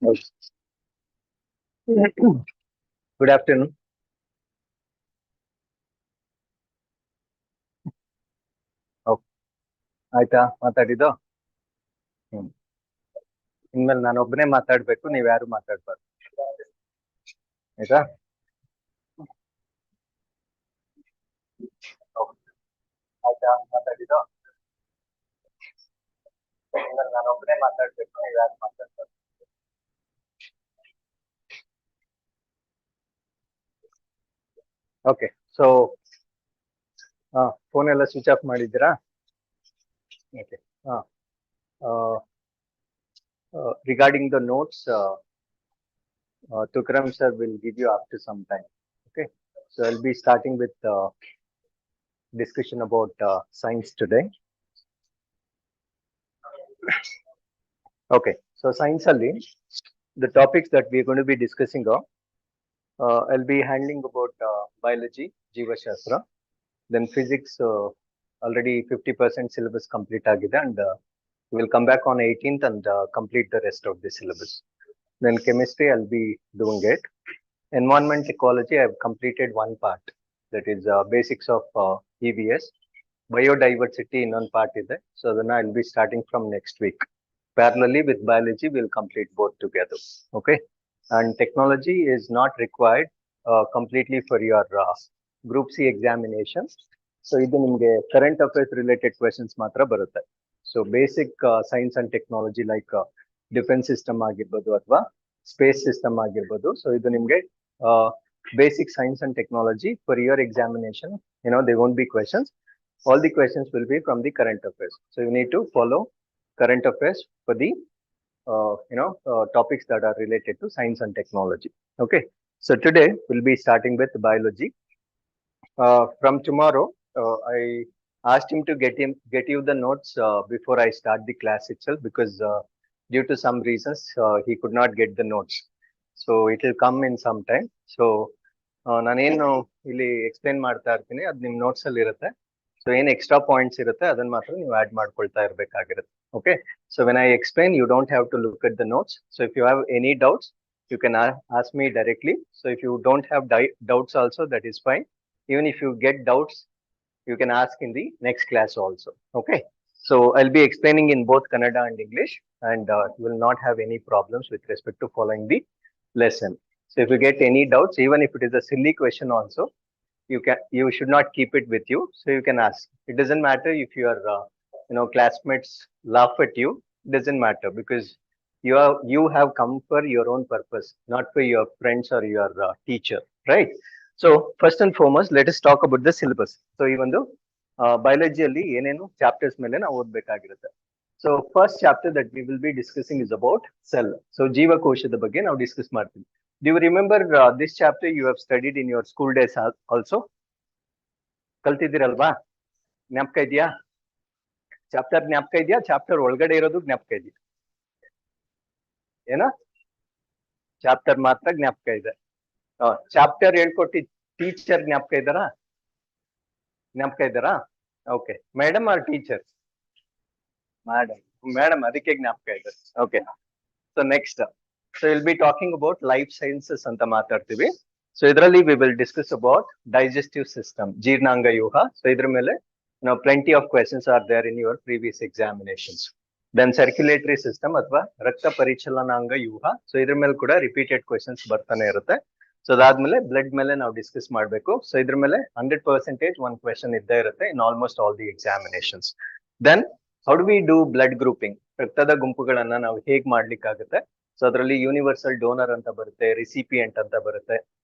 Okay. Good afternoon. Okay. ಆಯ್ತಾ ಮಾತಾಡಿದ್ದು ಇನ್ಮೇಲೆ ನಾನು ಒಬ್ಬನೇ ಮಾತಾಡ್ಬೇಕು, ನೀವ್ ಯಾರು ಮಾತಾಡ್ಬಾರ್ದು, ಆಯ್ತಾ? ಆಯ್ತಾ ಮಾತಾಡಿದ್ದು ಇನ್ಮೇಲೆ ನಾನು ಒಬ್ಬನೇ ಮಾತಾಡ್ಬೇಕು, ನೀವ್ ಯಾರು ಮಾತಾಡ್ಬಾರ್ದು. ಓಕೆ, ಸೊ ಫೋನ್ ಎಲ್ಲ ಸ್ವಿಚ್ ಆಫ್ ಮಾಡಿದ್ದೀರಾ? Okay. Regarding the notes, Tukram sir will give you after some time. Okay, so I'll be starting with discussion about science today. Okay, so science only, the topics that we are going to be discussing are, I'll be handling about biology, Jiva Shastra, then physics, already 50% syllabus complete agide, and we will come back on 18th and complete the rest of the syllabus. Then chemistry, I'll be doing it. Environment ecology, I've completed one part, that is basics of EVS. Biodiversity in one part is there, so then I'll be starting from next week. Parallelly with biology, we'll complete both together. Okay, and technology is not required completely for your group C examination. So idu nimge current affairs related questions matra barutte. So basic science and technology like defense system agirbodu athwa space system agirbodu. So idu nimge basic science and technology for your examination. There won't be questions. All the questions will be from the current affairs. So you need to follow current affairs for the topics that are related to science and technology. Okay, so today we'll be starting with biology. From tomorrow, I asked him to get you the notes before I start the class itself, because due to some reasons he could not get the notes. So it will come in some time. So ನಾನೇನು ಇಲ್ಲಿ explain ಮಾಡ್ತಾ ಇರ್ತೀನಿ, ಅದು ನಿಮ್ಮ notes ಅಲ್ಲಿ ಇರುತ್ತೆ. So ಏನು extra points ಇರುತ್ತೆ ಅದನ್ನ ಮಾತ್ರ ನೀವು ಆಡ್ ಮಾಡ್ಕೊಳ್ತಾ ಇರಬೇಕಾಗಿರುತ್ತೆ. Okay, so when I explain, you don't have to look at the notes. So if you have any doubts, you can ask me directly. So if you don't have doubts also, that is fine. Even if you get doubts, you can ask in the next class also. Okay, so I'll be explaining in both Kannada and English, and you will not have any problems with respect to following the lesson. So if you get any doubts, even if it is a silly question also, you should not keep it with you. So you can ask. It doesn't matter if your classmates laugh at you. It doesn't matter, because you have come for your own purpose, not for your friends or your teacher, right? So first and foremost, let us talk about the syllabus. So even though biology alli enenu chapters mele na odbekagirutte. So first chapter that we will be discussing is about cell. So Jiva Koshada ಬಗ್ಗೆ ನಾವು discuss ಮಾಡ್ತೀವಿ. Do you remember this chapter you have studied in your school days also? ಕಲ್ತಿದ್ದೀರಲ್ವಾ? ಜ್ಞಾಪಕ ಇದೆಯಾ? Chapter ಜ್ಞಾಪಕ ಇದೆಯಾ? Chapter ಒಳಗಡೆ ಇರೋದು ಜ್ಞಾಪಕ ಇದೆಯಾ? ಏನ ಚಾಪ್ಟರ್ ಮಾತ್ರ ಜ್ಞಾಪಕ ಇದೆ. ಚಾಪ್ಟರ್ ಹೇಳ್ಕೊಟ್ಟಿ ಟೀಚರ್ ಜ್ಞಾಪಕ ಇದ್ದಾರಾ? ಜ್ಞಾಪಕ ಇದ್ದಾರಾ? Okay, madam are teacher? Madam ಅದಕ್ಕೆ ಜ್ಞಾಪಕ ಇದೆ. Okay, so next, so will be talking about life sciences ಅಂತ ಮಾತಾಡ್ತೀವಿ. ಸೊ ಇದರಲ್ಲಿ we will discuss about digestive system, ಜೀರ್ಣಾಂಗ ವ್ಯೂಹ. ಸೊ ಇದ್ರ ಮೇಲೆ plenty of questions are there in your previous examinations. Then circulatory system ಅಥವಾ ರಕ್ತ ಪರಿಚಲನಾಂಗ ವ್ಯೂಹ. ಸೊ ಇದ್ರ ಮೇಲೆ ಕೂಡ ರಿಪೀಟೆಡ್ ಕ್ವೆಶನ್ಸ್ ಬರ್ತಾನೆ ಇರುತ್ತೆ. ಸೊ ಅದಾದ್ಮೇಲೆ ಬ್ಲಡ್ ಮೇಲೆ ನಾವು ಡಿಸ್ಕಸ್ ಮಾಡಬೇಕು. ಸೊ ಇದ್ರ ಮೇಲೆ 100% ಒಂದು ಕ್ವೆಶನ್ ಇದ್ದೇ ಇರುತ್ತೆ in almost all the examinations. Then how do we do blood grouping? ರಕ್ತದ ಗುಂಪುಗಳನ್ನ ನಾವು ಹೇಗ್ ಮಾಡ್ಲಿಕ್ಕಾಗುತ್ತೆ? ಸೊ ಅದರಲ್ಲಿ ಯೂನಿವರ್ಸಲ್ ಡೋನರ್ ಅಂತ ಬರುತ್ತೆ, ರಿಸಿಪಿಯೆಂಟ್ ಅಂತ ಬರುತ್ತೆ.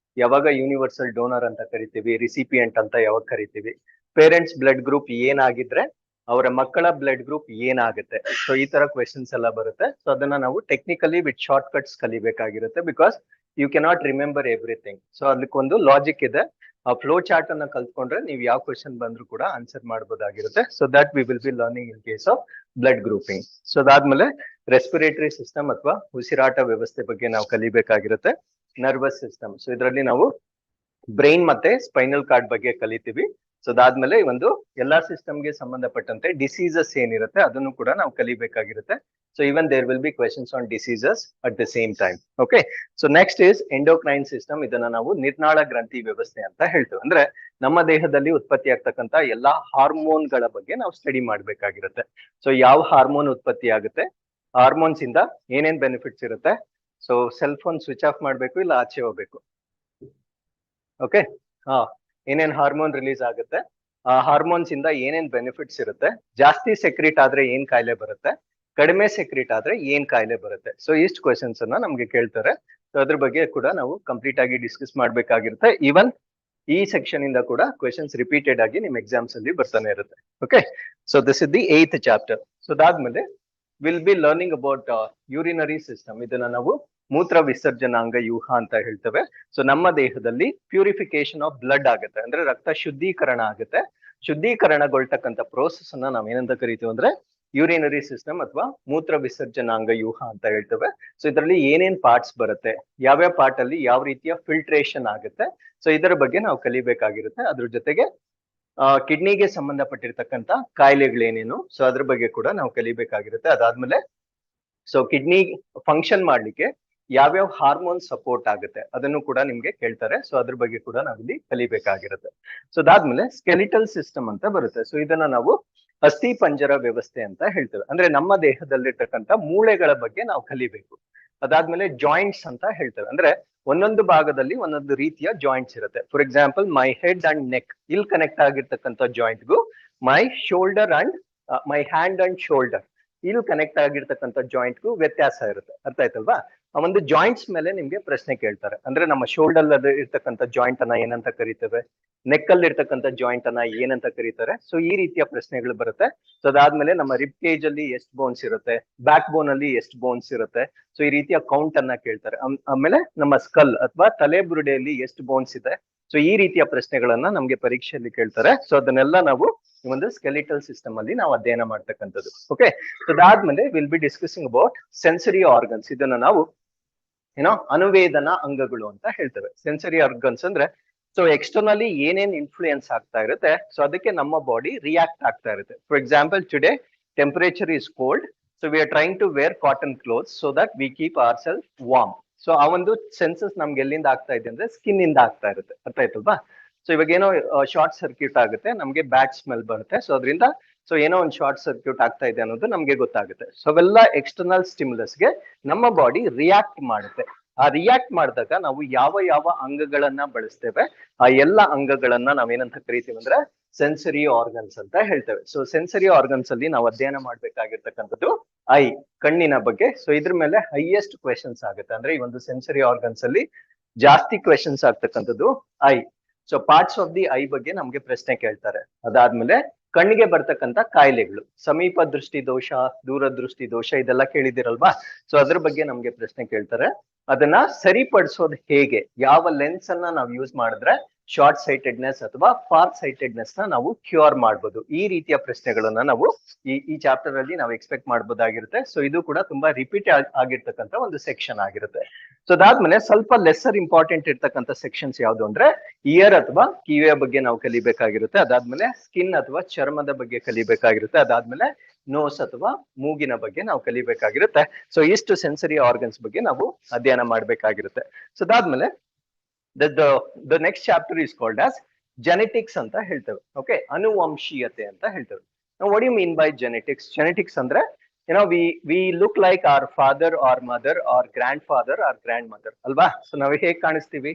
ಯಾವಾಗ ಯೂನಿವರ್ಸಲ್ ಡೋನರ್ ಅಂತ ಕರಿತೀವಿ, ರಿಸಿಪಿಯೆಂಟ್ ಅಂತ ಯಾವಾಗ ಕರಿತೀವಿ, ಪೇರೆಂಟ್ಸ್ ಬ್ಲಡ್ ಗ್ರೂಪ್ ಏನಾಗಿದ್ರೆ ಅವರ ಮಕ್ಕಳ ಬ್ಲಡ್ ಗ್ರೂಪ್ ಏನಾಗುತ್ತೆ. ಸೊ ಈ ತರ ಕ್ವೆಶನ್ಸ್ ಎಲ್ಲ ಬರುತ್ತೆ. ಸೊ ಅದನ್ನ ನಾವು ಟೆಕ್ನಿಕಲಿ ವಿತ್ ಶಾರ್ಟ್ ಕಟ್ಸ್ ಕಲಿಬೇಕಾಗಿರುತ್ತೆ, because you cannot remember everything. So ಅದಕ್ಕೊಂದು ಲಾಜಿಕ್ ಇದೆ. ಆ ಫ್ಲೋ ಚಾರ್ಟ್ ಅನ್ನ ಕಲ್ತ್ಕೊಂಡ್ರೆ ನೀವು ಯಾವ ಕ್ವೆಶನ್ ಬಂದ್ರು ಕೂಡ ಆನ್ಸರ್ ಮಾಡಬಹುದಾಗಿರುತ್ತೆ. So that we will be learning in case of blood grouping. So ಅದಾದ್ಮೇಲೆ ರೆಸ್ಪಿರೇಟರಿ ಸಿಸ್ಟಮ್ ಅಥವಾ ಉಸಿರಾಟ ವ್ಯವಸ್ಥೆ ಬಗ್ಗೆ ನಾವು ಕಲಿಬೇಕಾಗಿರುತ್ತೆ. ನರ್ವಸ್ ಸಿಸ್ಟಮ್, ಸೊ ಇದರಲ್ಲಿ ನಾವು ಬ್ರೈನ್ ಮತ್ತೆ ಸ್ಪೈನಲ್ ಕಾರ್ಡ್ ಬಗ್ಗೆ ಕಲಿತೀವಿ. ಸೊ ಅದಾದ್ಮೇಲೆ ಒಂದು ಎಲ್ಲಾ ಸಿಸ್ಟಮ್ಗೆ ಸಂಬಂಧಪಟ್ಟಂತೆ ಡಿಸೀಸಸ್ ಏನಿರುತ್ತೆ ಅದನ್ನು ಕೂಡ ನಾವು ಕಲಿಬೇಕಾಗಿರುತ್ತೆ. So even there will be questions on diseases at the same time. Okay, so next is endocrine system. ಇದನ್ನ ನಾವು ನಿರ್ನಾಳ ಗ್ರಂಥಿ ವ್ಯವಸ್ಥೆ ಅಂತ ಹೇಳ್ತೇವೆ. ಅಂದ್ರೆ ನಮ್ಮ ದೇಹದಲ್ಲಿ ಉತ್ಪತ್ತಿ ಆಗ್ತಕ್ಕಂತ ಎಲ್ಲಾ ಹಾರ್ಮೋನ್ಗಳ ಬಗ್ಗೆ ನಾವು ಸ್ಟಡಿ ಮಾಡ್ಬೇಕಾಗಿರುತ್ತೆ. ಸೊ ಯಾವ ಹಾರ್ಮೋನ್ ಉತ್ಪತ್ತಿ ಆಗುತ್ತೆ, ಹಾರ್ಮೋನ್ಸ್ ಇಂದ ಏನೇನ್ ಬೆನಿಫಿಟ್ಸ್ ಇರುತ್ತೆ. So cell phone switch off ಮಾಡ್ಬೇಕು, ಇಲ್ಲ ಆಚೆ ಹೋಗ್ಬೇಕು. ಓಕೆ, ಏನೇನ್ ಹಾರ್ಮೋನ್ ರಿಲೀಸ್ ಆಗುತ್ತೆ, ಆ ಹಾರ್ಮೋನ್ಸ್ ಇಂದ ಏನೇನ್ ಬೆನಿಫಿಟ್ಸ್ ಇರುತ್ತೆ, ಜಾಸ್ತಿ ಸೆಕ್ರೀಟ್ ಆದ್ರೆ ಏನ್ ಕಾಯಿಲೆ ಬರುತ್ತೆ, ಕಡಿಮೆ ಸೆಕ್ರೀಟ್ ಆದ್ರೆ ಏನ್ ಕಾಯಿಲೆ ಬರುತ್ತೆ. ಸೊ ಇಷ್ಟು ಕ್ವೆಶನ್ಸ್ ಅನ್ನ ನಮ್ಗೆ ಕೇಳ್ತಾರೆ. ಸೊ ಅದ್ರ ಬಗ್ಗೆ ಕೂಡ ನಾವು ಕಂಪ್ಲೀಟ್ ಆಗಿ ಡಿಸ್ಕಸ್ ಮಾಡ್ಬೇಕಾಗಿರುತ್ತೆ. ಈವನ್ ಈ ಸೆಕ್ಷನ್ ಇಂದ ಕೂಡ ಕ್ವೆಶನ್ಸ್ ರಿಪೀಟೆಡ್ ಆಗಿ ನಿಮ್ ಎಕ್ಸಾಮ್ಸ್ ಅಲ್ಲಿ ಬರ್ತಾನೆ ಇರುತ್ತೆ. Okay, so this is the 8th chapter. So ಅದಾದ್ಮೇಲೆ will be learning about urinary system. ಇದನ್ನ ನಾವು ಮೂತ್ರ ವಿಸರ್ಜನಾಂಗ ವ್ಯೂಹ ಅಂತ ಹೇಳ್ತೇವೆ. ಸೊ ನಮ್ಮ ದೇಹದಲ್ಲಿ ಪ್ಯೂರಿಫಿಕೇಶನ್ ಆಫ್ ಬ್ಲಡ್ ಆಗುತ್ತೆ, ಅಂದ್ರೆ ರಕ್ತ ಶುದ್ಧೀಕರಣ ಆಗುತ್ತೆ. ಶುದ್ಧೀಕರಣಗೊಳ್ತಕ್ಕಂಥ ಪ್ರೋಸೆಸ್ ಅನ್ನ ನಾವ್ ಏನಂತ ಕರಿತೀವಿ ಅಂದ್ರೆ ಯೂರಿನರಿ ಸಿಸ್ಟಮ್ ಅಥವಾ ಮೂತ್ರ ವಿಸರ್ಜನಾಂಗ ವ್ಯೂಹ ಅಂತ ಹೇಳ್ತೇವೆ. ಸೊ ಇದರಲ್ಲಿ ಏನೇನ್ ಪಾರ್ಟ್ಸ್ ಬರುತ್ತೆ, ಯಾವ್ಯಾವ ಪಾರ್ಟ್ ಅಲ್ಲಿ ಯಾವ ರೀತಿಯ ಫಿಲ್ಟ್ರೇಷನ್ ಆಗುತ್ತೆ, ಸೊ ಇದರ ಬಗ್ಗೆ ನಾವು ಕಲಿಬೇಕಾಗಿರುತ್ತೆ. ಅದ್ರ ಜೊತೆಗೆ ಕಿಡ್ನಿಗೆ ಸಂಬಂಧಪಟ್ಟಿರ್ತಕ್ಕಂಥ ಕಾಯಿಲೆಗಳೇನೇನು, ಸೊ ಅದ್ರ ಬಗ್ಗೆ ಕೂಡ ನಾವು ಕಲಿಬೇಕಾಗಿರುತ್ತೆ. ಅದಾದ್ಮೇಲೆ ಸೊ ಕಿಡ್ನಿ ಫಂಕ್ಷನ್ ಮಾಡ್ಲಿಕ್ಕೆ ಯಾವ್ಯಾವ ಹಾರ್ಮೋನ್ ಸಪೋರ್ಟ್ ಆಗುತ್ತೆ ಅದನ್ನು ಕೂಡ ನಿಮ್ಗೆ ಕೇಳ್ತಾರೆ. ಸೊ ಅದ್ರ ಬಗ್ಗೆ ಕೂಡ ನಾವಿಲ್ಲಿ ಕಲಿಬೇಕಾಗಿರುತ್ತೆ. ಸೊ ಅದಾದ್ಮೇಲೆ ಸ್ಕೆಲಿಟಲ್ ಸಿಸ್ಟಮ್ ಅಂತ ಬರುತ್ತೆ. ಸೊ ಇದನ್ನ ನಾವು ಅಸ್ಥಿ ಪಂಜರ ವ್ಯವಸ್ಥೆ ಅಂತ ಹೇಳ್ತೇವೆ. ಅಂದ್ರೆ ನಮ್ಮ ದೇಹದಲ್ಲಿರ್ತಕ್ಕಂಥ ಮೂಳೆಗಳ ಬಗ್ಗೆ ನಾವು ಕಲಿಬೇಕು. ಅದಾದ್ಮೇಲೆ ಜಾಯಿಂಟ್ಸ್ ಅಂತ ಹೇಳ್ತೇವೆ. ಅಂದ್ರೆ ಒಂದೊಂದು ಭಾಗದಲ್ಲಿ ಒಂದೊಂದು ರೀತಿಯ ಜಾಯಿಂಟ್ಸ್ ಇರುತ್ತೆ. For example my head and neck, ಇಲ್ಲಿ ಕನೆಕ್ಟ್ ಆಗಿರ್ತಕ್ಕಂಥ ಜಾಯಿಂಟ್ಗೂ my shoulder and my hand and shoulder, ಇಲ್ಲಿ ಕನೆಕ್ಟ್ ಆಗಿರ್ತಕ್ಕಂಥ ಜಾಯಿಂಟ್ಗೂ ವ್ಯತ್ಯಾಸ ಇರುತ್ತೆ. ಅರ್ಥ ಆಯ್ತಲ್ವಾ? ಆ ಒಂದು ಜಾಯಿಂಟ್ಸ್ ಮೇಲೆ ನಿಮ್ಗೆ ಪ್ರಶ್ನೆ ಕೇಳ್ತಾರೆ. ಅಂದ್ರೆ ನಮ್ಮ ಶೋಲ್ಡರ್ ಅಲ್ಲಿ ಇರ್ತಕ್ಕಂಥ ಜಾಯಿಂಟ್ ಅನ್ನ ಏನಂತ ಕರಿತೇವೆ, ನೆಕ್ ಅಲ್ಲಿ ಇರ್ತಕ್ಕಂಥ ಜಾಯಿಂಟ್ ಅನ್ನ ಏನಂತ ಕರೀತಾರೆ. ಸೊ ಈ ರೀತಿಯ ಪ್ರಶ್ನೆಗಳು ಬರುತ್ತೆ. ಸೊ ಅದಾದ್ಮೇಲೆ ನಮ್ಮ ರಿಬ್ ಕೇಜ್ ಅಲ್ಲಿ ಎಷ್ಟು ಬೋನ್ಸ್ ಇರುತ್ತೆ, ಬ್ಯಾಕ್ ಬೋನ್ ಅಲ್ಲಿ ಎಷ್ಟು ಬೋನ್ಸ್ ಇರುತ್ತೆ, ಸೊ ಈ ರೀತಿಯ ಕೌಂಟ್ ಅನ್ನ ಕೇಳ್ತಾರೆ. ಆಮೇಲೆ ನಮ್ಮ ಸ್ಕಲ್ ಅಥವಾ ತಲೆ ಬುರುಡೆಯಲ್ಲಿ ಎಷ್ಟು ಬೋನ್ಸ್ ಇದೆ, ಸೊ ಈ ರೀತಿಯ ಪ್ರಶ್ನೆಗಳನ್ನ ನಮ್ಗೆ ಪರೀಕ್ಷೆಯಲ್ಲಿ ಕೇಳ್ತಾರೆ. ಸೊ ಅದನ್ನೆಲ್ಲ ನಾವು ಈ ಒಂದು ಸ್ಕೆಲಿಟಲ್ ಸಿಸ್ಟಮ್ ಅಲ್ಲಿ ನಾವು ಅಧ್ಯಯನ ಮಾಡ್ತಕ್ಕಂಥದ್ದು. ಓಕೆ, ಸೊ ಅದಾದ್ಮೇಲೆ will be discussing about sensory organs. ಇದನ್ನ ನಾವು ಏನೋ ಅನುವೇದನಾ ಅಂಗಗಳು ಅಂತ ಹೇಳ್ತೇವೆ. ಸೆನ್ಸರಿ ಆರ್ಗನ್ಸ್ ಅಂದ್ರೆ ಸೊ ಎಕ್ಸ್ಟರ್ನಲಿ ಏನೇನ್ ಇನ್ಫ್ಲೂಯೆನ್ಸ್ ಆಗ್ತಾ ಇರುತ್ತೆ, ಸೊ ಅದಕ್ಕೆ ನಮ್ಮ ಬಾಡಿ ರಿಯಾಕ್ಟ್ ಆಗ್ತಾ ಇರುತ್ತೆ. For example today temperature is cold, so we are trying to wear cotton clothes so that we keep our self warm. So ಆ ಒಂದು ಸೆನ್ಸಸ್ ನಮ್ಗೆ ಎಲ್ಲಿಂದ ಆಗ್ತಾ ಇದೆ ಅಂದ್ರೆ ಸ್ಕಿನ್ ಇಂದ ಆಗ್ತಾ ಇರುತ್ತೆ. ಅರ್ಥ ಆಯ್ತಲ್ವಾ? ಸೊ ಇವಾಗ ಏನೋ ಶಾರ್ಟ್ ಸರ್ಕ್ಯೂಟ್ ಆಗುತ್ತೆ, ನಮ್ಗೆ ಬ್ಯಾಡ್ ಸ್ಮೆಲ್ ಬರುತ್ತೆ. ಸೊ ಅದರಿಂದ ಸೊ ಏನೋ ಒಂದು ಶಾರ್ಟ್ ಸರ್ಕ್ಯೂಟ್ ಆಗ್ತಾ ಇದೆ ಅನ್ನೋದು ನಮ್ಗೆ ಗೊತ್ತಾಗುತ್ತೆ. ಸೊ ಅವೆಲ್ಲ ಎಕ್ಸ್ಟರ್ನಲ್ ಸ್ಟಿಮ್ಯುಲಸ್ಗೆ ನಮ್ಮ ಬಾಡಿ ರಿಯಾಕ್ಟ್ ಮಾಡುತ್ತೆ. ಆ ರಿಯಾಕ್ಟ್ ಮಾಡಿದಾಗ ನಾವು ಯಾವ ಯಾವ ಅಂಗಗಳನ್ನ ಬಳಸ್ತೇವೆ, ಆ ಎಲ್ಲ ಅಂಗಗಳನ್ನ ನಾವೇನಂತ ಕರಿತೀವಿ ಅಂದ್ರೆ ಸೆನ್ಸರಿ ಆರ್ಗನ್ಸ್ ಅಂತ ಹೇಳ್ತೇವೆ. ಸೊ ಸೆನ್ಸರಿ ಆರ್ಗನ್ಸ್ ಅಲ್ಲಿ ನಾವು ಅಧ್ಯಯನ ಮಾಡ್ಬೇಕಾಗಿರ್ತಕ್ಕಂಥದ್ದು ಐ, ಕಣ್ಣಿನ ಬಗ್ಗೆ. ಸೊ ಇದ್ರ ಮೇಲೆ ಹೈಯೆಸ್ಟ್ ಕ್ವೆಶನ್ಸ್ ಆಗುತ್ತೆ. ಅಂದ್ರೆ ಈ ಒಂದು ಸೆನ್ಸರಿ ಆರ್ಗನ್ಸ್ ಅಲ್ಲಿ ಜಾಸ್ತಿ ಕ್ವೆಶನ್ಸ್ ಆಗ್ತಕ್ಕಂಥದ್ದು I. So parts of the I ಬಗ್ಗೆ ನಮ್ಗೆ ಪ್ರಶ್ನೆ ಕೇಳ್ತಾರೆ. ಅದಾದ್ಮೇಲೆ ಕಣ್ಣಿಗೆ ಬರ್ತಕ್ಕಂಥ ಕಾಯಿಲೆಗಳು, ಸಮೀಪ ದೃಷ್ಟಿ ದೋಷ, ದೂರದೃಷ್ಟಿ ದೋಷ, ಇದೆಲ್ಲ ಕೇಳಿದಿರಲ್ವಾ? ಸೊ ಅದ್ರ ಬಗ್ಗೆ ನಮ್ಗೆ ಪ್ರಶ್ನೆ ಕೇಳ್ತಾರೆ. ಅದನ್ನ ಸರಿಪಡಿಸೋದು ಹೇಗೆ, ಯಾವ ಲೆನ್ಸ್ ಅನ್ನ ನಾವು ಯೂಸ್ ಮಾಡಿದ್ರೆ ಶಾರ್ಟ್ ಸೈಟೆಡ್ನೆಸ್ ಅಥವಾ ಫಾರ್ ಸೈಟೆಡ್ನೆಸ್ ನ ನಾವು ಕ್ಯೂರ್ ಮಾಡ್ಬೋದು. ಈ ರೀತಿಯ ಪ್ರಶ್ನೆಗಳನ್ನ ನಾವು ಈ ಚಾಪ್ಟರ್ ಅಲ್ಲಿ ನಾವು ಎಕ್ಸ್ಪೆಕ್ಟ್ ಮಾಡ್ಬೋದಾಗಿರುತ್ತೆ. ಸೊ ಇದು ಕೂಡ ತುಂಬಾ ರಿಪೀಟ್ ಆಗಿರ್ತಕ್ಕಂಥ ಒಂದು ಸೆಕ್ಷನ್ ಆಗಿರುತ್ತೆ. ಸೊ ಅದಾದ್ಮೇಲೆ ಸ್ವಲ್ಪ ಲೆಸ್ಸರ್ ಇಂಪಾರ್ಟೆಂಟ್ ಇರ್ತಕ್ಕಂಥ ಸೆಕ್ಷನ್ಸ್ ಯಾವ್ದು ಅಂದ್ರೆ ಇಯರ್ ಅಥವಾ ಕಿವಿಯ ಬಗ್ಗೆ ನಾವು ಕಲಿಬೇಕಾಗಿರುತ್ತೆ. ಅದಾದ್ಮೇಲೆ ಸ್ಕಿನ್ ಅಥವಾ ಚರ್ಮದ ಬಗ್ಗೆ ಕಲಿಬೇಕಾಗಿರುತ್ತೆ. ಅದಾದ್ಮೇಲೆ ನೋಸ್ ಅಥವಾ ಮೂಗಿನ ಬಗ್ಗೆ ನಾವು ಕಲಿಬೇಕಾಗಿರುತ್ತೆ. ಸೊ ಇಷ್ಟು ಸೆನ್ಸರಿ ಆರ್ಗನ್ಸ್ ಬಗ್ಗೆ ನಾವು ಅಧ್ಯಯನ ಮಾಡ್ಬೇಕಾಗಿರುತ್ತೆ. ಸೊ ಅದಾದ್ಮೇಲೆ the next chapter is called as genetics ಅಂತ ಹೇಳ್ತೇವೆ. ಓಕೆ, ಅನುವಂಶೀಯತೆ ಅಂತ ಹೇಳ್ತೇವೆ. What you mean by genetics? Genetics ಅಂದ್ರೆ we look like our father or mother or grandfather or grandmother ಅಲ್ವಾ? ಸೊ ನಾವು ಹೇಗ್ ಕಾಣಿಸ್ತೀವಿ,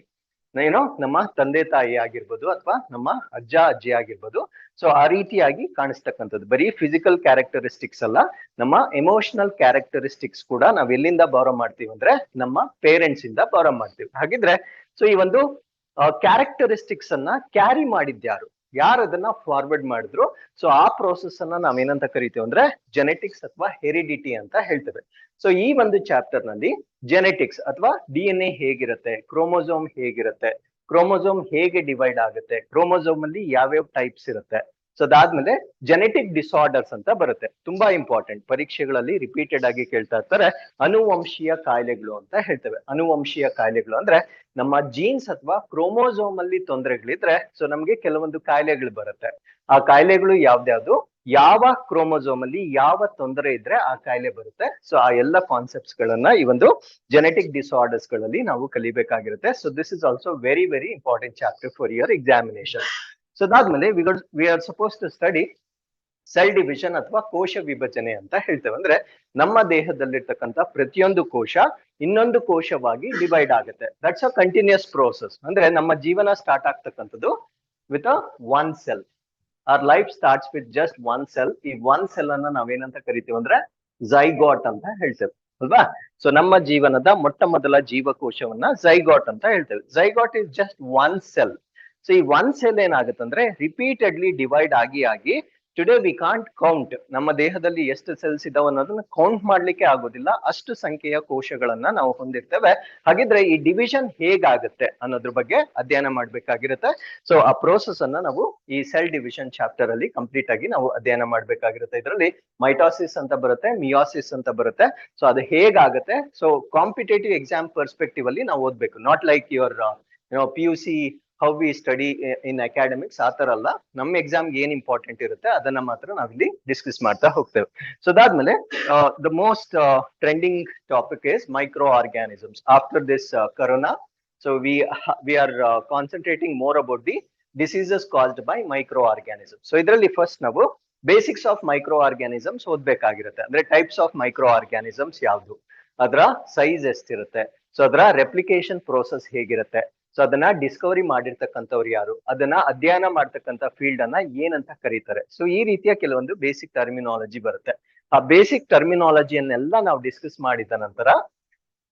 ನಮ್ಮ ತಂದೆ ತಾಯಿ ಆಗಿರ್ಬೋದು ಅಥವಾ ನಮ್ಮ ಅಜ್ಜ ಅಜ್ಜಿ ಆಗಿರ್ಬೋದು. ಸೊ ಆ ರೀತಿಯಾಗಿ ಕಾಣಿಸ್ತಕ್ಕಂಥದ್ದು ಬರೀ ಫಿಸಿಕಲ್ ಕ್ಯಾರೆಕ್ಟರಿಸ್ಟಿಕ್ಸ್ ಅಲ್ಲ, ನಮ್ಮ ಎಮೋಷನಲ್ ಕ್ಯಾರೆಕ್ಟರಿಸ್ಟಿಕ್ಸ್ ಕೂಡ ನಾವ್ ಎಲ್ಲಿಂದ ಬಾರೋ ಮಾಡ್ತೀವಿ ಅಂದ್ರೆ ನಮ್ಮ ಪೇರೆಂಟ್ಸ್ ಇಂದ ಬಾರೋ ಮಾಡ್ತೀವಿ. ಹಾಗಿದ್ರೆ ಸೊ ಈ ಒಂದು ಕ್ಯಾರೆಕ್ಟರಿಸ್ಟಿಕ್ಸ್ ಅನ್ನ ಕ್ಯಾರಿ ಮಾಡಿದ್ಯಾರು, ಯಾರು ಅದನ್ನ ಫಾರ್ವರ್ಡ್ ಮಾಡಿದ್ರು, ಸೊ ಆ ಪ್ರೋಸೆಸ್ ಅನ್ನ ನಾವೇನಂತ ಕರಿತೇವೆ ಅಂದ್ರೆ ಜೆನೆಟಿಕ್ಸ್ ಅಥವಾ ಹೆರಿಡಿಟಿ ಅಂತ ಹೇಳ್ತೇವೆ. ಸೊ ಈ ಒಂದು ಚಾಪ್ಟರ್ ನಲ್ಲಿ ಜೆನೆಟಿಕ್ಸ್ ಅಥವಾ DNA ಹೇಗಿರುತ್ತೆ, ಕ್ರೋಮೋಸೋಮ್ ಹೇಗಿರುತ್ತೆ, ಕ್ರೋಮೋಸೋಮ್ ಹೇಗೆ ಡಿವೈಡ್ ಆಗುತ್ತೆ, ಕ್ರೋಮೋಸೋಮ್ ಅಲ್ಲಿ ಯಾವ್ಯಾವ ಟೈಪ್ಸ್ ಇರುತ್ತೆ, ಸೊ ಅದಾದ್ಮೇಲೆ ಜೆನೆಟಿಕ್ ಡಿಸಾರ್ಡರ್ಸ್ ಅಂತ ಬರುತ್ತೆ, ತುಂಬಾ ಇಂಪಾರ್ಟೆಂಟ್, ಪರೀಕ್ಷೆಗಳಲ್ಲಿ ರಿಪೀಟೆಡ್ ಆಗಿ ಕೇಳ್ತಾ ಇರ್ತಾರೆ. ಅನುವಂಶೀಯ ಕಾಯಿಲೆಗಳು ಅಂತ ಹೇಳ್ತೇವೆ. ಅನುವಂಶೀಯ ಕಾಯಿಲೆಗಳು ಅಂದ್ರೆ ನಮ್ಮ ಜೀನ್ಸ್ ಅಥವಾ ಕ್ರೋಮೋಸೋಮ್ ಅಲ್ಲಿ ತೊಂದರೆಗಳಿದ್ರೆ ಸೊ ನಮ್ಗೆ ಕೆಲವೊಂದು ಕಾಯಿಲೆಗಳು ಬರುತ್ತೆ. ಆ ಕಾಯಿಲೆಗಳು ಯಾವ್ದ್ಯಾವ್ದು, ಯಾವ ಕ್ರೋಮೋಸೋಮ್ ಅಲ್ಲಿ ಯಾವ ತೊಂದರೆ ಇದ್ರೆ ಆ ಕಾಯಿಲೆ ಬರುತ್ತೆ. ಸೊ ಆ ಎಲ್ಲ ಕಾನ್ಸೆಪ್ಟ್ಸ್ ಗಳನ್ನ ಈ ಒಂದು ಜೆನೆಟಿಕ್ ಡಿಸಾರ್ಡರ್ಸ್ ಗಳಲ್ಲಿ ನಾವು ಕಲಿಬೇಕಾಗಿರುತ್ತೆ. So this is also very very important chapter for your examination. So ಅದಾದ್ಮೇಲೆ we are suppose to study cell division ಅಥವಾ ಕೋಶ ವಿಭಜನೆ ಅಂತ ಹೇಳ್ತೇವೆ. ಅಂದ್ರೆ ನಮ್ಮ ದೇಹದಲ್ಲಿರ್ತಕ್ಕಂಥ ಪ್ರತಿಯೊಂದು ಕೋಶ ಇನ್ನೊಂದು ಕೋಶವಾಗಿ ಡಿವೈಡ್ ಆಗುತ್ತೆ. That's a continuous process. ಅಂದ್ರೆ ನಮ್ಮ ಜೀವನ ಸ್ಟಾರ್ಟ್ ಆಗ್ತಕ್ಕಂಥದ್ದು with a one cell. Our life starts with just one cell. ಈ ಒನ್ ಸೆಲ್ ಅನ್ನ ನಾವೇನಂತ ಕರಿತೀವಿ ಅಂದ್ರೆ ಝೈಗಾಟ್ ಅಂತ ಹೇಳ್ತೇವೆ ಅಲ್ವಾ. ಸೊ ನಮ್ಮ ಜೀವನದ ಮೊಟ್ಟ ಮೊದಲ ಜೀವಕೋಶವನ್ನ ಝೈಗಾಟ್ ಅಂತ ಹೇಳ್ತೇವೆ. Zygote is just one cell. So ಈ ಒನ್ ಸೆಲ್ ಏನಾಗುತ್ತಂದ್ರೆ ರಿಪೀಟೆಡ್ಲಿ ಡಿವೈಡ್ ಆಗಿ ಆಗಿ ಟುಡೇ ವಿ ಕಾಂಟ್ ಕೌಂಟ್, ನಮ್ಮ ದೇಹದಲ್ಲಿ ಎಷ್ಟು ಸೆಲ್ಸ್ ಇದಾವೆ ಅನ್ನೋದನ್ನ ಕೌಂಟ್ ಮಾಡ್ಲಿಕ್ಕೆ ಆಗೋದಿಲ್ಲ, ಅಷ್ಟು ಸಂಖ್ಯೆಯ ಕೋಶಗಳನ್ನ ನಾವು ಹೊಂದಿರ್ತೇವೆ. ಹಾಗಿದ್ರೆ ಈ ಡಿವಿಷನ್ ಹೇಗಾಗುತ್ತೆ ಅನ್ನೋದ್ರ ಬಗ್ಗೆ ಅಧ್ಯಯನ ಮಾಡ್ಬೇಕಾಗಿರುತ್ತೆ. ಸೊ ಆ ಪ್ರೋಸೆಸ್ ಅನ್ನ ನಾವು ಈ ಸೆಲ್ ಡಿವಿಷನ್ ಚಾಪ್ಟರ್ ಅಲ್ಲಿ ಕಂಪ್ಲೀಟ್ ಆಗಿ ನಾವು ಅಧ್ಯಯನ ಮಾಡ್ಬೇಕಾಗಿರುತ್ತೆ. ಇದರಲ್ಲಿ ಮೈಟಾಸಿಸ್ ಅಂತ ಬರುತ್ತೆ, ಮಿಯಾಸಿಸ್ ಅಂತ ಬರುತ್ತೆ. ಸೊ ಅದು ಹೇಗಾಗುತ್ತೆ, ಸೊ ಕಾಂಪಿಟೇಟಿವ್ ಎಕ್ಸಾಮ್ ಪರ್ಸ್ಪೆಕ್ಟಿವ್ ಅಲ್ಲಿ ನಾವು ಓದ್ಬೇಕು. Not like your PUC how we study in academics, ಆ ತರ ಅಲ್ಲ. ನಮ್ಮ ಎಕ್ಸಾಮ್ಗೆ ಏನ್ ಇಂಪಾರ್ಟೆಂಟ್ ಇರುತ್ತೆ ಅದನ್ನ ಮಾತ್ರ ನಾವಿಲ್ಲಿ ಡಿಸ್ಕಸ್ ಮಾಡ್ತಾ ಹೋಗ್ತೇವೆ. ಸೊ ಅದಾದ್ಮೇಲೆ the most trending topic is micro organisms after this corona. So we R concentrating more about the diseases caused by microorganism. So ಇದರಲ್ಲಿ ಫಸ್ಟ್ ನಾವು ಬೇಸಿಕ್ಸ್ ಆಫ್ ಮೈಕ್ರೋ ಆರ್ಗ್ಯಾನಿಸಮ್ಸ್ ಓದ್ಬೇಕಾಗಿರುತ್ತೆ. ಅಂದ್ರೆ ಟೈಪ್ಸ್ ಆಫ್ ಮೈಕ್ರೋ ಆರ್ಗ್ಯಾನಿಸಮ್ಸ್ ಯಾವ್ದು, ಅದರ size ಎಷ್ಟಿರುತ್ತೆ, so ಅದರ replication process ಹೇಗಿರುತ್ತೆ, so ಅದನ್ನ Discovery ಮಾಡಿರ್ತಕ್ಕಂಥವ್ರು ಯಾರು, ಅದನ್ನ ಅಧ್ಯಯನ ಮಾಡ್ತಕ್ಕಂಥ ಫೀಲ್ಡ್ ಅನ್ನ ಏನಂತ ಕರೀತಾರೆ. ಸೊ ಈ ರೀತಿಯ ಕೆಲವೊಂದು ಬೇಸಿಕ್ ಟರ್ಮಿನಾಲಜಿ ಬರುತ್ತೆ. ಆ ಬೇಸಿಕ್ ಟರ್ಮಿನಾಲಜಿಯನ್ನೆಲ್ಲ ನಾವು ಡಿಸ್ಕಸ್ ಮಾಡಿದ ನಂತರ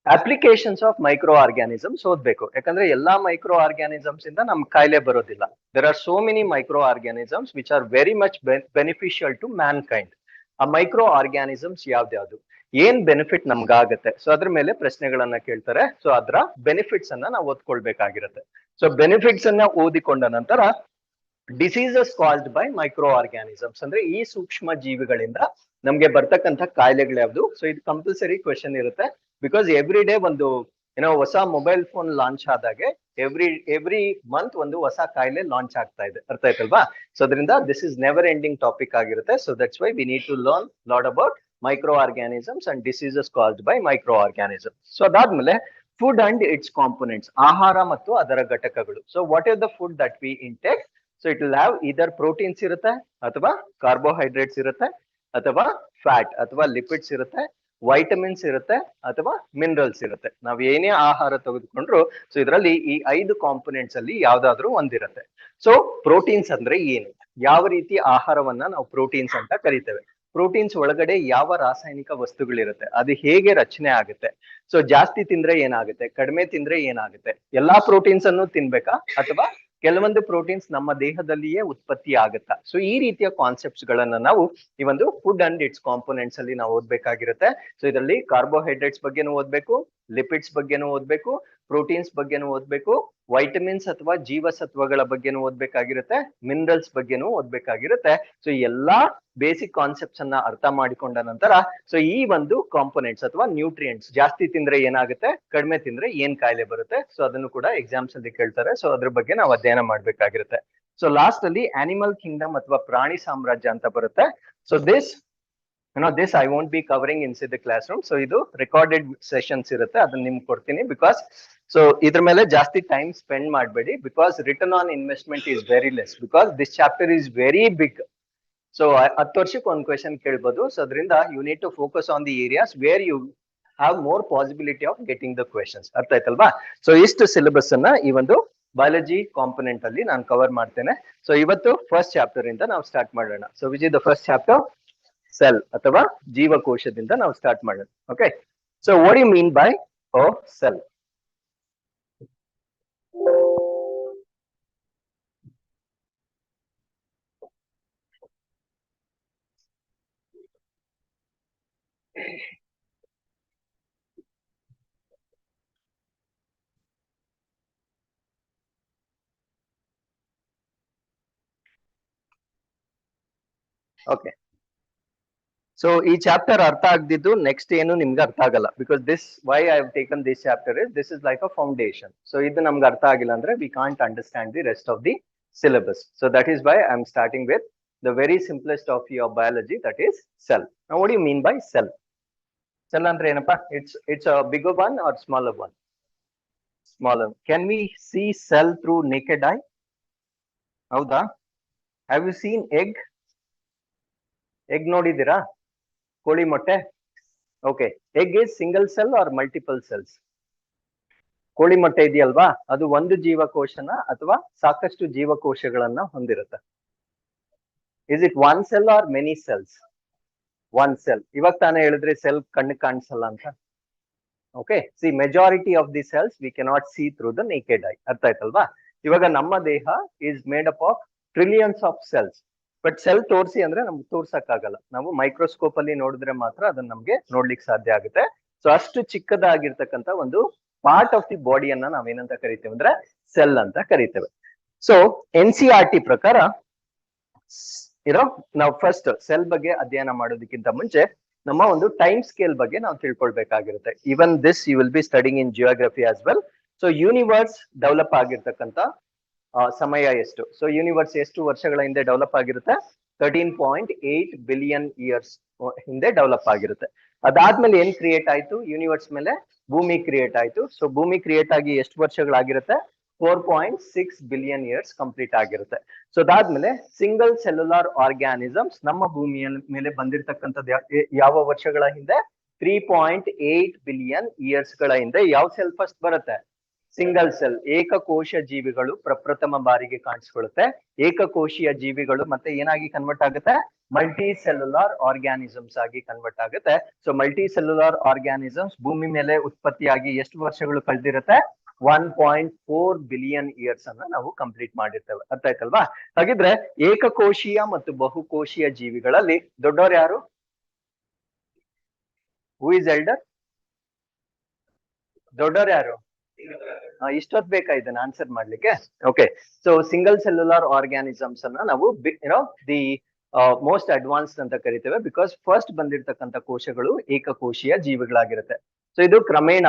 ಅಪ್ಲಿಕೇಶನ್ಸ್ ಆಫ್ ಮೈಕ್ರೋ ಆರ್ಗ್ಯಾನಿಸಮ್ಸ್ ಓದ್ಬೇಕು. ಯಾಕಂದ್ರೆ ಎಲ್ಲಾ ಮೈಕ್ರೋ ಆರ್ಗ್ಯಾನಿಸಮ್ಸ್ ಇಂದ ನಮ್ ಕಾಯಿಲೆ ಬರೋದಿಲ್ಲ. There are so many micro organisms which are very much beneficial to mankind. ಆ ಮೈಕ್ರೋ ಆರ್ಗ್ಯಾನಿಸಮ್ಸ್ ಯಾವ್ದ್ಯಾವ್ದು, ಏನ್ ಬೆನಿಫಿಟ್ ನಮ್ಗಾಗತ್ತೆ, ಸೊ ಅದ್ರ ಮೇಲೆ ಪ್ರಶ್ನೆಗಳನ್ನ ಕೇಳ್ತಾರೆ. ಸೊ ಅದ್ರ ಬೆನಿಫಿಟ್ಸ್ ಅನ್ನ ನಾವು ಓದ್ಕೊಳ್ಬೇಕಾಗಿರುತ್ತೆ. ಸೊ ಬೆನಿಫಿಟ್ಸ್ ಅನ್ನ ಓದಿಕೊಂಡ ನಂತರ diseases caused by micro organisms, ಅಂದ್ರೆ ಈ ಸೂಕ್ಷ್ಮ ಜೀವಿಗಳಿಂದ ನಮ್ಗೆ ಬರ್ತಕ್ಕಂಥ ಕಾಯಿಲೆಗಳು ಯಾವ್ದು. ಸೊ ಇದು ಕಂಪಲ್ಸರಿ ಕ್ವೆಶನ್ ಇರುತ್ತೆ. ಬಿಕಾಸ್ ಎವ್ರಿ ಡೇ ಒಂದು ಏನೋ ಹೊಸ ಮೊಬೈಲ್ ಫೋನ್ ಲಾಂಚ್ ಆದಾಗೆ ಎವ್ರಿ ಮಂತ್ ಒಂದು ಹೊಸ ಕಾಯಿಲೆ ಲಾಂಚ್ ಆಗ್ತಾ ಇದೆ, ಅರ್ಥ ಆಯ್ತಲ್ವಾ. ಸೊ ಅದರಿಂದ this is never ending topic ಆಗಿರುತ್ತೆ. So that's why we need to learn lot about microorganisms and diseases caused by microorganism. So ಅದಾದ್ಮೇಲೆ ಫುಡ್ ಅಂಡ್ ಇಟ್ಸ್ ಕಾಂಪೊನೆಂಟ್ಸ್, ಆಹಾರ ಮತ್ತು ಅದರ ಘಟಕಗಳು. So what is the food that we intake. So it will have either proteins ಇರುತ್ತೆ, ಅಥವಾ carbohydrates ಇರುತ್ತೆ, ಅಥವಾ fat ಅಥವಾ ಲಿಪಿಡ್ಸ್ ಇರುತ್ತೆ, ವೈಟಮಿನ್ಸ್ ಇರುತ್ತೆ, ಅಥವಾ ಮಿನರಲ್ಸ್ ಇರುತ್ತೆ. ನಾವ್ ಏನೇ ಆಹಾರ ತೆಗೆದುಕೊಂಡ್ರು ಸೊ ಇದರಲ್ಲಿ ಈ 5 ಕಾಂಪೊನೆಂಟ್ಸ್ ಅಲ್ಲಿ ಯಾವ್ದಾದ್ರು ಒಂದಿರುತ್ತೆ. ಸೊ ಪ್ರೋಟೀನ್ಸ್ ಅಂದ್ರೆ ಏನು, ಯಾವ ರೀತಿ ಆಹಾರವನ್ನ ನಾವು ಪ್ರೋಟೀನ್ಸ್ ಅಂತ ಕರಿತೇವೆ, ಪ್ರೋಟೀನ್ಸ್ ಒಳಗಡೆ ಯಾವ ರಾಸಾಯನಿಕ ವಸ್ತುಗಳಿರುತ್ತೆ, ಅದು ಹೇಗೆ ರಚನೆ ಆಗುತ್ತೆ, ಸೊ ಜಾಸ್ತಿ ತಿಂದ್ರೆ ಏನಾಗುತ್ತೆ, ಕಡಿಮೆ ತಿಂದ್ರೆ ಏನಾಗುತ್ತೆ, ಎಲ್ಲಾ ಪ್ರೋಟೀನ್ಸ್ ಅನ್ನು ತಿನ್ಬೇಕಾ ಅಥವಾ ಕೆಲವೊಂದು ಪ್ರೋಟೀನ್ಸ್ ನಮ್ಮ ದೇಹದಲ್ಲಿಯೇ ಉತ್ಪತ್ತಿ ಆಗುತ್ತಾ. ಸೊ ಈ ರೀತಿಯ ಕಾನ್ಸೆಪ್ಟ್ಸ್ ಗಳನ್ನ ನಾವು ಈ ಒಂದು ಫುಡ್ ಅಂಡ್ ಇಟ್ಸ್ ಕಾಂಪೊನೆಂಟ್ಸ್ ಅಲ್ಲಿ ನಾವು ಓದ್ಬೇಕಾಗಿರುತ್ತೆ. ಸೊ ಇದರಲ್ಲಿ ಕಾರ್ಬೋಹೈಡ್ರೇಟ್ಸ್ ಬಗ್ಗೆನೂ ಓದ್ಬೇಕು, ಲಿಪಿಡ್ಸ್ ಬಗ್ಗೆನೂ ಓದ್ಬೇಕು, ಪ್ರೋಟೀನ್ಸ್ ಬಗ್ಗೆನೂ ಓದ್ಬೇಕು, ವೈಟಮಿನ್ಸ್ ಅಥವಾ ಜೀವಸತ್ವಗಳ ಬಗ್ಗೆನೂ ಓದ್ಬೇಕಾಗಿರುತ್ತೆ, ಮಿನರಲ್ಸ್ ಬಗ್ಗೆನೂ ಓದ್ಬೇಕಾಗಿರುತ್ತೆ. ಸೊ ಎಲ್ಲಾ ಬೇಸಿಕ್ ಕಾನ್ಸೆಪ್ಟ್ಸ್ ಅನ್ನ ಅರ್ಥ ಮಾಡಿಕೊಂಡ ನಂತರ ಸೊ ಈ ಒಂದು ಕಾಂಪೊನೆಂಟ್ಸ್ ಅಥವಾ ನ್ಯೂಟ್ರಿಯೆಂಟ್ಸ್, ಜಾಸ್ತಿ ತಿಂದ್ರೆ ಏನಾಗುತ್ತೆ, ಕಡಿಮೆ ತಿಂದ್ರೆ ಏನ್ ಕಾಯಿಲೆ ಬರುತ್ತೆ, ಸೊ ಅದನ್ನು ಕೂಡ ಎಕ್ಸಾಮ್ಸ್ ಅಲ್ಲಿ ಕೇಳ್ತಾರೆ. ಸೊ ಅದ್ರ ಬಗ್ಗೆ ನಾವು ಅಧ್ಯಯನ ಮಾಡ್ಬೇಕಾಗಿರುತ್ತೆ. ಸೊ ಲಾಸ್ಟ್ ಅಲ್ಲಿ ಆನಿಮಲ್ ಕಿಂಗ್ಡಮ್ ಅಥವಾ ಪ್ರಾಣಿ ಸಾಮ್ರಾಜ್ಯ ಅಂತ ಬರುತ್ತೆ. So this I won't be covering in the classroom. ಸೊ ಇದು ರೆಕಾರ್ಡೆಡ್ ಸೆಷನ್ಸ್ ಇರುತ್ತೆ, ಅದನ್ನ ನಿಮ್ಗೆ ಕೊಡ್ತೀನಿ. ಬಿಕಾಸ್ ಸೊ ಇದ್ರ ಮೇಲೆ ಜಾಸ್ತಿ ಟೈಮ್ ಸ್ಪೆಂಡ್ ಮಾಡಬೇಡಿ, because return on investment is very less, because this chapter is very big. So 10 ವರ್ಷಕ್ಕೆ ಒಂದು ಕ್ವೆಶನ್ ಕೇಳ್ಬೋದು. ಸೊ ಅದರಿಂದ you need to focus on the areas where you have more possibility of getting the questions, ಅರ್ಥ ಆಯ್ತಲ್ವಾ. So ಇಷ್ಟು syllabus ಅನ್ನ ಈ ಒಂದು ಬಯಾಲಜಿ ಕಾಂಪೊನೆಂಟ್ ಅಲ್ಲಿ ನಾನು ಕವರ್ ಮಾಡ್ತೇನೆ. ಸೊ ಇವತ್ತು ಫಸ್ಟ್ ಚಾಪ್ಟರ್ ಇಂದ ನಾವು ಸ್ಟಾರ್ಟ್ ಮಾಡೋಣ. So which is the first chapter, cell ಅಥವಾ ಜೀವಕೋಶದಿಂದ ನಾವು ಸ್ಟಾರ್ಟ್ ಮಾಡೋಣ. Okay, so what you mean by cell. Okay, so ಈ ಚಾಪ್ಟರ್ ಅರ್ಥ ಆಗದಿದ್ದು ನೆಕ್ಸ್ಟ್ ಏನು ನಿಮ್ಗೆ ಅರ್ಥ ಆಗಲ್ಲ, because this why I have taken this chapter is this is like a foundation. So ಇದು ನಮ್ಗೆ ಅರ್ಥ ಆಗಿಲ್ಲ ಅಂದ್ರೆ we can't understand the rest of the syllabus. So that is why I am starting with the very simplest of your biology, that is cell. Now what do you mean by cell? Cell andre enappa? It's a bigger one or smaller one? Smaller. Can we see cell through naked eye? Hauda? Have you seen egg? Egg nodidira? Koli motte? Okay. Egg is single cell or multiple cells? ಕೋಳಿ ಮೊಟ್ಟೆ ಇದೆಯಲ್ವಾ, ಅದು ಒಂದು ಜೀವಕೋಶನ ಅಥವಾ ಸಾಕಷ್ಟು ಜೀವಕೋಶಗಳನ್ನ ಹೊಂದಿರುತ್ತೆ. Is it one cell are many cells? One cell. ಇವಾಗ ತಾನೇ ಹೇಳಿದ್ರೆ ಸೆಲ್ ಕಣ್ಣು ಕಾಣಿಸಲ್ಲ ಅಂತ. Okay, C majority of the cells we cannot see through the naked I. ಅರ್ಥ ಆಯ್ತಲ್ವಾ? ಇವಾಗ ನಮ್ಮ ದೇಹ is made up of trillions of cells. But cell ತೋರಿಸಿ ಅಂದ್ರೆ ನಮ್ಗೆ ತೋರ್ಸಕ್ಕಾಗಲ್ಲ. ನಾವು ಮೈಕ್ರೋಸ್ಕೋಪ್ ಅಲ್ಲಿ ನೋಡಿದ್ರೆ ಮಾತ್ರ ಅದನ್ನ ನಮ್ಗೆ ನೋಡ್ಲಿಕ್ಕೆ ಸಾಧ್ಯ ಆಗುತ್ತೆ. ಸೊ ಅಷ್ಟು ಚಿಕ್ಕದಾಗಿರ್ತಕ್ಕಂಥ ಒಂದು ಪಾರ್ಟ್ ಆಫ್ ದಿ ಬಾಡಿಯನ್ನ ನಾವೇನಂತ ಕರಿತೇವೆ ಅಂದ್ರೆ ಸೆಲ್ ಅಂತ ಕರಿತೇವೆ. ಸೊ NCERT ಪ್ರಕಾರ ನಾವು ಫಸ್ಟ್ ಸೆಲ್ ಬಗ್ಗೆ ಅಧ್ಯಯನ ಮಾಡೋದಕ್ಕಿಂತ ಮುಂಚೆ ನಮ್ಮ ಒಂದು ಟೈಮ್ ಸ್ಕೇಲ್ ಬಗ್ಗೆ ನಾವು ತಿಳ್ಕೊಳ್ಬೇಕಾಗಿರುತ್ತೆ. Even this you will be studying in geography as well. So universe develop ಆಗಿರ್ತಕ್ಕಂಥ ಸಮಯ ಎಷ್ಟು? ಸೊ ಯೂನಿವರ್ಸ್ ಎಷ್ಟು ವರ್ಷಗಳ ಹಿಂದೆ ಡೆವಲಪ್ ಆಗಿರುತ್ತೆ? 13.8 ಬಿಲಿಯನ್ ಇಯರ್ಸ್ ಹಿಂದೆ ಡೆವಲಪ್ ಆಗಿರುತ್ತೆ. ಅದಾದ್ಮೇಲೆ ಏನ್ ಕ್ರಿಯೇಟ್ ಆಯ್ತು ಯೂನಿವರ್ಸ್ ಮೇಲೆ? ಭೂಮಿ ಕ್ರಿಯೇಟ್ ಆಯ್ತು. ಸೊ ಭೂಮಿ ಕ್ರಿಯೇಟ್ ಆಗಿ ಎಷ್ಟು ವರ್ಷಗಳಾಗಿರುತ್ತೆ? 4.6 ಬಿಲಿಯನ್ ಇಯರ್ಸ್ ಕಂಪ್ಲೀಟ್ ಆಗಿರುತ್ತೆ. ಸೊ ಅದಾದ್ಮೇಲೆ ಸಿಂಗಲ್ ಸೆಲ್ಯುಲಾರ್ ಆರ್ಗ್ಯಾನಿಸಮ್ಸ್ ನಮ್ಮ ಭೂಮಿಯ ಮೇಲೆ ಬಂದಿರತಕ್ಕಂಥದ್ದು ಯಾವ ವರ್ಷಗಳ ಹಿಂದೆ? 3.8 ಬಿಲಿಯನ್ ಇಯರ್ಸ್ ಗಳ ಹಿಂದೆ. ಯಾವ ಸೆಲ್ ಫಸ್ಟ್ ಬರುತ್ತೆ? ಸಿಂಗಲ್ ಸೆಲ್, ಏಕಕೋಶ ಜೀವಿಗಳು ಪ್ರಪ್ರಥಮ ಬಾರಿಗೆ ಕಾಣಿಸ್ಕೊಳ್ಳುತ್ತೆ. ಏಕಕೋಶೀಯ ಜೀವಿಗಳು ಮತ್ತೆ ಏನಾಗಿ ಕನ್ವರ್ಟ್ ಆಗುತ್ತೆ? ಮಲ್ಟಿ ಸೆಲ್ಯುಲಾರ್ ಆರ್ಗ್ಯಾನಿಸಮ್ಸ್ ಆಗಿ ಕನ್ವರ್ಟ್ ಆಗುತ್ತೆ. ಸೊ ಮಲ್ಟಿ ಸೆಲ್ಯುಲಾರ್ ಆರ್ಗ್ಯಾನಿಸಮ್ಸ್ ಭೂಮಿ ಮೇಲೆ ಉತ್ಪತ್ತಿಯಾಗಿ ಎಷ್ಟು ವರ್ಷಗಳು ಕಳೆದಿರುತ್ತೆ? 1.4 ಬಿಲಿಯನ್ ಇಯರ್ಸ್ ಅನ್ನ ನಾವು ಕಂಪ್ಲೀಟ್ ಮಾಡಿರ್ತೇವೆ. ಅರ್ಥ ಆಯ್ತಲ್ವಾ? ಹಾಗಿದ್ರೆ ಏಕಕೋಶೀಯ ಮತ್ತು ಬಹುಕೋಶೀಯ ಜೀವಿಗಳಲ್ಲಿ ದೊಡ್ಡವರು ಯಾರು? Who is elder? ದೊಡ್ಡವರು ಯಾರು? ಇಷ್ಟೊತ್ತು ಬೇಕಾ ಇದನ್ನ ಆನ್ಸರ್ ಮಾಡ್ಲಿಕ್ಕೆ? Okay, so single cellular organisms ಅನ್ನ ನಾವು ದಿ ಮೋಸ್ಟ್ ಅಡ್ವಾನ್ಸ್ಡ್ ಅಂತ ಕರಿತೇವೆ. ಬಿಕಾಸ್ ಫಸ್ಟ್ ಬಂದಿರತಕ್ಕಂಥ ಕೋಶಗಳು ಏಕಕೋಶೀಯ ಜೀವಿಗಳಾಗಿರುತ್ತೆ. ಸೊ ಇದು ಕ್ರಮೇಣ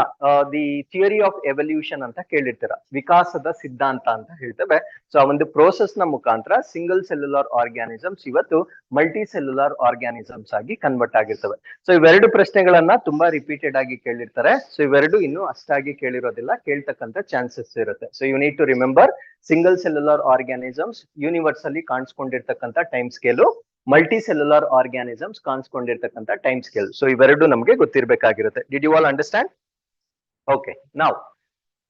ದಿ ಥಿಯರಿ ಆಫ್ ಎವಲ್ಯೂಷನ್ ಅಂತ ಕೇಳಿರ್ತೀರ, ವಿಕಾಸದ ಸಿದ್ಧಾಂತ ಅಂತ ಹೇಳ್ತೇವೆ. ಸೊ ಆ ಒಂದು ಪ್ರೋಸೆಸ್ ನ ಮುಖಾಂತರ ಸಿಂಗಲ್ ಸೆಲ್ಯುಲಾರ್ ಆರ್ಗ್ಯಾನಿಸಮ್ಸ್ ಇವತ್ತು ಮಲ್ಟಿ ಸೆಲ್ಯುಲಾರ್ ಆರ್ಗ್ಯಾನಿಸಮ್ಸ್ ಆಗಿ ಕನ್ವರ್ಟ್ ಆಗಿರ್ತವೆ. ಸೊ ಇವೆರಡು ಪ್ರಶ್ನೆಗಳನ್ನ ತುಂಬಾ ರಿಪೀಟೆಡ್ ಆಗಿ ಕೇಳಿರ್ತಾರೆ. ಸೊ ಇವೆರಡು ಇನ್ನೂ ಅಷ್ಟಾಗಿ ಕೇಳಿರೋದಿಲ್ಲ, ಕೇಳ್ತಕ್ಕಂಥ ಚಾನ್ಸಸ್ ಇರುತ್ತೆ. So you need to remember single cellular organisms universe ಅಲ್ಲಿ ಕಾಣಿಸ್ಕೊಂಡಿರ್ತಕ್ಕಂಥ time scale, multicellular organisms ಕಾಣಿಸ್ಕೊಂಡಿರ್ತಕ್ಕಂಥ ಟೈಮ್ ಸ್ಕೇಲ್. ಸೊ ಇವೆರಡು ನಮಗೆ ಗೊತ್ತಿರಬೇಕಾಗಿರುತ್ತೆ. Did you all understand? Okay, ನಾವ್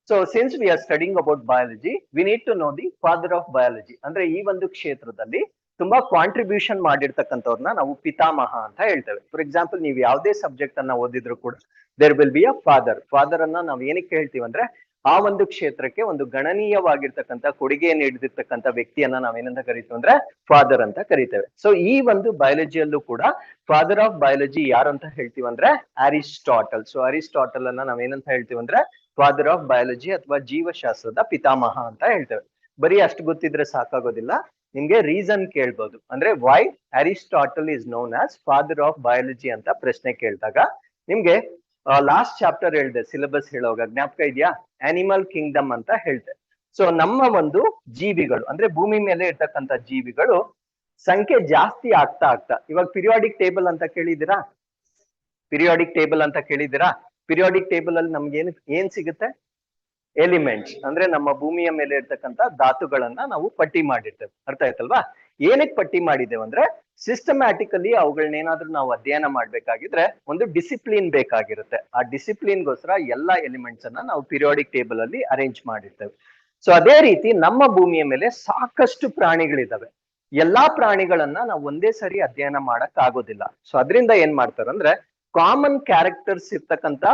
so since we are studying about biology, we need to know the father of biology. ಅಂದ್ರೆ ಈ ಒಂದು ಕ್ಷೇತ್ರದಲ್ಲಿ ತುಂಬಾ ಕಾಂಟ್ರಿಬ್ಯೂಷನ್ ಮಾಡಿರ್ತಕ್ಕಂಥವ್ರನ್ನ ನಾವು ಪಿತಾಮಹ ಅಂತ ಹೇಳ್ತೇವೆ. ಫಾರ್ ಎಕ್ಸಾಂಪಲ್, ನೀವು ಯಾವುದೇ ಸಬ್ಜೆಕ್ಟ್ ಅನ್ನ ಓದಿದ್ರು ಕೂಡ there will be a father. Father ಅನ್ನ ನಾವು ಏನಕ್ಕೆ ಹೇಳ್ತೀವಿ ಅಂದ್ರೆ ಆ ಒಂದು ಕ್ಷೇತ್ರಕ್ಕೆ ಒಂದು ಗಣನೀಯವಾಗಿರ್ತಕ್ಕಂಥ ಕೊಡುಗೆ ನೀಡಿರ್ತಕ್ಕಂಥ ವ್ಯಕ್ತಿಯನ್ನ ನಾವೇನಂತ ಕರಿತೀವಿ ಅಂದ್ರೆ ಫಾದರ್ ಅಂತ ಕರಿತೇವೆ. ಸೊ ಈ ಒಂದು ಬಯಾಲಜಿಯಲ್ಲೂ ಕೂಡ ಫಾದರ್ ಆಫ್ ಬಯಾಲಜಿ ಯಾರು ಅಂತ ಹೇಳ್ತೀವಿ ಅಂದ್ರೆ ಅರಿಸ್ಟಾಟಲ್. ಸೊ ಅರಿಸ್ಟಾಟಲ್ ಅನ್ನ ನಾವೇನಂತ ಹೇಳ್ತೀವಿ ಅಂದ್ರೆ ಫಾದರ್ ಆಫ್ ಬಯಾಲಜಿ ಅಥವಾ ಜೀವಶಾಸ್ತ್ರದ ಪಿತಾಮಹ ಅಂತ ಹೇಳ್ತೇವೆ. ಬರೀ ಅಷ್ಟು ಗೊತ್ತಿದ್ರೆ ಸಾಕಾಗೋದಿಲ್ಲ, ನಿಮ್ಗೆ ರೀಸನ್ ಕೇಳ್ಬೋದು. ಅಂದ್ರೆ why Aristotle is known as father of biology ಅಂತ ಪ್ರಶ್ನೆ ಕೇಳಿದಾಗ ನಿಮ್ಗೆ ಲಾಸ್ಟ್ ಚಾಪ್ಟರ್ ಹೇಳಿದೆ ಸಿಲೆಬಸ್ ಹೇಳೋವಾಗ, ಜ್ಞಾಪಕ ಇದೆಯಾ? ಅನಿಮಲ್ ಕಿಂಗ್ಡಮ್ ಅಂತ ಹೇಳ್ತೆ. ಸೊ ನಮ್ಮ ಒಂದು ಜೀವಿಗಳು ಅಂದ್ರೆ ಭೂಮಿ ಮೇಲೆ ಇರ್ತಕ್ಕಂಥ ಜೀವಿಗಳು ಸಂಖ್ಯೆ ಜಾಸ್ತಿ ಆಗ್ತಾ ಆಗ್ತಾ, ಇವಾಗ ಪಿರಿಯಾಡಿಕ್ ಟೇಬಲ್ ಅಂತ ಕೇಳಿದಿರಾ? ಪಿರಿಯಾಡಿಕ್ ಟೇಬಲ್ ಅಂತ ಕೇಳಿದಿರಾ? ಪಿರಿಯಾಡಿಕ್ ಟೇಬಲ್ ಅಲ್ಲಿ ನಮ್ಗೆ ಏನ್ ಸಿಗುತ್ತೆ? ಎಲಿಮೆಂಟ್ಸ್, ಅಂದ್ರೆ ನಮ್ಮ ಭೂಮಿಯ ಮೇಲೆ ಇರ್ತಕ್ಕಂಥ ಧಾತುಗಳನ್ನ ನಾವು ಪಟ್ಟಿ ಮಾಡಿರ್ತೇವೆ. ಅರ್ಥ ಆಯ್ತಲ್ವಾ? ಏನಕ್ಕೆ ಪಟ್ಟಿ ಮಾಡಿದ್ದೇವೆ ಅಂದ್ರೆ ಸಿಸ್ಟಮ್ಯಾಟಿಕಲಿ ಅವುಗಳನ್ನೇನಾದ್ರೂ ನಾವು ಅಧ್ಯಯನ ಮಾಡ್ಬೇಕಾಗಿದ್ರೆ ಒಂದು ಡಿಸಿಪ್ಲಿನ್ ಬೇಕಾಗಿರುತ್ತೆ. ಆ ಡಿಸಿಪ್ಲಿನ್ಗೋಸ್ಕರ ಎಲ್ಲಾ ಎಲಿಮೆಂಟ್ಸ್ ಅನ್ನ ನಾವು ಪಿರಿಯಾಡಿಕ್ ಟೇಬಲ್ ಅಲ್ಲಿ ಅರೇಂಜ್ ಮಾಡಿರ್ತೇವೆ. ಸೊ ಅದೇ ರೀತಿ ನಮ್ಮ ಭೂಮಿಯ ಮೇಲೆ ಸಾಕಷ್ಟು ಪ್ರಾಣಿಗಳಿದಾವೆ. ಎಲ್ಲಾ ಪ್ರಾಣಿಗಳನ್ನ ನಾವು ಒಂದೇ ಸರಿ ಅಧ್ಯಯನ ಮಾಡಕ್ ಆಗೋದಿಲ್ಲ. ಸೊ ಅದರಿಂದ ಏನ್ ಮಾಡ್ತಾರಂದ್ರೆ ಕಾಮನ್ ಕ್ಯಾರೆಕ್ಟರ್ಸ್ ಇರ್ತಕ್ಕಂಥ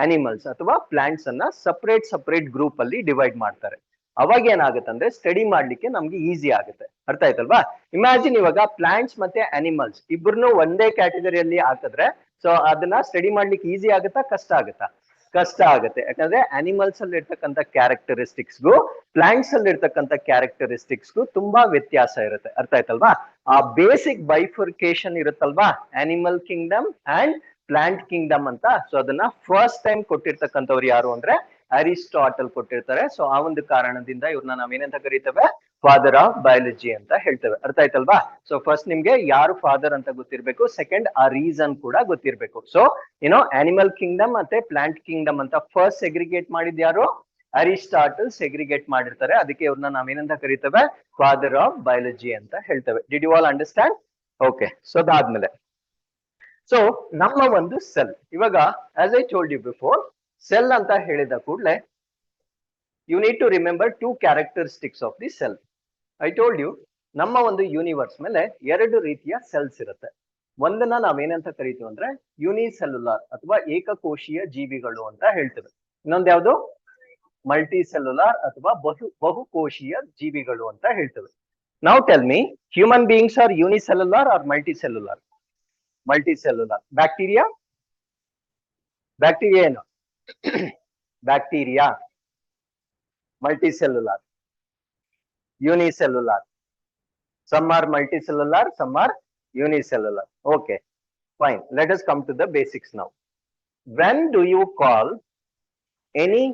ಅನಿಮಲ್ಸ್ ಅಥವಾ ಪ್ಲಾಂಟ್ಸ್ ಅನ್ನ ಸಪರೇಟ್ ಗ್ರೂಪ್ ಅಲ್ಲಿ ಡಿವೈಡ್ ಮಾಡ್ತಾರೆ. ಅವಾಗ ಏನಾಗುತ್ತೆ ಅಂದ್ರೆ ಸ್ಟಡಿ ಮಾಡ್ಲಿಕ್ಕೆ ನಮ್ಗೆ ಈಸಿ ಆಗುತ್ತೆ. ಅರ್ಥ ಆಯ್ತಲ್ವಾ? ಇಮ್ಯಾಜಿನ್ ಇವಾಗ ಪ್ಲಾಂಟ್ಸ್ ಮತ್ತೆ ಅನಿಮಲ್ಸ್ ಇಬ್ಬರನ್ನು ಒಂದೇ ಕ್ಯಾಟಗರಿಯಲ್ಲಿ ಹಾಕಿದ್ರೆ ಸೊ ಅದನ್ನ ಸ್ಟಡಿ ಮಾಡ್ಲಿಕ್ಕೆ ಈಸಿ ಆಗುತ್ತಾ, ಕಷ್ಟ ಆಗುತ್ತಾ? ಕಷ್ಟ ಆಗುತ್ತೆ. ಯಾಕಂದ್ರೆ ಅನಿಮಲ್ಸ್ ಅಲ್ಲಿ ಇರ್ತಕ್ಕಂಥ ಕ್ಯಾರೆಕ್ಟರಿಸ್ಟಿಕ್ಸ್ಗೂ ಪ್ಲಾಂಟ್ಸ್ ಅಲ್ಲಿ ಇರ್ತಕ್ಕಂಥ ಕ್ಯಾರೆಕ್ಟರಿಸ್ಟಿಕ್ಸ್ಗೂ ತುಂಬಾ ವ್ಯತ್ಯಾಸ ಇರುತ್ತೆ. ಅರ್ಥ ಆಯ್ತಲ್ವಾ? ಆ ಬೇಸಿಕ್ ಬೈಫರ್ಕೇಶನ್ ಇರುತ್ತಲ್ವಾ, animal Kingdom and plant Kingdom ಅಂತ. ಸೊ ಅದನ್ನ ಫಸ್ಟ್ ಟೈಮ್ ಕೊಟ್ಟಿರ್ತಕ್ಕಂಥವ್ರು ಯಾರು ಅಂದ್ರೆ ಅರಿಸ್ಟಾಟಲ್ ಕೊಟ್ಟಿರ್ತಾರೆ. ಸೊ ಆ ಒಂದು ಕಾರಣದಿಂದ ಇವ್ರನ್ನ ನಾವೇನಂತ ಕರಿತೇವೆ, ಫಾದರ್ ಆಫ್ ಬಯಾಲಜಿ ಅಂತ ಹೇಳ್ತೇವೆ. ಅರ್ಥ ಆಯ್ತಲ್ವಾ? ಸೊ ಫಸ್ಟ್ ನಿಮ್ಗೆ ಯಾರು ಫಾದರ್ ಅಂತ ಗೊತ್ತಿರ್ಬೇಕು, ಸೆಕೆಂಡ್ ಆ ರೀಸನ್ ಕೂಡ ಗೊತ್ತಿರ್ಬೇಕು. ಸೊ ಅನಿಮಲ್ ಕಿಂಗ್ಡಮ್ ಮತ್ತೆ ಪ್ಲಾಂಟ್ ಕಿಂಗ್ಡಮ್ ಅಂತ ಫಸ್ಟ್ ಸೆಗ್ರಿಗೇಟ್ ಮಾಡಿದ್ ಯಾರು, ಅರಿಸ್ಟಾಟಲ್ ಸೆಗ್ರಿಗೇಟ್ ಮಾಡಿರ್ತಾರೆ. ಅದಕ್ಕೆ ಇವ್ರನ್ನ ನಾವೇನಂತ ಕರಿತೇವೆ, ಫಾದರ್ ಆಫ್ ಬಯಾಲಜಿ ಅಂತ ಹೇಳ್ತೇವೆ. Did you all understand? Okay. So ಅದಾದ್ಮೇಲೆ ಸೊ ನಮ್ಮ ಒಂದು ಸೆಲ್, ಇವಾಗ as I told you before, cell ಅಂತ ಹೇಳಿದ ಕೂಡಲೇ you need to remember 2 characteristics of the cell. I told you, ನಮ್ಮ ಒಂದು ಯೂನಿವರ್ಸ್ ಮೇಲೆ 2 ರೀತಿಯ ಸೆಲ್ಸ್ ಇರುತ್ತೆ. ಒಂದನ್ನ ನಾವೇನಂತ ಕರಿತೀವಿ ಅಂದ್ರೆ ಯೂನಿಸೆಲ್ಯುಲಾರ್ ಅಥವಾ ಏಕಕೋಶೀಯ ಜೀವಿಗಳು ಅಂತ ಹೇಳ್ತೇವೆ. ಇನ್ನೊಂದು ಯಾವುದು, ಮಲ್ಟಿ ಸೆಲ್ಯುಲಾರ್ ಅಥವಾ ಬಹುಕೋಶೀಯ ಜೀವಿಗಳು ಅಂತ ಹೇಳ್ತೇವೆ. Now tell me, human beings are unicellular or multicellular? Multicellular. Bacteria ಏನು? Bacteria multicellular, unicellular. Some are multicellular, some are unicellular. Okay, fine. Let us come to the basics now. When do you call any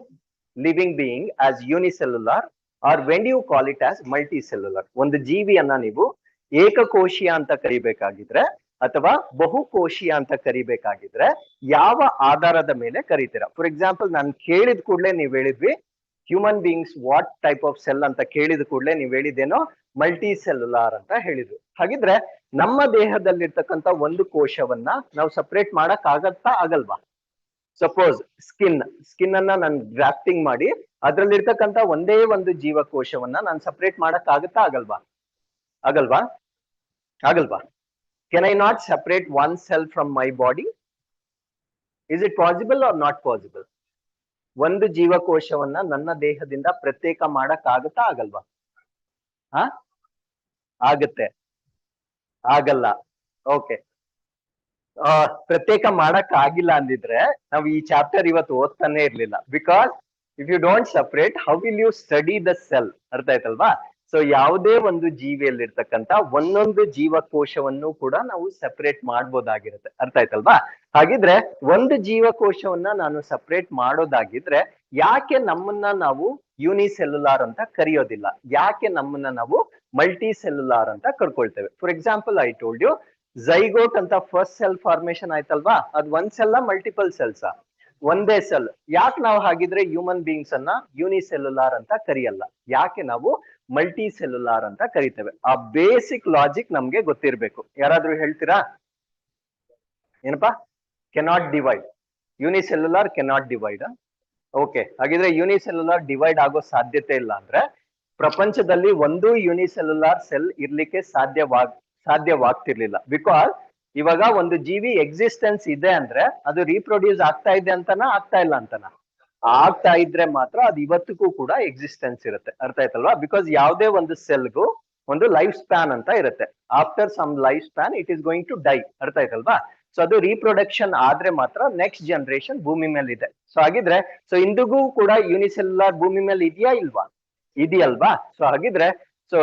living being as unicellular or when do you call it as multicellular? ಒಂದು ಜೀವಿಯನ್ನ ನೀವು ಏಕಕೋಶೀಯ ಅಂತ ಕರಿಬೇಕಾಗಿದ್ರೆ ಅಥವಾ ಬಹುಕೋಶೀಯ ಅಂತ ಕರಿಬೇಕಾಗಿದ್ರೆ ಯಾವ ಆಧಾರದ ಮೇಲೆ ಕರಿತೀರಾ? For example, ನಾನು ಕೇಳಿದ ಕೂಡಲೇ ನೀವು ಹೇಳಿದ್ವಿ human beings what type of cell ಅಂತ ಕೇಳಿದ ಕೂಡಲೇ ನೀವು ಹೇಳಿದ್ದೇನೋ ಮಲ್ಟಿ ಸೆಲ್ಯುಲಾರ್ ಅಂತ ಹೇಳಿದ್ರು. ಹಾಗಿದ್ರೆ ನಮ್ಮ ದೇಹದಲ್ಲಿರ್ತಕ್ಕಂಥ ಒಂದು ಕೋಶವನ್ನ ನಾವು ಸಪರೇಟ್ ಮಾಡಕ್ ಆಗಲ್ವಾ? ಸಪೋಸ್ ಸ್ಕಿನ್ ಅನ್ನ ನಾನು ಗ್ರಾಫ್ಟಿಂಗ್ ಮಾಡಿ ಅದ್ರಲ್ಲಿರ್ತಕ್ಕಂಥ ಒಂದೇ ಒಂದು ಜೀವಕೋಶವನ್ನ ನಾನು ಸಪರೇಟ್ ಮಾಡಕ್ ಆಗಲ್ವಾ? Can I not separate one cell from my body? Is it possible or not possible? ಒಂದು ಜೀವಕೋಶವನ್ನ ನನ್ನ ದೇಹದಿಂದ ಪ್ರತ್ಯೇಕ ಮಾಡಕ್ ಆಗಲ್ವಾ? ಆಗುತ್ತೆ, ಆಗಲ್ಲ. ಓಕೆ, ಪ್ರತ್ಯೇಕ ಮಾಡಕ್ ಆಗಿಲ್ಲ ಅಂದಿದ್ರೆ ನಾವು ಈ ಚಾಪ್ಟರ್ ಇವತ್ತು ಓದ್ತಾನೆ ಇರ್ಲಿಲ್ಲ. Because if you don't separate, how will you study the cell? ಅರ್ಥ ಆಯ್ತಲ್ವಾ? ಸೊ ಯಾವುದೇ ಒಂದು ಜೀವಿಯಲ್ಲಿರ್ತಕ್ಕಂಥ ಒಂದೊಂದು ಜೀವಕೋಶವನ್ನು ಕೂಡ ನಾವು ಸಪರೇಟ್ ಮಾಡ್ಬೋದಾಗಿರುತ್ತೆ. ಅರ್ಥ ಆಯ್ತಲ್ವಾ? ಹಾಗಿದ್ರೆ ಒಂದು ಜೀವಕೋಶವನ್ನ ನಾನು ಸಪರೇಟ್ ಮಾಡೋದಾಗಿದ್ರೆ ಯಾಕೆ ನಮ್ಮನ್ನ ನಾವು ಯೂನಿಸೆಲ್ಯುಲಾರ್ ಅಂತ ಕರೆಯೋದಿಲ್ಲ? ಯಾಕೆ ನಮ್ಮನ್ನ ನಾವು ಮಲ್ಟಿ ಸೆಲ್ಯುಲಾರ್ ಅಂತ ಕರ್ಕೊಳ್ತೇವೆ? For example, I told you zygote ಅಂತ ಫಸ್ಟ್ ಸೆಲ್ ಫಾರ್ಮೇಶನ್ ಆಯ್ತಲ್ವಾ, ಅದ್ ಒಂದ್ ಸೆಲ್ ಮಲ್ಟಿಪಲ್ ಸೆಲ್ಸ್? ಒಂದೇ ಸೆಲ್. ಯಾಕೆ ನಾವು ಹಾಗಿದ್ರೆ ಹ್ಯೂಮನ್ ಬೀಯಿಂಗ್ಸ್ ಅನ್ನ ಯೂನಿಸೆಲ್ಯುಲಾರ್ ಅಂತ ಕರಿಯಲ್ಲ? ಯಾಕೆ ನಾವು ಮಲ್ಟಿ ಸೆಲ್ಯುಲಾರ್ ಅಂತ ಕರಿತೇವೆ? ಆ ಬೇಸಿಕ್ ಲಾಜಿಕ್ ನಮ್ಗೆ ಗೊತ್ತಿರ್ಬೇಕು. ಯಾರಾದ್ರೂ ಹೇಳ್ತೀರಾ? ಏನಪ್ಪಾ? Cannot divide, unicellular cannot divide. Okay, ಹಾಗಿದ್ರೆ ಯೂನಿಸೆಲ್ಯುಲಾರ್ ಡಿವೈಡ್ ಆಗೋ ಸಾಧ್ಯತೆ ಇಲ್ಲ ಅಂದ್ರೆ ಪ್ರಪಂಚದಲ್ಲಿ ಒಂದು ಯೂನಿಸೆಲ್ಯುಲಾರ್ ಸೆಲ್ ಇರ್ಲಿಕ್ಕೆ ಸಾಧ್ಯವಾಗ್ತಿರ್ಲಿಲ್ಲ. ಬಿಕಾಸ್ ಇವಾಗ ಒಂದು ಜೀವಿ ಎಕ್ಸಿಸ್ಟೆನ್ಸ್ ಇದೆ ಅಂದ್ರೆ ಅದು ರೀಪ್ರೊಡ್ಯೂಸ್ ಆಗ್ತಾ ಇದೆ ಅಂತನಾ, ಆಗ್ತಾ ಇಲ್ಲ ಅಂತನಾ? ಆಗ್ತಾ ಇದ್ರೆ ಮಾತ್ರ ಅದು ಇವತ್ತಿಗೂ ಕೂಡ ಎಕ್ಸಿಸ್ಟೆನ್ಸ್ ಇರುತ್ತೆ. ಅರ್ಥ ಆಯ್ತಲ್ವಾ? ಬಿಕಾಸ್ ಯಾವುದೇ ಒಂದು ಸೆಲ್ಗೂ ಒಂದು ಲೈಫ್ ಸ್ಪ್ಯಾನ್ ಅಂತ ಇರುತ್ತೆ. After some life span it is going to die. ಅರ್ಥ ಆಯ್ತಲ್ವಾ? ಸೊ ಅದು ರೀಪ್ರೊಡಕ್ಷನ್ ಆದ್ರೆ ಮಾತ್ರ ನೆಕ್ಸ್ಟ್ ಜನರೇಷನ್ ಭೂಮಿ ಮೇಲೆ ಇದೆ. ಸೊ ಹಾಗಿದ್ರೆ ಇಂದಿಗೂ ಕೂಡ ಯೂನಿಸೆಲ್ಯುಲಾರ್ ಭೂಮಿ ಮೇಲೆ ಇದೆಯಾ ಇಲ್ವಾ? ಇದೆಯಲ್ವಾ? ಸೊ ಹಾಗಿದ್ರೆ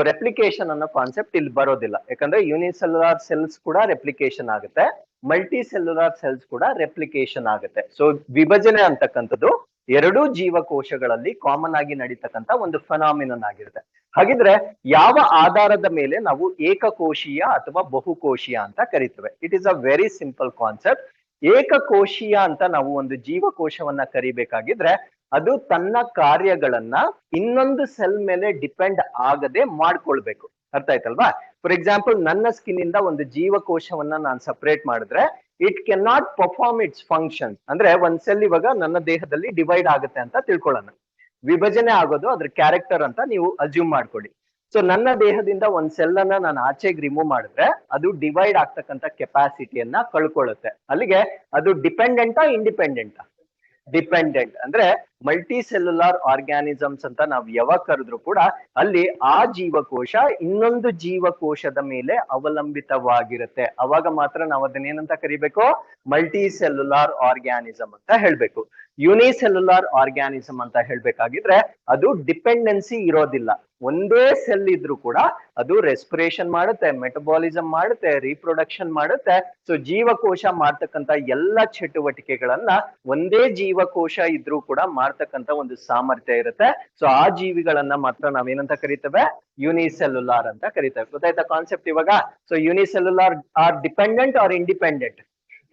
ರೆಪ್ಲಿಕೇಶನ್ ಅನ್ನೋ ಕಾನ್ಸೆಪ್ಟ್ ಇಲ್ಲಿ ಬರೋದಿಲ್ಲ. ಯಾಕಂದ್ರೆ ಯೂನಿಸೆಲ್ಯುಲಾರ್ ಸೆಲ್ಸ್ ಕೂಡ ರೆಪ್ಲಿಕೇಶನ್ ಆಗುತ್ತೆ, ಮಲ್ಟಿ ಸೆಲ್ಯುಲಾರ್ ಸೆಲ್ಸ್ ಕೂಡ ರೆಪ್ಲಿಕೇಶನ್ ಆಗುತ್ತೆ. ಸೊ ವಿಭಜನೆ ಅಂತಕ್ಕಂಥದ್ದು ಎರಡೂ ಜೀವಕೋಶಗಳಲ್ಲಿ ಕಾಮನ್ ಆಗಿ ನಡೀತಕ್ಕಂಥ ಒಂದು ಫೆನಾಮಿನನ್ ಆಗಿರುತ್ತೆ. ಹಾಗಿದ್ರೆ ಯಾವ ಆಧಾರದ ಮೇಲೆ ನಾವು ಏಕಕೋಶೀಯ ಅಥವಾ ಬಹುಕೋಶೀಯ ಅಂತ ಕರಿತೇವೆ? It is a very simple concept. ಏಕಕೋಶೀಯ ಅಂತ ನಾವು ಒಂದು ಜೀವಕೋಶವನ್ನ ಕರಿಬೇಕಾಗಿದ್ರೆ ಅದು ತನ್ನ ಕಾರ್ಯಗಳನ್ನ ಇನ್ನೊಂದು ಸೆಲ್ ಮೇಲೆ ಡಿಪೆಂಡ್ ಆಗದೆ ಮಾಡ್ಕೊಳ್ಬೇಕು. ಅರ್ಥ ಆಯ್ತಲ್ವಾ? ಫಾರ್ ಎಕ್ಸಾಂಪಲ್, ನನ್ನ ಸ್ಕಿನ್ ಇಂದ ಒಂದು ಜೀವಕೋಶವನ್ನ ನಾನು ಸಪರೇಟ್ ಮಾಡಿದ್ರೆ it can not perform it's function. ಅಂದ್ರೆ ಒಂದ್ ಸೆಲ್ ಇವಾಗ ನನ್ನ ದೇಹದಲ್ಲಿ ಡಿವೈಡ್ ಆಗುತ್ತೆ ಅಂತ ತಿಳ್ಕೊಳ್ಳೋಣ. ವಿಭಜನೆ ಆಗೋದು ಅದ್ರ ಕ್ಯಾರೆಕ್ಟರ್ ಅಂತ ನೀವು ಅಸ್ಯೂಮ್ ಮಾಡ್ಕೊಳ್ಳಿ. ಸೊ ನನ್ನ ದೇಹದಿಂದ ಒಂದ್ ಸೆಲ್ ಅನ್ನ ನಾನು ಆಚೆಗೆ ರಿಮೂವ್ ಮಾಡಿದ್ರೆ ಅದು ಡಿವೈಡ್ ಆಗ್ತಕ್ಕಂಥ ಕೆಪಾಸಿಟಿಯನ್ನ ಕಳ್ಕೊಳ್ಳುತ್ತೆ. ಅಲ್ಲಿಗೆ ಅದು ಡಿಪೆಂಡೆಂಟಾ ಇಂಡಿಪೆಂಡೆಂಟಾ? ಡಿಪೆಂಡೆಂಟ್. ಅಂದ್ರೆ ಮಲ್ಟಿ ಸೆಲ್ಯುಲಾರ್ ಆರ್ಗ್ಯಾನಿಸಮ್ಸ್ ಅಂತ ನಾವು ಯಾವಾಗ ಕರೆದ್ರು ಕೂಡ ಅಲ್ಲಿ ಆ ಜೀವಕೋಶ ಇನ್ನೊಂದು ಜೀವಕೋಶದ ಮೇಲೆ ಅವಲಂಬಿತವಾಗಿರುತ್ತೆ. ಅವಾಗ ಮಾತ್ರ ನಾವು ಅದನ್ನ ಏನಂತ ಕರಿಬೇಕು, ಮಲ್ಟಿ ಸೆಲ್ಯುಲಾರ್ ಆರ್ಗ್ಯಾನಿಸಮ್ ಅಂತ ಹೇಳ್ಬೇಕು. ಯುನಿಸೆಲ್ಯುಲಾರ್ ಆರ್ಗ್ಯಾನಿಸಮ್ ಅಂತ ಹೇಳ್ಬೇಕಾಗಿದ್ರೆ ಅದು ಡಿಪೆಂಡೆನ್ಸಿ ಇರೋದಿಲ್ಲ. ಒಂದೇ ಸೆಲ್ ಇದ್ರೂ ಕೂಡ ಅದು ರೆಸ್ಪಿರೇಷನ್ ಮಾಡುತ್ತೆ, ಮೆಟಬಾಲಿಸಮ್ ಮಾಡುತ್ತೆ, ರೀಪ್ರೊಡಕ್ಷನ್ ಮಾಡುತ್ತೆ. ಸೊ ಜೀವಕೋಶ ಮಾಡ್ತಕ್ಕಂತ ಎಲ್ಲ ಚಟುವಟಿಕೆಗಳನ್ನ ಒಂದೇ ಜೀವಕೋಶ ಇದ್ರೂ ಕೂಡ ಮಾಡ್ತಕ್ಕಂತ ಒಂದು ಸಾಮರ್ಥ್ಯ ಇರುತ್ತೆ. ಸೊ ಆ ಜೀವಿಗಳನ್ನ ಮಾತ್ರ ನಾವೇನಂತ ಕರಿತೇವೆ, ಯುನಿಸೆಲ್ಯುಲಾರ್ ಅಂತ ಕರಿತೇವೆ. ಗೊತ್ತಾಯ್ತಾ ಕಾನ್ಸೆಪ್ಟ್ ಇವಾಗ? So unicellular are dependent or independent?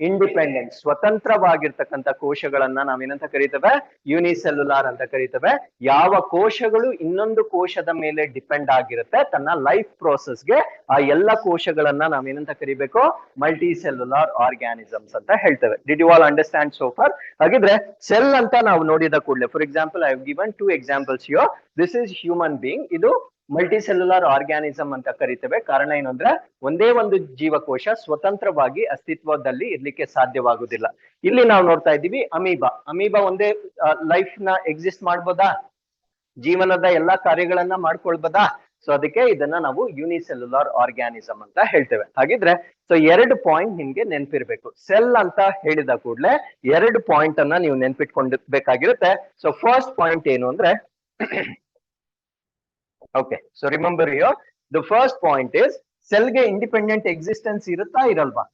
Independent, ಸ್ವತಂತ್ರವಾಗಿರ್ತಕ್ಕಂಥ ಕೋಶಗಳನ್ನ ನಾವೇನಂತ ಕರಿತೇವೆ, ಯುನಿಸೆಲ್ಯುಲಾರ್ ಅಂತ ಕರಿತೇವೆ. ಯಾವ ಕೋಶಗಳು ಇನ್ನೊಂದು ಕೋಶದ ಮೇಲೆ ಡಿಪೆಂಡ್ ಆಗಿರುತ್ತೆ ತನ್ನ ಲೈಫ್ ಪ್ರೋಸೆಸ್ಗೆ, ಆ ಎಲ್ಲ ಕೋಶಗಳನ್ನ ನಾವೇನಂತ ಕರಿಬೇಕು, ಮಲ್ಟಿ ಸೆಲ್ಯುಲಾರ್ ಆರ್ಗ್ಯಾನಿಸಮ್ಸ್ ಅಂತ ಹೇಳ್ತೇವೆ. Did you all understand so far? ಹಾಗಿದ್ರೆ ಸೆಲ್ ಅಂತ ನಾವು ನೋಡಿದ ಕೂಡಲೇ, for example I have given 2 examples here. This is human being, ಇದು ಮಲ್ಟಿ ಸೆಲ್ಯುಲಾರ್ ಆರ್ಗ್ಯಾನಿಸಮ್ ಅಂತ ಕರಿತೇವೆ. ಕಾರಣ ಏನು ಅಂದ್ರೆ ಒಂದೇ ಒಂದು ಜೀವಕೋಶ ಸ್ವತಂತ್ರವಾಗಿ ಅಸ್ತಿತ್ವದಲ್ಲಿ ಇರ್ಲಿಕ್ಕೆ ಸಾಧ್ಯವಾಗುದಿಲ್ಲ. ಇಲ್ಲಿ ನಾವು ನೋಡ್ತಾ ಇದ್ದೀವಿ ಅಮೀಬಾ. ಅಮೀಬಾ ಒಂದೇ ಲೈಫ್ ನ ಎಕ್ಸಿಸ್ಟ್ ಮಾಡ್ಬೋದಾ? ಜೀವನದ ಎಲ್ಲಾ ಕಾರ್ಯಗಳನ್ನ ಮಾಡ್ಕೊಳ್ಬೋದಾ? ಸೊ ಅದಕ್ಕೆ ಇದನ್ನ ನಾವು ಯುನಿಸೆಲ್ಯುಲಾರ್ ಆರ್ಗ್ಯಾನಿಸಮ್ ಅಂತ ಹೇಳ್ತೇವೆ. ಹಾಗಿದ್ರೆ ಸೊ 2 ಪಾಯಿಂಟ್ ನಿಮ್ಗೆ ನೆನ್ಪಿರ್ಬೇಕು. ಸೆಲ್ ಅಂತ ಹೇಳಿದ ಕೂಡಲೇ 2 ಪಾಯಿಂಟ್ ಅನ್ನ ನೀವು ನೆನ್ಪಿಟ್ಕೊಂಡ್ಬೇಕಾಗಿರುತ್ತೆ. ಸೊ ಫಸ್ಟ್ ಪಾಯಿಂಟ್ ಏನು ಅಂದ್ರೆ okay, so remember here, the first point is cell ಗೆ ಇಂಡಿಪೆಂಡೆಂಟ್ ಎಕ್ಸಿಸ್ಟೆನ್ಸ್ ಇರುತ್ತಾ ಇರಲ್ವಾ?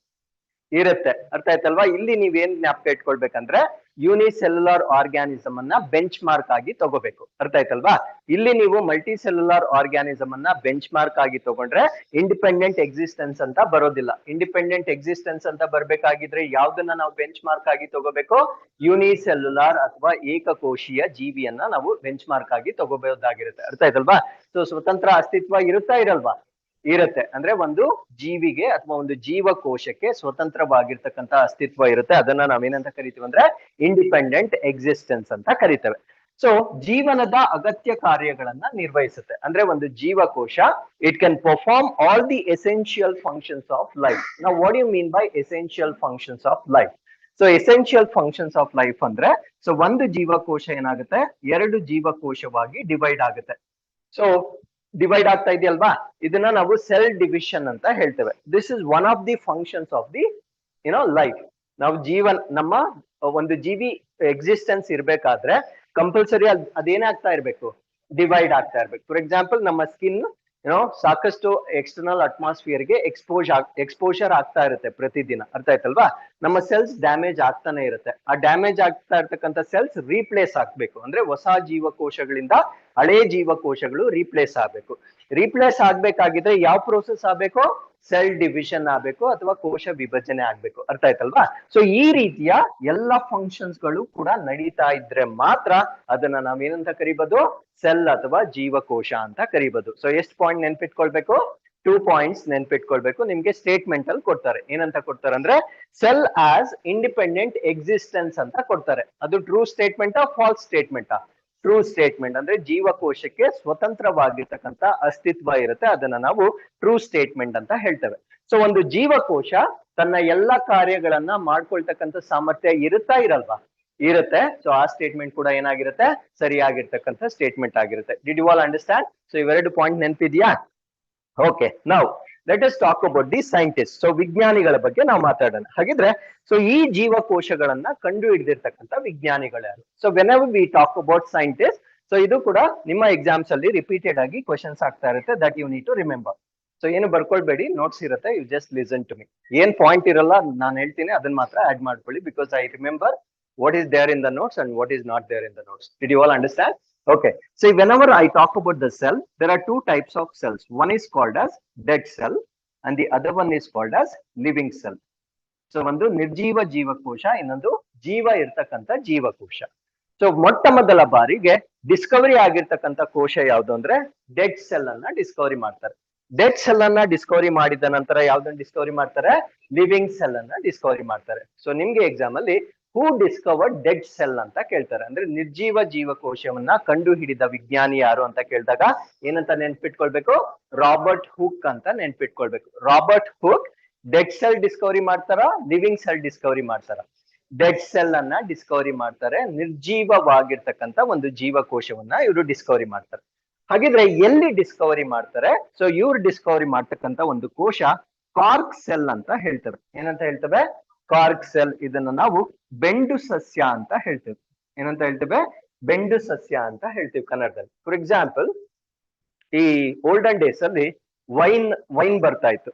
ಇರುತ್ತೆ. ಅರ್ಥ ಆಯ್ತಲ್ವಾ? ಇಲ್ಲಿ ನೀವೇನ್ ಜ್ಞಾಪಕ ಇಟ್ಕೊಳ್ಬೇಕಂದ್ರೆ ಯುನಿಸೆಲ್ಯುಲಾರ್ ಆರ್ಗ್ಯಾನಿಸಮ್ ಅನ್ನ ಬೆಂಚ್ ಮಾರ್ಕ್ ಆಗಿ ತಗೋಬೇಕು. ಅರ್ಥ ಆಯ್ತಲ್ವಾ? ಇಲ್ಲಿ ನೀವು ಮಲ್ಟಿ ಸೆಲ್ಯುಲಾರ್ ಆರ್ಗ್ಯಾನಿಸಮ್ ಅನ್ನ ಬೆಂಚ್ ಮಾರ್ಕ್ ಆಗಿ ತಗೊಂಡ್ರೆ ಇಂಡಿಪೆಂಡೆಂಟ್ ಎಕ್ಸಿಸ್ಟೆನ್ಸ್ ಅಂತ ಬರೋದಿಲ್ಲ. ಇಂಡಿಪೆಂಡೆಂಟ್ ಎಕ್ಸಿಸ್ಟೆನ್ಸ್ ಅಂತ ಬರ್ಬೇಕಾಗಿದ್ರೆ ಯಾವ್ದನ್ನ ನಾವು ಬೆಂಚ್ ಮಾರ್ಕ್ ಆಗಿ ತಗೋಬೇಕು? ಯುನಿಸೆಲ್ಯುಲಾರ್ ಅಥವಾ ಏಕಕೋಶೀಯ ಜೀವಿಯನ್ನ ನಾವು ಬೆಂಚ್ ಮಾರ್ಕ್ ಆಗಿ ತಗೋಬಹುದಾಗಿರುತ್ತೆ. ಅರ್ಥ ಆಯ್ತಲ್ವಾ? ಸೊ ಸ್ವತಂತ್ರ ಅಸ್ತಿತ್ವ ಇರುತ್ತಾ ಇರಲ್ವಾ? ಇರುತ್ತೆ. ಅಂದ್ರೆ ಒಂದು ಜೀವಿಗೆ ಅಥವಾ ಒಂದು ಜೀವಕೋಶಕ್ಕೆ ಸ್ವತಂತ್ರವಾಗಿರ್ತಕ್ಕಂಥ ಅಸ್ತಿತ್ವ ಇರುತ್ತೆ. ಅದನ್ನ ನಾವೇನಂತ ಕರಿತೀವಿ ಅಂದ್ರೆ ಇಂಡಿಪೆಂಡೆಂಟ್ ಎಕ್ಸಿಸ್ಟೆನ್ಸ್ ಅಂತ ಕರಿತೇವೆ. ಸೊ ಜೀವನದ ಅಗತ್ಯ ಕಾರ್ಯಗಳನ್ನ ನಿರ್ವಹಿಸುತ್ತೆ. ಅಂದ್ರೆ ಒಂದು ಜೀವಕೋಶ it can perform all the essential functions of life. ನಾವು what you mean by essential functions of life? So essential functions of life ಅಂದ್ರೆ ಸೊ ಒಂದು ಜೀವಕೋಶ ಏನಾಗುತ್ತೆ, 2 ಜೀವಕೋಶವಾಗಿ ಡಿವೈಡ್ ಆಗುತ್ತೆ. ಸೊ ಡಿವೈಡ್ ಆಗ್ತಾ ಇದೆಯಲ್ವಾ, ಇದನ್ನ ನಾವು ಸೆಲ್ ಡಿವಿಷನ್ ಅಂತ ಹೇಳ್ತೇವೆ. This is one of the functions of the life. ನಾವು ನಮ್ಮ ಒಂದು ಜೀವಿ ಎಕ್ಸಿಸ್ಟೆನ್ಸ್ ಇರ್ಬೇಕಾದ್ರೆ ಕಂಪಲ್ಸರಿ ಅದೇನಾಗ್ತಾ ಇರ್ಬೇಕು, ಡಿವೈಡ್ ಆಗ್ತಾ ಇರ್ಬೇಕು. ಫಾರ್ ಎಕ್ಸಾಂಪಲ್ ನಮ್ಮ ಸ್ಕಿನ್ ಸಾಕಷ್ಟು ಎಕ್ಸ್ಟರ್ನಲ್ ಅಟ್ಮಾಸ್ಫಿಯರ್ಗೆ ಎಕ್ಸ್ಪೋಜರ್ ಆಗ್ತಾ ಇರುತ್ತೆ ಪ್ರತಿದಿನ. ಅರ್ಥ ಆಯ್ತಲ್ವಾ? ನಮ್ಮ ಸೆಲ್ಸ್ ಡ್ಯಾಮೇಜ್ ಆಗ್ತಾನೆ ಇರುತ್ತೆ. ಆ ಡ್ಯಾಮೇಜ್ ಆಗ್ತಾ ಇರ್ತಕ್ಕಂಥ ಸೆಲ್ಸ್ ರೀಪ್ಲೇಸ್ ಆಗ್ಬೇಕು. ಅಂದ್ರೆ ಹೊಸ ಜೀವಕೋಶಗಳಿಂದ ಹಳೆ ಜೀವಕೋಶಗಳು ರೀಪ್ಲೇಸ್ ಆಗ್ಬೇಕು. ರೀಪ್ಲೇಸ್ ಆಗ್ಬೇಕಾಗಿದ್ರೆ ಯಾವ ಪ್ರೋಸೆಸ್ ಆಗ್ಬೇಕು? ಸೆಲ್ ಡಿವಿಷನ್ ಆಗ್ಬೇಕು ಅಥವಾ ಕೋಶ ವಿಭಜನೆ ಆಗ್ಬೇಕು. ಅರ್ಥ ಆಯ್ತಲ್ವಾ? ಸೊ ಈ ರೀತಿಯ ಎಲ್ಲ ಫಂಕ್ಷನ್ಸ್ ಗಳು ಕೂಡ ನಡೀತಾ ಇದ್ರೆ ಮಾತ್ರ ಅದನ್ನ ನಾವೇನಂತ ಕರಿಬಹುದು, ಸೆಲ್ ಅಥವಾ ಜೀವಕೋಶ ಅಂತ ಕರಿಬಹುದು. ಸೊ ಎಷ್ಟು ಪಾಯಿಂಟ್ ನೆನ್ಪಿಟ್ಕೊಳ್ಬೇಕು? 2 ಪಾಯಿಂಟ್ಸ್ ನೆನ್ಪಿಟ್ಕೊಳ್ಬೇಕು. ನಿಮ್ಗೆ ಸ್ಟೇಟ್ಮೆಂಟ್ ಅಲ್ಲಿ ಕೊಡ್ತಾರೆ. ಏನಂತ ಕೊಡ್ತಾರೆ ಅಂದ್ರೆ ಸೆಲ್ ಆಸ್ ಇಂಡಿಪೆಂಡೆಂಟ್ ಎಕ್ಸಿಸ್ಟೆನ್ಸ್ ಅಂತ ಕೊಡ್ತಾರೆ. ಅದು ಟ್ರೂ ಸ್ಟೇಟ್ಮೆಂಟಾ ಫಾಲ್ಸ್ ಸ್ಟೇಟ್ಮೆಂಟಾ? True statement. ಅಂದ್ರೆ ಜೀವಕೋಶಕ್ಕೆ ಸ್ವತಂತ್ರವಾಗಿರ್ತಕ್ಕಂಥ ಅಸ್ತಿತ್ವ ಇರುತ್ತೆ. ಅದನ್ನ ನಾವು ಟ್ರೂ ಸ್ಟೇಟ್ಮೆಂಟ್ ಅಂತ ಹೇಳ್ತೇವೆ. ಸೊ ಒಂದು ಜೀವಕೋಶ ತನ್ನ ಎಲ್ಲ ಕಾರ್ಯಗಳನ್ನ ಮಾಡ್ಕೊಳ್ತಕ್ಕಂಥ ಸಾಮರ್ಥ್ಯ ಇರುತ್ತಾ ಇರಲ್ವಾ? ಇರುತ್ತೆ. ಸೊ ಆ ಸ್ಟೇಟ್ಮೆಂಟ್ ಕೂಡ ಏನಾಗಿರುತ್ತೆ, ಸರಿಯಾಗಿರ್ತಕ್ಕಂಥ ಸ್ಟೇಟ್ಮೆಂಟ್ ಆಗಿರುತ್ತೆ. Did you all understand? So ಇವೆರಡು ಪಾಯಿಂಟ್ ನೆನಪಿದ್ಯಾ? Okay, now let us talk about the scientist. So ವಿಜ್ಞಾನಿಗಳ ಬಗ್ಗೆ ನಾವು ಮಾತಾಡೋಣ. ಹಾಗಿದ್ರೆ ಸೊ ಈ ಜೀವಕೋಶಗಳನ್ನ ಕಂಡು ಹಿಡಿದಿರ್ತಕ್ಕಂಥ ವಿಜ್ಞಾನಿಗಳು ಯಾರು? So when ever we talk about scientist, so ಇದು ಕೂಡ ನಿಮ್ಮ ಎಕ್ಸಾಮ್ಸ್ ಅಲ್ಲಿ ರಿಪೀಟೆಡ್ ಆಗಿ ಕ್ವಶನ್ಸ್ ಆಗ್ತಾ ಇರುತ್ತೆ. That you need to remember. So ಏನು ಬರ್ಕೊಳ್ಬೇಡಿ, ನೋಟ್ಸ್ ಇರುತ್ತೆ, you just listen to me. ಏನ್ ಪಾಯಿಂಟ್ ಇರಲ್ಲ ನಾನು ಹೇಳ್ತೀನಿ ಅದನ್ನ ಮಾತ್ರ ಆಡ್ ಮಾಡ್ಕೊಳ್ಳಿ, because I remember what is there in the notes and what is not there in the notes. Did you all understand? Okay, so whenever I talk about the cell, there are 2 types of cells. One is called as dead cell and the other one is called as living cell. So ಒಂದು ನಿರ್ಜೀವ ಜೀವಕೋಶ, ಇನ್ನೊಂದು ಜೀವ ಇರ್ತಕ್ಕಂಥ ಜೀವಕೋಶ. So ಮೊಟ್ಟ ಮೊದಲ ಬಾರಿಗೆ ಡಿಸ್ಕವರಿ ಆಗಿರ್ತಕ್ಕಂಥ ಕೋಶ ಯಾವುದು ಅಂದ್ರೆ ಡೆಡ್ ಸೆಲ್ ಅನ್ನ ಡಿಸ್ಕವರಿ ಮಾಡ್ತಾರೆ. ಡೆಡ್ ಸೆಲ್ ಅನ್ನ ಡಿಸ್ಕವರಿ ಮಾಡಿದ ನಂತರ ಯಾವ್ದನ್ನ ಡಿಸ್ಕವರಿ ಮಾಡ್ತಾರೆ? ಲಿವಿಂಗ್ ಸೆಲ್ ಅನ್ನ ಡಿಸ್ಕವರಿ ಮಾಡ್ತಾರೆ. ಸೊ ನಿಮ್ಗೆ ಎಕ್ಸಾಮ್ ಅಲ್ಲಿ ಹೂ ಡಿಸ್ಕವರ್ಡ್ ಡೆಡ್ ಸೆಲ್ ಅಂತ ಕೇಳ್ತಾರೆ. ಅಂದ್ರೆ ನಿರ್ಜೀವ ಜೀವಕೋಶವನ್ನ ಕಂಡು ಹಿಡಿದ ವಿಜ್ಞಾನಿ ಯಾರು ಅಂತ ಕೇಳಿದಾಗ ಏನಂತ ನೆನ್ಪಿಟ್ಕೊಳ್ಬೇಕು? ರಾಬರ್ಟ್ ಹುಕ್ ಅಂತ ನೆನ್ಪಿಟ್ಕೊಳ್ಬೇಕು. Robert Hooke dead cell discovery ಮಾಡ್ತಾರ, ಲಿವಿಂಗ್ ಸೆಲ್ ಡಿಸ್ಕವರಿ ಮಾಡ್ತಾರ? ಡೆಡ್ ಸೆಲ್ ಅನ್ನ ಡಿಸ್ಕವರಿ ಮಾಡ್ತಾರೆ. ನಿರ್ಜೀವವಾಗಿರ್ತಕ್ಕಂಥ ಒಂದು ಜೀವಕೋಶವನ್ನ ಇವರು ಡಿಸ್ಕವರಿ ಮಾಡ್ತಾರೆ. ಹಾಗಿದ್ರೆ ಎಲ್ಲಿ ಡಿಸ್ಕವರಿ ಮಾಡ್ತಾರೆ? ಸೊ ಇವ್ರು ಡಿಸ್ಕವರಿ ಮಾಡ್ತಕ್ಕಂಥ ಒಂದು ಕೋಶ ಕಾರ್ಕ್ ಸೆಲ್ ಅಂತ ಹೇಳ್ತೇವೆ. ಏನಂತ ಹೇಳ್ತೇವೆ? Cork cell. ಇದನ್ನ ನಾವು ಬೆಂಡು ಸಸ್ಯ ಅಂತ ಹೇಳ್ತೇವೆ. ಏನಂತ ಹೇಳ್ತೇವೆ? ಬೆಂಡು ಸಸ್ಯ ಅಂತ ಹೇಳ್ತೀವಿ ಕನ್ನಡದಲ್ಲಿ. ಫಾರ್ ಎಕ್ಸಾಂಪಲ್, ಈ ಓಲ್ಡನ್ ಡೇಸ್ ಅಲ್ಲಿ ವೈನ್ ಬರ್ತಾ ಇತ್ತು.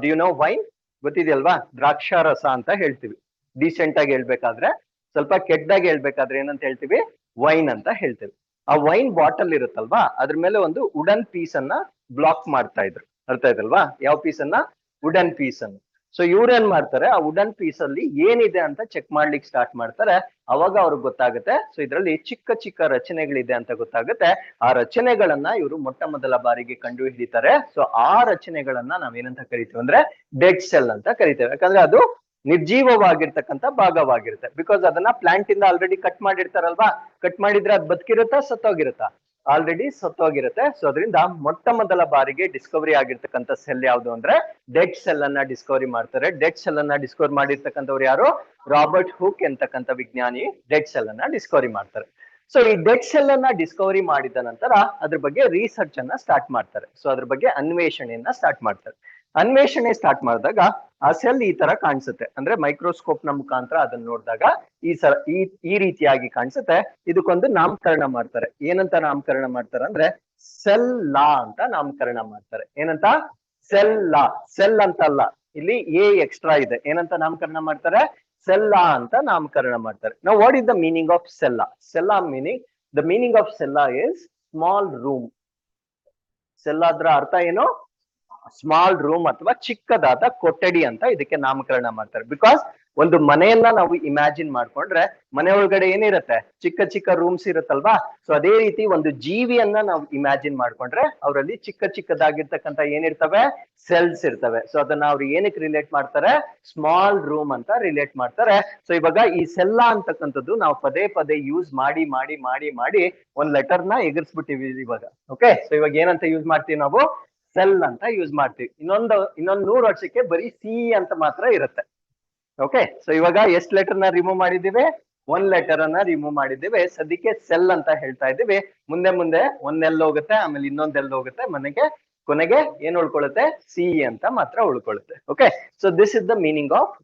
Do you know wine? ಗೊತ್ತಿದೆಯಲ್ವಾ? ದ್ರಾಕ್ಷಾರಸ ಅಂತ ಹೇಳ್ತೀವಿ. ಡೀಸೆಂಟ್ ಆಗಿ ಹೇಳ್ಬೇಕಾದ್ರೆ, ಸ್ವಲ್ಪ ಕೆಟ್ಟದಾಗಿ ಹೇಳ್ಬೇಕಾದ್ರೆ ಏನಂತ ಹೇಳ್ತೀವಿ? ವೈನ್ ಅಂತ ಹೇಳ್ತೀವಿ. ಆ ವೈನ್ ಬಾಟಲ್ ಇರುತ್ತಲ್ವಾ, ಅದ್ರ ಮೇಲೆ ಒಂದು ವುಡನ್ ಪೀಸ್ ಅನ್ನ ಬ್ಲಾಕ್ ಮಾಡ್ತಾ ಇದ್ರು. ಅರ್ಥ ಆಯ್ತಲ್ವಾ? ಯಾವ ಪೀಸ್ ಅನ್ನ? ವುಡನ್ ಪೀಸ್ ಅನ್ನು. ಸೊ ಇವ್ರೇನ್ ಮಾಡ್ತಾರೆ, ಆ ವುಡನ್ ಪೀಸ್ ಅಲ್ಲಿ ಏನಿದೆ ಅಂತ ಚೆಕ್ ಮಾಡ್ಲಿಕ್ಕೆ ಸ್ಟಾರ್ಟ್ ಮಾಡ್ತಾರೆ. ಅವಾಗ ಅವ್ರಿಗೆ ಗೊತ್ತಾಗುತ್ತೆ, ಸೊ ಇದ್ರಲ್ಲಿ ಚಿಕ್ಕ ಚಿಕ್ಕ ರಚನೆಗಳಿದೆ ಅಂತ ಗೊತ್ತಾಗುತ್ತೆ. ಆ ರಚನೆಗಳನ್ನ ಇವರು ಮೊಟ್ಟ ಮೊದಲ ಬಾರಿಗೆ ಕಂಡು ಹಿಡಿತಾರೆ. ಸೊ ಆ ರಚನೆಗಳನ್ನ ನಾವೇನಂತ ಕರಿತೀವಿ ಅಂದ್ರೆ ಡೆಡ್ ಸೆಲ್ ಅಂತ ಕರಿತೇವೆ. ಯಾಕಂದ್ರೆ ಅದು ನಿರ್ಜೀವವಾಗಿರ್ತಕ್ಕಂಥ ಭಾಗವಾಗಿರುತ್ತೆ. ಬಿಕಾಸ್ ಅದನ್ನ ಪ್ಲಾಂಟ್ ಇಂದ ಆಲ್ರೆಡಿ ಕಟ್ ಮಾಡಿರ್ತಾರಲ್ವಾ, ಕಟ್ ಮಾಡಿದ್ರೆ ಅದು ಬದುಕಿರುತ್ತಾ ಸತ್ತೋಗಿರುತ್ತಾ? ಆಲ್ರೆಡಿ ಸತ್ತೋಗಿರುತ್ತೆ. ಸೊ ಅದರಿಂದ ಮೊಟ್ಟ ಮೊದಲ ಬಾರಿಗೆ ಡಿಸ್ಕವರಿ ಆಗಿರ್ತಕ್ಕಂಥ ಸೆಲ್ ಯಾವುದು ಅಂದ್ರೆ ಡೆಡ್ ಸೆಲ್ ಅನ್ನ ಡಿಸ್ಕವರಿ ಮಾಡ್ತಾರೆ. ಡೆಡ್ ಸೆಲ್ ಅನ್ನ ಡಿಸ್ಕವರಿ ಮಾಡಿರ್ತಕ್ಕಂಥವ್ರು ಯಾರು? ರಾಬರ್ಟ್ ಹುಕ್ ಎಂತಕ್ಕಂಥ ವಿಜ್ಞಾನಿ ಡೆಡ್ ಸೆಲ್ ಅನ್ನ ಡಿಸ್ಕವರಿ ಮಾಡ್ತಾರೆ. ಸೊ ಈ ಡೆಡ್ ಸೆಲ್ ಅನ್ನ ಡಿಸ್ಕವರಿ ಮಾಡಿದ ನಂತರ ಅದ್ರ ಬಗ್ಗೆ ರಿಸರ್ಚ್ ಅನ್ನ ಸ್ಟಾರ್ಟ್ ಮಾಡ್ತಾರೆ. ಸೊ ಅದ್ರ ಬಗ್ಗೆ ಅನ್ವೇಷಣೆಯನ್ನ ಸ್ಟಾರ್ಟ್ ಮಾಡ್ತಾರೆ. ಅನ್ವೇಷಣೆ ಸ್ಟಾರ್ಟ್ ಮಾಡಿದಾಗ ಆ ಸೆಲ್ ಈ ತರ ಕಾಣಿಸುತ್ತೆ. ಅಂದ್ರೆ ಮೈಕ್ರೋಸ್ಕೋಪ್ ನ ಮುಖಾಂತರ ಅದನ್ನ ನೋಡಿದಾಗ ಈ ರೀತಿಯಾಗಿ ಕಾಣಿಸುತ್ತೆ. ಇದಕ್ಕೊಂದು ನಾಮಕರಣ ಮಾಡ್ತಾರೆ. ಏನಂತ ನಾಮಕರಣ ಮಾಡ್ತಾರೆ ಅಂದ್ರೆ ಸೆಲ್ ಲಾ ಅಂತ ನಾಮಕರಣ ಮಾಡ್ತಾರೆ. ಏನಂತ? ಸೆಲ್ ಲಾ. ಸೆಲ್ ಅಂತ ಅಲ್ಲ, ಇಲ್ಲಿ ಎ ಎಕ್ಸ್ಟ್ರಾ ಇದೆ. ಏನಂತ ನಾಮಕರಣ ಮಾಡ್ತಾರೆ? ಸೆಲ್ಲಾ ಅಂತ ನಾಮಕರಣ ಮಾಡ್ತಾರೆ. ನಾವು what is the meaning of cella? Cella meaning, the meaning of cella is small room. ಸೆಲ್ಲಾದ್ರ ಅರ್ಥ ಏನು? ಸ್ಮಾಲ್ ರೂಮ್ ಅಥವಾ ಚಿಕ್ಕದಾದ ಕೊಠಡಿ ಅಂತ ಇದಕ್ಕೆ ನಾಮಕರಣ ಮಾಡ್ತಾರೆ. ಬಿಕಾಸ್ ಒಂದು ಮನೆಯನ್ನ ನಾವು ಇಮ್ಯಾಜಿನ್ ಮಾಡ್ಕೊಂಡ್ರೆ ಮನೆ ಒಳಗಡೆ ಏನಿರುತ್ತೆ? ಚಿಕ್ಕ ಚಿಕ್ಕ ರೂಮ್ಸ್ ಇರುತ್ತಲ್ವಾ? ಸೊ ಅದೇ ರೀತಿ ಒಂದು ಜೀವಿಯನ್ನ ನಾವು ಇಮ್ಯಾಜಿನ್ ಮಾಡ್ಕೊಂಡ್ರೆ ಅವರಲ್ಲಿ ಚಿಕ್ಕ ಚಿಕ್ಕದಾಗಿರ್ತಕ್ಕಂಥ ಏನಿರ್ತವೆ? ಸೆಲ್ಸ್ ಇರ್ತವೆ. ಸೊ ಅದನ್ನ ಅವ್ರು ಏನಕ್ಕೆ ರಿಲೇಟ್ ಮಾಡ್ತಾರೆ? ಸ್ಮಾಲ್ ರೂಮ್ ಅಂತ ರಿಲೇಟ್ ಮಾಡ್ತಾರೆ. ಸೊ ಇವಾಗ ಈ ಸೆಲ್ಲಾ ಅಂತಕ್ಕಂಥದ್ದು ನಾವು ಪದೇ ಪದೇ ಯೂಸ್ ಮಾಡಿ ಮಾಡಿ ಮಾಡಿ ಮಾಡಿ ಒಂದ್ ಲೆಟರ್ ನ ಎಗರ್ಸ್ಬಿಟ್ಟಿವಿ ಇವಾಗ. ಓಕೆ, ಸೊ ಇವಾಗ ಏನಂತ ಯೂಸ್ ಮಾಡ್ತೀವಿ ನಾವು? ಸೆಲ್ ಅಂತ ಯೂಸ್ ಮಾಡ್ತೀವಿ. ಇನ್ನೊಂದು 100 ವರ್ಷಕ್ಕೆ ಬರೀ ಸಿ ಅಂತ ಮಾತ್ರ ಇರುತ್ತೆ. ಓಕೆ, ಸೊ ಇವಾಗ ಎಷ್ಟು ಲೆಟರ್ ನ ರಿಮೂವ್ ಮಾಡಿದ್ದೀವಿ? 1 ಲೆಟರ್ ಅನ್ನ ರಿಮೂವ್ ಮಾಡಿದ್ದೀವಿ. ಸದ್ಯಕ್ಕೆ ಸೆಲ್ ಅಂತ ಹೇಳ್ತಾ ಇದ್ದೀವಿ. ಮುಂದೆ ಮುಂದೆ ಒಂದೆಲ್ಲ ಹೋಗುತ್ತೆ, ಆಮೇಲೆ ಇನ್ನೊಂದೆಲ್ಲ ಹೋಗುತ್ತೆ, ಕೊನೆಗೆ ಏನ್ ಉಳ್ಕೊಳ್ಳುತ್ತೆ? ಸಿ ಅಂತ ಮಾತ್ರ ಉಳ್ಕೊಳ್ಳುತ್ತೆ. Okay, so this is the meaning of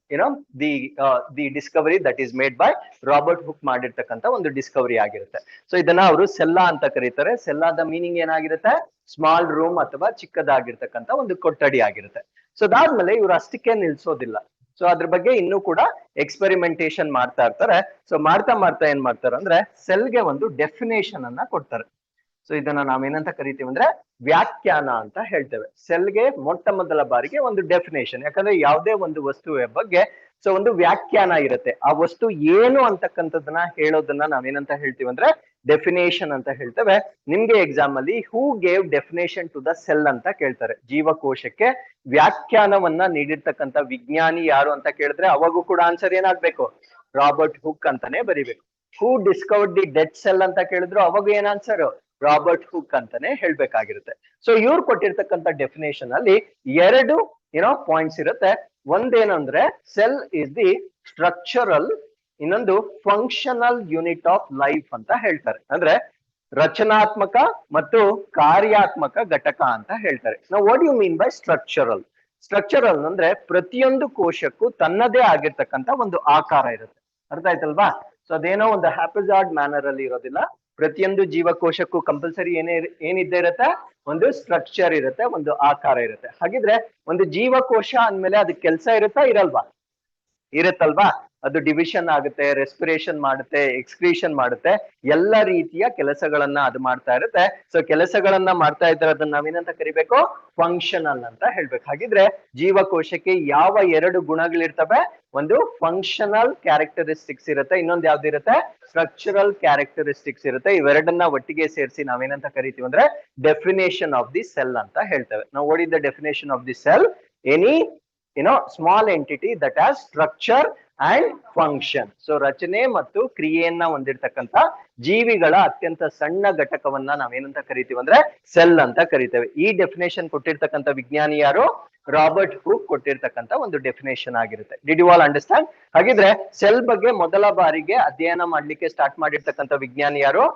the discovery that is made by Robert Hooke ಮಾಡಿರ್ತಕ್ಕಂಥ ಒಂದು ಡಿಸ್ಕವರಿ ಆಗಿರುತ್ತೆ. ಸೊ ಇದನ್ನ ಅವರು ಸೆಲ್ಲಾ ಅಂತ ಕರೀತಾರೆ. ಸೆಲ್ಲಾದ ಮೀನಿಂಗ್ ಏನಾಗಿರುತ್ತೆ? ಸ್ಮಾಲ್ ರೂಮ್ ಅಥವಾ ಚಿಕ್ಕದಾಗಿರ್ತಕ್ಕಂಥ ಒಂದು ಕೊಠಡಿ ಆಗಿರುತ್ತೆ. ಸೊ ಅದಾದ್ಮೇಲೆ ಇವ್ರು ಅಷ್ಟಕ್ಕೆ ನಿಲ್ಸೋದಿಲ್ಲ. ಸೊ ಅದ್ರ ಬಗ್ಗೆ ಇನ್ನೂ ಕೂಡ ಎಕ್ಸ್ಪೆರಿಮೆಂಟೇಶನ್ ಮಾಡ್ತಾ ಇರ್ತಾರೆ. ಸೊ ಮಾಡ್ತಾ ಮಾಡ್ತಾ ಏನ್ ಮಾಡ್ತಾರೆ ಅಂದ್ರೆ ಸೆಲ್ಗೆ ಒಂದು ಡೆಫಿನೇಷನ್ ಅನ್ನ ಕೊಡ್ತಾರೆ. ಸೊ ಇದನ್ನ ನಾವೇನಂತ ಕರಿತೀವಿ ಅಂದ್ರೆ ವ್ಯಾಖ್ಯಾನ ಅಂತ ಹೇಳ್ತೇವೆ. ಸೆಲ್ಗೆ ಮೊಟ್ಟ ಮೊದಲ ಬಾರಿಗೆ ಒಂದು ಡೆಫಿನೇಷನ್. ಯಾಕಂದ್ರೆ ಯಾವುದೇ ಒಂದು ವಸ್ತುವಿನ ಬಗ್ಗೆ ಸೊ ಒಂದು ವ್ಯಾಖ್ಯಾನ ಇರುತ್ತೆ. ಆ ವಸ್ತು ಏನು ಅಂತಕ್ಕಂಥದ್ದನ್ನ ಹೇಳೋದನ್ನ ನಾವೇನಂತ ಹೇಳ್ತೀವಿ ಅಂದ್ರೆ ಡೆಫಿನೇಷನ್ ಅಂತ ಹೇಳ್ತೇವೆ. ನಿಮ್ಗೆ ಎಕ್ಸಾಮ್ ಅಲ್ಲಿ who gave definition to the cell ಅಂತ ಕೇಳ್ತಾರೆ. ಜೀವಕೋಶಕ್ಕೆ ವ್ಯಾಖ್ಯಾನವನ್ನ ನೀಡಿರ್ತಕ್ಕಂಥ ವಿಜ್ಞಾನಿ ಯಾರು ಅಂತ ಕೇಳಿದ್ರೆ ಅವಾಗೂ ಕೂಡ ಆನ್ಸರ್ ಏನಾಗ್ಬೇಕು? ರಾಬರ್ಟ್ ಹುಕ್ ಅಂತಾನೆ ಬರಿಬೇಕು. ಹೂ ಡಿಸ್ಕವರ್ಡ್ ದಿ ಡೆಡ್ ಸೆಲ್ ಅಂತ ಕೇಳಿದ್ರು ಅವಾಗ ಏನ್ ಆನ್ಸರ್? ರಾಬರ್ಟ್ ಹುಕ್ ಅಂತಾನೆ ಹೇಳ್ಬೇಕಾಗಿರುತ್ತೆ. ಸೊ ಇವ್ರು ಕೊಟ್ಟಿರ್ತಕ್ಕಂಥ ಡೆಫಿನೇಷನ್ ಅಲ್ಲಿ 2 ಪಾಯಿಂಟ್ಸ್ ಇರುತ್ತೆ. ಒಂದೇನಂದ್ರೆ ಸೆಲ್ ಇಸ್ ದಿ ಸ್ಟ್ರಕ್ಚರಲ್, ಇನ್ನೊಂದು ಫಂಕ್ಷನಲ್ ಯೂನಿಟ್ ಆಫ್ ಲೈಫ್ ಅಂತ ಹೇಳ್ತಾರೆ. ಅಂದ್ರೆ ರಚನಾತ್ಮಕ ಮತ್ತು ಕಾರ್ಯಾತ್ಮಕ ಘಟಕ ಅಂತ ಹೇಳ್ತಾರೆ. ನಾವು what you mean by structural? Structural ಅಂದ್ರೆ ಪ್ರತಿಯೊಂದು ಕೋಶಕ್ಕೂ ತನ್ನದೇ ಆಗಿರ್ತಕ್ಕಂಥ ಒಂದು ಆಕಾರ ಇರುತ್ತೆ. ಅರ್ಥ ಆಯ್ತಲ್ವಾ? ಸೊ ಅದೇನೋ ಒಂದು ಹ್ಯಾಪಿಜಾರ್ಡ್ ಮ್ಯಾನರ್ ಅಲ್ಲಿ ಇರೋದಿಲ್ಲ. ಪ್ರತಿಯೊಂದು ಜೀವಕೋಶಕ್ಕೂ ಕಂಪಲ್ಸರಿ ಏನಿದ್ದೇ ಇರುತ್ತೆ? ಒಂದು ಸ್ಟ್ರಕ್ಚರ್ ಇರುತ್ತೆ, ಒಂದು ಆಕಾರ ಇರುತ್ತೆ. ಹಾಗಿದ್ರೆ ಒಂದು ಜೀವಕೋಶ ಅಂದ್ಮೇಲೆ ಅದಕ್ಕೆ ಕೆಲಸ ಇರುತ್ತಾ ಇರಲ್ವಾ? ಇರುತ್ತಲ್ವಾ? ಅದು ಡಿವಿಷನ್ ಆಗುತ್ತೆ, ರೆಸ್ಪಿರೇಷನ್ ಮಾಡುತ್ತೆ, ಎಕ್ಸ್ಕ್ರೀಷನ್ ಮಾಡುತ್ತೆ, ಎಲ್ಲ ರೀತಿಯ ಕೆಲಸಗಳನ್ನ ಅದು ಮಾಡ್ತಾ ಇರುತ್ತೆ. ಸೊ ಕೆಲಸಗಳನ್ನ ಮಾಡ್ತಾ ಇದ್ರೆ ಅದನ್ನ ನಾವೇನಂತ ಕರಿಬೇಕು? ಫಂಕ್ಷನಲ್ ಅಂತ ಹೇಳ್ಬೇಕು. ಹಾಗಿದ್ರೆ ಜೀವಕೋಶಕ್ಕೆ ಯಾವ 2 ಗುಣಗಳಿರ್ತವೆ? ಒಂದು ಫಂಕ್ಷನಲ್ ಕ್ಯಾರೆಕ್ಟರಿಸ್ಟಿಕ್ಸ್ ಇರುತ್ತೆ, ಇನ್ನೊಂದು ಯಾವ್ದಿರುತ್ತೆ? ಸ್ಟ್ರಕ್ಚರಲ್ ಕ್ಯಾರೆಕ್ಟರಿಸ್ಟಿಕ್ಸ್ ಇರುತ್ತೆ. ಇವೆರಡನ್ನ ಒಟ್ಟಿಗೆ ಸೇರಿಸಿ ನಾವೇನಂತ ಕರಿತೀವಿ ಅಂದ್ರೆ ಡೆಫಿನೇಷನ್ ಆಫ್ ದಿ ಸೆಲ್ ಅಂತ ಹೇಳ್ತೇವೆ. ನಾವು ಓಡಿದ definition of the cell, any small entity that has structure and function. So ರಚನೆ ಮತ್ತು ಕ್ರಿಯೆಯನ್ನ ಹೊಂದಿರತಕ್ಕಂತ ಜೀವಿಗಳ ಅತ್ಯಂತ ಸಣ್ಣ ಘಟಕವನ್ನ ನಾವೇನಂತ ಕರಿತೀವಿ ಅಂದ್ರೆ ಸೆಲ್ ಅಂತ ಕರಿತೇವೆ. ಈ ಡೆಫಿನೇಷನ್ ಕೊಟ್ಟಿರ್ತಕ್ಕಂಥ ವಿಜ್ಞಾನಿ ಯಾರು? ರಾಬರ್ಟ್ ಹುಕ್ ಕೊಟ್ಟಿರ್ತಕ್ಕಂಥ ಒಂದು ಡೆಫಿನೇಷನ್ ಆಗಿರುತ್ತೆ. Did you all understand? ಹಾಗಿದ್ರೆ ಸೆಲ್ ಬಗ್ಗೆ ಮೊದಲ ಬಾರಿಗೆ ಅಧ್ಯಯನ ಮಾಡ್ಲಿಕ್ಕೆ ಸ್ಟಾರ್ಟ್ ಮಾಡಿರ್ತಕ್ಕಂಥ ವಿಜ್ಞಾನಿ ಯಾರು?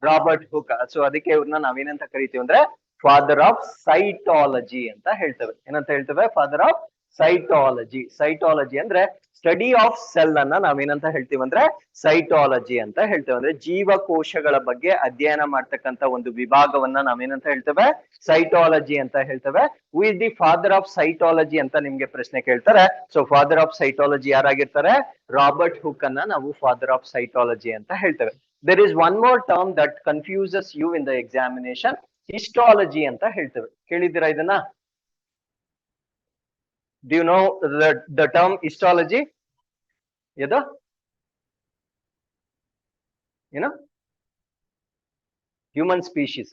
Robert Hooke. ಸೊ ಅದಕ್ಕೆ ಇವ್ರನ್ನ ನಾವೇನಂತ ಕರಿತೀವಿ ಅಂದ್ರೆ ಫಾದರ್ ಆಫ್ ಸೈಟಾಲಜಿ ಅಂತ ಹೇಳ್ತೇವೆ. ಏನಂತ ಹೇಳ್ತೇವೆ? Father of cytology. ಸೈಟಾಲಜಿ ಅಂದ್ರೆ ಸ್ಟಡಿ ಆಫ್ ಸೆಲ್ ಅನ್ನ ನಾವೇನಂತ ಹೇಳ್ತೀವಿ ಅಂದ್ರೆ ಸೈಟಾಲಜಿ ಅಂತ ಹೇಳ್ತೇವೆ. ಅಂದ್ರೆ ಜೀವಕೋಶಗಳ ಬಗ್ಗೆ ಅಧ್ಯಯನ ಮಾಡ್ತಕ್ಕಂತ ಒಂದು ವಿಭಾಗವನ್ನ ನಾವೇನಂತ ಹೇಳ್ತೇವೆ? ಸೈಟಾಲಜಿ ಅಂತ ಹೇಳ್ತೇವೆ. Who is the father of cytology ಅಂತ ನಿಮ್ಗೆ ಪ್ರಶ್ನೆ ಕೇಳ್ತಾರೆ. ಸೊ ಫಾದರ್ ಆಫ್ ಸೈಟಾಲಜಿ ಯಾರಾಗಿರ್ತಾರೆ? ರಾಬರ್ಟ್ ಹುಕ್ ಅನ್ನ ನಾವು ಫಾದರ್ ಆಫ್ ಸೈಟಾಲಜಿ ಅಂತ ಹೇಳ್ತೇವೆ. There is one more term that confuses you in the examination. Histology ಅಂತ ಹೇಳ್ತೇವೆ. ಕೇಳಿದ್ದೀರಾ ಇದನ್ನ? Do you know the term histology? Yada? You know? Human species.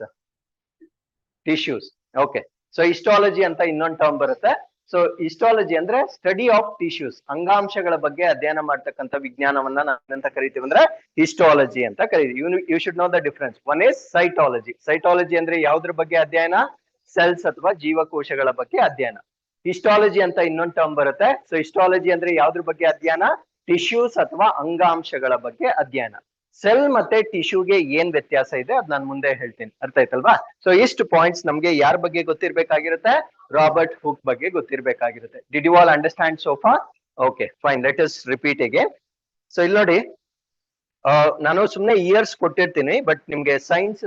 Tissues. Okay. So histology anta ಇನ್ನೊಂದು term ಬರುತ್ತೆ. So histology ಅಂದ್ರೆ study of tissues, ಅಂಗಾಂಶಗಳ ಬಗ್ಗೆ ಅಧ್ಯಯನ ಮಾಡ್ತಕ್ಕಂಥ ವಿಜ್ಞಾನವನ್ನ ನಾವೇನಂತ ಕರಿತೀವಿ ಅಂದ್ರೆ ಹಿಸ್ಟಾಲಜಿ ಅಂತ ಕರಿತೀವಿ. You should know the difference. One is cytology. Cytology ಅಂದ್ರೆ ಯಾವ್ದ್ರ ಬಗ್ಗೆ ಅಧ್ಯಯನ? ಸೆಲ್ಸ್ ಅಥವಾ ಜೀವಕೋಶಗಳ ಬಗ್ಗೆ ಅಧ್ಯಯನ. ಹಿಸ್ಟಾಲಜಿ ಅಂತ ಇನ್ನೊಂದು ಟರ್ಮ್ ಬರುತ್ತೆ. ಸೊ ಹಿಸ್ಟಾಲಜಿ ಅಂದ್ರೆ ಯಾವ್ದ್ರ ಬಗ್ಗೆ ಅಧ್ಯಯನ? ಟಿಶ್ಯೂಸ್ ಅಥವಾ ಅಂಗಾಂಶಗಳ ಬಗ್ಗೆ ಅಧ್ಯಯನ. ಸೆಲ್ ಮತ್ತೆ ಟಿಶ್ಯೂಗೆ ಏನ್ ವ್ಯತ್ಯಾಸ ಇದೆ ಅದ್ ನಾನು ಮುಂದೆ ಹೇಳ್ತೀನಿ. ಅರ್ಥ ಆಯ್ತಲ್ವಾ? ಸೊ ಇಷ್ಟು ಪಾಯಿಂಟ್ಸ್ ನಮ್ಗೆ ಯಾರ ಬಗ್ಗೆ ಗೊತ್ತಿರ್ಬೇಕಾಗಿರುತ್ತೆ? ರಾಬರ್ಟ್ ಹುಕ್ ಬಗ್ಗೆ ಗೊತ್ತಿರ್ಬೇಕಾಗಿರುತ್ತೆ. Did you all understand so far? Okay fine, let us repeat again. So ಇಲ್ಲಿ ನೋಡಿ, ನಾನು ಸುಮ್ನೆ ಇಯರ್ಸ್ ಕೊಟ್ಟಿರ್ತೀನಿ, ಬಟ್ ನಿಮ್ಗೆ ಸೈನ್ಸ್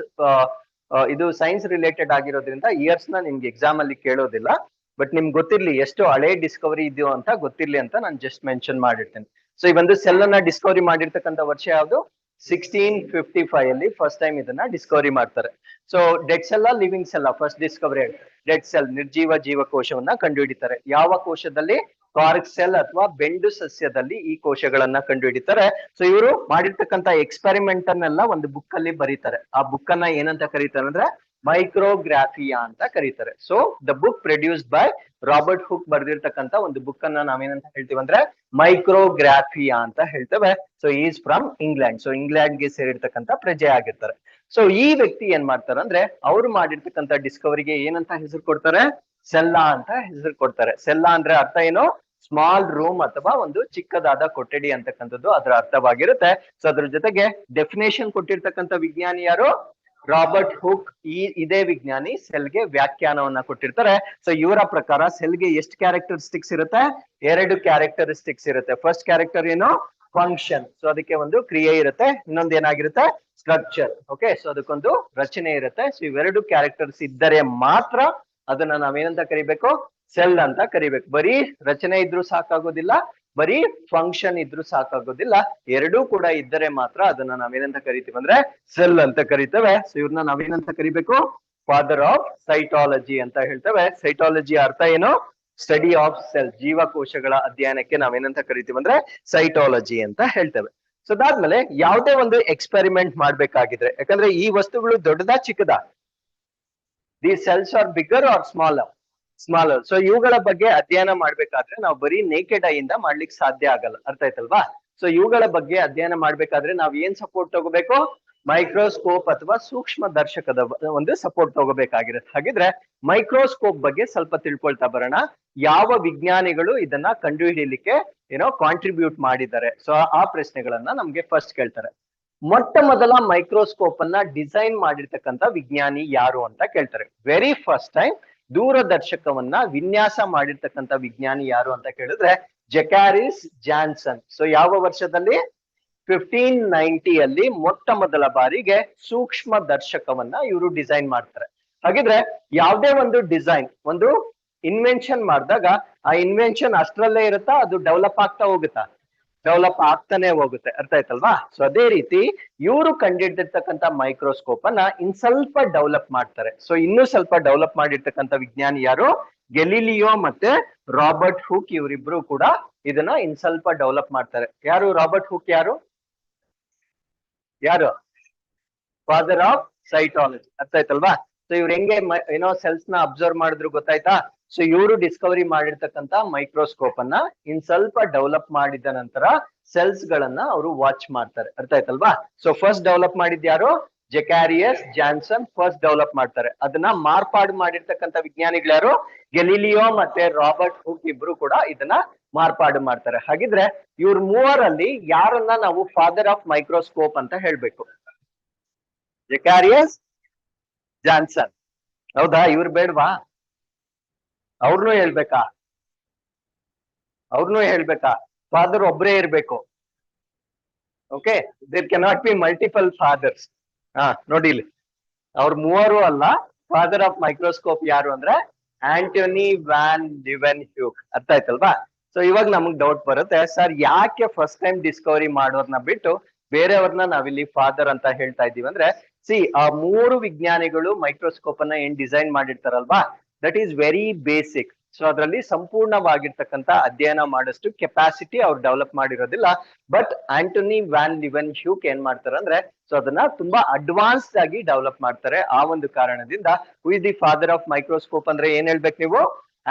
ಇದು ಸೈನ್ಸ್ ರಿಲೇಟೆಡ್ ಆಗಿರೋದ್ರಿಂದ ಇಯರ್ಸ್ ನ ನಿಮ್ಗೆ ಎಕ್ಸಾಮ್ ಅಲ್ಲಿ ಕೇಳೋದಿಲ್ಲ. ಬಟ್ ನಿಮ್ಗೆ ಗೊತ್ತಿರ್ಲಿ ಎಷ್ಟು ಹಳೆ ಡಿಸ್ಕವರಿ ಇದೆಯೋ ಅಂತ ಗೊತ್ತಿರ್ಲಿ ಅಂತ ನಾನು ಜಸ್ಟ್ ಮೆನ್ಷನ್ ಮಾಡಿರ್ತೇನೆ. ಸೊ ಈ ಒಂದು ಸೆಲ್ ಅನ್ನ ಡಿಸ್ಕವರಿ ಮಾಡಿರ್ತಕ್ಕಂಥ ವರ್ಷ ಯಾವುದು? 1655 ಅಲ್ಲಿ ಫಸ್ಟ್ ಟೈಮ್ ಇದನ್ನ ಡಿಸ್ಕವರಿ ಮಾಡ್ತಾರೆ. So dead cell living cell first Discovery? Dead cell, ನಿರ್ಜೀವ ಜೀವಕೋಶವನ್ನ ಕಂಡುಹಿಡಿತಾರೆ. ಯಾವ ಕೋಶದಲ್ಲಿ? ಕಾರ್ಕ್ ಸೆಲ್ ಅಥವಾ ಬೆಂಡು ಸಸ್ಯದಲ್ಲಿ ಈ ಕೋಶಗಳನ್ನ ಕಂಡುಹಿಡಿತಾರೆ. ಸೊ ಇವರು ಮಾಡಿರ್ತಕ್ಕಂಥ ಎಕ್ಸ್ಪೆರಿಮೆಂಟ್ ಅನ್ನೆಲ್ಲ ಒಂದು ಬುಕ್ ಅಲ್ಲಿ ಬರೀತಾರೆ. ಆ ಬುಕ್ ಅನ್ನ ಏನಂತ ಕರೀತಾರೆ ಅಂದ್ರೆ ಮೈಕ್ರೋಗ್ರಾಫಿಯಾ ಅಂತ ಕರೀತಾರೆ. So the book produced by Robert Hooke ಬರ್ದಿರ್ತಕ್ಕಂಥ ಒಂದು ಬುಕ್ ಅನ್ನ ನಾವೇನಂತ ಹೇಳ್ತೀವಿ ಅಂದ್ರೆ ಮೈಕ್ರೋಗ್ರಾಫಿಯಾ ಅಂತ ಹೇಳ್ತೇವೆ. So is from England. So England ಗೆ ಸೇರಿರ್ತಕ್ಕಂಥ ಪ್ರಜೆ ಆಗಿರ್ತಾರೆ. ಸೊ ಈ ವ್ಯಕ್ತಿ ಏನ್ ಮಾಡ್ತಾರೆ ಅಂದ್ರೆ ಅವ್ರು ಮಾಡಿರ್ತಕ್ಕಂಥ ಡಿಸ್ಕವರಿಗೆ ಏನಂತ ಹೆಸರು ಕೊಡ್ತಾರೆ? ಸೆಲ್ಲಾ ಅಂತ ಹೆಸರು ಕೊಡ್ತಾರೆ. ಸೆಲ್ಲಾ ಅಂದ್ರೆ ಅರ್ಥ ಏನು? ಸ್ಮಾಲ್ ರೂಮ್ ಅಥವಾ ಒಂದು ಚಿಕ್ಕದಾದ ಕೊಠಡಿ ಅಂತಕ್ಕಂಥದ್ದು ಅದರ ಅರ್ಥವಾಗಿರುತ್ತೆ. ಸೊ ಅದ್ರ ಜೊತೆಗೆ ಡೆಫಿನೇಷನ್ ಕೊಟ್ಟಿರ್ತಕ್ಕಂಥ ವಿಜ್ಞಾನಿ ಯಾರು? Robert Hooke. ಇದೇ ವಿಜ್ಞಾನಿ ಸೆಲ್ಗೆ ವ್ಯಾಖ್ಯಾನವನ್ನ ಕೊಟ್ಟಿರ್ತಾರೆ. ಸೊ ಇವರ ಪ್ರಕಾರ ಸೆಲ್ಗೆ ಎಷ್ಟು ಕ್ಯಾರೆಕ್ಟರಿಸ್ಟಿಕ್ಸ್ ಇರುತ್ತೆ? 2 ಕ್ಯಾರೆಕ್ಟರಿಸ್ಟಿಕ್ಸ್ ಇರುತ್ತೆ. ಫಸ್ಟ್ ಕ್ಯಾರೆಕ್ಟರ್ ಏನು? ಫಂಕ್ಷನ್. ಸೊ ಅದಕ್ಕೆ ಒಂದು ಕ್ರಿಯೆ ಇರುತ್ತೆ. ಇನ್ನೊಂದು ಏನಾಗಿರುತ್ತೆ? ಸ್ಟ್ರಕ್ಚರ್. ಓಕೆ, ಸೊ ಅದಕ್ಕೊಂದು ರಚನೆ ಇರುತ್ತೆ. ಸೊ ಇವೆರಡು ಕ್ಯಾರೆಕ್ಟರ್ಸ್ ಇದ್ದರೆ ಮಾತ್ರ ಅದನ್ನ ನಾವೇನಂತ ಕರಿಬೇಕು? ಸೆಲ್ ಅಂತ ಕರಿಬೇಕು. ಬರೀ ರಚನೆ ಇದ್ರೂ ಸಾಕಾಗೋದಿಲ್ಲ, ಬರೀ ಫಂಕ್ಷನ್ ಇದ್ರೂ ಸಾಕಾಗೋದಿಲ್ಲ. ಎರಡೂ ಕೂಡ ಇದ್ದರೆ ಮಾತ್ರ ಅದನ್ನ ನಾವೇನಂತ ಕರಿತೀವಿ ಅಂದ್ರೆ ಸೆಲ್ ಅಂತ ಕರಿತೇವೆ. ಸೊ ಇವ್ರನ್ನ ನಾವೇನಂತ ಕರಿಬೇಕು? ಫಾದರ್ ಆಫ್ ಸೈಟಾಲಜಿ ಅಂತ ಹೇಳ್ತೇವೆ. ಸೈಟಾಲಜಿ ಅರ್ಥ ಏನು? ಸ್ಟಡಿ ಆಫ್ ಸೆಲ್, ಜೀವಕೋಶಗಳ ಅಧ್ಯಯನಕ್ಕೆ ನಾವೇನಂತ ಕರಿತೀವಿ ಅಂದ್ರೆ ಸೈಟಾಲಜಿ ಅಂತ ಹೇಳ್ತೇವೆ. ಸೊ ಅದಾದ್ಮೇಲೆ ಯಾವುದೇ ಒಂದು ಎಕ್ಸ್ಪೆರಿಮೆಂಟ್ ಮಾಡ್ಬೇಕಾಗಿದ್ರೆ, ಯಾಕಂದ್ರೆ ಈ ವಸ್ತುಗಳು ದೊಡ್ಡದಾ ಚಿಕ್ಕದಾ? The cells are bigger or smaller? Smaller. So ಇವುಗಳ ಬಗ್ಗೆ ಅಧ್ಯಯನ ಮಾಡ್ಬೇಕಾದ್ರೆ ನಾವು ಬರೀ ನೇಕೆಡ್ ಐ ಇಂದ ಮಾಡ್ಲಿಕ್ಕೆ ಸಾಧ್ಯ ಆಗಲ್ಲ. ಅರ್ಥ ಆಯ್ತಲ್ವಾ? ಸೊ ಇವುಗಳ ಬಗ್ಗೆ ಅಧ್ಯಯನ ಮಾಡ್ಬೇಕಾದ್ರೆ ನಾವು ಏನ್ ಸಪೋರ್ಟ್ ತಗೋಬೇಕು? ಮೈಕ್ರೋಸ್ಕೋಪ್ ಅಥವಾ ಸೂಕ್ಷ್ಮ ದರ್ಶಕದ ಒಂದು ಸಪೋರ್ಟ್ ತಗೋಬೇಕಾಗಿರುತ್ತೆ. ಹಾಗಿದ್ರೆ ಮೈಕ್ರೋಸ್ಕೋಪ್ ಬಗ್ಗೆ ಸ್ವಲ್ಪ ತಿಳ್ಕೊಳ್ತಾ ಬರೋಣ. ಯಾವ ವಿಜ್ಞಾನಿಗಳು ಇದನ್ನ ಕಂಡುಹಿಡಿಯಲಿಕ್ಕೆ ಕಾಂಟ್ರಿಬ್ಯೂಟ್ ಮಾಡಿದ್ದಾರೆ? ಸೊ ಆ ಪ್ರಶ್ನೆಗಳನ್ನ ನಮ್ಗೆ ಫಸ್ಟ್ ಕೇಳ್ತಾರೆ. ಮೊಟ್ಟ ಮೊದಲ ಮೈಕ್ರೋಸ್ಕೋಪ್ ಅನ್ನ ಡಿಸೈನ್ ಮಾಡಿರ್ತಕ್ಕಂಥ ವಿಜ್ಞಾನಿ ಯಾರು ಅಂತ ಕೇಳ್ತಾರೆ. ವೆರಿ ಫಸ್ಟ್ ಟೈಮ್ ದೂರದರ್ಶಕವನ್ನ ವಿನ್ಯಾಸ ಮಾಡಿರ್ತಕ್ಕಂಥ ವಿಜ್ಞಾನಿ ಯಾರು ಅಂತ ಕೇಳಿದ್ರೆ ಜಕಾರಿಸ್ ಜಾನ್ಸನ್. ಸೊ ಯಾವ ವರ್ಷದಲ್ಲಿ? 1590 ಅಲ್ಲಿ ಮೊಟ್ಟ ಮೊದಲ ಬಾರಿಗೆ ಸೂಕ್ಷ್ಮ ದರ್ಶಕವನ್ನ ಇವರು ಡಿಸೈನ್ ಮಾಡ್ತಾರೆ. ಹಾಗಿದ್ರೆ ಯಾವುದೇ ಒಂದು ಡಿಸೈನ್, ಒಂದು ಇನ್ವೆನ್ಷನ್ ಮಾಡಿದಾಗ ಆ ಇನ್ವೆನ್ಷನ್ ಅಷ್ಟರಲ್ಲೇ ಇರುತ್ತಾ? ಅದು ಡೆವಲಪ್ ಆಗ್ತಾ ಹೋಗುತ್ತಾ? ಡೆವಲಪ್ ಆಗ್ತಾನೆ ಹೋಗುತ್ತೆ. ಅರ್ಥ ಆಯ್ತಲ್ವಾ? ಸೊ ಅದೇ ರೀತಿ ಇವರು ಕಂಡಿಡ್ದಿರ್ತಕ್ಕಂಥ ಮೈಕ್ರೋಸ್ಕೋಪ್ ಅನ್ನ ಇನ್ ಸ್ವಲ್ಪ ಡೆವಲಪ್ ಮಾಡ್ತಾರೆ. ಸೊ ಇನ್ನೂ ಸ್ವಲ್ಪ ಡೆವಲಪ್ ಮಾಡಿರ್ತಕ್ಕಂಥ ವಿಜ್ಞಾನಿ ಯಾರು? ಗೆಲಿಲಿಯೋ ಮತ್ತೆ ರಾಬರ್ಟ್ ಹುಕ್. ಇವರಿಬ್ರು ಕೂಡ ಇದನ್ನ ಇನ್ ಸ್ವಲ್ಪ ಡೆವಲಪ್ ಮಾಡ್ತಾರೆ. ಯಾರು ರಾಬರ್ಟ್ ಹುಕ್? ಯಾರು ಫಾದರ್ ಆಫ್ ಸೈಟಾಲಜಿ. ಅರ್ಥ ಆಯ್ತಲ್ವಾ? ಸೊ ಇವ್ರು ಹೆಂಗೆ ಸೆಲ್ಸ್ ನ ಅಬ್ಸರ್ವ್ ಮಾಡಿದ್ರು ಗೊತ್ತಾಯ್ತಾ? ಸೊ ಇವರು ಡಿಸ್ಕವರಿ ಮಾಡಿರ್ತಕ್ಕಂತ ಮೈಕ್ರೋಸ್ಕೋಪ್ ಅನ್ನ ಇನ್ ಸ್ವಲ್ಪ ಡೆವಲಪ್ ಮಾಡಿದ ನಂತರ ಸೆಲ್ಸ್ ಗಳನ್ನ ಅವರು ವಾಚ್ ಮಾಡ್ತಾರೆ. ಅರ್ಥ ಆಯ್ತಲ್ವಾ? ಸೊ ಫಸ್ಟ್ ಡೆವಲಪ್ ಮಾಡಿದ್ ಯಾರು? ಜೆಕಾರಿಯಸ್ ಜಾನ್ಸನ್ ಫಸ್ಟ್ ಡೆವಲಪ್ ಮಾಡ್ತಾರೆ. ಅದನ್ನ ಮಾರ್ಪಾಡು ಮಾಡಿರ್ತಕ್ಕಂಥ ವಿಜ್ಞಾನಿಗಳು ಯಾರು? ಗೆಲಿಲಿಯೋ ಮತ್ತೆ ರಾಬರ್ಟ್ ಹುಕ್ ಇಬ್ರು ಕೂಡ ಇದನ್ನ ಮಾರ್ಪಾಡು ಮಾಡ್ತಾರೆ. ಹಾಗಿದ್ರೆ ಇವ್ರ ಮೂವರಲ್ಲಿ ಯಾರನ್ನ ನಾವು ಫಾದರ್ ಆಫ್ ಮೈಕ್ರೋಸ್ಕೋಪ್ ಅಂತ ಹೇಳ್ಬೇಕು? ಜೆಕಾರಿಯಸ್ ಜಾನ್ಸನ್. ಹೌದಾ? ಇವ್ರು ಬೇಡ್ವಾ? ಅವ್ರನ್ನೂ ಹೇಳ್ಬೇಕಾ? ಅವ್ರನ್ನೂ ಹೇಳ್ಬೇಕಾ? ಫಾದರ್ ಒಬ್ರೇ ಇರ್ಬೇಕು. Okay, there cannot be multiple fathers. ನೋಡಿ ಇಲ್ಲಿ, ಅವ್ರ ಮೂವರು ಅಲ್ಲ. ಫಾದರ್ ಆಫ್ ಮೈಕ್ರೋಸ್ಕೋಪ್ ಯಾರು ಅಂದ್ರೆ ಆಂಟೋನಿ ವ್ಯಾನ್ ಲಿವೆನ್ ಹ್ಯೂಕ್. ಅರ್ಥ ಆಯ್ತಲ್ವಾ? ಸೊ ಇವಾಗ ನಮಗ್ ಡೌಟ್ ಬರುತ್ತೆ, ಸರ್ ಯಾಕೆ ಫಸ್ಟ್ ಟೈಮ್ ಡಿಸ್ಕವರಿ ಮಾಡೋರ್ನ ಬಿಟ್ಟು ಬೇರೆಯವ್ರನ್ನ ನಾವಿಲ್ಲಿ ಫಾದರ್ ಅಂತ ಹೇಳ್ತಾ ಇದೀವಿ ಅಂದ್ರೆ, ಆ ಮೂರು ವಿಜ್ಞಾನಿಗಳು ಮೈಕ್ರೋಸ್ಕೋಪ್ ಅನ್ನ ಏನ್ ಡಿಸೈನ್ ಮಾಡಿರ್ತಾರಲ್ವಾ, that is very basic. So ಅದರಲ್ಲಿ ಸಂಪೂರ್ಣವಾಗಿರ್ತಕ್ಕಂಥ ಅಧ್ಯಯನ ಮಾಡಷ್ಟು ಕೆಪಾಸಿಟಿ ಅವ್ರು ಡೆವಲಪ್ ಮಾಡಿರೋದಿಲ್ಲ. But Antony van Leeuwenhoek ಏನ್ ಮಾಡ್ತಾರೆ ಅಂದ್ರೆ, ಸೊ ಅದನ್ನ ತುಂಬಾ ಅಡ್ವಾನ್ಸ್ಡ್ ಆಗಿ ಡೆವಲಪ್ ಮಾಡ್ತಾರೆ. ಆ ಒಂದು ಕಾರಣದಿಂದ ಹೂ is the father of microscope ಅಂದ್ರೆ ಏನ್ ಹೇಳ್ಬೇಕು ನೀವು?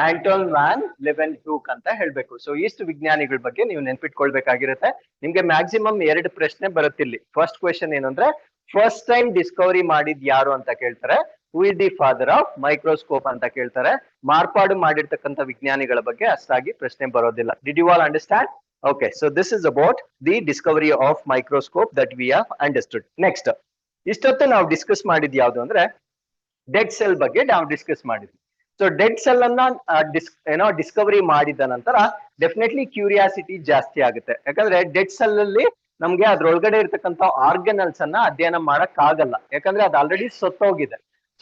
ಆಂಟೋನ್ ವ್ಯಾನ್ ಲಿವೆನ್ ಹ್ಯೂಕ್ ಅಂತ ಹೇಳ್ಬೇಕು. ಸೊ ಇಷ್ಟು ವಿಜ್ಞಾನಿಗಳ ಬಗ್ಗೆ ನೀವು ನೆನ್ಪಿಟ್ಕೊಳ್ಬೇಕಾಗಿರುತ್ತೆ. ನಿಮ್ಗೆ ಮ್ಯಾಕ್ಸಿಮಮ್ 2 ಪ್ರಶ್ನೆ ಬರುತ್ತಿಲ್ಲಿ. ಫಸ್ಟ್ ಕ್ವೆಶನ್ ಏನಂದ್ರೆ, ಫಸ್ಟ್ ಟೈಮ್ ಡಿಸ್ಕವರಿ ಮಾಡಿದ್ ಯಾರು ಅಂತ ಕೇಳ್ತಾರೆ. Who is the father of microscope ಅಂತ ಕೇಳ್ತಾರೆ. ಮಾರ್ಪಾಡು ಮಾಡಿರ್ತಕ್ಕಂಥ ವಿಜ್ಞಾನಿಗಳ ಬಗ್ಗೆ ಅಷ್ಟಾಗಿ ಪ್ರಶ್ನೆ ಬರೋದಿಲ್ಲ. Did you all understand? Okay, so this is about the discovery of microscope that we have understood. Next, ಇಷ್ಟೊತ್ತು ನಾವು ಡಿಸ್ಕಸ್ ಮಾಡಿದ್ ಯಾವ್ದು ಅಂದ್ರೆ ಡೆಡ್ ಸೆಲ್ ಬಗ್ಗೆ ನಾವು ಡಿಸ್ಕಸ್ ಮಾಡಿದ್ವಿ. ಸೊ ಡೆಡ್ ಸೆಲ್ ಅನ್ನ ಡಿಸ್ಕವರಿ ಮಾಡಿದ ನಂತರ ಡೆಫಿನೆಟ್ಲಿ ಕ್ಯೂರಿಯಾಸಿಟಿ ಜಾಸ್ತಿ ಆಗುತ್ತೆ. ಯಾಕಂದ್ರೆ ಡೆಡ್ ಸೆಲ್ ಅಲ್ಲಿ ನಮ್ಗೆ ಅದ್ರೊಳಗಡೆ ಇರ್ತಕ್ಕಂಥ ಆರ್ಗನಲ್ಸ್ ಅನ್ನ ಅಧ್ಯಯನ ಮಾಡಕ್ ಆಗಲ್ಲ. ಯಾಕಂದ್ರೆ ಅದು ಆಲ್ರೆಡಿ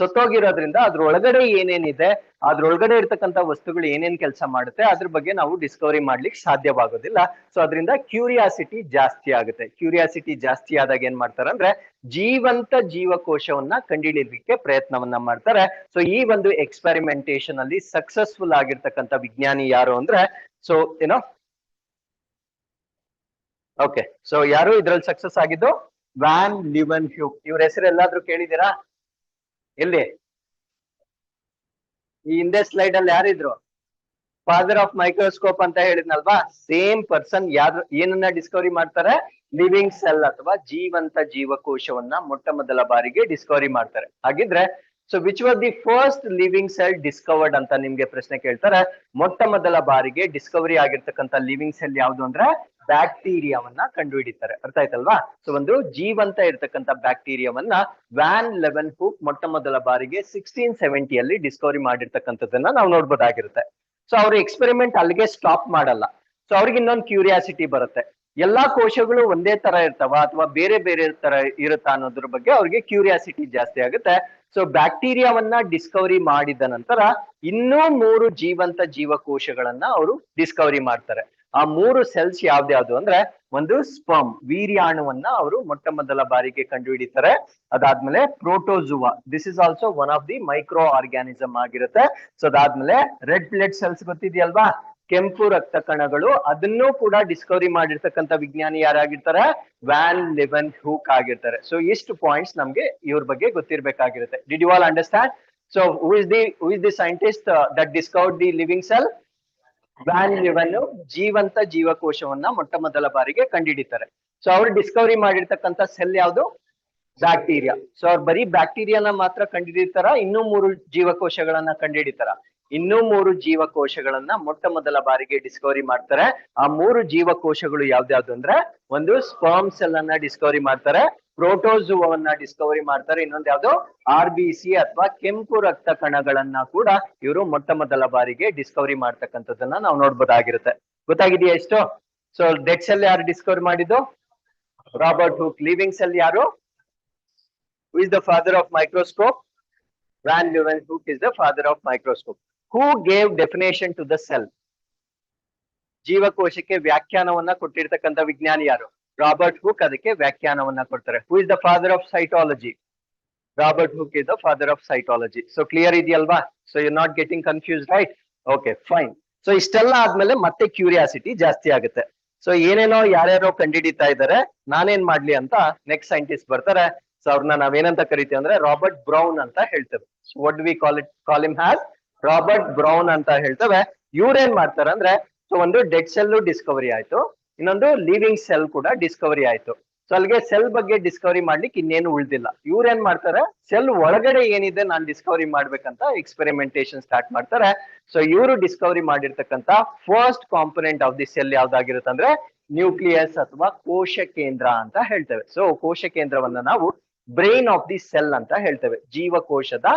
ಸತ್ತೋಗಿರೋದ್ರಿಂದ ಅದ್ರೊಳಗಡೆ ಏನೇನಿದೆ, ಅದ್ರೊಳಗಡೆ ಇರ್ತಕ್ಕಂಥ ವಸ್ತುಗಳು ಏನೇನ್ ಕೆಲಸ ಮಾಡುತ್ತೆ ಅದ್ರ ಬಗ್ಗೆ ನಾವು ಡಿಸ್ಕವರಿ ಮಾಡ್ಲಿಕ್ಕೆ ಸಾಧ್ಯವಾಗೋದಿಲ್ಲ. ಸೊ ಅದರಿಂದ ಕ್ಯೂರಿಯಾಸಿಟಿ ಜಾಸ್ತಿ ಆಗುತ್ತೆ. ಕ್ಯೂರಿಯಾಸಿಟಿ ಜಾಸ್ತಿ ಆದಾಗ ಏನ್ ಮಾಡ್ತಾರೆ ಅಂದ್ರೆ, ಜೀವಂತ ಜೀವಕೋಶವನ್ನ ಕಂಡುಹಿಡಿಯಲಿಕ್ಕೆ ಪ್ರಯತ್ನವನ್ನ ಮಾಡ್ತಾರೆ. ಸೊ ಈ ಒಂದು ಎಕ್ಸ್ಪೆರಿಮೆಂಟೇಶನ್ ಅಲ್ಲಿ ಸಕ್ಸಸ್ಫುಲ್ ಆಗಿರ್ತಕ್ಕಂಥ ವಿಜ್ಞಾನಿ ಯಾರು ಅಂದ್ರೆ, ಸೊ ಓಕೆ, ಸೊ ಯಾರು ಇದ್ರಲ್ಲಿ ಸಕ್ಸಸ್ ಆಗಿದ್ದು? ವ್ಯಾನ್ ಲಿವೆನ್ ಹ್ಯೂಕ್. ಇವ್ರ ಹೆಸರು ಎಲ್ಲಾದ್ರೂ ಕೇಳಿದ್ದೀರಾ? ಎಲ್ಲಿ? ಈ ಹಿಂದೆ ಸ್ಲೈಡ್ ಅಲ್ಲಿ ಯಾರಿದ್ರು? ಫಾದರ್ ಆಫ್ ಮೈಕ್ರೋಸ್ಕೋಪ್ ಅಂತ ಹೇಳಿದ್ನಲ್ವಾ, ಸೇಮ್ ಪರ್ಸನ್. ಯಾರು ಏನನ್ನ ಡಿಸ್ಕವರಿ ಮಾಡ್ತಾರೆ? ಲಿವಿಂಗ್ ಸೆಲ್ ಅಥವಾ ಜೀವಂತ ಜೀವಕೋಶವನ್ನ ಮೊಟ್ಟ ಮೊದಲ ಬಾರಿಗೆ ಡಿಸ್ಕವರಿ ಮಾಡ್ತಾರೆ. ಹಾಗಿದ್ರೆ so which was the first living cell discovered ಅಂತ ನಿಮ್ಗೆ ಪ್ರಶ್ನೆ ಕೇಳ್ತಾರೆ. ಮೊಟ್ಟ ಮೊದಲ ಬಾರಿಗೆ ಡಿಸ್ಕವರಿ ಆಗಿರ್ತಕ್ಕಂಥ ಲಿವಿಂಗ್ ಸೆಲ್ ಯಾವ್ದು ಅಂದ್ರೆ ಬ್ಯಾಕ್ಟೀರಿಯಾವನ್ನ ಕಂಡುಹಿಡಿತಾರೆ. ಅರ್ಥ ಆಯ್ತಲ್ವಾ? ಸೊ ಒಂದು ಜೀವಂತ ಇರ್ತಕ್ಕಂಥ ಬ್ಯಾಕ್ಟೀರಿಯಾವನ್ನ ವ್ಯಾನ್ ಲೆವೆನ್ ಹೂಕ್ ಮೊಟ್ಟ ಮೊದಲ ಬಾರಿಗೆ 1670 ಅಲ್ಲಿ ಡಿಸ್ಕವರಿ ಮಾಡಿರ್ತಕ್ಕಂಥದ್ದನ್ನ ನಾವು ನೋಡ್ಬೋದಾಗಿರುತ್ತೆ. ಸೊ ಅವ್ರ ಎಕ್ಸ್ಪೆರಿಮೆಂಟ್ ಅಲ್ಲಿಗೆ ಸ್ಟಾಪ್ ಮಾಡಲ್ಲ. ಸೊ ಅವ್ರಿಗೆ ಇನ್ನೊಂದು ಕ್ಯೂರಿಯಾಸಿಟಿ ಬರುತ್ತೆ, ಎಲ್ಲಾ ಕೋಶಗಳು ಒಂದೇ ತರ ಇರ್ತಾವ ಅಥವಾ ಬೇರೆ ಬೇರೆ ತರ ಇರುತ್ತಾ ಅನ್ನೋದ್ರ ಬಗ್ಗೆ ಅವ್ರಿಗೆ ಕ್ಯೂರಿಯಾಸಿಟಿ ಜಾಸ್ತಿ ಆಗುತ್ತೆ. ಸೊ ಬ್ಯಾಕ್ಟೀರಿಯಾವನ್ನ ಡಿಸ್ಕವರಿ ಮಾಡಿದ ನಂತರ ಇನ್ನೂ 3 ಜೀವಂತ ಜೀವಕೋಶಗಳನ್ನ ಅವರು ಡಿಸ್ಕವರಿ ಮಾಡ್ತಾರೆ. ಆ 3 ಸೆಲ್ಸ್ ಯಾವ್ದ್ಯಾವ್ದು ಅಂದ್ರೆ, ಒಂದು ಸ್ಪರ್ಮ್ ವೀರ್ಯಾಣುವನ್ನ ಅವರು ಮೊಟ್ಟ ಮೊದಲ ಬಾರಿಗೆ ಕಂಡುಹಿಡಿತಾರೆ. ಅದಾದ್ಮೇಲೆ protozoa, this is also one of the microorganism ಆಗಿರುತ್ತೆ. ಸೊ ಅದಾದ್ಮೇಲೆ ರೆಡ್ ಬ್ಲಡ್ ಸೆಲ್ಸ್ ಗೊತ್ತಿದೆಯಲ್ವಾ, ಕೆಂಪು ರಕ್ತ ಕಣಗಳು, ಅದನ್ನೂ ಕೂಡ ಡಿಸ್ಕವರಿ ಮಾಡಿರ್ತಕ್ಕಂಥ ವಿಜ್ಞಾನಿ ಯಾರಾಗಿರ್ತಾರೆ? ವ್ಯಾನ್ ಲಿವೆನ್ ಹೂಕ್ ಆಗಿರ್ತಾರೆ. ಸೊ ಇಷ್ಟು ಪಾಯಿಂಟ್ಸ್ ನಮ್ಗೆ ಇವ್ರ ಬಗ್ಗೆ ಗೊತ್ತಿರ್ಬೇಕಾಗಿರುತ್ತೆ. Did you all understand? So who is the scientist that discovered the living cell? Van Leeuwenhoek ಜೀವಂತ ಜೀವಕೋಶವನ್ನ ಮೊಟ್ಟ ಮೊದಲ ಬಾರಿಗೆ ಕಂಡುಹಿಡಿತಾರೆ. ಸೊ ಅವ್ರು ಡಿಸ್ಕವರಿ ಮಾಡಿರ್ತಕ್ಕಂಥ ಸೆಲ್ ಯಾವುದು? ಬ್ಯಾಕ್ಟೀರಿಯಾ. ಸೊ ಅವ್ರು ಬರೀ ಬ್ಯಾಕ್ಟೀರಿಯಾನ ಮಾತ್ರ ಕಂಡುಹಿಡಿತಾರ, ಇನ್ನೂ 3 ಜೀವಕೋಶಗಳನ್ನ ಕಂಡುಹಿಡಿತಾರ? ಇನ್ನೂ 3 ಜೀವಕೋಶಗಳನ್ನ ಮೊಟ್ಟ ಮೊದಲ ಬಾರಿಗೆ ಡಿಸ್ಕವರಿ ಮಾಡ್ತಾರೆ. ಆ 3 ಜೀವಕೋಶಗಳು ಯಾವ್ದ್ಯಾವ್ದು ಅಂದ್ರೆ, ಒಂದು ಸ್ಪರ್ಮ್ ಸೆಲ್ ಅನ್ನ ಡಿಸ್ಕವರಿ ಮಾಡ್ತಾರೆ, ಪ್ರೋಟೋಜುವನ್ನ ಡಿಸ್ಕವರಿ ಮಾಡ್ತಾರೆ, ಇನ್ನೊಂದು ಯಾವ್ದು RBC ಅಥವಾ ಕೆಂಪು ರಕ್ತ ಕಣಗಳನ್ನ ಕೂಡ ಇವರು ಮೊಟ್ಟ ಮೊದಲ ಬಾರಿಗೆ ಡಿಸ್ಕವರಿ ಮಾಡ್ತಕ್ಕಂಥದ್ದನ್ನ ನಾವು ನೋಡ್ಬೋದಾಗಿರುತ್ತೆ. ಗೊತ್ತಾಗಿದೆಯಾ ಎಷ್ಟು? ಸೊ ಡೆಡ್ ಸೆಲ್ ಯಾರು ಡಿಸ್ಕವರಿ ಮಾಡಿದ್ದು? Robert hook. ಲಿವಿಂಗ್ ಸೆಲ್ ಯಾರು? Who is the father of microscope? Van Leeuwenhoek is the father of microscope. Who gave definition to the cell? ಜೀವಕೋಶಕ್ಕೆ ವ್ಯಾಖ್ಯಾನವನ್ನ ಕೊಟ್ಟಿರ್ತಕ್ಕಂಥ ವಿಜ್ಞಾನಿ ಯಾರು? ರಾಬರ್ಟ್ ಹೂಕ್ ಅದಕ್ಕೆ ವ್ಯಾಖ್ಯಾನವನ್ನ ಕೊಡ್ತಾರೆ. Who is the father of cytology? Robert Hooke is the father of cytology. So clear ಇದೆಯಲ್ವಾ? So you're not getting confused, right? Okay, fine. So ಇಷ್ಟೆಲ್ಲ ಆದ್ಮೇಲೆ ಮತ್ತೆ curiosity ಜಾಸ್ತಿ ಆಗುತ್ತೆ. ಸೊ ಏನೇನೋ ಯಾರ್ಯಾರೋ ಕಂಡುಹಿಡಿತಾ ಇದ್ದಾರೆ, ನಾನೇನ್ ಮಾಡ್ಲಿ ಅಂತ ನೆಕ್ಸ್ಟ್ ಸೈಂಟಿಸ್ಟ್ ಬರ್ತಾರೆ. ಸೊ ಅವ್ರನ್ನ ನಾವೇನಂತ ಕರಿತೀವಿ ಅಂದ್ರೆ ರಾಬರ್ಟ್ ಬ್ರೌನ್ ಅಂತ ಹೇಳ್ತೇವೆ. So what do we call him has? Robert brown ಅಂತ ಹೇಳ್ತೇವೆ. ಇವ್ರೇನ್ ಮಾಡ್ತಾರೆ ಅಂದ್ರೆ, ಸೊ ಒಂದು ಡೆಡ್ ಸೆಲ್ ಡಿಸ್ಕವರಿ ಆಯ್ತು, ಇನ್ನೊಂದು ಲಿವಿಂಗ್ ಸೆಲ್ ಕೂಡ ಡಿಸ್ಕವರಿ ಆಯ್ತು. ಸೊ ಅಲ್ಲಿಗೆ ಸೆಲ್ ಬಗ್ಗೆ ಡಿಸ್ಕವರಿ ಮಾಡ್ಲಿಕ್ಕೆ ಇನ್ನೇನು ಉಳ್ದಿಲ್ಲ. ಇವ್ರೇನ್ ಮಾಡ್ತಾರೆ, ಸೆಲ್ ಒಳಗಡೆ ಏನಿದೆ ನಾನ್ ಡಿಸ್ಕವರಿ ಮಾಡ್ಬೇಕಂತ ಎಕ್ಸ್ಪೆರಿಮೆಂಟೇಶನ್ ಸ್ಟಾರ್ಟ್ ಮಾಡ್ತಾರೆ. ಸೊ ಇವರು ಡಿಸ್ಕವರಿ ಮಾಡಿರ್ತಕ್ಕಂತ first component of the cell ಯಾವ್ದಾಗಿರುತ್ತೆ ಅಂದ್ರೆ ನ್ಯೂಕ್ಲಿಯಸ್ ಅಥವಾ ಕೋಶ ಕೇಂದ್ರ ಅಂತ ಹೇಳ್ತೇವೆ. ಸೊ ಕೋಶ ಕೇಂದ್ರವನ್ನ ನಾವು ಬ್ರೈನ್ ಆಫ್ ದಿ ಸೆಲ್ ಅಂತ ಹೇಳ್ತೇವೆ, ಜೀವಕೋಶದ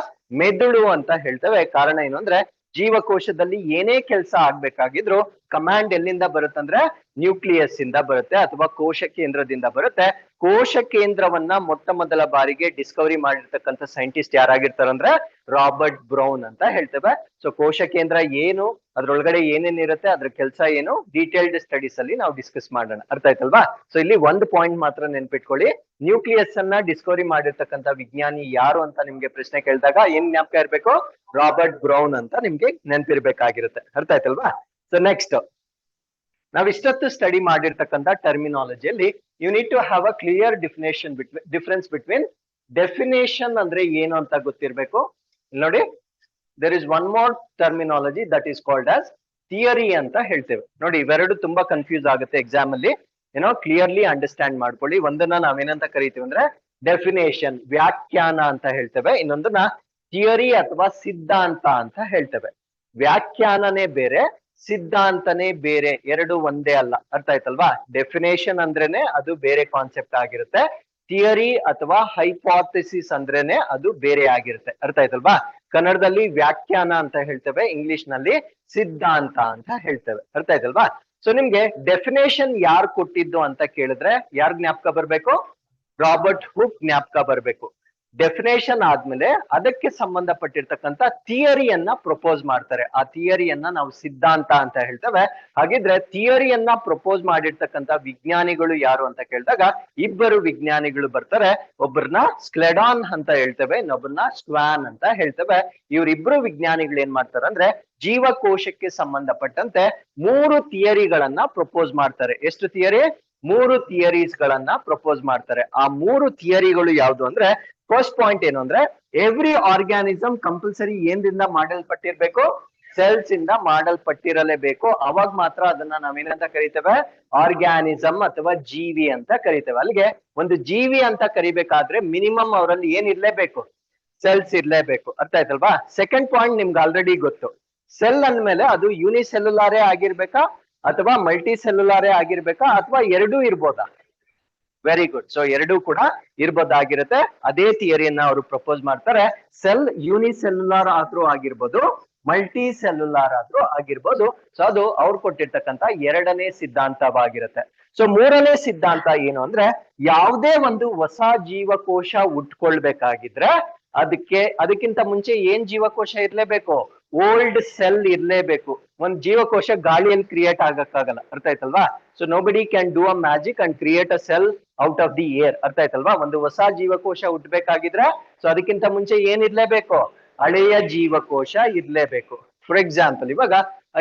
ಮೆದುಳು ಅಂತ ಹೇಳ್ತೇವೆ. ಕಾರಣ ಏನು ಅಂದ್ರೆ, ಜೀವಕೋಶದಲ್ಲಿ ಏನೇ ಕೆಲಸ ಆಗ್ಬೇಕಾಗಿದ್ರು ಕಮಾಂಡ್ ಎಲ್ಲಿಂದ ಬರುತ್ತಂದ್ರೆ ನ್ಯೂಕ್ಲಿಯಸ್ ಇಂದ ಬರುತ್ತೆ ಅಥವಾ ಕೋಶ ಕೇಂದ್ರದಿಂದ ಬರುತ್ತೆ. ಕೋಶ ಕೇಂದ್ರವನ್ನ ಮೊಟ್ಟ ಮೊದಲ ಬಾರಿಗೆ ಡಿಸ್ಕವರಿ ಮಾಡಿರ್ತಕ್ಕಂಥ ಸೈಂಟಿಸ್ಟ್ ಯಾರಾಗಿರ್ತಾರಂದ್ರೆ ರಾಬರ್ಟ್ ಬ್ರೌನ್ ಅಂತ ಹೇಳ್ತೇವೆ. ಸೊ ಕೋಶ ಕೇಂದ್ರ ಏನು, ಅದ್ರೊಳಗಡೆ ಏನೇನಿರುತ್ತೆ, ಅದ್ರ ಕೆಲಸ ಏನು, ಡೀಟೇಲ್ಡ್ ಸ್ಟಡೀಸ್ ಅಲ್ಲಿ ನಾವು ಡಿಸ್ಕಸ್ ಮಾಡೋಣ. ಅರ್ಥ ಆಯ್ತಲ್ವಾ? ಸೊ ಇಲ್ಲಿ ಒಂದು ಪಾಯಿಂಟ್ ಮಾತ್ರ ನೆನ್ಪಿಟ್ಕೊಳ್ಳಿ, ನ್ಯೂಕ್ಲಿಯಸ್ ಅನ್ನ ಡಿಸ್ಕವರಿ ಮಾಡಿರ್ತಕ್ಕಂಥ ವಿಜ್ಞಾನಿ ಯಾರು ಅಂತ ನಿಮ್ಗೆ ಪ್ರಶ್ನೆ ಕೇಳಿದಾಗ ಏನ್ ಜ್ಞಾಪಕ ಇರ್ಬೇಕು, ರಾಬರ್ಟ್ ಬ್ರೌನ್ ಅಂತ ನಿಮ್ಗೆ ನೆನ್ಪಿರ್ಬೇಕಾಗಿರುತ್ತೆ. ಅರ್ಥ ಆಯ್ತಲ್ವಾ? ಸೊ ನೆಕ್ಸ್ಟ್, ನಾವ್ ಇಷ್ಟೊತ್ತು ಸ್ಟಡಿ ಮಾಡಿರ್ತಕ್ಕಂಥ ಟರ್ಮಿನಾಲಜಿಯಲ್ಲಿ you need to have a clear difference between definition ಅಂದ್ರೆ ಏನು ಅಂತ ಗೊತ್ತಿರ್ಬೇಕು. ನೋಡಿ, there is one more terminology that is called as theory ಅಂತ ಹೇಳ್ತೇವೆ. ನೋಡಿ, ಇವೆರಡು ತುಂಬಾ ಕನ್ಫ್ಯೂಸ್ ಆಗುತ್ತೆ ಎಕ್ಸಾಮ್ ಅಲ್ಲಿ, ಏನೋ ಕ್ಲಿಯರ್ಲಿ ಅಂಡರ್ಸ್ಟ್ಯಾಂಡ್ ಮಾಡ್ಕೊಳ್ಳಿ. ಒಂದನ್ನ ನಾವೇನಂತ ಕರಿತೀವಿ ಅಂದ್ರೆ ಡೆಫಿನೇಷನ್, ವ್ಯಾಖ್ಯಾನ ಅಂತ ಹೇಳ್ತೇವೆ. ಇನ್ನೊಂದನ್ನ ಥಿಯರಿ ಅಥವಾ ಸಿದ್ಧಾಂತ ಅಂತ ಹೇಳ್ತೇವೆ. ವ್ಯಾಖ್ಯಾನನೇ ಬೇರೆ, ಸಿದ್ಧಾಂತನೇ ಬೇರೆ, ಎರಡು ಒಂದೇ ಅಲ್ಲ. ಅರ್ಥ ಆಯ್ತಲ್ವಾ? ಡೆಫಿನೇಷನ್ ಅಂದ್ರೇನೆ ಅದು ಬೇರೆ ಕಾನ್ಸೆಪ್ಟ್ ಆಗಿರುತ್ತೆ, ಥಿಯರಿ ಅಥವಾ ಹೈಪಾಥೆಸಿಸ್ ಅಂದ್ರೇನೆ ಅದು ಬೇರೆ ಆಗಿರುತ್ತೆ. ಅರ್ಥ ಆಯ್ತಲ್ವಾ? ಕನ್ನಡದಲ್ಲಿ ವ್ಯಾಖ್ಯಾನ ಅಂತ ಹೇಳ್ತೇವೆ, ಇಂಗ್ಲಿಷ್ ನಲ್ಲಿ ಸಿದ್ಧಾಂತ ಅಂತ ಹೇಳ್ತೇವೆ. ಅರ್ಥ ಆಯ್ತಲ್ವಾ? ಸೊ ನಿಮ್ಗೆ ಡೆಫಿನೇಷನ್ ಯಾರು ಕೊಟ್ಟಿದ್ದು ಅಂತ ಕೇಳಿದ್ರೆ ಯಾರ್ ಜ್ಞಾಪಕ ಬರ್ಬೇಕು, ರಾಬರ್ಟ್ ಹುಕ್ ಜ್ಞಾಪಕ ಬರ್ಬೇಕು. ಡೆಫಿನೇಷನ್ ಆದ್ಮೇಲೆ ಅದಕ್ಕೆ ಸಂಬಂಧಪಟ್ಟಿರ್ತಕ್ಕಂಥ ಥಿಯರಿಯನ್ನ ಪ್ರಪೋಸ್ ಮಾಡ್ತಾರೆ. ಆ ಥಿಯರಿಯನ್ನ ನಾವು ಸಿದ್ಧಾಂತ ಅಂತ ಹೇಳ್ತೇವೆ. ಹಾಗಿದ್ರೆ ಥಿಯರಿಯನ್ನ ಪ್ರಪೋಸ್ ಮಾಡಿರ್ತಕ್ಕಂಥ ವಿಜ್ಞಾನಿಗಳು ಯಾರು ಅಂತ ಕೇಳಿದಾಗ ಇಬ್ಬರು ವಿಜ್ಞಾನಿಗಳು ಬರ್ತಾರೆ. ಒಬ್ಬರನ್ನ ಸ್ಕ್ಲೆಡಾನ್ ಅಂತ ಹೇಳ್ತೇವೆ, ಇನ್ನೊಬ್ಬರನ್ನ ಸ್ವಾನ್ ಅಂತ ಹೇಳ್ತೇವೆ. ಇವರಿಬ್ರು ವಿಜ್ಞಾನಿಗಳು ಏನ್ ಮಾಡ್ತಾರೆ ಅಂದ್ರೆ ಜೀವಕೋಶಕ್ಕೆ ಸಂಬಂಧಪಟ್ಟಂತೆ 3 ಥಿಯರಿಗಳನ್ನ ಪ್ರಪೋಸ್ ಮಾಡ್ತಾರೆ. ಎಷ್ಟು ಥಿಯರಿ? 3 ಥಿಯರೀಸ್ ಗಳನ್ನ ಪ್ರಪೋಸ್ ಮಾಡ್ತಾರೆ. ಆ 3 ಥಿಯರಿಗಳು ಯಾವ್ದು ಅಂದ್ರೆ, ಫಸ್ಟ್ ಪಾಯಿಂಟ್ ಏನು ಅಂದ್ರೆ ಎವ್ರಿ ಆರ್ಗ್ಯಾನಿಸಮ್ ಕಂಪಲ್ಸರಿ ಏನ್ರಿಂದ ಮಾಡಲ್ಪಟ್ಟಿರ್ಬೇಕು, ಸೆಲ್ಸ್ ಇಂದ ಮಾಡಲ್ಪಟ್ಟಿರಲೇಬೇಕು. ಅವಾಗ ಮಾತ್ರ ಅದನ್ನ ನಾವೇನಂತ ಕರಿತೇವೆ, ಆರ್ಗ್ಯಾನಿಸಮ್ ಅಥವಾ ಜೀವಿ ಅಂತ ಕರಿತೇವೆ. ಅಲ್ಲಿಗೆ ಒಂದು ಜೀವಿ ಅಂತ ಕರಿಬೇಕಾದ್ರೆ ಮಿನಿಮಮ್ ಅವರಲ್ಲಿ ಏನ್ ಇರ್ಲೇಬೇಕು, ಸೆಲ್ಸ್ ಇರ್ಲೇಬೇಕು. ಅರ್ಥ ಆಯ್ತಲ್ವಾ? ಸೆಕೆಂಡ್ ಪಾಯಿಂಟ್ ನಿಮ್ಗೆ ಆಲ್ರೆಡಿ ಗೊತ್ತು, ಸೆಲ್ ಅಂದ್ಮೇಲೆ ಅದು ಯೂನಿಸೆಲ್ಯುಲಾರೇ ಆಗಿರ್ಬೇಕಾ ಅಥವಾ ಮಲ್ಟಿ ಸೆಲ್ಯುಲಾರೇ ಆಗಿರ್ಬೇಕಾ ಅಥವಾ ಎರಡೂ ಇರ್ಬೋದಾ? Very good. ಸೊ ಎರಡೂ ಕೂಡ ಇರ್ಬೋದಾಗಿರುತ್ತೆ. ಅದೇ ಥಿಯರಿಯನ್ನ ಅವರು ಪ್ರಪೋಸ್ ಮಾಡ್ತಾರೆ. ಸೆಲ್ ಯೂನಿಸೆಲ್ಯುಲಾರ್ ಆದ್ರೂ ಆಗಿರ್ಬೋದು, ಮಲ್ಟಿ ಸೆಲ್ಯುಲಾರ್ ಆದ್ರೂ ಆಗಿರ್ಬೋದು. ಸೊ ಅದು ಅವ್ರು ಕೊಟ್ಟಿರ್ತಕ್ಕಂಥ ಎರಡನೇ ಸಿದ್ಧಾಂತವಾಗಿರುತ್ತೆ. ಸೊ ಮೂರನೇ ಸಿದ್ಧಾಂತ ಏನು ಅಂದ್ರೆ, ಯಾವುದೇ ಒಂದು ಹೊಸ ಜೀವಕೋಶ ಉಟ್ಕೊಳ್ಬೇಕಾಗಿದ್ರೆ ಅದಕ್ಕಿಂತ ಮುಂಚೆ ಏನ್ ಜೀವಕೋಶ ಇರ್ಲೇಬೇಕು, ಓಲ್ಡ್ ಸೆಲ್ ಇರ್ಲೇಬೇಕು. ಒಂದ್ ಜೀವಕೋಶ ಗಾಳಿಯಲ್ಲಿ ಕ್ರಿಯೇಟ್ ಆಗಕ್ಕಾಗಲ್ಲ. ಅರ್ಥ ಆಯ್ತಲ್ವಾ? So nobody can do a magic and create a cell out of the air. ಅರ್ಥ ಆಯ್ತಲ್ವಾ? ಒಂದು ಹೊಸ ಜೀವಕೋಶ ಹುಟ್ಟಬೇಕಾಗಿದ್ರೆ ಸೊ ಅದಕ್ಕಿಂತ ಮುಂಚೆ ಏನ್ ಇರ್ಲೇಬೇಕು, ಹಳೆಯ ಜೀವಕೋಶ ಇರ್ಲೇಬೇಕು. ಫಾರ್ ಎಕ್ಸಾಂಪಲ್, ಇವಾಗ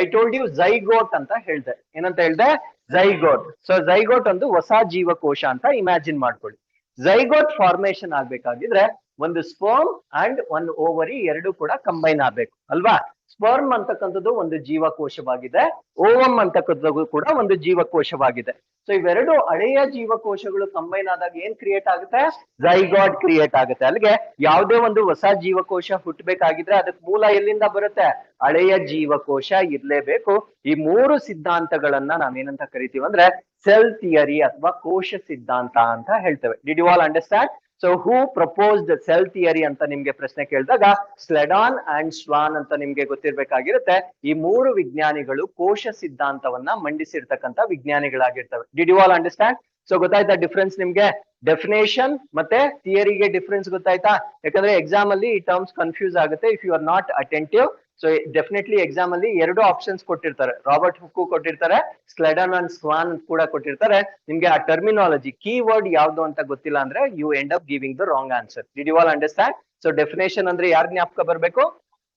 ಐ ಟೋಲ್ಡ್ ಯು ಝೈಗೋಟ್ ಅಂತ ಹೇಳ್ದೆ. ಏನಂತ ಹೇಳ್ದೆ? ಝೈಗೋಟ್. ಸೊ ಝೈಗೋಟ್ ಒಂದು ಹೊಸ ಜೀವಕೋಶ ಅಂತ ಇಮ್ಯಾಜಿನ್ ಮಾಡ್ಕೊಳ್ಳಿ. ಝೈಗೋಟ್ ಫಾರ್ಮೇಶನ್ ಆಗ್ಬೇಕಾಗಿದ್ರೆ ಒಂದು ಸ್ಪರ್ಮ್ ಅಂಡ್ ಒಂದು ಓವರಿ ಎರಡು ಕೂಡ ಕಂಬೈನ್ ಆಗ್ಬೇಕು ಅಲ್ವಾ? ಸ್ಪರ್ಮ್ ಅಂತಕ್ಕಂಥದ್ದು ಒಂದು ಜೀವಕೋಶವಾಗಿದೆ, ಓವಮ್ ಅಂತಕ್ಕಂಥದ್ದು ಕೂಡ ಒಂದು ಜೀವಕೋಶವಾಗಿದೆ. ಸೊ ಇವೆರಡು ಹಳೆಯ ಜೀವಕೋಶಗಳು ಕಂಬೈನ್ ಆದಾಗ ಏನ್ ಕ್ರಿಯೇಟ್ ಆಗುತ್ತೆ, ಝೈಗಾಟ್ ಕ್ರಿಯೇಟ್ ಆಗುತ್ತೆ. ಅಲ್ಲಿಗೆ ಯಾವುದೇ ಒಂದು ಹೊಸ ಜೀವಕೋಶ ಹುಟ್ಟಬೇಕಾಗಿದ್ರೆ ಅದಕ್ಕೆ ಮೂಲ ಎಲ್ಲಿಂದ ಬರುತ್ತೆ, ಹಳೆಯ ಜೀವಕೋಶ ಇರ್ಲೇಬೇಕು. ಈ 3 ಸಿದ್ಧಾಂತಗಳನ್ನ ನಾವೇನಂತ ಕರಿತೀವಿ ಅಂದ್ರೆ ಸೆಲ್ ಥಿಯರಿ ಅಥವಾ ಕೋಶ ಸಿದ್ಧಾಂತ ಅಂತ ಹೇಳ್ತೇವೆ. Did you all understand? So who proposed cell theory ಅಂತ ನಿಮ್ಗೆ ಪ್ರಶ್ನೆ ಕೇಳಿದಾಗ ಸ್ಲೆಡಾನ್ ಅಂಡ್ ಸ್ವಾನ್ ಅಂತ ನಿಮ್ಗೆ ಗೊತ್ತಿರ್ಬೇಕಾಗಿರುತ್ತೆ. ಈ 3 ವಿಜ್ಞಾನಿಗಳು ಕೋಶ ಸಿದ್ಧಾಂತವನ್ನ ಮಂಡಿಸಿರ್ತಕ್ಕಂಥ ವಿಜ್ಞಾನಿಗಳಾಗಿರ್ತವೆ. Did you all understand? So ಗೊತ್ತಾಯ್ತಾ ಡಿಫ್ರೆನ್ಸ್ ನಿಮ್ಗೆ? ಡೆಫಿನೇಷನ್ ಮತ್ತೆ ಥಿಯರಿಗೆ ಡಿಫ್ರೆನ್ಸ್ ಗೊತ್ತಾಯ್ತಾ? ಯಾಕಂದ್ರೆ ಎಕ್ಸಾಮ್ ಅಲ್ಲಿ ಈ ಟರ್ಮ್ಸ್ ಕನ್ಫ್ಯೂಸ್ ಆಗುತ್ತೆ if you are not attentive. So definitely exam ಅಲ್ಲಿ 2 ಆಪ್ಷನ್ಸ್ ಕೊಟ್ಟಿರ್ತಾರೆ, ರಾಬರ್ಟ್ ಹುಕ್ ಕೊಟ್ಟಿರ್ತಾರೆ, ಸ್ಲೆಡನ್ ಅಂಡ್ ಸ್ವಾನ್ ಕೂಡ ಕೊಟ್ಟಿರ್ತಾರೆ. ನಿಮ್ಗೆ ಆ ಟರ್ಮಿನಾಲಜಿ ಕೀವರ್ಡ್ ಯಾವ್ದು ಅಂತ ಗೊತ್ತಿಲ್ಲ ಅಂದ್ರೆ you end up giving the wrong answer. Did you all understand? So definition ಅಂದ್ರೆ ಯಾರ್ ಜ್ಞಾಪಕ ಬರ್ಬೇಕು,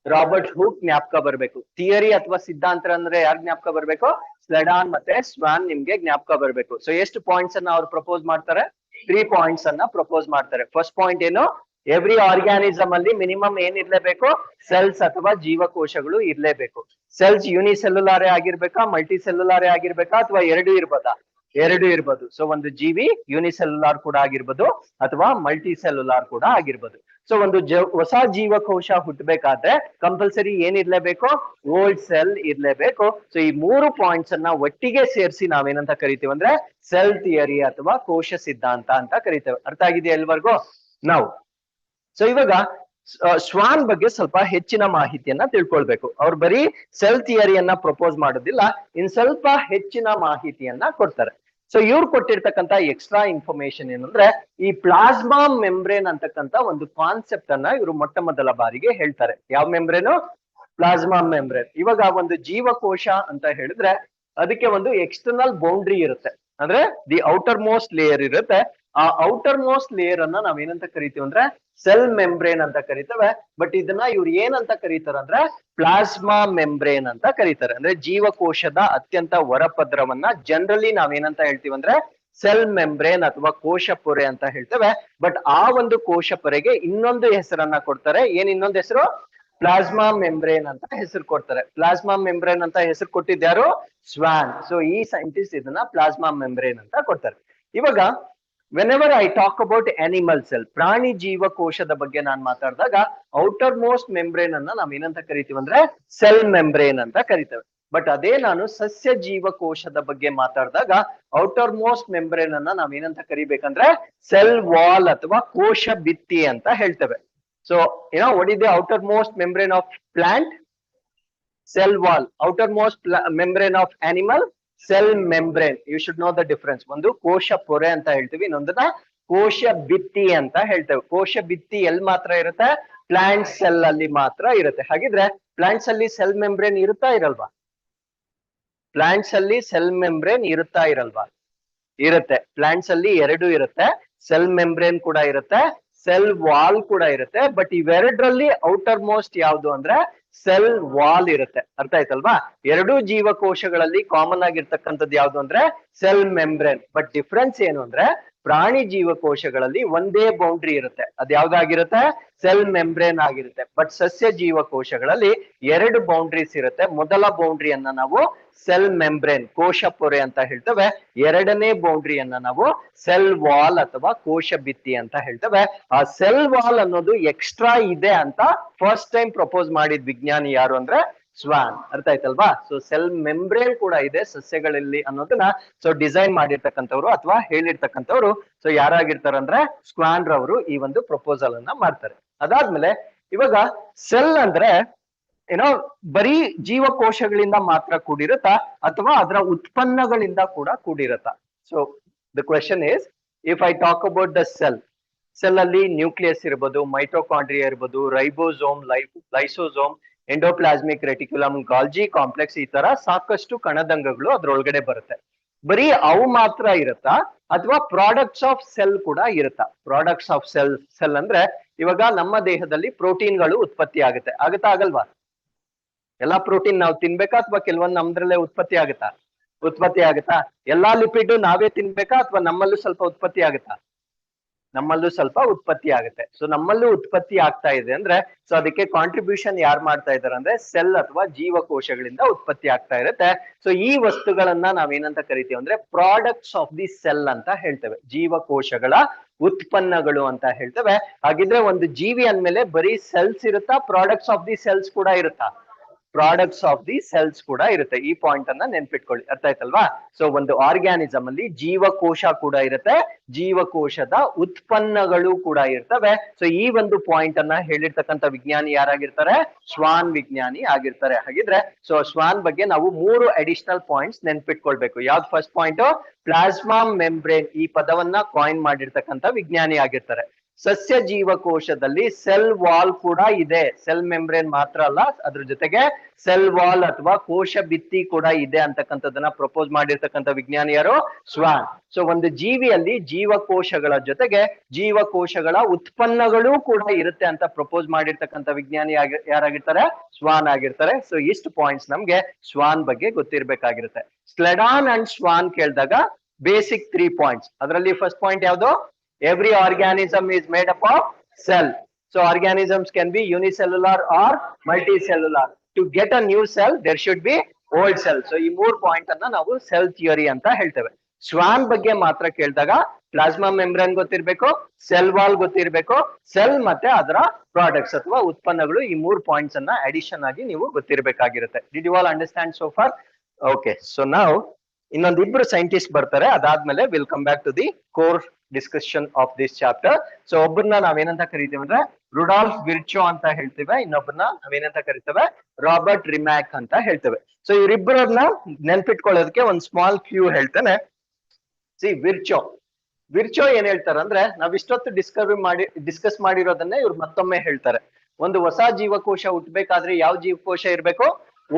ರಾಬರ್ಟ್ ಹುಕ್ ಜ್ಞಾಪಕ ಬರ್ಬೇಕು. ಥಿಯರಿ ಅಥವಾ ಸಿದ್ಧಾಂತ ಅಂದ್ರೆ ಯಾರ್ ಜ್ಞಾಪಕ ಬರ್ಬೇಕು, ಸ್ಲೆಡಾನ್ ಮತ್ತೆ ಸ್ವಾನ್ ನಿಮ್ಗೆ ಜ್ಞಾಪಕ ಬರ್ಬೇಕು. ಸೊ ಎಷ್ಟು ಪಾಯಿಂಟ್ಸ್ ಅನ್ನ ಅವ್ರು ಪ್ರಪೋಸ್ ಮಾಡ್ತಾರೆ, 3 ಪಾಯಿಂಟ್ಸ್ ಅನ್ನ ಪ್ರಪೋಸ್ ಮಾಡ್ತಾರೆ. ಫಸ್ಟ್ ಪಾಯಿಂಟ್ ಏನು, ಎವ್ರಿ ಆರ್ಗ್ಯಾನಿಸಮ್ ಅಲ್ಲಿ ಮಿನಿಮಮ್ ಏನ್ ಇರ್ಲೇಬೇಕು, ಸೆಲ್ಸ್ ಅಥವಾ ಜೀವಕೋಶಗಳು ಇರ್ಲೇಬೇಕು. ಸೆಲ್ಸ್ ಯೂನಿಸೆಲ್ಯುಲಾರೇ ಆಗಿರ್ಬೇಕಾ, ಮಲ್ಟಿ ಸೆಲ್ಯುಲಾರೇ ಆಗಿರ್ಬೇಕಾ, ಅಥವಾ ಎರಡು ಇರ್ಬೋದಾ? ಎರಡು ಇರ್ಬೋದು. ಸೊ ಒಂದು ಜೀವಿ ಯೂನಿಸೆಲ್ಯುಲಾರ್ ಕೂಡ ಆಗಿರ್ಬೋದು ಅಥವಾ ಮಲ್ಟಿ ಸೆಲ್ಯುಲಾರ್ ಕೂಡ ಆಗಿರ್ಬೋದು. ಸೊ ಒಂದು ಹೊಸ ಜೀವಕೋಶ ಹುಟ್ಟಬೇಕಾದ್ರೆ ಕಂಪಲ್ಸರಿ ಏನಿರ್ಲೇಬೇಕು, ಓಲ್ಡ್ ಸೆಲ್ ಇರ್ಲೇಬೇಕು. ಸೊ ಈ ಮೂರು ಪಾಯಿಂಟ್ಸ್ ಅನ್ನ ಒಟ್ಟಿಗೆ ಸೇರಿಸಿ ನಾವೇನಂತ ಕರಿತೀವಿ ಅಂದ್ರೆ ಸೆಲ್ ಥಿಯರಿ ಅಥವಾ ಕೋಶ ಸಿದ್ಧಾಂತ ಅಂತ ಕರಿತೇವೆ. ಅರ್ಥ ಆಗಿದೆಯಾ ಎಲ್ವರ್ಗೂ? ನಾವು ಸೊ ಇವಾಗ ಸ್ವಾನ್ ಬಗ್ಗೆ ಸ್ವಲ್ಪ ಹೆಚ್ಚಿನ ಮಾಹಿತಿಯನ್ನ ತಿಳ್ಕೊಳ್ಬೇಕು. ಅವ್ರು ಬರೀ ಸೆಲ್ ಥಿಯರಿಯನ್ನ ಪ್ರಪೋಸ್ ಮಾಡೋದಿಲ್ಲ, ಇನ್ ಸ್ವಲ್ಪ ಹೆಚ್ಚಿನ ಮಾಹಿತಿಯನ್ನ ಕೊಡ್ತಾರೆ. ಸೊ ಇವ್ರು ಕೊಟ್ಟಿರ್ತಕ್ಕಂತ ಎಕ್ಸ್ಟ್ರಾ ಇನ್ಫಾರ್ಮೇಶನ್ ಏನಂದ್ರೆ ಈ ಪ್ಲಾಸ್ಮಾ ಮೆಂಬ್ರೇನ್ ಅಂತಕ್ಕಂತ ಒಂದು ಕಾನ್ಸೆಪ್ಟ್ ಅನ್ನ ಇವರು ಮೊಟ್ಟ ಮೊದಲ ಬಾರಿಗೆ ಹೇಳ್ತಾರೆ. ಯಾವ ಮೆಂಬ್ರೇನು? Plasma membrane. ಇವಾಗ ಒಂದು ಜೀವಕೋಶ ಅಂತ ಹೇಳಿದ್ರೆ ಅದಕ್ಕೆ ಒಂದು ಎಕ್ಸ್ಟರ್ನಲ್ ಬೌಂಡ್ರಿ ಇರುತ್ತೆ, ಅಂದ್ರೆ ದಿ ಔಟರ್ ಮೋಸ್ಟ್ ಲೇಯರ್ ಇರುತ್ತೆ. ಆ ಔಟರ್ ಮೋಸ್ಟ್ ಲೇಯರ್ ಅನ್ನ ನಾವೇನಂತ ಕರಿತೀವಿ ಅಂದ್ರೆ ಸೆಲ್ ಮೆಂಬ್ರೇನ್ ಅಂತ ಕರಿತೇವೆ. ಬಟ್ ಇದನ್ನ ಇವ್ರು ಏನಂತ ಕರೀತಾರೆ ಅಂದ್ರೆ ಪ್ಲಾಸ್ಮಾ ಮೆಂಬ್ರೇನ್ ಅಂತ ಕರೀತಾರೆ. ಅಂದ್ರೆ ಜೀವಕೋಶದ ಅತ್ಯಂತ ಹೊರಪದ್ರವನ್ನ ಜನರಲಿ ನಾವೇನಂತ ಹೇಳ್ತೀವಿ ಅಂದ್ರೆ ಸೆಲ್ ಮೆಂಬ್ರೇನ್ ಅಥವಾ ಕೋಶ ಪೊರೆ ಅಂತ ಹೇಳ್ತೇವೆ. ಬಟ್ ಆ ಒಂದು ಕೋಶ ಪೊರೆಗೆ ಇನ್ನೊಂದು ಹೆಸರನ್ನ ಕೊಡ್ತಾರೆ. ಏನ್ ಇನ್ನೊಂದು ಹೆಸರು? ಪ್ಲಾಸ್ಮಾ ಮೆಂಬ್ರೇನ್ ಅಂತ ಹೆಸರು ಕೊಡ್ತಾರೆ. ಪ್ಲಾಸ್ಮಾ ಮೆಂಬ್ರೇನ್ ಅಂತ ಹೆಸರು ಕೊಟ್ಟಿದ್ಯಾರು? ಸ್ವಾನ್. ಸೊ ಈ ಸೈಂಟಿಸ್ಟ್ ಇದನ್ನ ಪ್ಲಾಸ್ಮಾ ಮೆಂಬ್ರೇನ್ ಅಂತ ಕೊಡ್ತಾರೆ. ಇವಾಗ whenever I talk about animal cell, ಪ್ರಾಣಿ ಜೀವಕೋಶದ ಬಗ್ಗೆ ನಾನು ಮಾತಾಡಿದಾಗ ಔಟರ್ ಮೋಸ್ಟ್ ಮೆಂಬ್ರೇನ್ ಅನ್ನ ನಾವ್ ಏನಂತ ಕರಿತೀವಿ ಅಂದ್ರೆ ಸೆಲ್ ಮೆಂಬ್ರೇನ್ ಅಂತ ಕರಿತೇವೆ. ಬಟ್ ಅದೇ ನಾನು ಸಸ್ಯ ಜೀವಕೋಶದ ಬಗ್ಗೆ ಮಾತಾಡಿದಾಗ ಔಟರ್ ಮೋಸ್ಟ್ ಮೆಂಬ್ರೇನ್ ಅನ್ನ ನಾವೇನಂತ ಕರಿಬೇಕಂದ್ರೆ ಸೆಲ್ ವಾಲ್ ಅಥವಾ ಕೋಶ ಭಿತ್ತಿ ಅಂತ ಹೇಳ್ತೇವೆ. So, what is the outermost membrane of plant? Cell wall. Outermost membrane of animal? Cell membrane. You should know the difference. ಒಂದು ಕೋಶ ಪೊರೆ ಅಂತ ಹೇಳ್ತೀವಿ, ಇನ್ನೊಂದನ್ನ ಕೋಶ ಭಿತ್ತಿ ಅಂತ ಹೇಳ್ತೇವೆ. ಕೋಶ ಭಿತ್ತಿ ಎಲ್ಲಿ ಮಾತ್ರ ಇರುತ್ತೆ? ಪ್ಲಾಂಟ್ ಸೆಲ್ ಅಲ್ಲಿ ಮಾತ್ರ ಇರುತ್ತೆ. ಹಾಗಿದ್ರೆ ಪ್ಲಾಂಟ್ಸ್ ಅಲ್ಲಿ ಸೆಲ್ ಮೆಂಬ್ರೇನ್ ಇರುತ್ತಾ ಇರಲ್ವಾ? ಪ್ಲಾಂಟ್ಸ್ ಅಲ್ಲಿ ಸೆಲ್ ಮೆಂಬ್ರೇನ್ ಇರುತ್ತಾ ಇರಲ್ವಾ? ಇರುತ್ತೆ. ಪ್ಲಾಂಟ್ಸ್ ಅಲ್ಲಿ ಎರಡು ಇರುತ್ತೆ, ಸೆಲ್ ಮೆಂಬ್ರೇನ್ ಕೂಡ ಇರುತ್ತೆ, ಸೆಲ್ ವಾಲ್ ಕೂಡ ಇರುತ್ತೆ. ಬಟ್ ಇವೆರಡರಲ್ಲಿ ಔಟರ್ ಮೋಸ್ಟ್ ಯಾವುದು ಅಂದ್ರೆ ಸೆಲ್ ವಾಲ್ ಇರುತ್ತೆ. ಅರ್ಥ ಆಯ್ತಲ್ವಾ? ಎರಡೂ ಜೀವಕೋಶಗಳಲ್ಲಿ ಕಾಮನ್ ಆಗಿರ್ತಕ್ಕಂಥದ್ದು ಯಾವುದು ಅಂದ್ರೆ ಸೆಲ್ ಮೆಂಬ್ರೇನ್. ಬಟ್ ಡಿಫ್ರೆನ್ಸ್ ಏನು ಅಂದ್ರೆ ಪ್ರಾಣಿ ಜೀವಕೋಶಗಳಲ್ಲಿ ಒಂದೇ ಬೌಂಡ್ರಿ ಇರುತ್ತೆ, ಅದು ಯಾವ್ದಾಗಿರುತ್ತೆ? ಸೆಲ್ ಮೆಂಬ್ರೇನ್ ಆಗಿರುತ್ತೆ. ಬಟ್ ಸಸ್ಯ ಜೀವಕೋಶಗಳಲ್ಲಿ ಎರಡು ಬೌಂಡ್ರೀಸ್ ಇರುತ್ತೆ. ಮೊದಲ ಬೌಂಡ್ರಿಯನ್ನ ನಾವು ಸೆಲ್ ಮೆಂಬ್ರೇನ್ ಕೋಶ ಪೊರೆ ಅಂತ ಹೇಳ್ತೇವೆ, ಎರಡನೇ ಬೌಂಡ್ರಿಯನ್ನ ನಾವು ಸೆಲ್ ವಾಲ್ ಅಥವಾ ಕೋಶ ಭಿತ್ತಿ ಅಂತ ಹೇಳ್ತೇವೆ. ಆ ಸೆಲ್ ವಾಲ್ ಅನ್ನೋದು ಎಕ್ಸ್ಟ್ರಾ ಇದೆ ಅಂತ ಫಸ್ಟ್ ಟೈಮ್ ಪ್ರಪೋಸ್ ಮಾಡಿದ ವಿಜ್ಞಾನಿ ಯಾರು ಅಂದ್ರೆ ಸ್ವಾನ್. ಅರ್ಥ ಆಯ್ತಲ್ವಾ? ಸೊ ಸೆಲ್ ಮೆಂಬ್ರೇನ್ ಕೂಡ ಇದೆ ಸಸ್ಯಗಳಲ್ಲಿ ಅನ್ನೋದನ್ನ ಸೊ ಡಿಸೈನ್ ಮಾಡಿರ್ತಕ್ಕಂಥವ್ರು ಅಥವಾ ಹೇಳಿರ್ತಕ್ಕಂಥವ್ರು ಸೊ ಯಾರಾಗಿರ್ತಾರೆ ಅಂದ್ರೆ ಸ್ವಾನ್ ರವರು ಈ ಒಂದು ಪ್ರಪೋಸಲ್ ಅನ್ನ ಮಾಡ್ತಾರೆ. ಅದಾದ್ಮೇಲೆ ಇವಾಗ ಸೆಲ್ ಅಂದ್ರೆ ಬರೀ ಜೀವಕೋಶಗಳಿಂದ ಮಾತ್ರ ಕೂಡಿರುತ್ತಾ ಅಥವಾ ಅದರ ಉತ್ಪನ್ನಗಳಿಂದ ಕೂಡ ಕೂಡಿರುತ್ತಾ? So the question is, if I talk about the cell ಅಲ್ಲಿ ನ್ಯೂಕ್ಲಿಯಸ್ ಇರ್ಬೋದು, ಮೈಟೋಕಾಂಡ್ರಿಯಾ ಇರ್ಬೋದು, ribosome, lysosome, endoplasmic reticulum, Golgi complex, ಈ ತರ ಸಾಕಷ್ಟು ಕಣದಂಗಗಳು ಅದ್ರೊಳಗಡೆ ಬರುತ್ತೆ. ಬರೀ ಅವು ಮಾತ್ರ ಇರುತ್ತಾ ಅಥವಾ ಪ್ರಾಡಕ್ಟ್ಸ್ ಆಫ್ ಸೆಲ್ ಕೂಡ ಇರುತ್ತಾ? ಪ್ರಾಡಕ್ಟ್ಸ್ ಆಫ್ ಸೆಲ್ ಅಂದ್ರೆ ಇವಾಗ ನಮ್ಮ ದೇಹದಲ್ಲಿ ಪ್ರೋಟೀನ್ಗಳು ಉತ್ಪತ್ತಿ ಆಗುತ್ತೆ, ಆಗುತ್ತಾ ಆಗಲ್ವಾ? ಎಲ್ಲಾ ಪ್ರೋಟೀನ್ ನಾವು ತಿನ್ಬೇಕಾ ಅಥವಾ ಕೆಲವೊಂದು ನಮ್ದ್ರಲ್ಲೇ ಉತ್ಪತ್ತಿ ಆಗುತ್ತಾ? ಉತ್ಪತ್ತಿ ಆಗುತ್ತಾ? ಎಲ್ಲಾ ಲಿಪಿಡ್ ನಾವೇ ತಿನ್ಬೇಕಾ ಅಥವಾ ನಮ್ಮಲ್ಲೂ ಸ್ವಲ್ಪ ಉತ್ಪತ್ತಿ ಆಗುತ್ತಾ? ನಮ್ಮಲ್ಲೂ ಸ್ವಲ್ಪ ಉತ್ಪತ್ತಿ ಆಗುತ್ತೆ. ಸೊ ನಮ್ಮಲ್ಲೂ ಉತ್ಪತ್ತಿ ಆಗ್ತಾ ಇದೆ ಅಂದ್ರೆ ಸೊ ಅದಕ್ಕೆ ಕಾಂಟ್ರಿಬ್ಯೂಷನ್ ಯಾರು ಮಾಡ್ತಾ ಇದಾರೆ ಅಂದ್ರೆ ಸೆಲ್ ಅಥವಾ ಜೀವಕೋಶಗಳಿಂದ ಉತ್ಪತ್ತಿ ಆಗ್ತಾ ಇರುತ್ತೆ. ಸೊ ಈ ವಸ್ತುಗಳನ್ನ ನಾವೇನಂತ ಕರಿತೀವಿ ಅಂದ್ರೆ ಪ್ರಾಡಕ್ಟ್ಸ್ ಆಫ್ ದಿ ಸೆಲ್ ಅಂತ ಹೇಳ್ತೇವೆ, ಜೀವಕೋಶಗಳ ಉತ್ಪನ್ನಗಳು ಅಂತ ಹೇಳ್ತೇವೆ. ಹಾಗಿದ್ರೆ ಒಂದು ಜೀವಿ ಅಂದ್ಮೇಲೆ ಬರೀ ಸೆಲ್ಸ್ ಇರುತ್ತಾ, ಪ್ರಾಡಕ್ಟ್ಸ್ ಆಫ್ ದಿ ಸೆಲ್ಸ್ ಕೂಡ ಇರುತ್ತಾ? ಪ್ರಾಡಕ್ಟ್ಸ್ ಆಫ್ ದಿ ಸೆಲ್ಸ್ ಕೂಡ ಇರುತ್ತೆ. ಈ ಪಾಯಿಂಟ್ ಅನ್ನ ನೆನ್ಪಿಟ್ಕೊಳ್ಳಿ. ಅರ್ಥ ಆಯ್ತಲ್ವಾ? ಸೊ ಒಂದು ಆರ್ಗ್ಯಾನಿಸಮ್ ಅಲ್ಲಿ ಜೀವಕೋಶ ಕೂಡ ಇರುತ್ತೆ, ಜೀವಕೋಶದ ಉತ್ಪನ್ನಗಳು ಕೂಡ ಇರ್ತವೆ. ಸೊ ಈ ಒಂದು ಪಾಯಿಂಟ್ ಅನ್ನ ಹೇಳಿರ್ತಕ್ಕಂಥ ವಿಜ್ಞಾನಿ ಯಾರಾಗಿರ್ತಾರೆ? ಸ್ವಾನ್ ವಿಜ್ಞಾನಿ ಆಗಿರ್ತಾರೆ. ಹಾಗಿದ್ರೆ ಸೊ ಸ್ವಾನ್ ಬಗ್ಗೆ ನಾವು 3 ಅಡಿಷನಲ್ ಪಾಯಿಂಟ್ಸ್ ನೆನ್ಪಿಟ್ಕೊಳ್ಬೇಕು. ಯಾವ್ದು ಫಸ್ಟ್ ಪಾಯಿಂಟ್? ಪ್ಲಾಸ್ಮಾ ಮೆಂಬ್ರೇನ್ ಈ ಪದವನ್ನ ಕಾಯಿನ್ ಮಾಡಿರ್ತಕ್ಕಂಥ ವಿಜ್ಞಾನಿ ಆಗಿರ್ತಾರೆ. ಸಸ್ಯ ಜೀವಕೋಶದಲ್ಲಿ ಸೆಲ್ ವಾಲ್ ಕೂಡ ಇದೆ, ಸೆಲ್ ಮೆಂಬ್ರೇನ್ ಮಾತ್ರ ಅಲ್ಲ, ಅದ್ರ ಜೊತೆಗೆ ಸೆಲ್ ವಾಲ್ ಅಥವಾ ಕೋಶ ಭಿತ್ತಿ ಕೂಡ ಇದೆ ಅಂತಕ್ಕಂಥದ್ದನ್ನ ಪ್ರಪೋಸ್ ಮಾಡಿರ್ತಕ್ಕಂಥ ವಿಜ್ಞಾನಿ ಯಾರು? ಸ್ವಾನ್. ಸೊ ಒಂದು ಜೀವಿಯಲ್ಲಿ ಜೀವಕೋಶಗಳ ಜೊತೆಗೆ ಜೀವಕೋಶಗಳ ಉತ್ಪನ್ನಗಳು ಕೂಡ ಇರುತ್ತೆ ಅಂತ ಪ್ರಪೋಸ್ ಮಾಡಿರ್ತಕ್ಕಂಥ ವಿಜ್ಞಾನಿ ಯಾರಾಗಿರ್ತಾರೆ? ಸ್ವಾನ್ ಆಗಿರ್ತಾರೆ. ಸೊ ಇಷ್ಟು ಪಾಯಿಂಟ್ಸ್ ನಮ್ಗೆ ಸ್ವಾನ್ ಬಗ್ಗೆ ಗೊತ್ತಿರ್ಬೇಕಾಗಿರುತ್ತೆ. ಸ್ಲೆಡಾನ್ ಅಂಡ್ ಸ್ವಾನ್ ಕೇಳಿದಾಗ ಬೇಸಿಕ್ 3 ಪಾಯಿಂಟ್ಸ್. ಅದರಲ್ಲಿ ಫಸ್ಟ್ ಪಾಯಿಂಟ್ ಯಾವುದು? Every organism is made up of cell. So organisms can be unicellular or multicellular. To get a new cell, there should be old cell. So ಈ ಮೂರು point ಅನ್ನ ನಾವು cell theory ಅಂತ ಹೇಳ್ತೇವೆ. ಸ್ವಾನ್ ಬಗ್ಗೆ ಮಾತ್ರ ಕೇಳಿದಾಗ ಪ್ಲಾಸ್ಮಾ ಮೆಂಬ್ರೇನ್ ಗೊತ್ತಿರಬೇಕು, ಸೆಲ್ ವಾಲ್ ಗೊತ್ತಿರಬೇಕು, ಸೆಲ್ ಮತ್ತೆ ಅದರ ಪ್ರಾಡಕ್ಟ್ಸ್ ಅಥವಾ ಉತ್ಪನ್ನಗಳು, ಈ ಮೂರು ಪಾಯಿಂಟ್ಸ್ ಅನ್ನ ಅಡಿಷನ್ ಆಗಿ ನೀವು ಗೊತ್ತಿರಬೇಕಾಗಿರುತ್ತೆ. Did you all understand so far? Okay, so ನಾವು ಇನ್ನೊಂದಿಬ್ರು ಸೈಂಟಿಸ್ಟ್ ಬರ್ತಾರೆ, ಅದಾದ್ಮೇಲೆ will come back to the core discussion of this chapter. So ಒಬ್ಬರನ್ನ ನಾವೇನಂತ ಕರಿತೀವಿ ಅಂದ್ರೆ ರುಡಾಲ್ಫ್ ವಿರ್ಚೋ ಅಂತ ಹೇಳ್ತೇವೆ, ಇನ್ನೊಬ್ಬರನ್ನ ನಾವೇನಂತ ಕರಿತೇವೆ ರಾಬರ್ಟ್ ರಿಮ್ಯಾಕ್ ಅಂತ ಹೇಳ್ತೇವೆ. ಸೊ ಇವರಿಬ್ಬರನ್ನ ನೆನ್ಪಿಟ್ಕೊಳ್ಳೋದಕ್ಕೆ ಒಂದು ಸ್ಮಾಲ್ ಕ್ಯೂ ಹೇಳ್ತೇನೆ. ಸಿ ವಿರ್ಚೋ ಏನ್ ಹೇಳ್ತಾರಂದ್ರೆ, ನಾವ್ ಇಷ್ಟೊತ್ತು ಡಿಸ್ಕಸ್ ಮಾಡಿರೋದನ್ನೇ ಇವ್ರು ಮತ್ತೊಮ್ಮೆ ಹೇಳ್ತಾರೆ. ಒಂದು ಹೊಸ ಜೀವಕೋಶ ಹುಟ್ಟಬೇಕಾದ್ರೆ ಯಾವ ಜೀವಕೋಶ ಇರ್ಬೇಕು?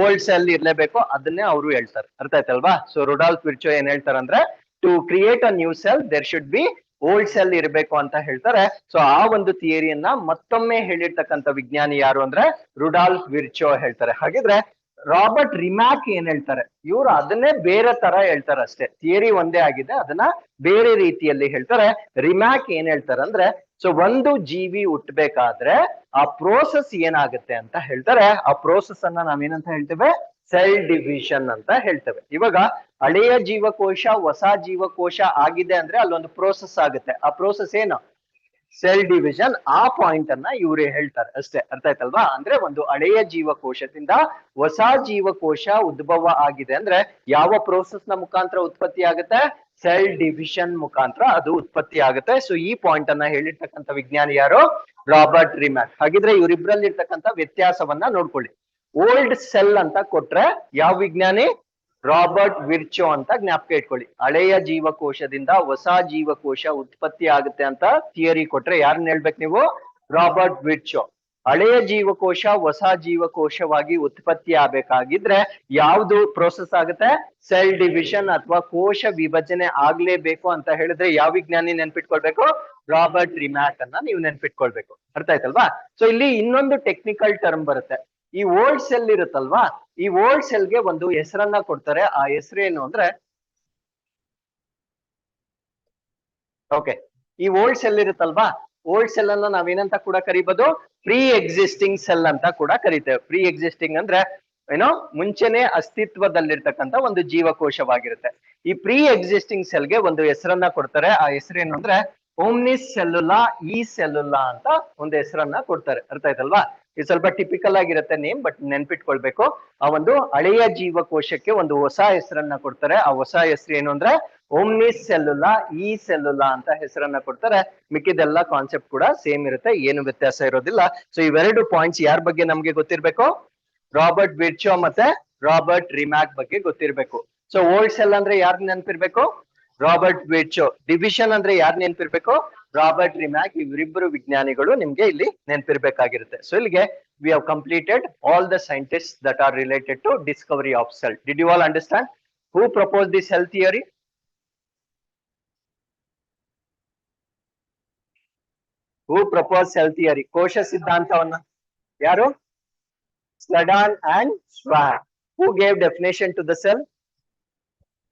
ಓಲ್ಡ್ ಸೆಲ್ ಇರ್ಲೇಬೇಕು, ಅದನ್ನೇ ಅವರು ಹೇಳ್ತಾರೆ. ಅರ್ಥ ಆಯ್ತಲ್ವಾ? ಸೊ ರುಡಾಲ್ಫ್ ವಿರ್ಚೋ ಏನ್ ಹೇಳ್ತಾರಂದ್ರೆ, to create a new cell there should be old cell ಇರಬೇಕು ಅಂತ ಹೇಳ್ತಾರೆ. ಸೊ ಆ ಒಂದು ಥಿಯರಿಯನ್ನ ಮತ್ತೊಮ್ಮೆ ಹೇಳಿರ್ತಕ್ಕಂಥ ವಿಜ್ಞಾನಿ ಯಾರು ಅಂದ್ರೆ ರುಡಾಲ್ಫ್ ವಿರ್ಚೋ ಹೇಳ್ತಾರೆ. ಹಾಗಿದ್ರೆ ರಾಬರ್ಟ್ ರಿಮ್ಯಾಕ್ ಏನ್ ಹೇಳ್ತಾರೆ? ಇವರು ಅದನ್ನೇ ಬೇರೆ ತರ ಹೇಳ್ತಾರೆ ಅಷ್ಟೇ, ಥಿಯರಿ ಒಂದೇ ಆಗಿದೆ, ಅದನ್ನ ಬೇರೆ ರೀತಿಯಲ್ಲಿ ಹೇಳ್ತಾರೆ. ರಿಮ್ಯಾಕ್ ಏನ್ ಹೇಳ್ತಾರೆ ಅಂದ್ರೆ, ಸೊ ಒಂದು ಜೀವಿ ಹುಟ್ಟಬೇಕಾದ್ರೆ ಆ ಪ್ರೋಸೆಸ್ ಏನಾಗುತ್ತೆ ಅಂತ ಹೇಳ್ತಾರೆ. ಆ ಪ್ರೋಸೆಸ್ ಅನ್ನ ನಾವೇನಂತ ಹೇಳ್ತೇವೆ? ಸೆಲ್ ಡಿವಿಷನ್ ಅಂತ ಹೇಳ್ತೇವೆ. ಇವಾಗ ಹಳೆಯ ಜೀವಕೋಶ ಹೊಸ ಜೀವಕೋಶ ಆಗಿದೆ ಅಂದ್ರೆ ಅಲ್ಲೊಂದು ಪ್ರೋಸೆಸ್ ಆಗುತ್ತೆ. ಆ ಪ್ರೋಸೆಸ್ ಏನು? Cell division. ಆ ಪಾಯಿಂಟ್ ಅನ್ನ ಇವ್ರು ಹೇಳ್ತಾರೆ ಅಷ್ಟೇ. ಅರ್ಥ ಆಯ್ತಲ್ವಾ? ಅಂದ್ರೆ ಒಂದು ಹಳೆಯ ಜೀವಕೋಶದಿಂದ ಹೊಸ ಜೀವಕೋಶ ಉದ್ಭವ ಆಗಿದೆ ಅಂದ್ರೆ ಯಾವ ಪ್ರೋಸೆಸ್ ನ ಮುಖಾಂತರ ಉತ್ಪತ್ತಿ ಆಗುತ್ತೆ? ಸೆಲ್ ಡಿವಿಷನ್ ಮುಖಾಂತರ ಅದು ಉತ್ಪತ್ತಿ ಆಗುತ್ತೆ. ಸೊ ಈ ಪಾಯಿಂಟ್ ಅನ್ನ ಹೇಳಿರ್ತಕ್ಕಂಥ ವಿಜ್ಞಾನಿ ಯಾರು? ರಾಬರ್ಟ್ ರಿಮ್ಯಾಕ್. ಹಾಗಿದ್ರೆ ಇವರಿಬ್ರಲ್ಲಿ ಇರ್ತಕ್ಕಂಥ ವ್ಯತ್ಯಾಸವನ್ನ ನೋಡ್ಕೊಳ್ಳಿ. ಓಲ್ಡ್ ಸೆಲ್ ಅಂತ ಕೊಟ್ರೆ ಯಾವ ವಿಜ್ಞಾನಿ? ರಾಬರ್ಟ್ ವಿರ್ಚೋ ಅಂತ ಜ್ಞಾಪಕ ಇಟ್ಕೊಳ್ಳಿ. ಹಳೆಯ ಜೀವಕೋಶದಿಂದ ಹೊಸ ಜೀವಕೋಶ ಉತ್ಪತ್ತಿ ಆಗುತ್ತೆ ಅಂತ ಥಿಯರಿ ಕೊಟ್ರೆ ಯಾರನ್ನ ಹೇಳ್ಬೇಕು ನೀವು? ರಾಬರ್ಟ್ ವಿರ್ಚೋ. ಹಳೆಯ ಜೀವಕೋಶ ಹೊಸ ಜೀವಕೋಶವಾಗಿ ಉತ್ಪತ್ತಿ ಆಗ್ಬೇಕಾಗಿದ್ರೆ ಯಾವ್ದು ಪ್ರೋಸೆಸ್ ಆಗುತ್ತೆ? ಸೆಲ್ ಡಿವಿಷನ್ ಅಥವಾ ಕೋಶ ವಿಭಜನೆ ಆಗ್ಲೇಬೇಕು ಅಂತ ಹೇಳಿದ್ರೆ ಯಾವ ವಿಜ್ಞಾನಿ ನೆನ್ಪಿಟ್ಕೊಳ್ಬೇಕು? ರಾಬರ್ಟ್ ರಿಮ್ಯಾಕ್ ಅನ್ನ ನೀವು ನೆನ್ಪಿಟ್ಕೊಳ್ಬೇಕು. ಅರ್ಥ ಆಯ್ತಲ್ವಾ? ಸೊ ಇಲ್ಲಿ ಇನ್ನೊಂದು ಟೆಕ್ನಿಕಲ್ ಟರ್ಮ್ ಬರುತ್ತೆ. ಈ ಓಲ್ಡ್ ಸೆಲ್ ಇರುತ್ತಲ್ವಾ, ಈ ಓಲ್ಡ್ ಸೆಲ್ಗೆ ಒಂದು ಹೆಸರನ್ನ ಕೊಡ್ತಾರೆ. ಆ ಹೆಸರೇನು ಅಂದ್ರೆ, ಓಕೆ, ಈ ಓಲ್ಡ್ ಸೆಲ್ ಇರುತ್ತಲ್ವಾ, ಓಲ್ಡ್ ಸೆಲ್ ಅನ್ನ ನಾವೇನಂತ ಕೂಡ ಕರಿಬಹುದು? ಪ್ರೀ ಎಕ್ಸಿಸ್ಟಿಂಗ್ ಸೆಲ್ ಅಂತ ಕೂಡ ಕರಿತೇವೆ. ಪ್ರೀ ಎಕ್ಸಿಸ್ಟಿಂಗ್ ಅಂದ್ರೆ ಏನೋ ಮುಂಚೆನೆ ಅಸ್ತಿತ್ವದಲ್ಲಿರ್ತಕ್ಕಂಥ ಒಂದು ಜೀವಕೋಶವಾಗಿರುತ್ತೆ. ಈ ಪ್ರೀ ಎಕ್ಸಿಸ್ಟಿಂಗ್ ಸೆಲ್ಗೆ ಒಂದು ಹೆಸರನ್ನ ಕೊಡ್ತಾರೆ. ಆ ಹೆಸರೇನು ಅಂದ್ರೆ ಓಮ್ನಿಸ್ ಸೆಲ್ಲುಲಾ ಈ ಸೆಲ್ಲುಲಾ ಅಂತ ಒಂದು ಹೆಸರನ್ನ ಕೊಡ್ತಾರೆ. ಅರ್ಥ ಆಯ್ತಲ್ವಾ? ಇದು ಸ್ವಲ್ಪ ಟಿಪಿಕಲ್ ಆಗಿರುತ್ತೆ ನೇಮ್, ಬಟ್ ನೆನ್ಪಿಟ್ಕೊಳ್ಬೇಕು. ಆ ಒಂದು ಹಳೆಯ ಜೀವಕೋಶಕ್ಕೆ ಒಂದು ಹೊಸ ಹೆಸರನ್ನ ಕೊಡ್ತಾರೆ. ಆ ಹೊಸ ಹೆಸರು ಏನು ಅಂದ್ರೆ ಓಮ್ನಿಸ್ ಸೆಲ್ಲುಲಾ ಈ ಸೆಲ್ಲುಲಾ ಅಂತ ಹೆಸರನ್ನ ಕೊಡ್ತಾರೆ. ಮಿಕ್ಕಿದೆಲ್ಲ ಕಾನ್ಸೆಪ್ಟ್ ಕೂಡ ಸೇಮ್ ಇರುತ್ತೆ, ಏನು ವ್ಯತ್ಯಾಸ ಇರೋದಿಲ್ಲ. ಸೊ ಇವೆರಡು ಪಾಯಿಂಟ್ಸ್ ಯಾರ ಬಗ್ಗೆ ನಮ್ಗೆ ಗೊತ್ತಿರ್ಬೇಕು? ರಾಬರ್ಟ್ ವಿರ್ಚೋ ಮತ್ತೆ ರಾಬರ್ಟ್ ರಿಮ್ಯಾಕ್ ಬಗ್ಗೆ ಗೊತ್ತಿರ್ಬೇಕು. ಸೊ ಓಲ್ಡ್ ಸೆಲ್ ಅಂದ್ರೆ ಯಾರು ನೆನ್ಪಿರ್ಬೇಕು? ರಾಬರ್ಟ್ ವಿರ್ಚೋ. ಡಿವಿಷನ್ ಅಂದ್ರೆ ಯಾರು ನೆನ್ಪಿರ್ಬೇಕು? ರಾಬರ್ಟ್ ರಿಮ್ಯಾಕ್. ಇವರಿಬ್ಬರು ವಿಜ್ಞಾನಿಗಳು ನಿಮ್ಗೆ ಇಲ್ಲಿ ನೆನ್ಪಿರ್ಬೇಕಾಗಿರುತ್ತೆ. ಸೊ ಇಲ್ಲಿಗೆ we have completed all the scientists that are related to discovery of cell. Did you all understand who proposed the cell theory? Who proposed cell theory? ಕೋಶ ಸಿದ್ಧಾಂತವನ್ನ ಯಾರು? ಸ್ಲಡಾನ್ and ಸ್ವಾನ್. Who gave definition to the cell?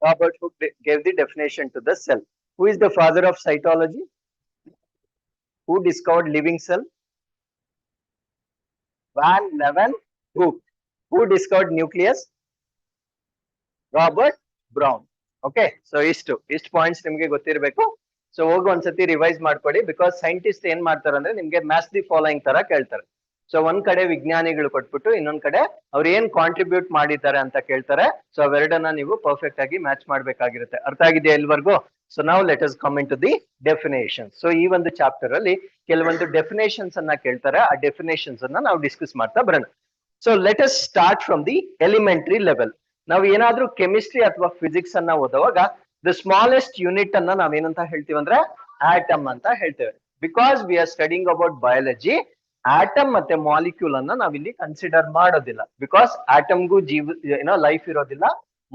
Robert Hooke gave the definition to the cell. Who is the father of cytology? Who discovered living cell? Van Leeuwenhoek. Who discovered nucleus? Robert Brown. Okay, so ಇಷ್ಟು points ನಿಮ್ಗೆ ಗೊತ್ತಿರಬೇಕು. So ಹೋಗಿ ಒಂದ್ಸತಿ revise ಮಾಡ್ಕೊಳ್ಳಿ. Because scientist ಏನ್ ಮಾಡ್ತಾರೆ ಅಂದ್ರೆ ನಿಮ್ಗೆ ಮ್ಯಾಚ್ ದಿ ಫಾಲೋಯಿಂಗ್ ತರ ಕೇಳ್ತಾರೆ. ಸೊ ಒಂದ್ ಕಡೆ ವಿಜ್ಞಾನಿಗಳು ಕೊಟ್ಬಿಟ್ಟು ಇನ್ನೊಂದ್ ಕಡೆ ಅವ್ರು ಏನ್ ಕಾಂಟ್ರಿಬ್ಯೂಟ್ ಮಾಡಿದ್ದಾರೆ ಅಂತ ಕೇಳ್ತಾರೆ. ಸೊ ಅವೆರಡನ್ನ ನೀವು ಪರ್ಫೆಕ್ಟ್ ಆಗಿ ಮ್ಯಾಚ್ ಮಾಡ್ಬೇಕಾಗಿರುತ್ತೆ. ಅರ್ಥ ಆಗಿದೆಯಾ ಎಲ್ವರೆಗೂ? ಸೊ ನಾವು let us come into the definition. So ಈ ಒಂದು ಚಾಪ್ಟರ್ ಅಲ್ಲಿ ಕೆಲವೊಂದು ಡೆಫಿನೇಷನ್ಸ್ ಅನ್ನ ಕೇಳ್ತಾರೆ. ಆ ಡೆಫಿನೇಷನ್ಸ್ ಅನ್ನ ನಾವು ಡಿಸ್ಕಸ್ ಮಾಡ್ತಾ ಬರೋಣ. So let us start from the elementary level. ನಾವು ಏನಾದ್ರೂ ಕೆಮಿಸ್ಟ್ರಿ ಅಥವಾ ಫಿಸಿಕ್ಸ್ ಅನ್ನ ಓದುವಾಗ ದ ಸ್ಮಾಲೆಸ್ಟ್ ಯೂನಿಟ್ ಅನ್ನ ನಾವೇನಂತ ಹೇಳ್ತೀವಿ ಅಂದ್ರೆ ಆಟಮ್ ಅಂತ ಹೇಳ್ತೇವೆ. Because we are studying about biology, atom ಮತ್ತೆ ಮಾಲಿಕ್ಯೂಲ್ ಅನ್ನ ನಾವಿಲ್ಲಿ ಕನ್ಸಿಡರ್ ಮಾಡೋದಿಲ್ಲ. ಬಿಕಾಸ್ ಆಟಮ್ಗೂ ಲೈಫ್ ಇರೋದಿಲ್ಲ,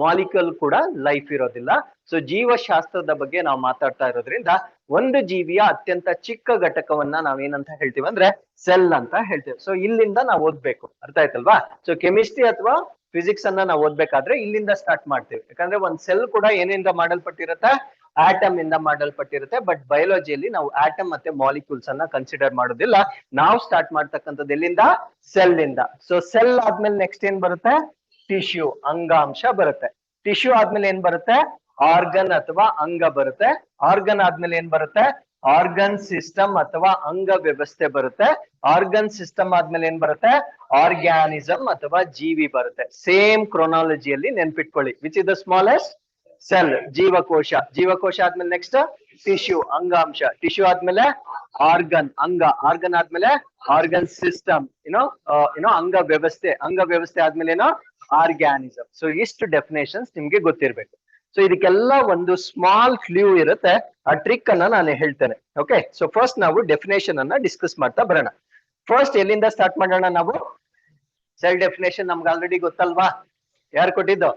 ಮಾಲಿಕ್ಯೂಲ್ ಕೂಡ ಲೈಫ್ ಇರೋದಿಲ್ಲ. ಸೊ ಜೀವಶಾಸ್ತ್ರದ ಬಗ್ಗೆ ನಾವು ಮಾತಾಡ್ತಾ ಇರೋದ್ರಿಂದ ಒಂದು ಜೀವಿಯ ಅತ್ಯಂತ ಚಿಕ್ಕ ಘಟಕವನ್ನ ನಾವೇನಂತ ಹೇಳ್ತೀವಿ ಅಂದ್ರೆ ಸೆಲ್ ಅಂತ ಹೇಳ್ತೇವೆ. ಸೊ ಇಲ್ಲಿಂದ ನಾವು ಓದ್ಬೇಕು. ಅರ್ಥ ಆಯ್ತಲ್ವಾ? ಸೊ ಕೆಮಿಸ್ಟ್ರಿ ಅಥವಾ ಫಿಸಿಕ್ಸ್ ಅನ್ನ ನಾವು ಓದ್ಬೇಕಾದ್ರೆ ಇಲ್ಲಿಂದ ಸ್ಟಾರ್ಟ್ ಮಾಡ್ತೇವೆ. ಯಾಕಂದ್ರೆ ಒಂದ್ ಸೆಲ್ ಕೂಡ ಏನಿಂದ ಮಾಡಲ್ಪಟ್ಟಿರತ್ತೆ? ಆಟಮ್ ಇಂದ ಮಾಡಲ್ಪಟ್ಟಿರುತ್ತೆ. ಬಟ್ ಬಯಾಲಜಿಯಲ್ಲಿ ನಾವು ಆಟಮ್ ಮತ್ತೆ ಮಾಲಿಕ್ಯೂಲ್ಸ್ ಅನ್ನ ಕನ್ಸಿಡರ್ ಮಾಡೋದಿಲ್ಲ. ನಾವು ಸ್ಟಾರ್ಟ್ ಮಾಡ್ತಕ್ಕಂಥದ್ದು ಎಲ್ಲಿಂದ? ಸೆಲ್ ಇಂದ. ಸೊ ಸೆಲ್ ಆದ್ಮೇಲೆ ನೆಕ್ಸ್ಟ್ ಏನ್ ಬರುತ್ತೆ? ಟಿಶ್ಯೂ, ಅಂಗಾಂಶ ಬರುತ್ತೆ. ಟಿಶ್ಯೂ ಆದ್ಮೇಲೆ ಏನ್ ಬರುತ್ತೆ? ಆರ್ಗನ್ ಅಥವಾ ಅಂಗ ಬರುತ್ತೆ. ಆರ್ಗನ್ ಆದ್ಮೇಲೆ ಏನ್ ಬರುತ್ತೆ? ಆರ್ಗನ್ ಸಿಸ್ಟಮ್ ಅಥವಾ ಅಂಗ ವ್ಯವಸ್ಥೆ ಬರುತ್ತೆ. ಆರ್ಗನ್ ಸಿಸ್ಟಮ್ ಆದ್ಮೇಲೆ ಏನ್ ಬರುತ್ತೆ? ಆರ್ಗ್ಯಾನಿಸಮ್ ಅಥವಾ ಜೀವಿ ಬರುತ್ತೆ. ಸೇಮ್ ಕ್ರೊನಾಲಜಿಯಲ್ಲಿ ನೆನ್ಪಿಟ್ಕೊಳ್ಳಿ. Which is the smallest? Cell, ಜೀವಕೋಶ. ಜೀವಕೋಶ ಆದ್ಮೇಲೆ ನೆಕ್ಸ್ಟ್ ಟಿಶ್ಯೂ, ಅಂಗಾಂಶ. ಟಿಶ್ಯೂ ಆದ್ಮೇಲೆ ಆರ್ಗನ್, ಅಂಗ. ಆರ್ಗನ್ ಆದ್ಮೇಲೆ ಆರ್ಗನ್ ಸಿಸ್ಟಮ್, ಏನೋ ಅಂಗ ವ್ಯವಸ್ಥೆ. ಅಂಗ ವ್ಯವಸ್ಥೆ ಆದ್ಮೇಲೆ ಏನೋ ಆರ್ಗ್ಯಾನಿಸಮ್. ಸೊ ಇಷ್ಟು ಡೆಫಿನೇಷನ್ಸ್ ನಿಮ್ಗೆ ಗೊತ್ತಿರ್ಬೇಕು. ಸೊ ಇದಕ್ಕೆಲ್ಲ ಒಂದು ಸ್ಮಾಲ್ ಕ್ಲೂ ಇರುತ್ತೆ. ಆ ಟ್ರಿಕ್ ಅನ್ನ ನಾನು ಹೇಳ್ತೇನೆ. ಓಕೆ, ಸೊ ಫಸ್ಟ್ ನಾವು ಡೆಫಿನೇಷನ್ ಅನ್ನ ಡಿಸ್ಕಸ್ ಮಾಡ್ತಾ ಬರೋಣ. ಫಸ್ಟ್ ಎಲ್ಲಿಂದ ಸ್ಟಾರ್ಟ್ ಮಾಡೋಣ ನಾವು? ಸೆಲ್ ಡೆಫಿನೇಷನ್ ನಮ್ಗೆ ಆಲ್ರೆಡಿ ಗೊತ್ತಲ್ವಾ? ಯಾರು ಕೊಟ್ಟಿದ್ದು?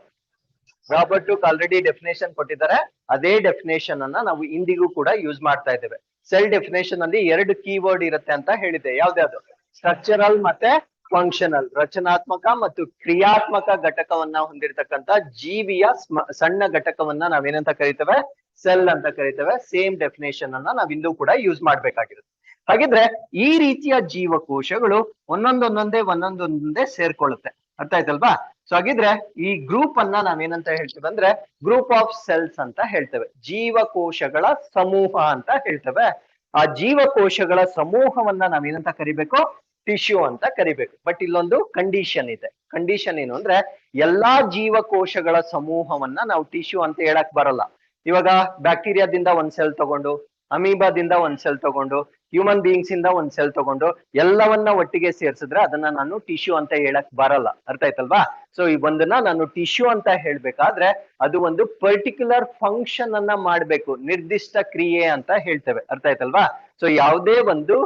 ರಾಬರ್ಟ್ ಹುಕ್ ಆಲ್ರೆಡಿ ಡೆಫಿನೇಷನ್ ಕೊಟ್ಟಿದ್ದಾರೆ. ಅದೇ ಡೆಫಿನೇಷನ್ ಅನ್ನ ನಾವು ಇಂದಿಗೂ ಕೂಡ ಯೂಸ್ ಮಾಡ್ತಾ ಇದ್ದೇವೆ. ಸೆಲ್ ಡೆಫಿನೇಷನ್ ಅಲ್ಲಿ 2 ಕೀವರ್ಡ್ ಇರುತ್ತೆ ಅಂತ ಹೇಳಿದೆ. ಯಾವ್ದ್ಯಾವ್ದು? ಸ್ಟ್ರಕ್ಚರಲ್ ಮತ್ತೆ ಫಂಕ್ಷನಲ್. ರಚನಾತ್ಮಕ ಮತ್ತು ಕ್ರಿಯಾತ್ಮಕ ಘಟಕವನ್ನ ಹೊಂದಿರತಕ್ಕಂತ ಜೀವಿಯ ಸಣ್ಣ ಘಟಕವನ್ನ ನಾವೇನಂತ ಕರಿತೇವೆ? ಸೆಲ್ ಅಂತ ಕರಿತೇವೆ. ಸೇಮ್ ಡೆಫಿನೇಷನ್ ಅನ್ನ ನಾವ್ ಇಂದು ಕೂಡ ಯೂಸ್ ಮಾಡ್ಬೇಕಾಗಿರುತ್ತೆ. ಹಾಗಿದ್ರೆ ಈ ರೀತಿಯ ಜೀವಕೋಶಗಳು ಒಂದೊಂದೊಂದೇ ಸೇರ್ಕೊಳ್ಳುತ್ತೆ. ಅರ್ಥ ಆಯ್ತಲ್ವಾ? ಸೊ ಹಾಗಿದ್ರೆ ಈ ಗ್ರೂಪ್ ಅನ್ನ ನಾವೇನಂತ ಹೇಳ್ತೇವೆ ಅಂದ್ರೆ ಗ್ರೂಪ್ ಆಫ್ ಸೆಲ್ಸ್ ಅಂತ ಹೇಳ್ತೇವೆ. ಜೀವಕೋಶಗಳ ಸಮೂಹ ಅಂತ ಹೇಳ್ತೇವೆ. ಆ ಜೀವಕೋಶಗಳ ಸಮೂಹವನ್ನ ನಾವೇನಂತ ಕರಿಬೇಕು? ಟಿಶ್ಯೂ ಅಂತ ಕರಿಬೇಕು. ಬಟ್ ಇಲ್ಲೊಂದು ಕಂಡೀಷನ್ ಇದೆ. ಕಂಡೀಷನ್ ಏನು ಅಂದ್ರೆ ಎಲ್ಲಾ ಜೀವಕೋಶಗಳ ಸಮೂಹವನ್ನ ನಾವು ಟಿಶ್ಯೂ ಅಂತ ಹೇಳಕ್ ಬರಲ್ಲ. ಇವಾಗ ಬ್ಯಾಕ್ಟೀರಿಯಾದಿಂದ ಒಂದ್ ಸೆಲ್ ತಗೊಂಡು, ಅಮೀಬಾದಿಂದ ಒಂದ್ ಸೆಲ್ ತಗೊಂಡು, ಹ್ಯೂಮನ್ ಬೀಯಿಂಗ್ಸ್ ಇಂದ ಒಂದ್ ಸೆಲ್ ತಗೊಂಡು ಎಲ್ಲವನ್ನ ಒಟ್ಟಿಗೆ ಸೇರ್ಸಿದ್ರೆ ಅದನ್ನ ನಾನು ಟಿಶ್ಯೂ ಅಂತ ಹೇಳಕ್ ಬರಲ್ಲ. ಅರ್ಥ ಆಯ್ತಲ್ವಾ? ಸೊ ಈ ಒಂದನ್ನ ನಾನು ಟಿಶ್ಯೂ ಅಂತ ಹೇಳ್ಬೇಕಾದ್ರೆ ಅದು ಒಂದು ಪರ್ಟಿಕ್ಯುಲರ್ ಫಂಕ್ಷನ್ ಅನ್ನ ಮಾಡ್ಬೇಕು, ನಿರ್ದಿಷ್ಟ ಕ್ರಿಯೆ ಅಂತ ಹೇಳ್ತೇವೆ. ಅರ್ಥ ಆಯ್ತಲ್ವಾ? ಸೊ ಯಾವುದೇ ಒಂದು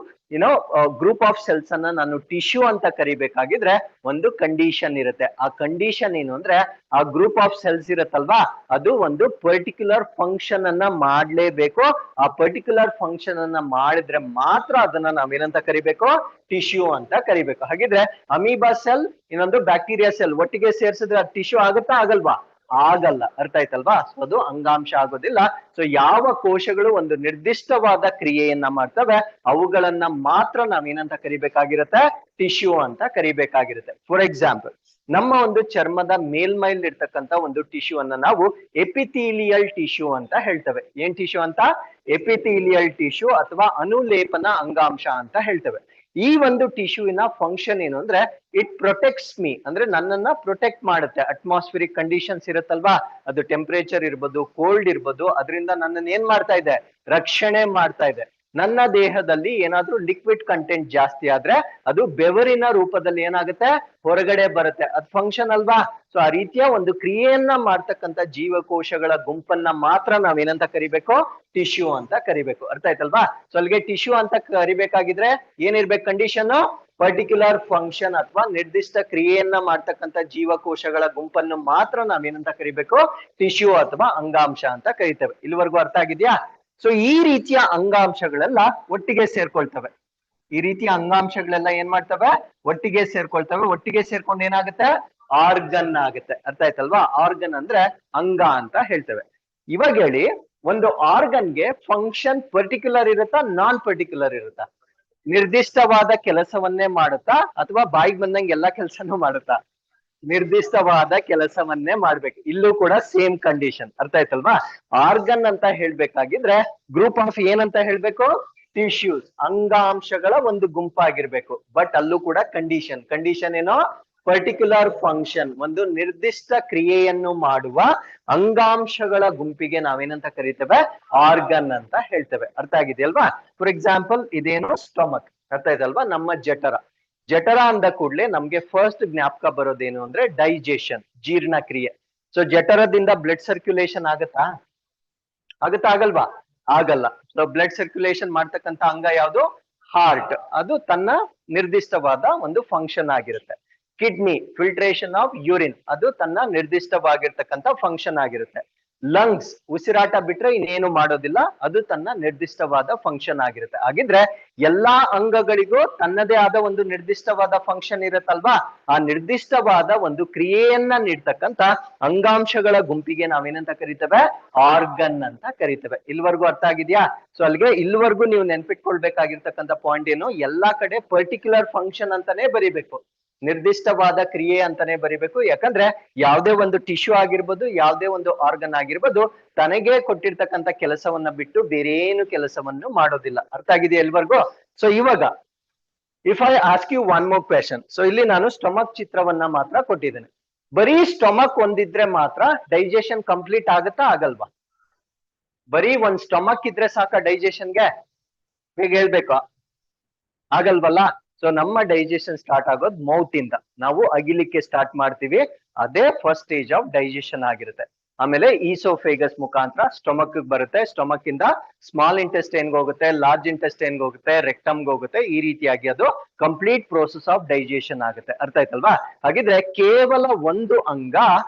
ಗ್ರೂಪ್ ಆಫ್ ಸೆಲ್ಸ್ ಅನ್ನ ನಾನು ಟಿಶ್ಯೂ ಅಂತ ಕರಿಬೇಕಾಗಿದ್ರೆ ಒಂದು ಕಂಡೀಷನ್ ಇರುತ್ತೆ. ಆ ಕಂಡೀಷನ್ ಏನು ಅಂದ್ರೆ ಆ ಗ್ರೂಪ್ ಆಫ್ ಸೆಲ್ಸ್ ಇರುತ್ತಲ್ವಾ, ಅದು ಒಂದು ಪರ್ಟಿಕ್ಯುಲರ್ ಫಂಕ್ಷನ್ ಅನ್ನ ಮಾಡ್ಲೇಬೇಕು. ಆ ಪರ್ಟಿಕ್ಯುಲರ್ ಫಂಕ್ಷನ್ ಅನ್ನ ಮಾಡಿದ್ರೆ ಮಾತ್ರ ಅದನ್ನ ನಾವೇನಂತ ಕರಿಬೇಕು? ಟಿಶ್ಯೂ ಅಂತ ಕರಿಬೇಕು. ಹಾಗಿದ್ರೆ ಅಮೀಬಾ ಸೆಲ್ ಇನ್ನೊಂದು ಬ್ಯಾಕ್ಟೀರಿಯಾ ಸೆಲ್ ಒಟ್ಟಿಗೆ ಸೇರ್ಸಿದ್ರೆ ಅದು ಟಿಶ್ಯೂ ಆಗುತ್ತಾ? ಆಗಲ್ವಾ? ಆಗಲ್ಲ. ಅರ್ಥ ಆಯ್ತಲ್ವಾ? ಸೊ ಅದು ಅಂಗಾಂಶ ಆಗೋದಿಲ್ಲ. ಸೊ ಯಾವ ಕೋಶಗಳು ಒಂದು ನಿರ್ದಿಷ್ಟವಾದ ಕ್ರಿಯೆಯನ್ನ ಮಾಡ್ತವೆ ಅವುಗಳನ್ನ ಮಾತ್ರ ನಾವೇನಂತ ಕರಿಬೇಕಾಗಿರುತ್ತೆ? ಟಿಶ್ಯೂ ಅಂತ ಕರಿಬೇಕಾಗಿರುತ್ತೆ. ಫಾರ್ ಎಕ್ಸಾಂಪಲ್, ನಮ್ಮ ಒಂದು ಚರ್ಮದ ಮೇಲ್ಮೈಲ್ ಇರ್ತಕ್ಕಂತ ಒಂದು ಟಿಶ್ಯೂ ಅನ್ನ ನಾವು ಎಪಿಥೀಲಿಯಲ್ ಟಿಶ್ಯೂ ಅಂತ ಹೇಳ್ತೇವೆ. ಏನ್ ಟಿಶ್ಯೂ ಅಂತ? ಎಪಿಥೀಲಿಯಲ್ ಟಿಶ್ಯೂ ಅಥವಾ ಅನುಲೇಪನ ಅಂಗಾಂಶ ಅಂತ ಹೇಳ್ತೇವೆ. ಈ ಒಂದು ಟಿಶ್ಯೂವಿನ ಫಂಕ್ಷನ್ ಏನು ಅಂದ್ರೆ ಇಟ್ ಪ್ರೊಟೆಕ್ಟ್ಸ್ ಮೀ, ಅಂದ್ರೆ ನನ್ನನ್ನ ಪ್ರೊಟೆಕ್ಟ್ ಮಾಡುತ್ತೆ. ಅಟ್ಮಾಸ್ಫಿರಿಕ್ ಕಂಡೀಷನ್ಸ್ ಇರುತ್ತಲ್ವಾ, ಅದು ಟೆಂಪರೇಚರ್ ಇರ್ಬೋದು, ಕೋಲ್ಡ್ ಇರ್ಬೋದು, ಅದರಿಂದ ನನ್ನನ್ನು ಏನ್ ಮಾಡ್ತಾ ಇದೆ? ರಕ್ಷಣೆ ಮಾಡ್ತಾ ಇದೆ. ನನ್ನ ದೇಹದಲ್ಲಿ ಏನಾದ್ರೂ ಲಿಕ್ವಿಡ್ ಕಂಟೆಂಟ್ ಜಾಸ್ತಿ ಆದ್ರೆ ಅದು ಬೆವರಿನ ರೂಪದಲ್ಲಿ ಏನಾಗುತ್ತೆ? ಹೊರಗಡೆ ಬರುತ್ತೆ. ಅದ್ ಫಂಕ್ಷನ್ ಅಲ್ವಾ? ಸೊ ಆ ರೀತಿಯ ಒಂದು ಕ್ರಿಯೆಯನ್ನ ಮಾಡ್ತಕ್ಕಂಥ ಜೀವಕೋಶಗಳ ಗುಂಪನ್ನ ಮಾತ್ರ ನಾವೇನಂತ ಕರಿಬೇಕು? ಟಿಶ್ಯೂ ಅಂತ ಕರಿಬೇಕು. ಅರ್ಥ ಆಯ್ತಲ್ವಾ? ಸೊ ಅಲ್ಲಿಗೆ ಟಿಶ್ಯೂ ಅಂತ ಕರಿಬೇಕಾಗಿದ್ರೆ ಏನಿರ್ಬೇಕು ಕಂಡೀಷನ್? ಪರ್ಟಿಕ್ಯುಲರ್ ಫಂಕ್ಷನ್ ಅಥವಾ ನಿರ್ದಿಷ್ಟ ಕ್ರಿಯೆಯನ್ನ ಮಾಡ್ತಕ್ಕಂಥ ಜೀವಕೋಶಗಳ ಗುಂಪನ್ನು ಮಾತ್ರ ನಾವೇನಂತ ಕರಿಬೇಕು? ಟಿಶ್ಯೂ ಅಥವಾ ಅಂಗಾಂಶ ಅಂತ ಕರಿತೇವೆ. ಇಲ್ಲಿವರೆಗೂ ಅರ್ಥ ಆಗಿದ್ಯಾ? ಸೊ ಈ ರೀತಿಯ ಅಂಗಾಂಶಗಳೆಲ್ಲ ಒಟ್ಟಿಗೆ ಸೇರ್ಕೊಳ್ತವೆ. ಈ ರೀತಿಯ ಅಂಗಾಂಶಗಳೆಲ್ಲ ಏನ್ ಮಾಡ್ತವೆ? ಒಟ್ಟಿಗೆ ಸೇರ್ಕೊಳ್ತವೆ. ಒಟ್ಟಿಗೆ ಸೇರ್ಕೊಂಡು ಏನಾಗುತ್ತೆ? ಆರ್ಗನ್ ಆಗುತ್ತೆ. ಅರ್ಥ ಆಯ್ತಲ್ವಾ? ಆರ್ಗನ್ ಅಂದ್ರೆ ಅಂಗ ಅಂತ ಹೇಳ್ತೇವೆ. ಇವಾಗ ಹೇಳಿ, ಒಂದು ಆರ್ಗನ್ಗೆ ಫಂಕ್ಷನ್ ಪರ್ಟಿಕ್ಯುಲರ್ ಇರುತ್ತಾ, ನಾನ್ ಪರ್ಟಿಕ್ಯುಲರ್ ಇರುತ್ತಾ? ನಿರ್ದಿಷ್ಟವಾದ ಕೆಲಸವನ್ನೇ ಮಾಡುತ್ತಾ ಅಥವಾ ಬಾಯಿಗೆ ಬಂದಂಗೆ ಎಲ್ಲಾ ಕೆಲಸನೂ ಮಾಡುತ್ತಾ? ನಿರ್ದಿಷ್ಟವಾದ ಕೆಲಸವನ್ನೇ ಮಾಡ್ಬೇಕು. ಇಲ್ಲೂ ಕೂಡ ಸೇಮ್ ಕಂಡೀಷನ್. ಅರ್ಥ ಆಯ್ತಲ್ವಾ? ಆರ್ಗನ್ ಅಂತ ಹೇಳ್ಬೇಕಾಗಿದ್ರೆ ಗ್ರೂಪ್ ಆಫ್ ಏನಂತ ಹೇಳ್ಬೇಕು? ಟಿಶ್ಯೂಸ್, ಅಂಗಾಂಶಗಳ ಒಂದು ಗುಂಪಾಗಿರ್ಬೇಕು. ಬಟ್ ಅಲ್ಲೂ ಕೂಡ ಕಂಡೀಷನ್ ಏನೋ? ಪರ್ಟಿಕ್ಯುಲರ್ ಫಂಕ್ಷನ್, ಒಂದು ನಿರ್ದಿಷ್ಟ ಕ್ರಿಯೆಯನ್ನು ಮಾಡುವ ಅಂಗಾಂಶಗಳ ಗುಂಪಿಗೆ ನಾವೇನಂತ ಕರಿತೇವೆ? ಆರ್ಗನ್ ಅಂತ ಹೇಳ್ತೇವೆ. ಅರ್ಥ ಆಗಿದೆಯಲ್ವಾ? ಫಾರ್ ಎಕ್ಸಾಂಪಲ್, ಇದೇನು? ಸ್ಟಮಕ್. ಅರ್ಥ ಆಯ್ತಲ್ವಾ? ನಮ್ಮ ಜಠರ. ಜಠರ ಅಂದ ಕೂಡಲೇ ನಮ್ಗೆ ಫಸ್ಟ್ ಜ್ಞಾಪಕ ಬರೋದೇನು ಅಂದ್ರೆ ಡೈಜೆಷನ್, ಜೀರ್ಣಕ್ರಿಯೆ. ಸೊ ಜಠರದಿಂದ ಬ್ಲಡ್ ಸರ್ಕ್ಯುಲೇಷನ್ ಆಗತ್ತಾ? ಆಗಲ್ವಾ? ಆಗಲ್ಲ. ಸೊ ಬ್ಲಡ್ ಸರ್ಕ್ಯುಲೇಷನ್ ಮಾಡ್ತಕ್ಕಂಥ ಅಂಗ ಯಾವುದು? ಹಾರ್ಟ್. ಅದು ತನ್ನ ನಿರ್ದಿಷ್ಟವಾದ ಒಂದು ಫಂಕ್ಷನ್ ಆಗಿರುತ್ತೆ. ಕಿಡ್ನಿ, ಫಿಲ್ಟ್ರೇಷನ್ ಆಫ್ ಯೂರಿನ್, ಅದು ತನ್ನ ನಿರ್ದಿಷ್ಟವಾಗಿರ್ತಕ್ಕಂಥ ಫಂಕ್ಷನ್ ಆಗಿರುತ್ತೆ. ಲಂಗ್ಸ್ ಉಸಿರಾಟ ಬಿಟ್ರೆ ಇನ್ನೇನು ಮಾಡೋದಿಲ್ಲ, ಅದು ತನ್ನ ನಿರ್ದಿಷ್ಟವಾದ ಫಂಕ್ಷನ್ ಆಗಿರುತ್ತೆ. ಹಾಗಿದ್ರೆ ಎಲ್ಲಾ ಅಂಗಗಳಿಗೂ ತನ್ನದೇ ಆದ ಒಂದು ನಿರ್ದಿಷ್ಟವಾದ ಫಂಕ್ಷನ್ ಇರುತ್ತಲ್ವಾ, ಆ ನಿರ್ದಿಷ್ಟವಾದ ಒಂದು ಕ್ರಿಯೆಯನ್ನ ನೀಡ್ತಕ್ಕಂತ ಅಂಗಾಂಶಗಳ ಗುಂಪಿಗೆ ನಾವೇನಂತ ಕರಿತೇವೆ, ಆರ್ಗನ್ ಅಂತ ಕರಿತೇವೆ. ಇಲ್ವರೆಗೂ ಅರ್ಥ ಆಗಿದ್ಯಾ? ಸೊ ಅಲ್ಲಿಗೆ ಇಲ್ವರೆಗೂ ನೀವು ನೆನ್ಪಿಟ್ಕೊಳ್ಬೇಕಾಗಿರ್ತಕ್ಕಂಥ ಪಾಯಿಂಟ್ ಏನು, ಎಲ್ಲಾ ಕಡೆ ಪರ್ಟಿಕ್ಯುಲರ್ ಫಂಕ್ಷನ್ ಅಂತಾನೆ ಬರಿಬೇಕು, ನಿರ್ದಿಷ್ಟವಾದ ಕ್ರಿಯೆ ಅಂತಾನೆ ಬರಿಬೇಕು. ಯಾಕಂದ್ರೆ ಯಾವುದೇ ಒಂದು ಟಿಶ್ಯೂ ಆಗಿರ್ಬೋದು, ಯಾವುದೇ ಒಂದು ಆರ್ಗನ್ ಆಗಿರ್ಬೋದು, ತನಗೆ ಕೊಟ್ಟಿರ್ತಕ್ಕಂಥ ಕೆಲಸವನ್ನ ಬಿಟ್ಟು ಬೇರೆ ಏನು ಕೆಲಸವನ್ನು ಮಾಡೋದಿಲ್ಲ. ಅರ್ಥ ಆಗಿದೆಯಾ ಎಲ್ವರ್ಗೂ? ಸೊ ಇವಾಗ if I ask you one more question, so ಇಲ್ಲಿ ನಾನು ಸ್ಟೊಮಕ್ ಚಿತ್ರವನ್ನ ಮಾತ್ರ ಕೊಟ್ಟಿದ್ದೇನೆ. ಬರೀ ಸ್ಟೊಮಕ್ ಒಂದಿದ್ರೆ ಮಾತ್ರ ಡೈಜೆಷನ್ ಕಂಪ್ಲೀಟ್ ಆಗುತ್ತಾ ಆಗಲ್ವಾ? ಬರೀ ಒಂದ್ ಸ್ಟೊಮಕ್ ಇದ್ರೆ ಸಾಕ ಡೈಜೆಷನ್ಗೆ? ಹೇಗೆ ಹೇಳ್ಬೇಕು? ಆಗಲ್ವಲ್ಲ. ಸೊ ನಮ್ಮ ಡೈಜೆಷನ್ ಸ್ಟಾರ್ಟ್ ಆಗೋದು ಮೌತ್ ಇಂದ, ನಾವು ಅಗಿಲಿಕ್ಕೆ ಸ್ಟಾರ್ಟ್ ಮಾಡ್ತೀವಿ, ಅದೇ ಫಸ್ಟ್ ಸ್ಟೇಜ್ ಆಫ್ ಡೈಜೆಷನ್ ಆಗಿರುತ್ತೆ. ಆಮೇಲೆ ಈಸೋಫೇಗಸ್ ಮುಖಾಂತರ ಸ್ಟೊಮಕ್ ಬರುತ್ತೆ, ಸ್ಟೊಮಕ್ ಇಂದ ಸ್ಮಾಲ್ ಇಂಟೆಸ್ಟೈನ್ ಹೋಗುತ್ತೆ, ಲಾರ್ಜ್ ಇಂಟೆಸ್ಟೈನ್ ಹೋಗುತ್ತೆ, ರೆಕ್ಟಮ್ ಹೋಗುತ್ತೆ. ಈ ರೀತಿಯಾಗಿ ಅದು ಕಂಪ್ಲೀಟ್ ಪ್ರೋಸೆಸ್ ಆಫ್ ಡೈಜೆಷನ್ ಆಗುತ್ತೆ. ಅರ್ಥ ಆಯ್ತಲ್ವಾ? ಹಾಗಿದ್ರೆ ಕೇವಲ ಒಂದು ಅಂಗ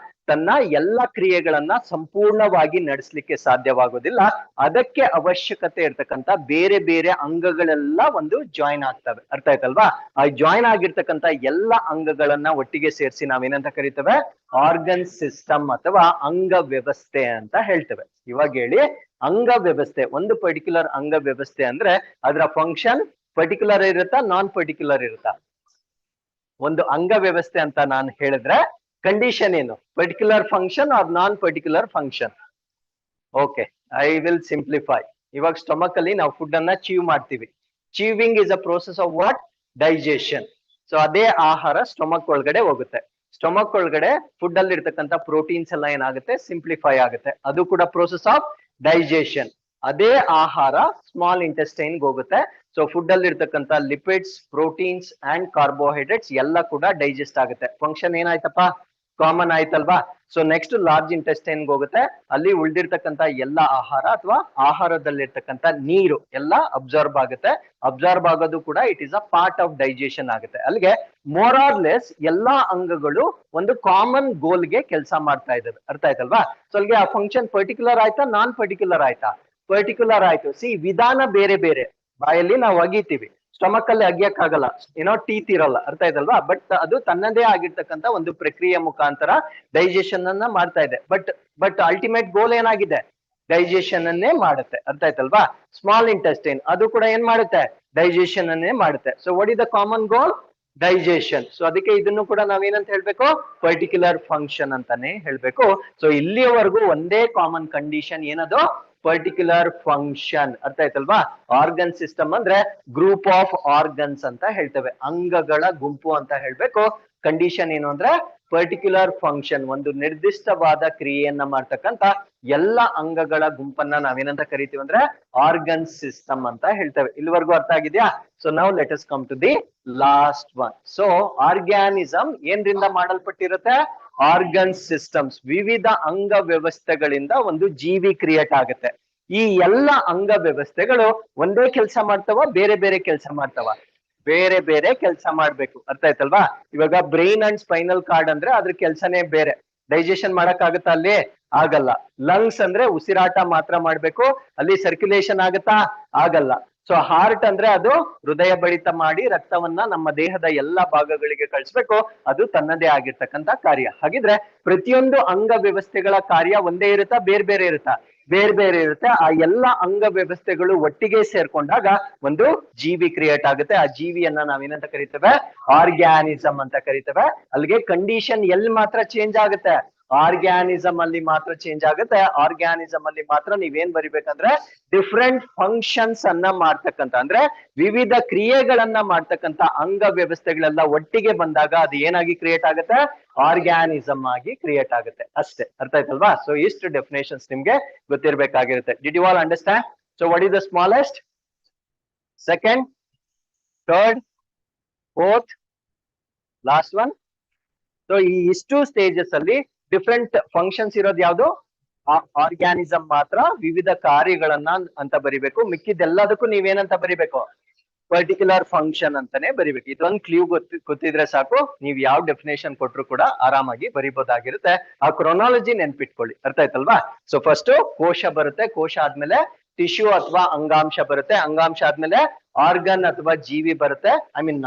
ತನ್ನ ಎಲ್ಲ ಕ್ರಿಯೆಗಳನ್ನ ಸಂಪೂರ್ಣವಾಗಿ ನಡೆಸಲಿಕ್ಕೆ ಸಾಧ್ಯವಾಗೋದಿಲ್ಲ, ಅದಕ್ಕೆ ಅವಶ್ಯಕತೆ ಇರ್ತಕ್ಕಂಥ ಬೇರೆ ಬೇರೆ ಅಂಗಗಳೆಲ್ಲ ಒಂದು ಜಾಯಿನ್ ಆಗ್ತವೆ. ಅರ್ಥ ಆಯ್ತಲ್ವಾ? ಆ ಜಾಯಿನ್ ಆಗಿರ್ತಕ್ಕಂಥ ಎಲ್ಲ ಅಂಗಗಳನ್ನ ಒಟ್ಟಿಗೆ ಸೇರಿಸಿ ನಾವೇನಂತ ಕರಿತೇವೆ, ಆರ್ಗನ್ ಸಿಸ್ಟಮ್ ಅಥವಾ ಅಂಗ ವ್ಯವಸ್ಥೆ ಅಂತ ಹೇಳ್ತೇವೆ. ಇವಾಗ ಹೇಳಿ, ಅಂಗ ವ್ಯವಸ್ಥೆ, ಒಂದು ಪರ್ಟಿಕ್ಯುಲರ್ ಅಂಗ ವ್ಯವಸ್ಥೆ ಅಂದ್ರೆ ಅದರ ಫಂಕ್ಷನ್ ಪರ್ಟಿಕ್ಯುಲರ್ ಇರುತ್ತಾ, ನಾನ್ ಪರ್ಟಿಕ್ಯುಲರ್ ಇರುತ್ತಾ? ಒಂದು ಅಂಗ ವ್ಯವಸ್ಥೆ ಅಂತ ನಾನು ಹೇಳಿದ್ರೆ ಕಂಡೀಷನ್ ಏನು, particular function or non particular function? Okay, I will simplify. ಇವಾಗ ಸ್ಟೊಮಕ್ ಅಲ್ಲಿ ನಾವು ಫುಡ್ ಅನ್ನ ಚೀವ್ ಮಾಡ್ತೀವಿ. Chewing is a process of what? Digestion. So ಅದೇ ಆಹಾರ ಸ್ಟೊಮಕ್ ಒಳಗಡೆ ಹೋಗುತ್ತೆ. ಸ್ಟೊಮಕ್ ಒಳಗಡೆ ಫುಡ್ ಅಲ್ಲಿ ಇರ್ತಕ್ಕಂಥ ಪ್ರೋಟೀನ್ಸ್ ಎಲ್ಲ ಏನಾಗುತ್ತೆ, ಸಿಂಪ್ಲಿಫೈ ಆಗುತ್ತೆ, ಅದು ಕೂಡ ಪ್ರೋಸೆಸ್ ಆಫ್ ಡೈಜೆಷನ್. ಅದೇ ಆಹಾರ ಸ್ಮಾಲ್ ಇಂಟೆಸ್ಟೈನ್ ಹೋಗುತ್ತೆ. ಸೊ ಫುಡ್ ಅಲ್ಲಿ ಇರ್ತಕ್ಕಂಥ ಲಿಪಿಡ್ಸ್, ಪ್ರೋಟೀನ್ಸ್ ಅಂಡ್ ಕಾರ್ಬೋಹೈಡ್ರೇಟ್ಸ್ ಎಲ್ಲ ಕೂಡ ಡೈಜೆಸ್ಟ್ ಆಗುತ್ತೆ. ಫಂಕ್ಷನ್ ಏನಾಯ್ತಪ್ಪ, ಕಾಮನ್ ಆಯ್ತಲ್ವಾ? ಸೊ ನೆಕ್ಸ್ಟ್ ಲಾರ್ಜ್ ಇಂಟೆಸ್ಟೈನ್ ಹೋಗುತ್ತೆ, ಅಲ್ಲಿ ಉಳಿದಿರ್ತಕ್ಕಂಥ ಎಲ್ಲ ಆಹಾರ ಅಥವಾ ಆಹಾರದಲ್ಲಿರ್ತಕ್ಕಂಥ ನೀರು ಎಲ್ಲ ಅಬ್ಸರ್ವ್ ಆಗುತ್ತೆ. ಅಬ್ಸರ್ವ್ ಆಗೋದು ಕೂಡ it is a part of digestion ಆಗುತ್ತೆ. ಅಲ್ಲಿಗೆ ಮೋರ್ ಆರ್ ಲೆಸ್ ಎಲ್ಲಾ ಅಂಗಗಳು ಒಂದು ಕಾಮನ್ ಗೋಲ್ಗೆ ಕೆಲಸ ಮಾಡ್ತಾ ಇದ್ದಾವೆ. ಅರ್ಥ ಆಯ್ತಲ್ವಾ? ಸೊ ಅಲ್ಲಿಗೆ ಆ ಫಂಕ್ಷನ್ ಪರ್ಟಿಕ್ಯುಲರ್ ಆಯ್ತಾ, ನಾನ್ ಪರ್ಟಿಕ್ಯುಲರ್ ಆಯ್ತಾ? ಪರ್ಟಿಕ್ಯುಲರ್ ಆಯ್ತು. ಸಿ, ವಿಧಾನ ಬೇರೆ ಬೇರೆ. ಬಾಯಲ್ಲಿ ನಾವು ಅಗಿತೀವಿ, ಸ್ಟೊಮಕ್ ಅಲ್ಲಿ ಅಗಿಯಕ್ಕಾಗಲ್ಲ, ಏನೋ ಟೀತ್ ಇರಲ್ಲ. ಅರ್ಥ ಆಯ್ತಲ್ವಾ? ಬಟ್ ಅದು ತನ್ನದೇ ಆಗಿರ್ತಕ್ಕಂಥ ಒಂದು ಪ್ರಕ್ರಿಯೆ ಮುಖಾಂತರ ಡೈಜೆಷನ್ ಅನ್ನ ಮಾಡ್ತಾ ಇದೆ. ಬಟ್ ಅಲ್ಟಿಮೇಟ್ ಗೋಲ್ ಏನಾಗಿದೆ, ಡೈಜೆಷನ್ ಅನ್ನೇ ಮಾಡುತ್ತೆ. ಅರ್ಥ ಆಯ್ತಲ್ವಾ? ಸ್ಮಾಲ್ ಇಂಟೆಸ್ಟೈನ್ ಅದು ಕೂಡ ಏನ್ ಮಾಡುತ್ತೆ, ಡೈಜೆಷನ್ ಅನ್ನೇ ಮಾಡುತ್ತೆ. So what is the common goal? Digestion. So ಅದಕ್ಕೆ ಇದನ್ನು ಕೂಡ ನಾವೇನಂತ ಹೇಳ್ಬೇಕು, ಪರ್ಟಿಕ್ಯುಲರ್ ಫಂಕ್ಷನ್ ಅಂತಾನೆ ಹೇಳ್ಬೇಕು. ಸೊ ಇಲ್ಲಿಯವರೆಗೂ ಒಂದೇ ಕಾಮನ್ ಕಂಡೀಷನ್ ಏನದು, ಪರ್ಟಿಕ್ಯುಲರ್ ಫಂಕ್ಷನ್. ಅರ್ಥ ಆಯ್ತಲ್ವಾ? ಆರ್ಗನ್ ಸಿಸ್ಟಮ್ ಅಂದ್ರೆ ಗ್ರೂಪ್ ಆಫ್ ಆರ್ಗನ್ಸ್ ಅಂತ ಹೇಳ್ತೇವೆ, ಅಂಗಗಳ ಗುಂಪು ಅಂತ ಹೇಳ್ಬೇಕು. ಕಂಡೀಷನ್ ಏನು ಅಂದ್ರೆ ಪರ್ಟಿಕ್ಯುಲರ್ ಫಂಕ್ಷನ್, ಒಂದು ನಿರ್ದಿಷ್ಟವಾದ ಕ್ರಿಯೆಯನ್ನ ಮಾಡ್ತಕ್ಕಂತ ಎಲ್ಲ ಅಂಗಗಳ ಗುಂಪನ್ನ ನಾವೇನಂತ ಕರಿತೀವಿ ಅಂದ್ರೆ ಆರ್ಗನ್ ಸಿಸ್ಟಮ್ ಅಂತ ಹೇಳ್ತೇವೆ. ಇಲ್ಲಿವರೆಗೂ ಅರ್ಥ ಆಗಿದ್ಯಾ? So now let us come to the last one. So organism ಏನ್ರಿಂದ ಮಾಡಲ್ಪಟ್ಟಿರುತ್ತೆ, ಆರ್ಗನ್ ಸಿಸ್ಟಮ್ಸ್, ವಿವಿಧ ಅಂಗ ವ್ಯವಸ್ಥೆಗಳಿಂದ ಒಂದು ಜೀವಿ ಕ್ರಿಯೇಟ್ ಆಗುತ್ತೆ. ಈ ಎಲ್ಲ ಅಂಗ ವ್ಯವಸ್ಥೆಗಳು ಒಂದೇ ಕೆಲಸ ಮಾಡ್ತಾವ, ಬೇರೆ ಬೇರೆ ಕೆಲಸ ಮಾಡ್ತಾವ? ಬೇರೆ ಬೇರೆ ಕೆಲಸ ಮಾಡ್ಬೇಕು. ಅರ್ಥ ಆಯ್ತಲ್ವಾ? ಇವಾಗ ಬ್ರೈನ್ ಅಂಡ್ ಸ್ಪೈನಲ್ ಕಾರ್ಡ್ ಅಂದ್ರೆ ಅದ್ರ ಕೆಲ್ಸನೇ ಬೇರೆ. ಡೈಜೆಷನ್ ಮಾಡಕ್ ಆಗುತ್ತಾ ಅಲ್ಲಿ? ಆಗಲ್ಲ. ಲಂಗ್ಸ್ ಅಂದ್ರೆ ಉಸಿರಾಟ ಮಾತ್ರ ಮಾಡ್ಬೇಕು, ಅಲ್ಲಿ ಸರ್ಕ್ಯುಲೇಷನ್ ಆಗುತ್ತಾ? ಆಗಲ್ಲ. ಸೊ ಹಾರ್ಟ್ ಅಂದ್ರೆ ಅದು ಹೃದಯ ಬಡಿತ ಮಾಡಿ ರಕ್ತವನ್ನ ನಮ್ಮ ದೇಹದ ಎಲ್ಲಾ ಭಾಗಗಳಿಗೆ ಕಳಿಸ್ಬೇಕು, ಅದು ತನ್ನದೇ ಆಗಿರ್ತಕ್ಕಂಥ ಕಾರ್ಯ. ಹಾಗಿದ್ರೆ ಪ್ರತಿಯೊಂದು ಅಂಗ ವ್ಯವಸ್ಥೆಗಳ ಕಾರ್ಯ ಒಂದೇ ಇರುತ್ತಾ, ಬೇರೆ ಬೇರೆ ಇರುತ್ತಾ? ಬೇರೆ ಬೇರೆ ಇರುತ್ತೆ. ಆ ಎಲ್ಲ ಅಂಗ ವ್ಯವಸ್ಥೆಗಳು ಒಟ್ಟಿಗೆ ಸೇರ್ಕೊಂಡಾಗ ಒಂದು ಜೀವಿ ಕ್ರಿಯೇಟ್ ಆಗುತ್ತೆ. ಆ ಜೀವಿಯನ್ನ ನಾವೇನಂತ ಕರಿತೇವೆ, ಆರ್ಗ್ಯಾನಿಸಮ್ ಅಂತ ಕರಿತೇವೆ. ಅಲ್ಲಿಗೆ ಕಂಡೀಷನ್ ಎಲ್ಲಿ ಮಾತ್ರ ಚೇಂಜ್ ಆಗುತ್ತೆ, ಆರ್ಗ್ಯಾನಿಸಮ್ ಅಲ್ಲಿ ಮಾತ್ರ ಚೇಂಜ್ ಆಗುತ್ತೆ. ಆರ್ಗ್ಯಾನಿಸಮ್ ಅಲ್ಲಿ ಮಾತ್ರ ನೀವೇನ್ ಬರಿಬೇಕಂದ್ರೆ ಡಿಫ್ರೆಂಟ್ ಫಂಕ್ಷನ್ಸ್ ಅನ್ನ ಮಾಡ್ತಕ್ಕಂಥ, ಅಂದ್ರೆ ವಿವಿಧ ಕ್ರಿಯೆಗಳನ್ನ ಮಾಡ್ತಕ್ಕಂಥ ಅಂಗ ವ್ಯವಸ್ಥೆಗಳೆಲ್ಲ ಒಟ್ಟಿಗೆ ಬಂದಾಗ ಅದು ಏನಾಗಿ ಕ್ರಿಯೇಟ್ ಆಗುತ್ತೆ, ಆರ್ಗ್ಯಾನಿಸಮ್ ಆಗಿ ಕ್ರಿಯೇಟ್ ಆಗುತ್ತೆ ಅಷ್ಟೇ. ಅರ್ಥ ಆಯ್ತಲ್ವಾ? ಸೊ ಇಷ್ಟು ಡೆಫಿನೇಷನ್ಸ್ ನಿಮ್ಗೆ ಗೊತ್ತಿರ್ಬೇಕಾಗಿರುತ್ತೆ. Did you all understand? So what is the smallest, second, third, fourth, last one? So ಈ ಇಷ್ಟು ಸ್ಟೇಜಸ್ ಅಲ್ಲಿ ಡಿಫ್ರೆಂಟ್ ಫಂಕ್ಷನ್ಸ್ ಇರೋದು ಯಾವುದು, ಆರ್ಗ್ಯಾನಿಸಮ್ ಮಾತ್ರ ವಿವಿಧ ಕಾರ್ಯಗಳನ್ನ ಅಂತ ಬರಿಬೇಕು. ಮಿಕ್ಕಿದೆಲ್ಲದಕ್ಕೂ ನೀವೇನಂತ ಬರಿಬೇಕು, ಪರ್ಟಿಕ್ಯುಲರ್ ಫಂಕ್ಷನ್ ಅಂತಾನೆ ಬರಿಬೇಕು. ಇದೊಂದು ಕ್ಲೂ ಗೊತ್ತಿದ್ರೆ ಸಾಕು, ನೀವು ಯಾವ ಡೆಫಿನೇಷನ್ ಕೊಟ್ರು ಕೂಡ ಆರಾಮಾಗಿ ಬರಿಬಹುದಾಗಿರುತ್ತೆ. ಆ ಕ್ರೊನಾಲಜಿ ನೆನ್ಪಿಟ್ಕೊಳ್ಳಿ, ಅರ್ಥ ಆಯ್ತಲ್ವಾ? ಸೊ ಫಸ್ಟ್ ಕೋಶ ಬರುತ್ತೆ, ಕೋಶ ಆದ್ಮೇಲೆ ಟಿಶ್ಯೂ ಅಥವಾ ಅಂಗಾಂಶ ಬರುತ್ತೆ, ಅಂಗಾಂಶ ಆದ್ಮೇಲೆ ಆರ್ಗನ್ ಅಥವಾ ಜೀವಿ ಬರುತ್ತೆ, ಐ ಮೀನ್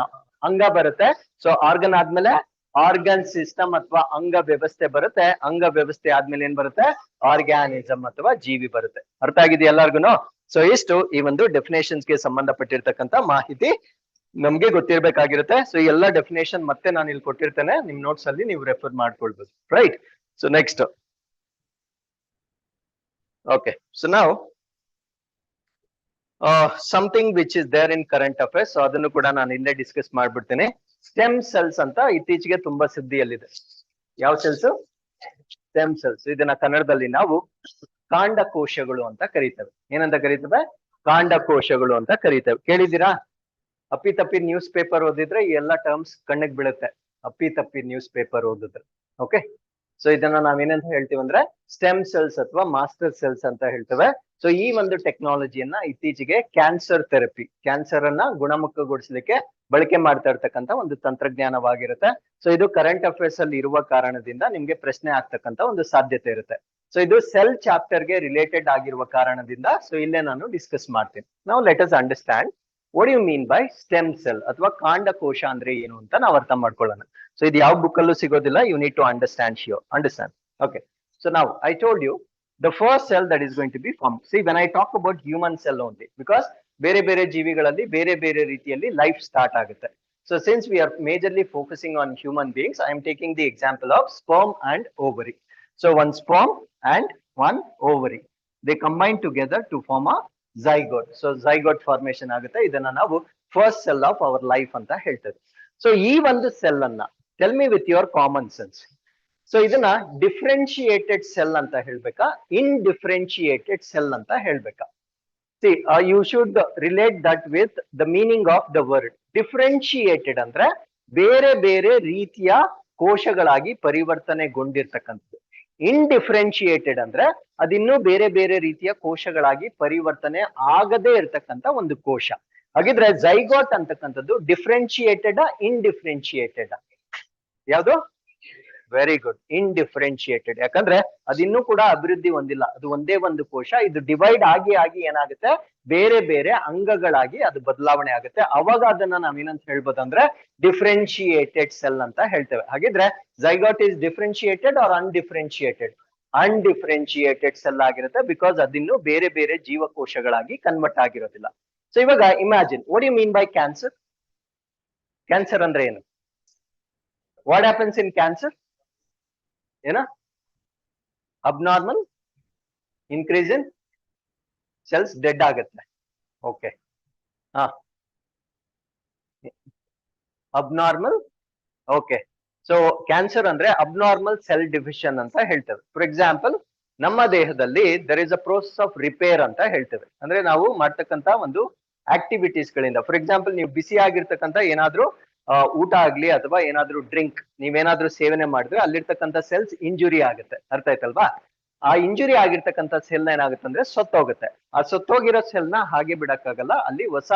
ಅಂಗ ಬರುತ್ತೆ. ಸೊ ಆರ್ಗನ್ ಆದ್ಮೇಲೆ ಆರ್ಗನ್ ಸಿಸ್ಟಮ್ ಅಥವಾ ಅಂಗ ವ್ಯವಸ್ಥೆ ಬರುತ್ತೆ, ಅಂಗ ವ್ಯವಸ್ಥೆ ಆದ್ಮೇಲೆ ಏನ್ ಬರುತ್ತೆ? ಆರ್ಗ್ಯಾನಿಸಮ್ ಅಥವಾ ಜೀವಿ ಬರುತ್ತೆ. ಅರ್ಥ ಆಗಿದೆಯಾ ಎಲ್ಲಾರ್ಗುನು? ಸೊ ಇಷ್ಟು ಈ ಒಂದು ಡೆಫಿನೇಷನ್ಸ್ ಗೆ ಸಂಬಂಧಪಟ್ಟಿರ್ತಕ್ಕಂಥ ಮಾಹಿತಿ ನಮ್ಗೆ ಗೊತ್ತಿರ್ಬೇಕಾಗಿರುತ್ತೆ. ಸೊ ಎಲ್ಲ ಡೆಫಿನೇಷನ್ ಮತ್ತೆ ನಾನು ಇಲ್ಲಿ ಕೊಟ್ಟಿರ್ತೇನೆ, ನಿಮ್ ನೋಟ್ಸ್ ಅಲ್ಲಿ ನೀವು ರೆಫರ್ ಮಾಡ್ಕೊಳ್ಬಹುದು, right? So next, okay, so ನಾವು something which is there in current affairs, so ಅದನ್ನು ಕೂಡ ನಾನು ಇಲ್ಲೇ ಡಿಸ್ಕಸ್ ಮಾಡ್ಬಿಡ್ತೇನೆ. ಸ್ಟೆಮ್ ಸೆಲ್ಸ್ ಅಂತ ಇತ್ತೀಚೆಗೆ ತುಂಬಾ ಸುದ್ದಿಯಲ್ಲಿದೆ. ಯಾವ ಸೆಲ್ಸ್? Stem cells. ಇದನ್ನ ಕನ್ನಡದಲ್ಲಿ ನಾವು ಕಾಂಡಕೋಶಗಳು ಅಂತ ಕರೀತೇವೆ. ಏನಂತ ಕರೀತೇವೆ? ಕಾಂಡಕೋಶಗಳು ಅಂತ ಕರೀತೇವೆ. ಕೇಳಿದ್ದೀರಾ? ಅಪ್ಪಿ ತಪ್ಪಿ ನ್ಯೂಸ್ ಪೇಪರ್ ಓದಿದ್ರೆ ಈ ಎಲ್ಲ ಟರ್ಮ್ಸ್ ಕಣ್ಣಿಗೆ ಬೀಳುತ್ತೆ, ಅಪ್ಪಿ ತಪ್ಪಿ ನ್ಯೂಸ್ ಪೇಪರ್ ಓದಿದ್ರೆ. ಓಕೆ, ಸೊ ಇದನ್ನ ನಾವೇನಂತ ಹೇಳ್ತೀವಿ ಅಂದ್ರೆ ಸ್ಟೆಮ್ ಸೆಲ್ಸ್ ಅಥವಾ ಮಾಸ್ಟರ್ ಸೆಲ್ಸ್ ಅಂತ ಹೇಳ್ತೇವೆ. ಸೊ ಈ ಒಂದು ಟೆಕ್ನಾಲಜಿಯನ್ನ ಇತ್ತೀಚೆಗೆ ಕ್ಯಾನ್ಸರ್ ಥೆರಪಿ, ಕ್ಯಾನ್ಸರ್ ಅನ್ನ ಗುಣಮುಖಗೊಳಿಸಲಿಕ್ಕೆ ಬಳಕೆ ಮಾಡ್ತಾ ಇರ್ತಕ್ಕಂಥ ಒಂದು ತಂತ್ರಜ್ಞಾನವಾಗಿರುತ್ತೆ. ಸೊ ಇದು ಕರೆಂಟ್ ಅಫೇರ್ಸ್ ಅಲ್ಲಿ ಇರುವ ಕಾರಣದಿಂದ ನಿಮ್ಗೆ ಪ್ರಶ್ನೆ ಆಗ್ತಕ್ಕಂಥ ಒಂದು ಸಾಧ್ಯತೆ ಇರುತ್ತೆ. ಸೊ ಇದು ಸೆಲ್ ಚಾಪ್ಟರ್ ಗೆ ರಿಲೇಟೆಡ್ ಆಗಿರುವ ಕಾರಣದಿಂದ ಸೊ ಇಲ್ಲೇ ನಾನು ಡಿಸ್ಕಸ್ ಮಾಡ್ತೀನಿ. ನಾವು let us understand what you mean by stem cell ಅಥವಾ ಕಾಂಡಕೋಶ ಅಂದ್ರೆ ಏನು ಅಂತ ನಾವು ಅರ್ಥ ಮಾಡ್ಕೊಳ್ಳೋಣ. ಸೊ ಇದು ಯಾವ ಬುಕ್ ಅಲ್ಲೂ ಸಿಗೋದಿಲ್ಲ, you need to understand. Okay, so ನಾವು I told you the first cell that is going to be formed. See, when I talk about human cell only, because ಬೇರೆ ಬೇರೆ ಜೀವಿಗಳಲ್ಲಿ ಬೇರೆ ಬೇರೆ ರೀತಿಯಲ್ಲಿ ಲೈಫ್ ಸ್ಟಾರ್ಟ್ ಆಗುತ್ತೆ. So since we are majorly focusing on human beings, I am taking the example of sperm and ovary. So one sperm and one ovary, they combine together to form a zygote. So zygote formation ಆಗುತ್ತೆ. ಇದನ್ನ ನಾವು first cell of our life ಅಂತ ಹೇಳ್ತೇವೆ. So ಈ ಒಂದು cell ಅನ್ನ tell me with your common sense. So ಇದನ್ನ differentiated cell ಅಂತ ಹೇಳ್ಬೇಕಾ, ಇನ್ಡಿಫ್ರೆನ್ಶಿಯೇಟೆಡ್ ಸೆಲ್ ಅಂತ ಹೇಳ್ಬೇಕಾ? See, you should relate that with the meaning of the word. Differentiated ಅಂದ್ರೆ ಬೇರೆ ಬೇರೆ ರೀತಿಯ ಕೋಶಗಳಾಗಿ ಪರಿವರ್ತನೆಗೊಂಡಿರ್ತಕ್ಕಂಥದ್ದು. ಇನ್ಡಿಫ್ರೆನ್ಶಿಯೇಟೆಡ್ ಅಂದ್ರೆ ಅದಿನ್ನೂ ಬೇರೆ ಬೇರೆ ರೀತಿಯ ಕೋಶಗಳಾಗಿ ಪರಿವರ್ತನೆ ಆಗದೇ ಇರತಕ್ಕಂಥ ಒಂದು ಕೋಶ. ಹಾಗಿದ್ರೆ ಝೈಗೋಟ್ ಅಂತಕ್ಕಂಥದ್ದು ಡಿಫ್ರೆನ್ಶಿಯೇಟೆಡ್ ಇನ್ಡಿಫ್ರೆನ್ಶಿಯೇಟೆಡ್? ಯಾವುದು? Very good, undifferentiated. ಯಾಕಂದ್ರೆ ಅದಿನ್ನೂ ಕೂಡ ಅಭಿವೃದ್ಧಿ ಹೊಂದಿಲ್ಲ, ಅದು ಒಂದೇ ಒಂದು ಕೋಶ. ಇದು ಡಿವೈಡ್ ಆಗಿ ಆಗಿ ಏನಾಗುತ್ತೆ, ಬೇರೆ ಬೇರೆ ಅಂಗಗಳಾಗಿ ಅದು ಬದಲಾವಣೆ ಆಗುತ್ತೆ. ಅವಾಗ ಅದನ್ನ ನಾವೇನಂತ ಹೇಳ್ಬೋದು ಅಂದ್ರೆ ಡಿಫ್ರೆನ್ಶಿಯೇಟೆಡ್ ಸೆಲ್ ಅಂತ ಹೇಳ್ತೇವೆ. ಹಾಗಿದ್ರೆ zygote is differentiated or undifferentiated? Undifferentiated cell ಆಗಿರುತ್ತೆ, ಬಿಕಾಸ್ ಅದಿನ್ನು ಬೇರೆ ಬೇರೆ ಜೀವಕೋಶಗಳಾಗಿ ಕನ್ವರ್ಟ್ ಆಗಿರೋದಿಲ್ಲ. ಸೊ ಇವಾಗ imagine, what you mean by cancer? Cancer ಅಂದ್ರೆ ಏನು? What happens in cancer? ಏನ? Abnormal increase in cells, dead ಆಗುತ್ತೆ. ಓಕೆ, ಹಾ, ಅಬ್ನಾರ್ಮಲ್. ಓಕೆ, ಸೊ ಕ್ಯಾನ್ಸರ್ ಅಂದ್ರೆ ಅಬ್ನಾರ್ಮಲ್ ಸೆಲ್ ಡಿವಿಷನ್ ಅಂತ ಹೇಳ್ತೇವೆ. ಫಾರ್ ಎಕ್ಸಾಂಪಲ್, ನಮ್ಮ ದೇಹದಲ್ಲಿ there is a process of repair ಅಂತ ಹೇಳ್ತೇವೆ. ಅಂದ್ರೆ ನಾವು ಮಾಡ್ತಕ್ಕಂತ ಒಂದು ಆಕ್ಟಿವಿಟೀಸ್ ಗಳಿಂದ, ಫಾರ್ ಎಕ್ಸಾಂಪಲ್ ನೀವು ಬಿಸಿ ಆಗಿರ್ತಕ್ಕಂಥ ಏನಾದ್ರೂ ಊಟ ಆಗ್ಲಿ ಅಥವಾ ಏನಾದ್ರೂ ಡ್ರಿಂಕ್ ನೀವೇನಾದ್ರೂ ಸೇವನೆ ಮಾಡಿದ್ರೆ ಅಲ್ಲಿರ್ತಕ್ಕಂಥ ಸೆಲ್ಸ್ ಇಂಜುರಿ ಆಗುತ್ತೆ, ಅರ್ಥ ಆಯ್ತಲ್ವಾ? ಆ ಇಂಜುರಿ ಆಗಿರ್ತಕ್ಕಂಥ ಸೆಲ್ ಏನಾಗುತ್ತೆ ಅಂದ್ರೆ ಸತ್ತೋಗುತ್ತೆ. ಆ ಸತ್ತೋಗಿರೋ ಸೆಲ್ ನ ಹಾಗೆ ಬಿಡಕ್ಕಾಗಲ್ಲ, ಅಲ್ಲಿ ಹೊಸ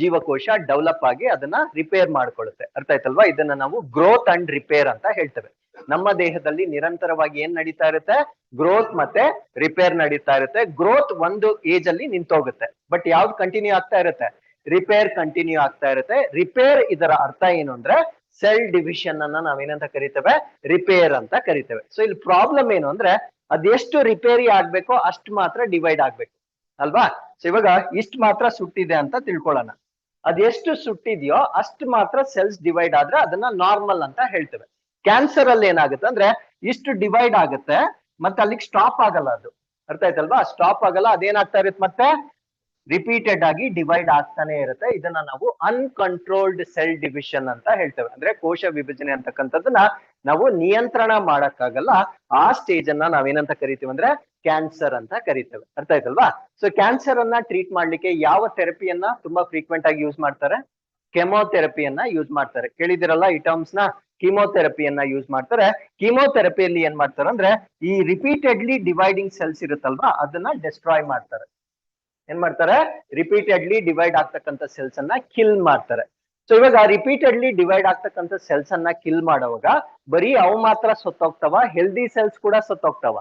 ಜೀವಕೋಶ ಡೆವಲಪ್ ಆಗಿ ಅದನ್ನ ರಿಪೇರ್ ಮಾಡ್ಕೊಳ್ಳುತ್ತೆ, ಅರ್ಥ ಆಯ್ತಲ್ವಾ? ಇದನ್ನ ನಾವು ಗ್ರೋತ್ ಅಂಡ್ ರಿಪೇರ್ ಅಂತ ಹೇಳ್ತೇವೆ. ನಮ್ಮ ದೇಹದಲ್ಲಿ ನಿರಂತರವಾಗಿ ಏನ್ ನಡೀತಾ ಇರುತ್ತೆ? ಗ್ರೋತ್ ಮತ್ತೆ ರಿಪೇರ್ ನಡೀತಾ ಇರುತ್ತೆ. ಗ್ರೋತ್ ಒಂದು ಏಜ್ ಅಲ್ಲಿ ನಿಂತೋಗುತ್ತೆ, ಬಟ್ ಯಾವ್ದು ಕಂಟಿನ್ಯೂ ಆಗ್ತಾ ಇರುತ್ತೆ? ರಿಪೇರ್ ಕಂಟಿನ್ಯೂ ಆಗ್ತಾ ಇರುತ್ತೆ. ರಿಪೇರ್ ಇದರ ಅರ್ಥ ಏನು ಅಂದ್ರೆ ಸೆಲ್ ಡಿವಿಷನ್ ಅನ್ನ ನಾವೇನಂತ ಕರಿತೇವೆ? ರಿಪೇರ್ ಅಂತ ಕರಿತೇವೆ. ಸೊ ಇಲ್ಲಿ ಪ್ರಾಬ್ಲಮ್ ಏನು ಅಂದ್ರೆ ಅದೆಷ್ಟು ರಿಪೇರಿ ಆಗ್ಬೇಕೋ ಅಷ್ಟು ಮಾತ್ರ ಡಿವೈಡ್ ಆಗ್ಬೇಕು, ಅಲ್ವಾ? ಸೊ ಇವಾಗ ಇಷ್ಟು ಮಾತ್ರ ಸುಟ್ಟಿದೆ ಅಂತ ತಿಳ್ಕೊಳ್ಳೋಣ. ಅದೆಷ್ಟು ಸುಟ್ಟಿದೆಯೋ ಅಷ್ಟು ಮಾತ್ರ ಸೆಲ್ಸ್ ಡಿವೈಡ್ ಆದ್ರೆ ಅದನ್ನ ನಾರ್ಮಲ್ ಅಂತ ಹೇಳ್ತೇವೆ. ಕ್ಯಾನ್ಸರ್ ಅಲ್ಲಿ ಏನಾಗುತ್ತೆ ಅಂದ್ರೆ ಇಷ್ಟು ಡಿವೈಡ್ ಆಗುತ್ತೆ, ಮತ್ತೆ ಅಲ್ಲಿಗೆ ಸ್ಟಾಪ್ ಆಗಲ್ಲ, ಅದು ಅರ್ಥ ಆಯ್ತಲ್ವಾ? ಸ್ಟಾಪ್ ಆಗಲ್ಲ, ಅದೇನಾಗ್ತಾ ಇರುತ್ತೆ ಮತ್ತೆ ರಿಪೀಟೆಡ್ ಆಗಿ ಡಿವೈಡ್ ಆಗ್ತಾನೆ ಇರುತ್ತೆ. ಇದನ್ನ ನಾವು ಅನ್ಕಂಟ್ರೋಲ್ಡ್ ಸೆಲ್ ಡಿವಿಷನ್ ಅಂತ ಹೇಳ್ತೇವೆ. ಅಂದ್ರೆ ಕೋಶ ವಿಭಜನೆ ಅಂತಕ್ಕಂಥದ್ದನ್ನ ನಾವು ನಿಯಂತ್ರಣ ಮಾಡಕ್ಕಾಗಲ್ಲ. ಆ ಸ್ಟೇಜ್ ಅನ್ನ ನಾವೇನಂತ ಕರಿತೀವಿ ಅಂದ್ರೆ ಕ್ಯಾನ್ಸರ್ ಅಂತ ಕರಿತೇವೆ, ಅರ್ಥ ಆಯ್ತಲ್ವಾ? ಸೊ ಕ್ಯಾನ್ಸರ್ ಅನ್ನ ಟ್ರೀಟ್ ಮಾಡ್ಲಿಕ್ಕೆ ಯಾವ ಥೆರಪಿಯನ್ನ ತುಂಬಾ ಫ್ರೀಕ್ವೆಂಟ್ ಆಗಿ ಯೂಸ್ ಮಾಡ್ತಾರೆ? ಕೆಮೊಥೆರಪಿಯನ್ನ ಯೂಸ್ ಮಾಡ್ತಾರೆ. ಕೇಳಿದಿರಲ್ಲ ಈ ಟರ್ಮ್ಸ್ ನ? ಕೀಮೋಥೆರಪಿಯನ್ನ ಯೂಸ್ ಮಾಡ್ತಾರೆ. ಕೀಮೋಥೆರಪಿಯಲ್ಲಿ ಏನ್ ಮಾಡ್ತಾರೆ ಅಂದ್ರೆ ಈ ರಿಪೀಟೆಡ್ಲಿ ಡಿವೈಡಿಂಗ್ ಸೆಲ್ಸ್ ಇರುತ್ತಲ್ವಾ ಅದನ್ನ ಡೆಸ್ಟ್ರಾಯ್ ಮಾಡ್ತಾರೆ. ಏನ್ ಮಾಡ್ತಾರೆ, ರಿಪೀಟೆಡ್ಲಿ ಡಿವೈಡ್ ಆಗ್ತಕ್ಕಂಥ ಸೆಲ್ಸ್ ಅನ್ನ ಕಿಲ್ ಮಾಡ್ತಾರೆ. ಸೊ ಇವಾಗ ರಿಪೀಟೆಡ್ಲಿ ಡಿವೈಡ್ ಆಗ್ತಕ್ಕಂಥ ಸೆಲ್ಸ್ ಅನ್ನ ಕಿಲ್ ಮಾಡುವಾಗ ಬರೀ ಅವು ಮಾತ್ರ ಸತ್ತೋಗ್ತಾವ, ಹೆಲ್ದಿ ಸೆಲ್ಸ್ ಕೂಡ ಸತ್ತೋಗ್ತಾವ?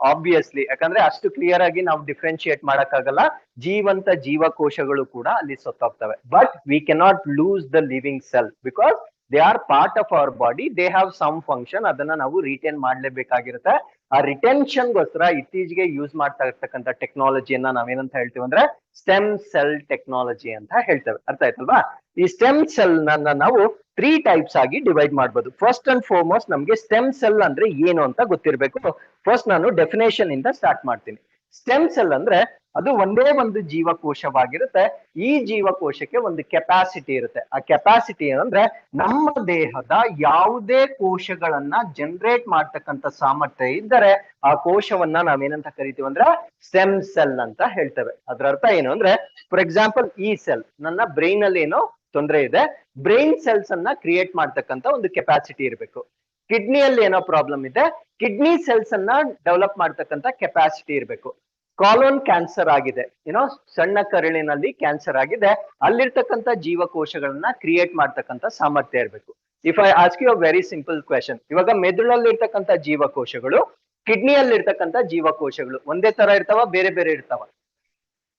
ಆಬ್ವಿಯಸ್ಲಿ, ಯಾಕಂದ್ರೆ ಅಷ್ಟು ಕ್ಲಿಯರ್ ಆಗಿ ನಾವು ಡಿಫ್ರೆನ್ಶಿಯೇಟ್ ಮಾಡಕ್ಕಾಗಲ್ಲ. ಜೀವಂತ ಜೀವಕೋಶಗಳು ಕೂಡ ಅಲ್ಲಿ ಸತ್ತೋಗ್ತವೆ. But we cannot lose the living cell because they are part of our body, they have some function. ಅದನ್ನ ನಾವು ರಿಟೈನ್ ಮಾಡ್ಲೇಬೇಕಾಗಿರುತ್ತೆ. ಆ ರಿಟೆನ್ಷನ್ಗೋಸ್ಕರ ಇತ್ತೀಚೆಗೆ ಯೂಸ್ ಮಾಡ್ತಾ ಇರ್ತಕ್ಕಂಥ ಟೆಕ್ನಾಲಜಿಯನ್ನ ನಾವೇನಂತ ಹೇಳ್ತೀವಿ ಅಂದ್ರೆ ಸ್ಟೆಮ್ ಸೆಲ್ ಟೆಕ್ನಾಲಜಿ ಅಂತ ಹೇಳ್ತೇವೆ. ಅರ್ಥ ಆಯ್ತಲ್ವಾ? ಈ ಸ್ಟೆಮ್ ಸೆಲ್ ನಾವು 3 ಟೈಪ್ಸ್ ಆಗಿ ಡಿವೈಡ್ ಮಾಡಬಹುದು. ಫಸ್ಟ್ ಅಂಡ್ ಫಾರ್ಮೋಸ್ಟ್ ನಮ್ಗೆ ಸ್ಟೆಮ್ ಸೆಲ್ ಅಂದ್ರೆ ಏನು ಅಂತ ಗೊತ್ತಿರಬೇಕು. ಫಸ್ಟ್ ನಾನು ಡೆಫಿನೇಷನ್ ಇಂದ ಸ್ಟಾರ್ಟ್ ಮಾಡ್ತೀನಿ. ಸ್ಟೆಮ್ ಸೆಲ್ ಅಂದ್ರೆ ಅದು ಒಂದೇ ಒಂದು ಜೀವಕೋಶವಾಗಿರುತ್ತೆ. ಈ ಜೀವಕೋಶಕ್ಕೆ ಒಂದು ಕೆಪಾಸಿಟಿ ಇರುತ್ತೆ. ಆ ಕೆಪಾಸಿಟಿ ಏನಂದ್ರೆ ನಮ್ಮ ದೇಹದ ಯಾವುದೇ ಕೋಶಗಳನ್ನ ಜನರೇಟ್ ಮಾಡ್ತಕ್ಕಂಥ ಸಾಮರ್ಥ್ಯ ಇದ್ದರೆ ಆ ಕೋಶವನ್ನ ನಾವೇನಂತ ಕರಿತೀವಿ ಅಂದ್ರೆ ಸ್ಟೆಮ್ ಸೆಲ್ ಅಂತ ಹೇಳ್ತೇವೆ. ಅದ್ರ ಅರ್ಥ ಏನು ಅಂದ್ರೆ, ಫಾರ್ ಎಕ್ಸಾಂಪಲ್ ಈ ಸೆಲ್, ನನ್ನ ಬ್ರೈನ್ ಅಲ್ಲಿ ಏನೋ ತೊಂದರೆ ಇದೆ, ಬ್ರೈನ್ ಸೆಲ್ಸ್ ಅನ್ನ ಕ್ರಿಯೇಟ್ ಮಾಡ್ತಕ್ಕಂಥ ಒಂದು ಕೆಪಾಸಿಟಿ ಇರಬೇಕು. ಕಿಡ್ನಿಯಲ್ಲಿ ಏನೋ ಪ್ರಾಬ್ಲಮ್ ಇದೆ, ಕಿಡ್ನಿ ಸೆಲ್ಸ್ ಅನ್ನ ಡೆವಲಪ್ ಮಾಡ್ತಕ್ಕಂಥ ಕೆಪಾಸಿಟಿ ಇರಬೇಕು. ಕಾಲೋನ್ ಕ್ಯಾನ್ಸರ್ ಆಗಿದೆ, ಏನೋ ಸಣ್ಣ ಕರುಳಿನಲ್ಲಿ ಕ್ಯಾನ್ಸರ್ ಆಗಿದೆ, ಅಲ್ಲಿರ್ತಕ್ಕಂಥ ಜೀವಕೋಶಗಳನ್ನ ಕ್ರಿಯೇಟ್ ಮಾಡ್ತಕ್ಕಂಥ ಸಾಮರ್ಥ್ಯ ಇರಬೇಕು. If I ask you a very simple question, ಇವಾಗ ಮೆದುಳಲ್ಲಿ ಇರ್ತಕ್ಕಂಥ ಜೀವಕೋಶಗಳು, ಕಿಡ್ನಿಯಲ್ಲಿ ಇರ್ತಕ್ಕಂಥ ಜೀವಕೋಶಗಳು ಒಂದೇ ತರ ಇರ್ತಾವ, ಬೇರೆ ಬೇರೆ ಇರ್ತಾವ?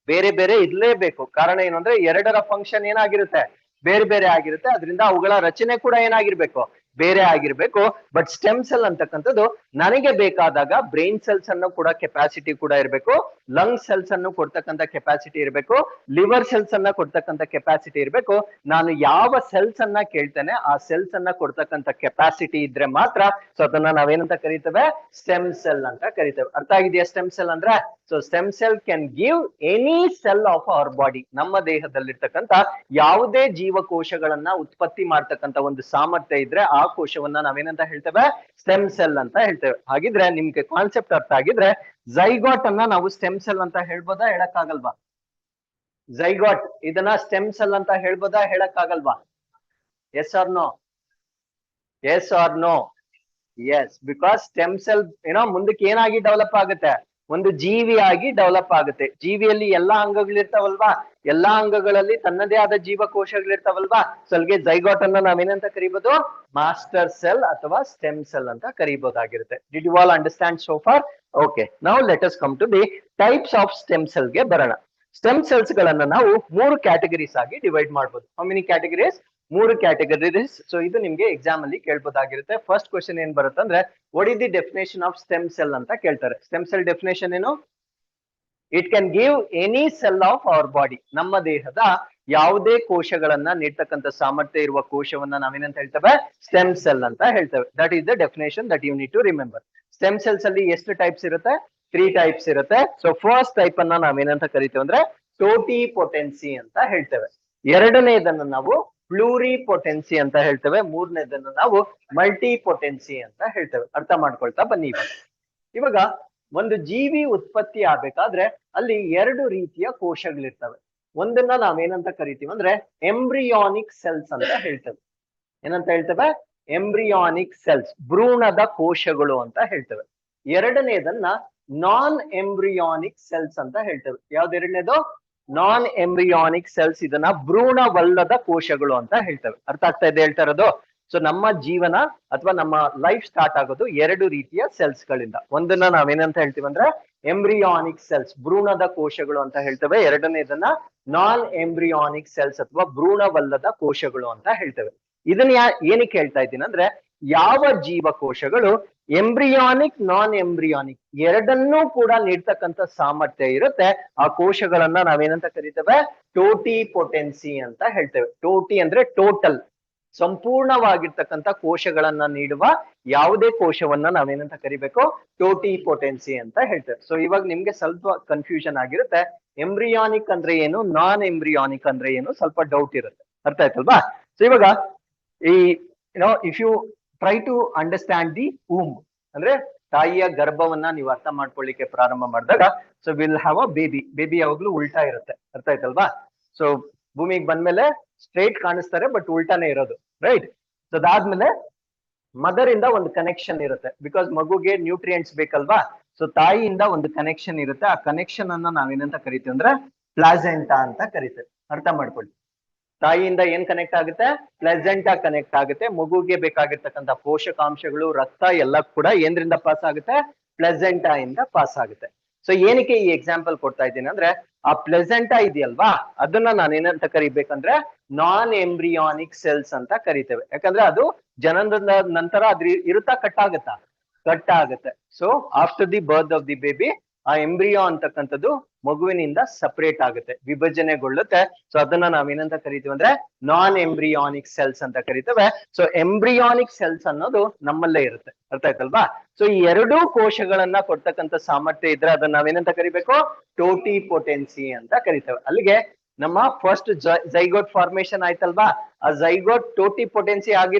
ಬೇರೆ ಬೇರೆ ಇರ್ಲೇಬೇಕು. ಕಾರಣ ಏನು ಅಂದ್ರೆ ಎರಡರ ಫಂಕ್ಷನ್ ಏನಾಗಿರುತ್ತೆ, ಬೇರೆ ಬೇರೆ ಆಗಿರುತ್ತೆ. ಅದರಿಂದ ಅವುಗಳ ರಚನೆ ಕೂಡ ಏನಾಗಿರ್ಬೇಕು, ಬೇರೆ ಆಗಿರ್ಬೇಕು. ಬಟ್ ಸ್ಟೆಮ್ ಸೆಲ್ ಅಂತಕ್ಕಂಥದ್ದು ನನಗೆ ಬೇಕಾದಾಗ ಬ್ರೈನ್ ಸೆಲ್ಸ್ ಅನ್ನು ಕೂಡ ಕೆಪಾಸಿಟಿ ಕೂಡ ಇರಬೇಕು, ಲಂಗ್ ಸೆಲ್ಸ್ ಅನ್ನು ಕೊಡ್ತಕ್ಕಂಥ ಕೆಪಾಸಿಟಿ ಇರಬೇಕು, ಲಿವರ್ ಸೆಲ್ಸ್ ಅನ್ನ ಕೊಡ್ತಕ್ಕಂಥ ಕೆಪಾಸಿಟಿ ಇರಬೇಕು. ನಾನು ಯಾವ ಸೆಲ್ಸ್ ಅನ್ನ ಕೇಳ್ತೇನೆ ಆ ಸೆಲ್ಸ್ ಅನ್ನ ಕೊಡ್ತಕ್ಕಂಥ ಕೆಪಾಸಿಟಿ ಇದ್ರೆ ಮಾತ್ರ ಸೊ ಅದನ್ನ ನಾವೇನಂತ ಕರಿತೇವೆ, ಸ್ಟೆಮ್ ಸೆಲ್ ಅಂತ ಕರಿತೇವೆ. ಅರ್ಥ ಆಗಿದೆಯಾ ಸ್ಟೆಮ್ ಸೆಲ್ ಅಂದ್ರೆ? So stem cell can give any cell of our body. ನಮ್ಮ ದೇಹದಲ್ಲಿರ್ತಕ್ಕಂಥ ಯಾವುದೇ ಜೀವಕೋಶಗಳನ್ನ ಉತ್ಪತ್ತಿ ಮಾಡ್ತಕ್ಕಂಥ ಒಂದು ಸಾಮರ್ಥ್ಯ ಇದ್ರೆ ಆ ಕೋಶವನ್ನ ನಾವೇನಂತ ಹೇಳ್ತೇವೆ, ಸ್ಟೆಮ್ ಸೆಲ್ ಅಂತ ಹೇಳ್ತೇವೆ. ಹಾಗಿದ್ರೆ ನಿಮ್ಗೆ ಕಾನ್ಸೆಪ್ಟ್ ಅರ್ಥ ಆಗಿದ್ರೆ ಝೈಗಾಟ್ ಅನ್ನ ನಾವು ಸ್ಟೆಮ್ ಸೆಲ್ ಅಂತ ಹೇಳ್ಬೋದಾ, ಹೇಳಕ್ಕಾಗಲ್ವಾ? ಝೈಗಾಟ್ ಇದನ್ನ ಸ್ಟೆಮ್ ಸೆಲ್ ಅಂತ ಹೇಳ್ಬೋದಾ, ಹೇಳಕ್ಕಾಗಲ್ವಾ? Yes or no? Yes or no? Yes, because stem cell ಏನೋ ಮುಂದಕ್ಕೆ ಏನಾಗಿ ಡೆವಲಪ್ ಆಗುತ್ತೆ, ಒಂದು ಜೀವಿಯಾಗಿ ಡೆವಲಪ್ ಆಗುತ್ತೆ. ಜೀವಿಯಲ್ಲಿ ಎಲ್ಲಾ ಅಂಗಗಳಿರ್ತಾವಲ್ವಾ, ಎಲ್ಲಾ ಅಂಗಗಳಲ್ಲಿ ತನ್ನದೇ ಆದ ಜೀವಕೋಶಗಳಿರ್ತಾವಲ್ವಾ. ಸೊ ಅಲ್ಲಿಗೆ ಝೈಗಾಟ್ ಅನ್ನ ನಾವೇನಂತ ಕರಿಬಹುದು, ಮಾಸ್ಟರ್ ಸೆಲ್ ಅಥವಾ ಸ್ಟೆಮ್ ಸೆಲ್ ಅಂತ ಕರಿಬಹುದಾಗಿರುತ್ತೆ. Did you all understand so far? Okay, now let us come to the types of stem cell ಗೆ ಬರೋಣ. ಸ್ಟೆಮ್ ಸೆಲ್ಸ್ ಗಳನ್ನ ನಾವು 3 ಕ್ಯಾಟಗರೀಸ್ ಆಗಿ ಡಿವೈಡ್ ಮಾಡಬಹುದು. How many categories? 3 categories. So ಇದು ನಿಮ್ಗೆ ಎಕ್ಸಾಮ್ ಅಲ್ಲಿ ಕೇಳ್ಬೋದಾಗಿರುತ್ತೆ. ಫಸ್ಟ್ ಕ್ವಶನ್ ಏನ್ ಬರುತ್ತೆ ಅಂದ್ರೆ, what is the definition of stem cell ಅಂತ ಕೇಳ್ತಾರೆ. ಸ್ಟೆಮ್ ಸೆಲ್ ಡೆಫಿನೇಷನ್ ಏನು? It can give any cell of our body. ನಮ್ಮ ದೇಹದ ಯಾವುದೇ ಕೋಶಗಳನ್ನ ನೀಡ್ತಕ್ಕಂಥ ಸಾಮರ್ಥ್ಯ ಇರುವ ಕೋಶವನ್ನ ನಾವೇನಂತ ಹೇಳ್ತೇವೆ, ಸ್ಟೆಮ್ ಸೆಲ್ ಅಂತ ಹೇಳ್ತೇವೆ. That is the definition that you need to remember. Stem cells ಅಲ್ಲಿ ಎಷ್ಟು ಟೈಪ್ಸ್ ಇರುತ್ತೆ? 3 ಟೈಪ್ಸ್ ಇರುತ್ತೆ. ಸೊ ಫಸ್ಟ್ ಟೈಪ್ ಅನ್ನ ನಾವೇನಂತ ಕರಿತೇವೆ ಅಂದ್ರೆ ಟೋಟಿಪೊಟೆನ್ಸಿ ಅಂತ ಹೇಳ್ತೇವೆ. ಎರಡನೇದನ್ನ ನಾವು ಪ್ಲೂರಿಪೊಟೆನ್ಸಿ ಅಂತ ಹೇಳ್ತೇವೆ. ಮೂರನೇದನ್ನ ನಾವು ಮಲ್ಟಿಪೊಟೆನ್ಸಿ ಅಂತ ಹೇಳ್ತೇವೆ. ಅರ್ಥ ಮಾಡ್ಕೊಳ್ತಾ ಬನ್ನಿ. ಇವಾಗ ಒಂದು ಜೀವಿ ಉತ್ಪತ್ತಿ ಆಗ್ಬೇಕಾದ್ರೆ ಅಲ್ಲಿ 2 ರೀತಿಯ ಕೋಶಗಳಿರ್ತವೆ. ಒಂದನ್ನ ನಾವೇನಂತ ಕರಿತೀವಿ ಅಂದ್ರೆ ಎಂಬ್ರಿಯಾನಿಕ್ ಸೆಲ್ಸ್ ಅಂತ ಹೇಳ್ತೇವೆ. ಏನಂತ ಹೇಳ್ತೇವೆ? ಎಂಬ್ರಿಯಾನಿಕ್ ಸೆಲ್ಸ್, ಭ್ರೂಣದ ಕೋಶಗಳು ಅಂತ ಹೇಳ್ತೇವೆ. ಎರಡನೇದನ್ನ ನಾನ್ ಎಂಬ್ರಿಯಾನಿಕ್ ಸೆಲ್ಸ್ ಅಂತ ಹೇಳ್ತೇವೆ. ಯಾವ್ದು ಎರಡನೇದು? ನಾನ್ ಎಂಬ್ರಿಯಾನಿಕ್ ಸೆಲ್ಸ್. ಇದನ್ನ ಭ್ರೂಣವಲ್ಲದ ಕೋಶಗಳು ಅಂತ ಹೇಳ್ತೇವೆ. ಅರ್ಥ ಆಗ್ತಾ ಇದೆ ಹೇಳ್ತಾ ಇರೋದು? ಸೊ ನಮ್ಮ ಜೀವನ ಅಥವಾ ನಮ್ಮ ಲೈಫ್ ಸ್ಟಾರ್ಟ್ ಆಗೋದು 2 ರೀತಿಯ ಸೆಲ್ಸ್ ಗಳಿಂದ. ಒಂದನ್ನ ನಾವೇನಂತ ಹೇಳ್ತೀವಿ ಅಂದ್ರೆ ಎಂಬ್ರಿಯಾನಿಕ್ ಸೆಲ್ಸ್, ಭ್ರೂಣದ ಕೋಶಗಳು ಅಂತ ಹೇಳ್ತೇವೆ. ಎರಡನೇದನ್ನ ನಾನ್ ಎಂಬ್ರಿಯಾನಿಕ್ ಸೆಲ್ಸ್ ಅಥವಾ ಭ್ರೂಣವಲ್ಲದ ಕೋಶಗಳು ಅಂತ ಹೇಳ್ತೇವೆ. ಇದನ್ನ ಏನಕ್ಕೆ ಹೇಳ್ತಾ ಇದ್ದೀನಿ ಅಂದ್ರೆ, ಯಾವ ಜೀವಕೋಶಗಳು ಎಂಬ್ರಿಯಾನಿಕ್, ನಾನ್ ಎಂಬ್ರಿಯಾನಿಕ್ ಎರಡನ್ನೂ ಕೂಡ ನೀಡ್ತಕ್ಕಂಥ ಸಾಮರ್ಥ್ಯ ಇರುತ್ತೆ, ಆ ಕೋಶಗಳನ್ನ ನಾವೇನಂತ ಕರಿತೇವೆ? ಟೋಟಿಪೊಟೆನ್ಸಿ ಅಂತ ಹೇಳ್ತೇವೆ. ಟೋಟಿ ಅಂದ್ರೆ ಟೋಟಲ್, ಸಂಪೂರ್ಣವಾಗಿರ್ತಕ್ಕಂಥ ಕೋಶಗಳನ್ನ ನೀಡುವ ಯಾವುದೇ ಕೋಶವನ್ನ ನಾವೇನಂತ ಕರಿಬೇಕು? ಟೋಟಿಪೊಟೆನ್ಸಿ ಅಂತ ಹೇಳ್ತೇವೆ. ಸೊ ಇವಾಗ ನಿಮ್ಗೆ ಸ್ವಲ್ಪ ಕನ್ಫ್ಯೂಷನ್ ಆಗಿರುತ್ತೆ. ಎಂಬ್ರಿಯಾನಿಕ್ ಅಂದ್ರೆ ಏನು, ನಾನ್ ಎಂಬ್ರಿಯಾನಿಕ್ ಅಂದ್ರೆ ಏನು, ಸ್ವಲ್ಪ ಡೌಟ್ ಇರುತ್ತೆ. ಅರ್ಥ ಆಯ್ತಲ್ವಾ? ಸೊ ಇವಾಗ ಈ if you try to understand the womb ಅಂದ್ರೆ ತಾಯಿಯ ಗರ್ಭವನ್ನ ನೀವು ಅರ್ಥ ಮಾಡ್ಕೊಳ್ಳಿಕ್ಕೆ ಪ್ರಾರಂಭ ಮಾಡಿದಾಗ, so will have a baby. Baby ಯಾವಾಗ್ಲೂ ಉಲ್ಟಾ ಇರುತ್ತೆ. ಅರ್ಥ ಆಯ್ತಲ್ವಾ? ಸೊ ಭೂಮಿಗೆ ಬಂದ್ಮೇಲೆ ಸ್ಟ್ರೈಟ್ ಕಾಣಿಸ್ತಾರೆ, ಬಟ್ ಉಲ್ಟಾನೇ ಇರೋದು, ರೈಟ್? ಸೊ ಅದಾದ್ಮೇಲೆ ಮದರ್ ಇಂದ ಒಂದು ಕನೆಕ್ಷನ್ ಇರುತ್ತೆ, ಬಿಕಾಸ್ ಮಗುಗೆ ನ್ಯೂಟ್ರಿಯೆಂಟ್ಸ್ ಬೇಕಲ್ವಾ. ಸೊ ತಾಯಿಯಿಂದ ಒಂದು ಕನೆಕ್ಷನ್ ಇರುತ್ತೆ, ಆ ಕನೆಕ್ಷನ್ ಅನ್ನ ನಾವೇನಂತ ಕರಿತೀವಿ ಅಂದ್ರೆ ಪ್ಲಾಸೆಂಟಾ ಅಂತ ಕರಿತೇವೆ. ಅರ್ಥ ಮಾಡ್ಕೊಳ್ಳಿ, ತಾಯಿಯಿಂದ ಏನ್ ಕನೆಕ್ಟ್ ಆಗುತ್ತೆ, ಪ್ಲೆಸೆಂಟಾ ಕನೆಕ್ಟ್ ಆಗುತ್ತೆ. ಮಗುಗೆ ಬೇಕಾಗಿರ್ತಕ್ಕಂಥ ಪೋಷಕಾಂಶಗಳು, ರಕ್ತ ಎಲ್ಲ ಕೂಡ ಏನ್ರಿಂದ ಪಾಸ್ ಆಗುತ್ತೆ, ಪ್ಲೆಸೆಂಟಾ ಇಂದ ಪಾಸ್ ಆಗುತ್ತೆ. ಸೊ ಏನಕ್ಕೆ ಈ ಎಕ್ಸಾಂಪಲ್ ಕೊಡ್ತಾ ಇದ್ದೀನಿ ಅಂದ್ರೆ, ಆ ಪ್ಲೆಸೆಂಟಾ ಇದೆಯಲ್ವಾ, ಅದನ್ನ ನಾನು ಏನಂತ ಕರಿಬೇಕಂದ್ರೆ ನಾನ್ ಎಂಬ್ರಿಯಾನಿಕ್ ಸೆಲ್ಸ್ ಅಂತ ಕರಿತೇವೆ. ಯಾಕಂದ್ರೆ ಅದು ಜನನದ ನಂತರ ಅದ್ರ ಇರುತ್ತಾ, ಕಟ್ ಆಗುತ್ತೆ. So after the birth of the baby ಆ ಎಂಬ್ರಿಯೋ ಅಂತಕ್ಕಂಥದ್ದು ಮಗುವಿನಿಂದ ಸಪರೇಟ್ ಆಗುತ್ತೆ, ವಿಭಜನೆಗೊಳ್ಳುತ್ತೆ. ಸೊ ಅದನ್ನ ನಾವೇನಂತ ಕರಿತೀವಿ ಅಂದ್ರೆ ನಾನ್ ಎಂಬ್ರಿಯಾನಿಕ್ ಸೆಲ್ಸ್ ಅಂತ ಕರಿತೇವೆ. ಸೊ ಎಂಬ್ರಿಯಾನಿಕ್ ಸೆಲ್ಸ್ ಅನ್ನೋದು ನಮ್ಮಲ್ಲೇ ಇರುತ್ತೆ. ಅರ್ಥ ಆಯ್ತಲ್ವಾ? ಸೊ ಈ ಎರಡೂ ಕೋಶಗಳನ್ನ ಕೊಡ್ತಕ್ಕಂಥ ಸಾಮರ್ಥ್ಯ ಇದ್ರೆ ಅದನ್ನ ನಾವೇನಂತ ಕರಿಬೇಕು, ಟೋಟಿಪೊಟೆನ್ಸಿ ಅಂತ ಕರಿತೇವೆ. ಅಲ್ಲಿಗೆ ನಮ್ಮ ಫಸ್ಟ್ ಝೈಗೋಟ್ ಫಾರ್ಮೇಶನ್ ಆಯ್ತಲ್ವಾ, ಆ ಝೈಗೋಟ್ ಟೋಟಿಪೊಟೆನ್ಸಿ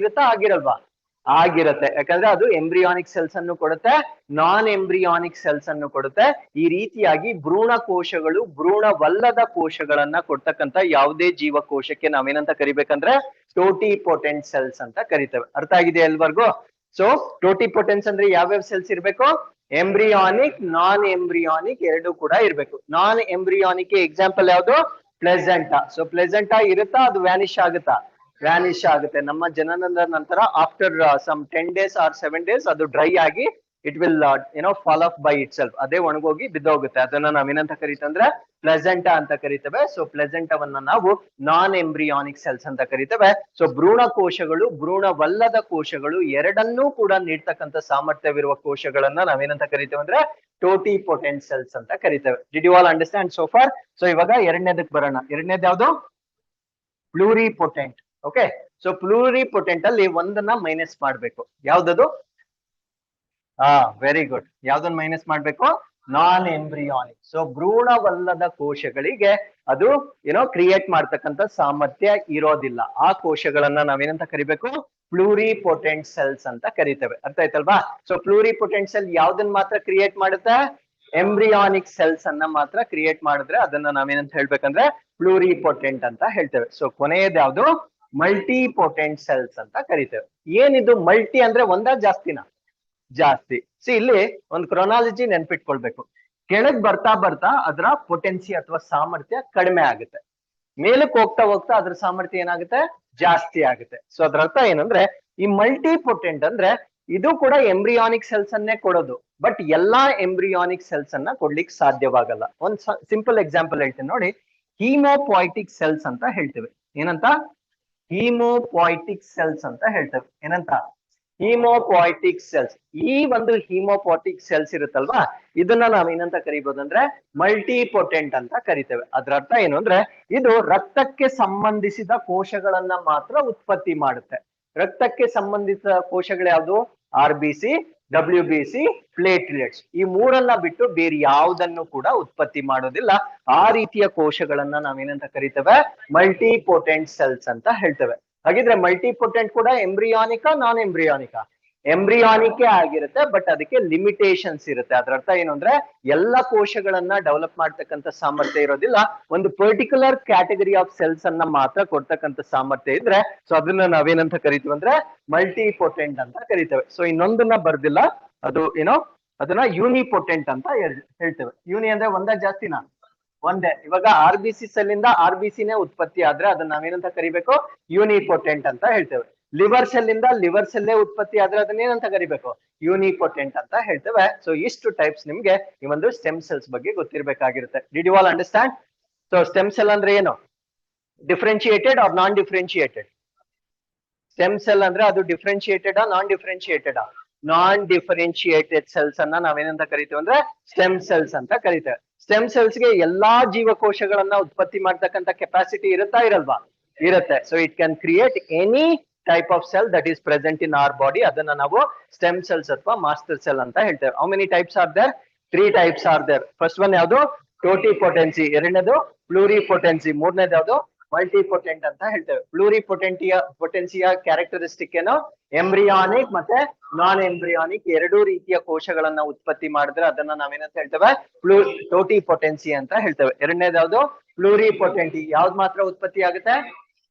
ಆಗಿರಲ್ವಾ? ಆಗಿರುತ್ತೆ. ಯಾಕಂದ್ರೆ ಅದು ಎಂಬ್ರಿಯಾನಿಕ್ ಸೆಲ್ಸ್ ಅನ್ನು ಕೊಡುತ್ತೆ, ನಾನ್ ಎಂಬ್ರಿಯಾನಿಕ್ ಸೆಲ್ಸ್ ಅನ್ನು ಕೊಡುತ್ತೆ. ಈ ರೀತಿಯಾಗಿ ಭ್ರೂಣ ಕೋಶಗಳು, ಭ್ರೂಣವಲ್ಲದ ಕೋಶಗಳನ್ನ ಕೊಡ್ತಕ್ಕಂಥ ಯಾವುದೇ ಜೀವಕೋಶಕ್ಕೆ ನಾವೇನಂತ ಕರಿಬೇಕಂದ್ರೆ ಟೋಟಿಪೊಟೆಂಟ್ ಸೆಲ್ಸ್ ಅಂತ ಕರಿತೇವೆ. ಅರ್ಥ ಆಗಿದೆ ಎಲ್ವರ್ಗೂ? ಸೊ ಟೋಟಿಪೊಟೆನ್ಸ್ ಅಂದ್ರೆ ಯಾವ್ಯಾವ ಸೆಲ್ಸ್ ಇರ್ಬೇಕು, ಎಂಬ್ರಿಯಾನಿಕ್, ನಾನ್ ಎಂಬ್ರಿಯಾನಿಕ್ ಎರಡು ಕೂಡ ಇರ್ಬೇಕು. ನಾನ್ ಎಂಬ್ರಿಯಾನಿಕ್ ಎಕ್ಸಾಂಪಲ್ ಯಾವುದು, ಪ್ಲೆಸೆಂಟಾ. ಸೊ ಪ್ಲೆಸೆಂಟಾ ಇರುತ್ತಾ, ಅದು ವ್ಯಾನಿಶ್ ಆಗುತ್ತೆ. ನಮ್ಮ ಜನನದ ನಂತರ after some 10 days or 7 days ಅದು ಡ್ರೈ ಆಗಿ it will fall off by itself, ಅದೇ ಒಣಗೋಗಿ ಬಿದ್ದೋಗುತ್ತೆ. ಅದನ್ನ ನಾವೇನಂತ ಕರಿತಂದ್ರೆ ಪ್ಲೆಸೆಂಟಾ ಅಂತ ಕರಿತೇವೆ. ಸೊ ಪ್ಲೆಸೆಂಟಾವನ್ನ ನಾವು ನಾನ್ ಎಂಬ್ರಿಯಾನಿಕ್ ಸೆಲ್ಸ್ ಅಂತ ಕರಿತೇವೆ. ಸೊ ಭ್ರೂಣ ಕೋಶಗಳು, ಭ್ರೂಣವಲ್ಲದ ಕೋಶಗಳು ಎರಡನ್ನೂ ಕೂಡ ನೀಡ್ತಕ್ಕಂಥ ಸಾಮರ್ಥ್ಯವಿರುವ ಕೋಶಗಳನ್ನ ನಾವೇನಂತ ಕರಿತೇವೆ ಅಂದ್ರೆ ಟೋಟಿಪೊಟೆಂಟ್ ಸೆಲ್ಸ್ ಅಂತ ಕರಿತೇವೆ. Did you all understand so far? So ಇವಾಗ ಎರಡನೇದಕ್ಕೆ ಬರೋಣ. ಎರಡನೇದು ಯಾವುದು, ಪ್ಲೂರಿಪೊಟೆಂಟ್. ಓಕೆ, ಸೊ ಪ್ಲೂರಿಪೊಟೆಂಟ್ ಅಲ್ಲಿ ಒಂದನ್ನ ಮೈನಸ್ ಮಾಡ್ಬೇಕು. ಯಾವ್ದದು? Very good. ಯಾವ್ದನ್ನ ಮೈನಸ್ ಮಾಡ್ಬೇಕು, ನಾನ್ ಎಂಬ್ರಿಯಾನಿಕ್. ಸೊ ಭ್ರೂಣವಲ್ಲದ ಕೋಶಗಳಿಗೆ ಅದು ಕ್ರಿಯೇಟ್ ಮಾಡ್ತಕ್ಕಂಥ ಸಾಮರ್ಥ್ಯ ಇರೋದಿಲ್ಲ. ಆ ಕೋಶಗಳನ್ನ ನಾವೇನಂತ ಕರಿಬೇಕು, ಪ್ಲೂರಿಪೊಟೆಂಟ್ ಸೆಲ್ಸ್ ಅಂತ ಕರಿತೇವೆ. ಅರ್ಥ ಆಯ್ತಲ್ವಾ? ಸೊ ಪ್ಲೂರಿಪೊಟೆಂಟ್ ಸೆಲ್ ಯಾವ್ದನ್ನ ಮಾತ್ರ ಕ್ರಿಯೇಟ್ ಮಾಡುತ್ತೆ, ಎಂಬ್ರಿಯಾನಿಕ್ ಸೆಲ್ಸ್ ಅನ್ನ ಮಾತ್ರ ಕ್ರಿಯೇಟ್ ಮಾಡಿದ್ರೆ ಅದನ್ನ ನಾವೇನಂತ ಹೇಳ್ಬೇಕಂದ್ರೆ ಪ್ಲೂರಿಪೊಟೆಂಟ್ ಅಂತ ಹೇಳ್ತೇವೆ. ಸೊ ಕೊನೆಯದು ಯಾವ್ದು, ಮಲ್ಟಿಪೊಟೆಂಟ್ ಸೆಲ್ಸ್ ಅಂತ ಕರಿತೇವೆ. ಏನಿದು ಮಲ್ಟಿ ಅಂದ್ರೆ ಒಂದ ಜಾಸ್ತಿ. ಸಿ ಇಲ್ಲಿ ಒಂದು ಕ್ರೊನಾಲಜಿ ನೆನ್ಪಿಟ್ಕೊಳ್ಬೇಕು. ಕೆಳಗ್ ಬರ್ತಾ ಅದರ ಪೊಟೆನ್ಸಿ ಅಥವಾ ಸಾಮರ್ಥ್ಯ ಕಡಿಮೆ ಆಗುತ್ತೆ, ಮೇಲಕ್ಕೆ ಹೋಗ್ತಾ ಅದ್ರ ಸಾಮರ್ಥ್ಯ ಏನಾಗುತ್ತೆ, ಜಾಸ್ತಿ ಆಗುತ್ತೆ. ಸೊ ಅದ್ರ ಅರ್ಥ ಏನಂದ್ರೆ ಈ ಮಲ್ಟಿಪೊಟೆಂಟ್ ಅಂದ್ರೆ ಇದು ಕೂಡ ಎಂಬ್ರಿಯಾನಿಕ್ ಸೆಲ್ಸ್ ಅನ್ನೇ ಕೊಡೋದು, ಬಟ್ ಎಲ್ಲಾ ಎಂಬ್ರಿಯಾನಿಕ್ ಸೆಲ್ಸ್ ಅನ್ನ ಕೊಡ್ಲಿಕ್ಕೆ ಸಾಧ್ಯವಾಗಲ್ಲ. ಒಂದ್ ಸಿಂಪಲ್ ಎಕ್ಸಾಂಪಲ್ ಹೇಳ್ತೀನಿ ನೋಡಿ. ಹೀಮೋಪಾಯ್ಟಿಕ್ ಸೆಲ್ಸ್ ಅಂತ ಹೇಳ್ತೇವೆ. ಏನಂತ? ಹೀಮೋಪಾಯ್ಟಿಕ್ ಸೆಲ್ಸ್ ಅಂತ ಹೇಳ್ತೇವೆ. ಏನಂತ? ಹೀಮೋಪಾಯ್ಟಿಕ್ ಸೆಲ್ಸ್. ಈ ಒಂದು ಹೀಮೋಪಾಯ್ಟಿಕ್ ಸೆಲ್ಸ್ ಇರುತ್ತಲ್ವಾ, ಇದನ್ನ ನಾವ್ ಏನಂತ ಕರಿಬಹುದು ಅಂದ್ರೆ ಮಲ್ಟಿಪೊಟೆಂಟ್ ಅಂತ ಕರಿತೇವೆ. ಅದ್ರ ಅರ್ಥ ಏನು ಅಂದ್ರೆ ಇದು ರಕ್ತಕ್ಕೆ ಸಂಬಂಧಿಸಿದ ಕೋಶಗಳನ್ನ ಮಾತ್ರ ಉತ್ಪತ್ತಿ ಮಾಡುತ್ತೆ. ರಕ್ತಕ್ಕೆ ಸಂಬಂಧಿಸಿದ ಕೋಶಗಳು ಯಾವುದು? RBC, WBC, platelets. ಈ ಮೂರನ್ನ ಬಿಟ್ಟು ಬೇರೆ ಯಾವುದನ್ನು ಕೂಡ ಉತ್ಪತ್ತಿ ಮಾಡೋದಿಲ್ಲ. ಆ ರೀತಿಯ ಕೋಶಗಳನ್ನ ನಾವೇನಂತ ಕರಿತೇವೆ, ಮಲ್ಟಿಪೊಟೆಂಟ್ ಸೆಲ್ಸ್ ಅಂತ ಹೇಳ್ತೇವೆ. ಹಾಗಿದ್ರೆ ಮಲ್ಟಿಪೊಟೆಂಟ್ ಕೂಡ ಎಂಬ್ರಿಯಾನಿಕಾ, ನಾನ್ ಎಂಬ್ರಿಯಾನಿಕಾ? ಎಂಬ್ರಿಯಾನಿಕೇ ಆಗಿರುತ್ತೆ, ಬಟ್ ಅದಕ್ಕೆ ಲಿಮಿಟೇಷನ್ಸ್ ಇರುತ್ತೆ. ಅದರ ಅರ್ಥ ಏನು ಅಂದ್ರೆ ಎಲ್ಲ ಕೋಶಗಳನ್ನ ಡೆವಲಪ್ ಮಾಡ್ತಕ್ಕಂಥ ಸಾಮರ್ಥ್ಯ ಇರೋದಿಲ್ಲ. ಒಂದು ಪರ್ಟಿಕ್ಯುಲರ್ ಕ್ಯಾಟಗರಿ ಆಫ್ ಸೆಲ್ಸ್ ಅನ್ನ ಮಾತ್ರ ಕೊಡ್ತಕ್ಕಂಥ ಸಾಮರ್ಥ್ಯ ಇದ್ರೆ ಸೊ ಅದನ್ನ ನಾವೇನಂತ ಕರಿತೀವಿ ಅಂದ್ರೆ ಮಲ್ಟಿಪೊಟೆಂಟ್ ಅಂತ ಕರಿತೇವೆ. ಸೊ ಇನ್ನೊಂದನ್ನ ಬರ್ದಿಲ್ಲ, ಅದು ಅದನ್ನ ಯೂನಿಪೊಟೆಂಟ್ ಅಂತ ಹೇಳ್ತೇವೆ. ಯೂನಿ ಅಂದ್ರೆ ಜಾಸ್ತಿನಾ? ಒಂದೇ. ಇವಾಗ RBC ಸೆಲ್ ಇಂದ RBCನೇ ಉತ್ಪತ್ತಿ ಆದ್ರೆ ಅದನ್ನ ನಾವೇನಂತ ಕರಿಬೇಕು, ಯೂನಿಪೊಟೆಂಟ್ ಅಂತ ಹೇಳ್ತೇವೆ. ಲಿವರ್ ಸೆಲ್ ಇಂದ ಲಿವರ್ ಸೆಲ್ಲೇ ಉತ್ಪತ್ತಿ ಆದ್ರೆ ಅದನ್ನ ಏನಂತ ಕರಿಬೇಕು, ಯೂನಿಪೊಟೆಂಟ್ ಅಂತ ಹೇಳ್ತೇವೆ. ಸೊ ಇಷ್ಟು ಟೈಪ್ಸ್ ನಿಮ್ಗೆ ಈ ಒಂದು ಸ್ಟೆಮ್ ಸೆಲ್ಸ್ ಬಗ್ಗೆ ಗೊತ್ತಿರ್ಬೇಕಾಗಿರುತ್ತೆ. Did you all understand? So stem cell ಅಂದ್ರೆ ಏನು, differentiated or non differentiated? Stem cell ಅಂದ್ರೆ ಅದು differentiated non differentiated? Non differentiated cells ಅನ್ನ ನಾವೇನಂತ ಕರಿತೇವೆ ಅಂದ್ರೆ ಸ್ಟೆಮ್ ಸೆಲ್ಸ್ ಅಂತ ಕರಿತೇವೆ. ಸ್ಟೆಮ್ ಸೆಲ್ಸ್ ಗೆ ಎಲ್ಲಾ ಜೀವಕೋಶಗಳನ್ನ ಉತ್ಪತ್ತಿ ಮಾಡ್ತಕ್ಕಂಥ ಕೆಪಾಸಿಟಿ ಇರುತ್ತಾ ಇರಲ್ವಾ? ಇರುತ್ತೆ. So it can create any type of cell that is present in our body. ಅದನ್ನ ನಾವು ಸ್ಟೆಮ್ ಸೆಲ್ಸ್ ಅಥವಾ ಮಾಸ್ಟರ್ ಸೆಲ್ ಅಂತ ಹೇಳ್ತೇವೆ. How many types are there? 3 types are there. First one ಯಾವುದು? ಟೋಟಿಪೊಟೆನ್ಸಿ. ಎರಡನೇದು ಪ್ಲೂರಿಪೊಟೆನ್ಸಿ. ಮೂರನೇದು ಯಾವುದು? ಮಲ್ಟಿಪೊಟೆಂಟ್ ಅಂತ ಹೇಳ್ತೇವೆ. ಪ್ಲೂರಿಪೊಟೆನ್ಸಿಯ ಕ್ಯಾರೆಕ್ಟರಿಸ್ಟಿಕ್ ಏನು? ಎಂಬ್ರಿಯಾನಿಕ್ ಮತ್ತೆ ನಾನ್ ಎಂಬ್ರಿಯಾನಿಕ್ ಎರಡೂ ರೀತಿಯ ಕೋಶಗಳನ್ನ ಉತ್ಪತ್ತಿ ಮಾಡಿದ್ರೆ ಅದನ್ನ ನಾವೇನಂತ ಹೇಳ್ತೇವೆ, ಟೋಟಿಪೊಟೆನ್ಸಿ ಅಂತ ಹೇಳ್ತೇವೆ. ಎರಡನೇದು ಯಾವುದು? ಪ್ಲೂರಿಪೊಟೆಂಟಿ. ಯಾವ್ದು ಮಾತ್ರ ಉತ್ಪತ್ತಿ ಆಗುತ್ತೆ?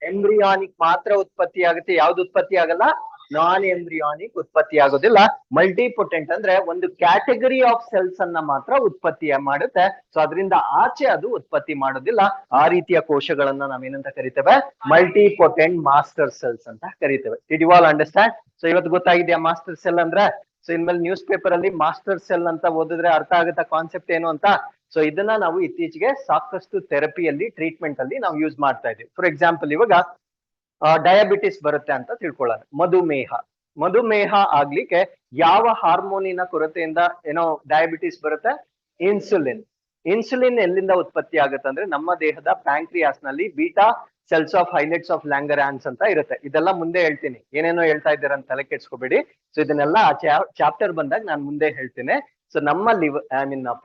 ಎಂಬ್ರಿಯಾನಿಕ್ ಮಾತ್ರ ಉತ್ಪತ್ತಿ ಆಗುತ್ತೆ. ಯಾವ್ದು ಉತ್ಪತ್ತಿ ಆಗಲ್ಲ? ನಾನ್ ಎಂಬ್ರಿಯಾನಿಕ್ ಉತ್ಪತ್ತಿ ಆಗೋದಿಲ್ಲ. ಮಲ್ಟಿಪೊಟೆಂಟ್ ಅಂದ್ರೆ ಒಂದು ಕ್ಯಾಟಗರಿ ಆಫ್ ಸೆಲ್ಸ್ ಅನ್ನ ಮಾತ್ರ ಉತ್ಪತ್ತಿ ಮಾಡುತ್ತೆ. ಸೊ ಅದರಿಂದ ಆಚೆ ಅದು ಉತ್ಪತ್ತಿ ಮಾಡೋದಿಲ್ಲ. ಆ ರೀತಿಯ ಕೋಶಗಳನ್ನ ನಾವೇನಂತ ಕರಿತೇವೆ? ಮಲ್ಟಿಪೊಟೆಂಟ್ ಮಾಸ್ಟರ್ ಸೆಲ್ಸ್ ಅಂತ ಕರಿತೇವೆ. Did you all understand? So ಇವತ್ತು ಗೊತ್ತಾಗಿದೆಯಾ ಮಾಸ್ಟರ್ ಸೆಲ್ ಅಂದ್ರೆ? ಸೊ ಇನ್ಮೇಲೆ ನ್ಯೂಸ್ ಪೇಪರ್ ಅಲ್ಲಿ ಮಾಸ್ಟರ್ ಸೆಲ್ ಅಂತ ಓದಿದ್ರೆ ಅರ್ಥ ಆಗುತ್ತಾ ಕಾನ್ಸೆಪ್ಟ್ ಏನು ಅಂತ? ಸೊ ಇದನ್ನ ನಾವು ಇತ್ತೀಚೆಗೆ ಸಾಕಷ್ಟು ಥೆರಪಿಯಲ್ಲಿ, ಟ್ರೀಟ್ಮೆಂಟ್ ಅಲ್ಲಿ ನಾವು ಯೂಸ್ ಮಾಡ್ತಾ ಇದೀವಿ. ಫಾರ್ ಎಕ್ಸಾಂಪಲ್, ಇವಾಗ ಡಯಾಬಿಟಿಸ್ ಬರುತ್ತೆ ಅಂತ ತಿಳ್ಕೊಳ್ಳೋಣ. ಮಧುಮೇಹ ಆಗ್ಲಿಕ್ಕೆ ಯಾವ ಹಾರ್ಮೋನಿನ ಕೊರತೆಯಿಂದ ಏನೋ ಡಯಾಬಿಟಿಸ್ ಬರುತ್ತೆ? ಇನ್ಸುಲಿನ್. ಇನ್ಸುಲಿನ್ ಎಲ್ಲಿಂದ ಉತ್ಪತ್ತಿ ಆಗುತ್ತೆ ಅಂದ್ರೆ ನಮ್ಮ ದೇಹದ ಪ್ಯಾಂಕ್ರಿಯಾಸ್ ನಲ್ಲಿ beta cells of islets of Langerhans ಅಂತ ಇರುತ್ತೆ. ಇದೆಲ್ಲ ಮುಂದೆ ಹೇಳ್ತೀನಿ, ಏನೇನೋ ಹೇಳ್ತಾ ಇದ್ದೀರ ಅಂತ ತಲೆ ಕೆಡ್ಸ್ಕೋಬೇಡಿ. ಸೊ ಇದನ್ನೆಲ್ಲ ಚಾಪ್ಟರ್ ಬಂದಾಗ ನಾನು ಮುಂದೆ ಹೇಳ್ತೇನೆ. ಸೊ ನಮ್ಮ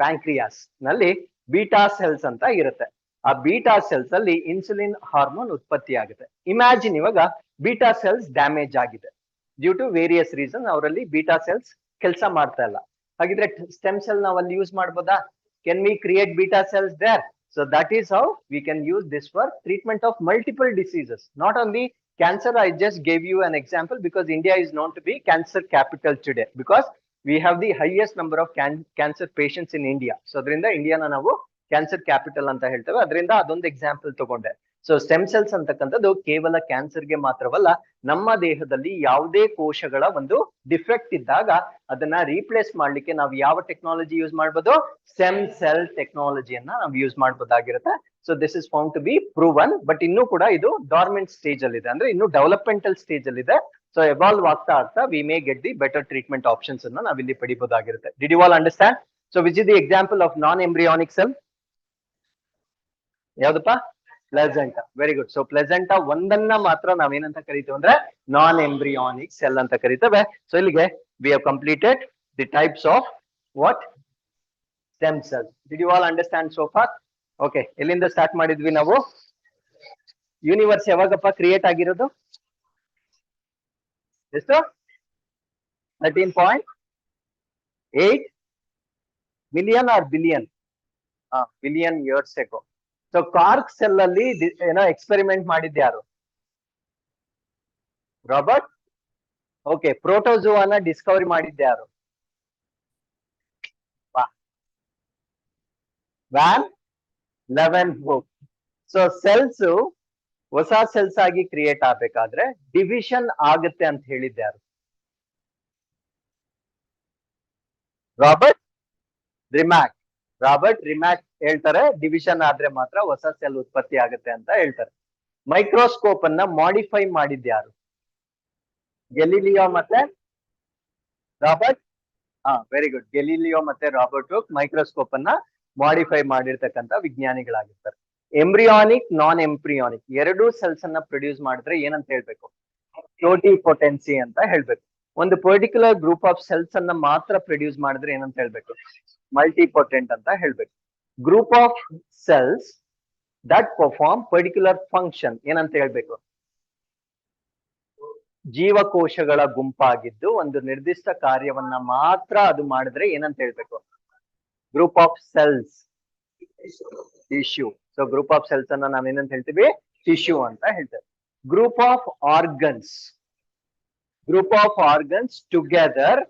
ಪ್ಯಾಂಕ್ರಿಯಾಸ್ ನಲ್ಲಿ ಬೀಟಾ ಸೆಲ್ಸ್ ಅಂತ ಇರುತ್ತೆ. ಆ ಬೀಟಾ ಸೆಲ್ಸ್ ಅಲ್ಲಿ ಇನ್ಸುಲಿನ್ ಹಾರ್ಮೋನ್ ಉತ್ಪತ್ತಿ ಆಗುತ್ತೆ. ಇಮ್ಯಾಜಿನ್, ಇವಾಗ ಬೀಟಾ ಸೆಲ್ಸ್ ಡ್ಯಾಮೇಜ್ ಆಗಿದೆ ಡ್ಯೂ ಟು ವೇರಿಯಸ್ ರೀಸನ್. ಅವರಲ್ಲಿ ಬೀಟಾ ಸೆಲ್ಸ್ ಕೆಲಸ ಮಾಡ್ತಾ ಇಲ್ಲ. ಹಾಗಿದ್ರೆ ಸ್ಟೆಮ್ ಸೆಲ್ ನಾವು ಅಲ್ಲಿ ಯೂಸ್ ಮಾಡ್ಬೋದಾ? Can we create beta cells there? So that is how we can use this for treatment of multiple diseases, not only cancer. I just gave you an example because India is known to be cancer capital today, because we have the highest number of cancer patients in India. So ಅದರಿಂದ ಇಂಡಿಯಾನ ನಾವು cancer capital ಅಂತ ಹೇಳ್ತೇವೆ. ಅದರಿಂದ ಅದೊಂದು example ತಗೊಂಡೆ. So stem cells ಅಂತಕ್ಕಂಥದ್ದು ಕೇವಲ ಕ್ಯಾನ್ಸರ್ಗೆ ಮಾತ್ರವಲ್ಲ, ನಮ್ಮ ದೇಹದಲ್ಲಿ ಯಾವುದೇ ಕೋಶಗಳ ಒಂದು ಡಿಫೆಕ್ಟ್ ಇದ್ದಾಗ ಅದನ್ನ ರೀಪ್ಲೇಸ್ ಮಾಡ್ಲಿಕ್ಕೆ ನಾವು ಯಾವ ಟೆಕ್ನಾಲಜಿ ಯೂಸ್ ಮಾಡ್ಬೋದು? ಸ್ಟೆಮ್ ಸೆಲ್ ಟೆಕ್ನಾಲಜಿಯನ್ನ ನಾವು ಯೂಸ್ ಮಾಡ್ಬೋದಾಗಿರುತ್ತೆ. So this is found to be proven, but ಇನ್ನೂ ಕೂಡ ಇದು ಡಾರ್ಮೆಂಟ್ ಸ್ಟೇಜ್ ಅಲ್ಲಿ ಇದೆ, ಅಂದ್ರೆ ಇನ್ನು ಡೆವಲಪ್ಮೆಂಟಲ್ ಸ್ಟೇಜ್ ಅಲ್ಲಿ ಇದೆ. ಸೊ ಎವಾಲ್ವ್ ಆಗ್ತಾ ಆಗ್ತಾ we may get the better treatment options ಅನ್ನ ನಾವಿಲ್ಲಿ ಪಡಿಬಹುದಾಗಿರುತ್ತೆ. Did you all understand? So which is the example of non embryonic cell? ಯಾವ್ದಪ್ಪ? Placenta. Very good. So placenta ಒಂದನ್ನ ಮಾತ್ರ ನಾವೇನಂತ ಕರಿತೇವೆ ಅಂದ್ರೆ ನಾನ್ ಎಂಬ್ರಿಯಾನಿಕ್ ಸೆಲ್ ಅಂತ ಕರಿತೇವೆ. ಸೊ ಇಲ್ಲಿಗೆ we have completed the types of what? Stem cell. Did you all understand so far? Okay, ಎಲ್ಲಿಂದ ಸ್ಟಾರ್ಟ್ ಮಾಡಿದ್ವಿ ನಾವು? ಯೂನಿವರ್ಸ್ ಯಾವಾಗಪ್ಪ ಕ್ರಿಯೇಟ್ ಆಗಿರೋದು? ಎಷ್ಟು? 13.8 million or billion? Billion years ago. So cork cell ಅಲ್ಲಿ ಏನೋ ಎಕ್ಸ್ಪೆರಿಮೆಂಟ್ ಮಾಡಿದ್ದೆ ಯಾರು? ರಾಬರ್ಟ್. ಓಕೆ. ಪ್ರೋಟೋಜೋವಾನ ಡಿಸ್ಕವರಿ ಮಾಡಿದ್ದೆ ಯಾರು? ವ್ಯಾನ್ ಲೆವೆನ್ಹೂಕ್. ಸೊ ಸೆಲ್ಸ್ ಹೊಸ ಸೆಲ್ಸ್ ಆಗಿ ಕ್ರಿಯೇಟ್ ಆಗ್ಬೇಕಾದ್ರೆ ಡಿವಿಷನ್ ಆಗುತ್ತೆ ಅಂತ ಹೇಳಿದ್ದೆ ಯಾರು? ರಾಬರ್ಟ್ ರಿಮ್ಯಾಕ್. ರಾಬರ್ಟ್ ರಿಮ್ಯಾಕ್ ಹೇಳ್ತಾರೆ ಡಿವಿಷನ್ ಆದ್ರೆ ಮಾತ್ರ ಹೊಸ ಸೆಲ್ ಉತ್ಪತ್ತಿ ಆಗುತ್ತೆ ಅಂತ ಹೇಳ್ತಾರೆ. ಮೈಕ್ರೋಸ್ಕೋಪ್ ಅನ್ನ ಮಾಡಿಫೈ ಮಾಡಿದ್ಯಾರು? ಗೆಲಿಲಿಯೋ ಮತ್ತೆ ರಾಬರ್ಟ್. Very good. ಗೆಲಿಲಿಯೋ ಮತ್ತೆ ರಾಬರ್ಟ್ ಹುಕ್ ಮೈಕ್ರೋಸ್ಕೋಪ್ ಅನ್ನ ಮಾಡಿಫೈ ಮಾಡಿರ್ತಕ್ಕಂಥ ವಿಜ್ಞಾನಿಗಳಾಗಿರ್ತಾರೆ. ಎಂಬ್ರಿಯಾನಿಕ್, ನಾನ್ ಎಂಬ್ರಿಯಾನಿಕ್ ಎರಡೂ ಸೆಲ್ಸ್ ಅನ್ನ ಪ್ರೊಡ್ಯೂಸ್ ಮಾಡಿದ್ರೆ ಏನಂತ ಹೇಳ್ಬೇಕು? ಟೋಟಿಪೊಟೆನ್ಸಿ ಅಂತ ಹೇಳ್ಬೇಕು. ಒಂದು ಪರ್ಟಿಕ್ಯುಲರ್ ಗ್ರೂಪ್ ಆಫ್ ಸೆಲ್ಸ್ ಅನ್ನ ಮಾತ್ರ ಪ್ರೊಡ್ಯೂಸ್ ಮಾಡಿದ್ರೆ ಏನಂತ ಹೇಳ್ಬೇಕು? ಮಲ್ಟಿಪೊಟೆಂಟ್ ಅಂತ ಹೇಳ್ಬೇಕು. Group of cells that perform particular function ಏನಂತ ಹೇಳ್ಬೇಕು? ಜೀವಕೋಶಗಳ ಗುಂಪಾಗಿದ್ದು ಒಂದು ನಿರ್ದಿಷ್ಟ ಕಾರ್ಯವನ್ನ ಮಾತ್ರ ಅದು ಮಾಡಿದ್ರೆ ಏನಂತ ಹೇಳ್ಬೇಕು? Group of cells, tissue. So group of cells ಅನ್ನ ನಾವೇನಂತ ಹೇಳ್ತೀವಿ? ಟಿಶ್ಯೂ ಅಂತ ಹೇಳ್ತೇವೆ. Group of organs, group of organs together,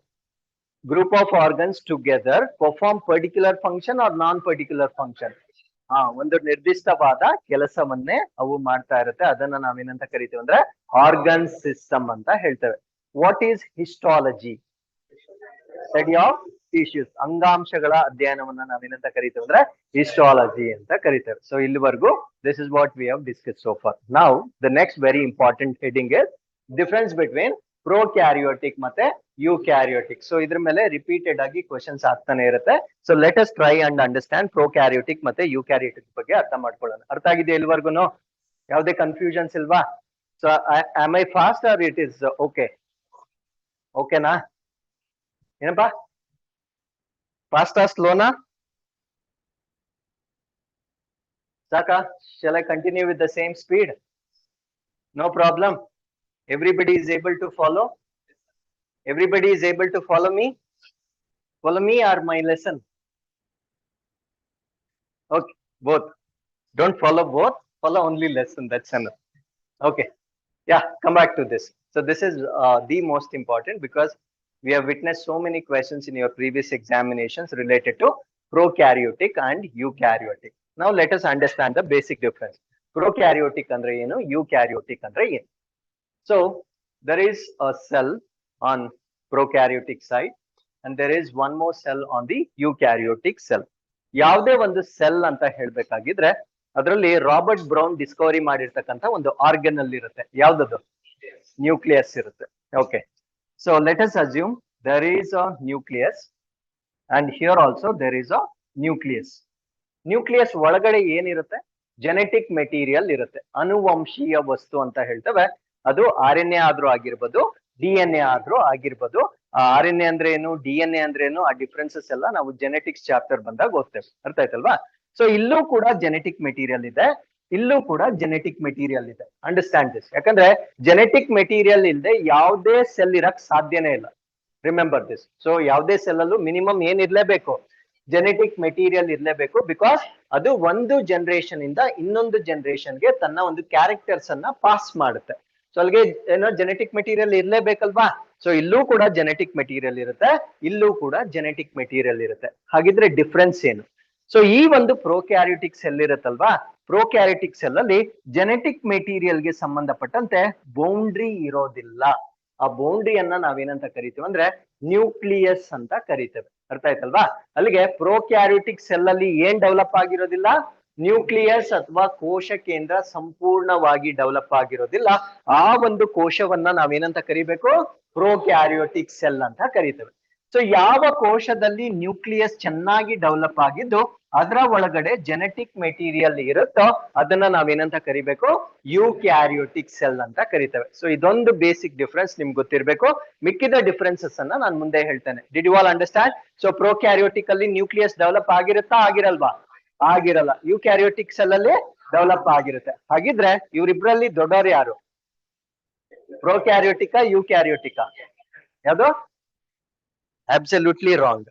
group of organs together perform particular function or non particular function? ಒಂದು ನಿರ್ದಿಷ್ಟವಾದ ಕೆಲಸವನ್ನೇ ಅವು ಮಾಡ್ತಾ ಇರುತ್ತೆ. ಅದನ್ನ ನಾವೇನಂತ ಕರಿತೀವಿ ಅಂದ್ರೆ ಆರ್ಗನ್ ಸಿಸ್ಟಮ್ ಅಂತ ಹೇಳ್ತೇವೆ. What is histology? Study of tissues. ಅಂಗಾಂಶಗಳ ಅಧ್ಯಯನವನ್ನ ನಾವೇನಂತ ಕರಿತೀವಿ ಅಂದ್ರೆ ಹಿಸ್ಟಾಲಜಿ ಅಂತ ಕರಿತೇವೆ. ಸೊ ಇಲ್ಲಿವರೆಗೂ this is what we have discuss so for. Now the next very important heading is difference between prokaryotic ಮತ್ತೆ ಯೂಕ್ಯಾರಿಯೋಟಿಕ್. ಸೊ ಇದ್ರ ಮೇಲೆ ರಿಪೀಟೆಡ್ ಆಗಿ ಕ್ವಶನ್ಸ್ ಆಗ್ತಾನೆ ಇರುತ್ತೆ. So let us try and understand prokaryotic ಮತ್ತೆ ಯೂಕ್ಯಾರಿಯೋಟಿಕ್ ಬಗ್ಗೆ ಅರ್ಥ ಮಾಡ್ಕೊಳ್ಳೋಣ. ಅರ್ಥ ಆಗಿದೆ ಇಲ್ಲಿವರೆಗೂ? ಯಾವುದೇ ಕನ್ಫ್ಯೂಷನ್ಸ್ ಇಲ್ವಾ? So am I fast or it is okay? ಓಕೆನಾ? ಏನಪ್ಪಾ, ಫಾಸ್ಟಾ ಸ್ಲೋನಾ? ಸಾಕಾ? Shall I continue with the same speed? No problem. Everybody is able to follow? Everybody is able to follow me? Follow me or my lesson? Okay, both. Don't follow both, follow only lesson, that's enough. Okay, yeah, come back to this. So this is the most important because we have witnessed so many questions in your previous examinations related to prokaryotic and eukaryotic. Now let us understand the basic difference. Prokaryotic andre ಏನು, eukaryotic andre ಏನು. So there is a cell on prokaryotic side and there is one more cell on the eukaryotic cell. ಯಾವುದೇ ಒಂದು cell ಅಂತ ಹೇಳ್ಬೇಕಾಗಿದ್ರೆ ಅದರಲ್ಲಿ Robert brown Discovery ಮಾಡಿರ್ತಕ್ಕಂಥ ಒಂದು organelle ಇರುತ್ತೆ. ಯಾವ್ದದು? ನ್ಯೂಕ್ಲಿಯಸ್ ಇರುತ್ತೆ. Okay, so let us assume there is a nucleus and here also there is a nucleus. Nucleus ಒಳಗಡೆ ಏನಿರುತ್ತೆ? ಜೆನೆಟಿಕ್ ಮೆಟೀರಿಯಲ್ ಇರುತ್ತೆ, ಅನುವಂಶೀಯ ವಸ್ತು ಅಂತ ಹೇಳ್ತೇವೆ. ಅದು RNA ಆದ್ರೂ ಆಗಿರ್ಬೋದು, DNA ಆದ್ರೂ ಆಗಿರ್ಬೋದು. RNA ಅಂದ್ರೆ ಏನು, DNA ಅಂದ್ರೆ ಏನು, ಆ ಡಿಫ್ರೆನ್ಸಸ್ ಎಲ್ಲ ನಾವು ಜೆನೆಟಿಕ್ಸ್ ಚಾಪ್ಟರ್ ಬಂದಾಗ ಓದ್ತೇವೆ. ಅರ್ಥ ಆಯ್ತಲ್ವಾ? ಸೊ ಇಲ್ಲೂ ಕೂಡ ಜೆನೆಟಿಕ್ ಮೆಟೀರಿಯಲ್ ಇದೆ, ಇಲ್ಲೂ ಕೂಡ ಜೆನೆಟಿಕ್ ಮೆಟೀರಿಯಲ್ ಇದೆ. Understand this. ಯಾಕಂದ್ರೆ ಜೆನೆಟಿಕ್ ಮೆಟೀರಿಯಲ್ ಇಲ್ಲದೆ ಯಾವುದೇ ಸೆಲ್ ಇರಕ್ ಸಾಧ್ಯನೇ ಇಲ್ಲ. Remember this. ಸೊ ಯಾವುದೇ ಸೆಲ್ ಅಲ್ಲೂ ಮಿನಿಮಮ್ ಏನ್ ಇರ್ಲೇಬೇಕು? ಜೆನೆಟಿಕ್ ಮೆಟೀರಿಯಲ್ ಇರ್ಲೇಬೇಕು. ಬಿಕಾಸ್ ಅದು ಒಂದು ಜನರೇಷನ್ ಇಂದ ಇನ್ನೊಂದು ಜನರೇಷನ್ಗೆ ತನ್ನ ಒಂದು ಕ್ಯಾರೆಕ್ಟರ್ಸ್ ಅನ್ನ ಪಾಸ್ ಮಾಡುತ್ತೆ. ಸೊ ಅಲ್ಲಿಗೆ ಏನೋ ಜೆನೆಟಿಕ್ ಮೆಟೀರಿಯಲ್ ಇರ್ಲೇಬೇಕಲ್ವಾ? ಸೊ ಇಲ್ಲೂ ಕೂಡ ಜೆನೆಟಿಕ್ ಮೆಟೀರಿಯಲ್ ಇರುತ್ತೆ, ಇಲ್ಲೂ ಕೂಡ ಜೆನೆಟಿಕ್ ಮೆಟೀರಿಯಲ್ ಇರುತ್ತೆ. ಹಾಗಿದ್ರೆ ಡಿಫ್ರೆನ್ಸ್ ಏನು? ಸೊ ಈ ಒಂದು ಪ್ರೋಕ್ಯಾರಿಯೋಟಿಕ್ ಸೆಲ್ ಇರುತ್ತಲ್ವಾ, ಪ್ರೋಕ್ಯಾರಿಯೋಟಿಕ್ ಸೆಲ್ ಅಲ್ಲಿ ಜೆನೆಟಿಕ್ ಮೆಟೀರಿಯಲ್ಗೆ ಸಂಬಂಧಪಟ್ಟಂತೆ ಬೌಂಡ್ರಿ ಇರೋದಿಲ್ಲ. ಆ ಬೌಂಡ್ರಿಯನ್ನ ನಾವೇನಂತ ಕರಿತೀವಿ ಅಂದ್ರೆ ನ್ಯೂಕ್ಲಿಯಸ್ ಅಂತ ಕರಿತೇವೆ. ಅರ್ಥ ಆಯ್ತಲ್ವಾ? ಅಲ್ಲಿಗೆ ಪ್ರೋಕ್ಯಾರಿಯೋಟಿಕ್ ಸೆಲ್ ಅಲ್ಲಿ ಏನ್ ಡೆವಲಪ್ ಆಗಿರೋದಿಲ್ಲ? ನ್ಯೂಕ್ಲಿಯಸ್ ಅಥವಾ ಕೋಶ ಕೇಂದ್ರ ಸಂಪೂರ್ಣವಾಗಿ ಡೆವಲಪ್ ಆಗಿರೋದಿಲ್ಲ. ಆ ಒಂದು ಕೋಶವನ್ನ ನಾವೇನಂತ ಕರಿಬೇಕು? ಪ್ರೋಕ್ಯಾರಿಯೋಟಿಕ್ ಸೆಲ್ ಅಂತ ಕರಿತೇವೆ. ಸೊ ಯಾವ ಕೋಶದಲ್ಲಿ ನ್ಯೂಕ್ಲಿಯಸ್ ಚೆನ್ನಾಗಿ ಡೆವಲಪ್ ಆಗಿದ್ದು ಅದರ ಒಳಗಡೆ ಜೆನೆಟಿಕ್ ಮೆಟೀರಿಯಲ್ ಇರುತ್ತೋ ಅದನ್ನ ನಾವೇನಂತ ಕರಿಬೇಕು? ಯೂಕ್ಯಾರಿಯೋಟಿಕ್ ಸೆಲ್ ಅಂತ ಕರಿತೇವೆ. ಸೊ ಇದೊಂದು ಬೇಸಿಕ್ ಡಿಫ್ರೆನ್ಸ್ ನಿಮ್ಗೆ ಗೊತ್ತಿರಬೇಕು. ಮಿಕ್ಕಿದ ಡಿಫ್ರೆನ್ಸಸ್ ಅನ್ನ ನಾನು ಮುಂದೆ ಹೇಳ್ತೇನೆ. Did you all understand? So prokaryotic ಅಲ್ಲಿ ನ್ಯೂಕ್ಲಿಯಸ್ ಡೆವಲಪ್ ಆಗಿರುತ್ತಾ? ಆಗಿರಲ್ವಾ? ಆಗಿರಲ್ಲ. ಯೂಕ್ಯಾರಿಯೋಟಿಕ್ ಸೆಲ್ ಅಲ್ಲಿ ಡೆವಲಪ್ ಆಗಿರುತ್ತೆ. ಹಾಗಿದ್ರೆ ಇವರಿಬ್ರಲ್ಲಿ ದೊಡ್ಡವರು ಯಾರು? ಪ್ರೋಕ್ಯಾರಿಯೋಟಿಕ, ಯೂಕ್ಯಾರಿಯೋಟಿಕ? ಯಾವುದು? Absolutely wrong.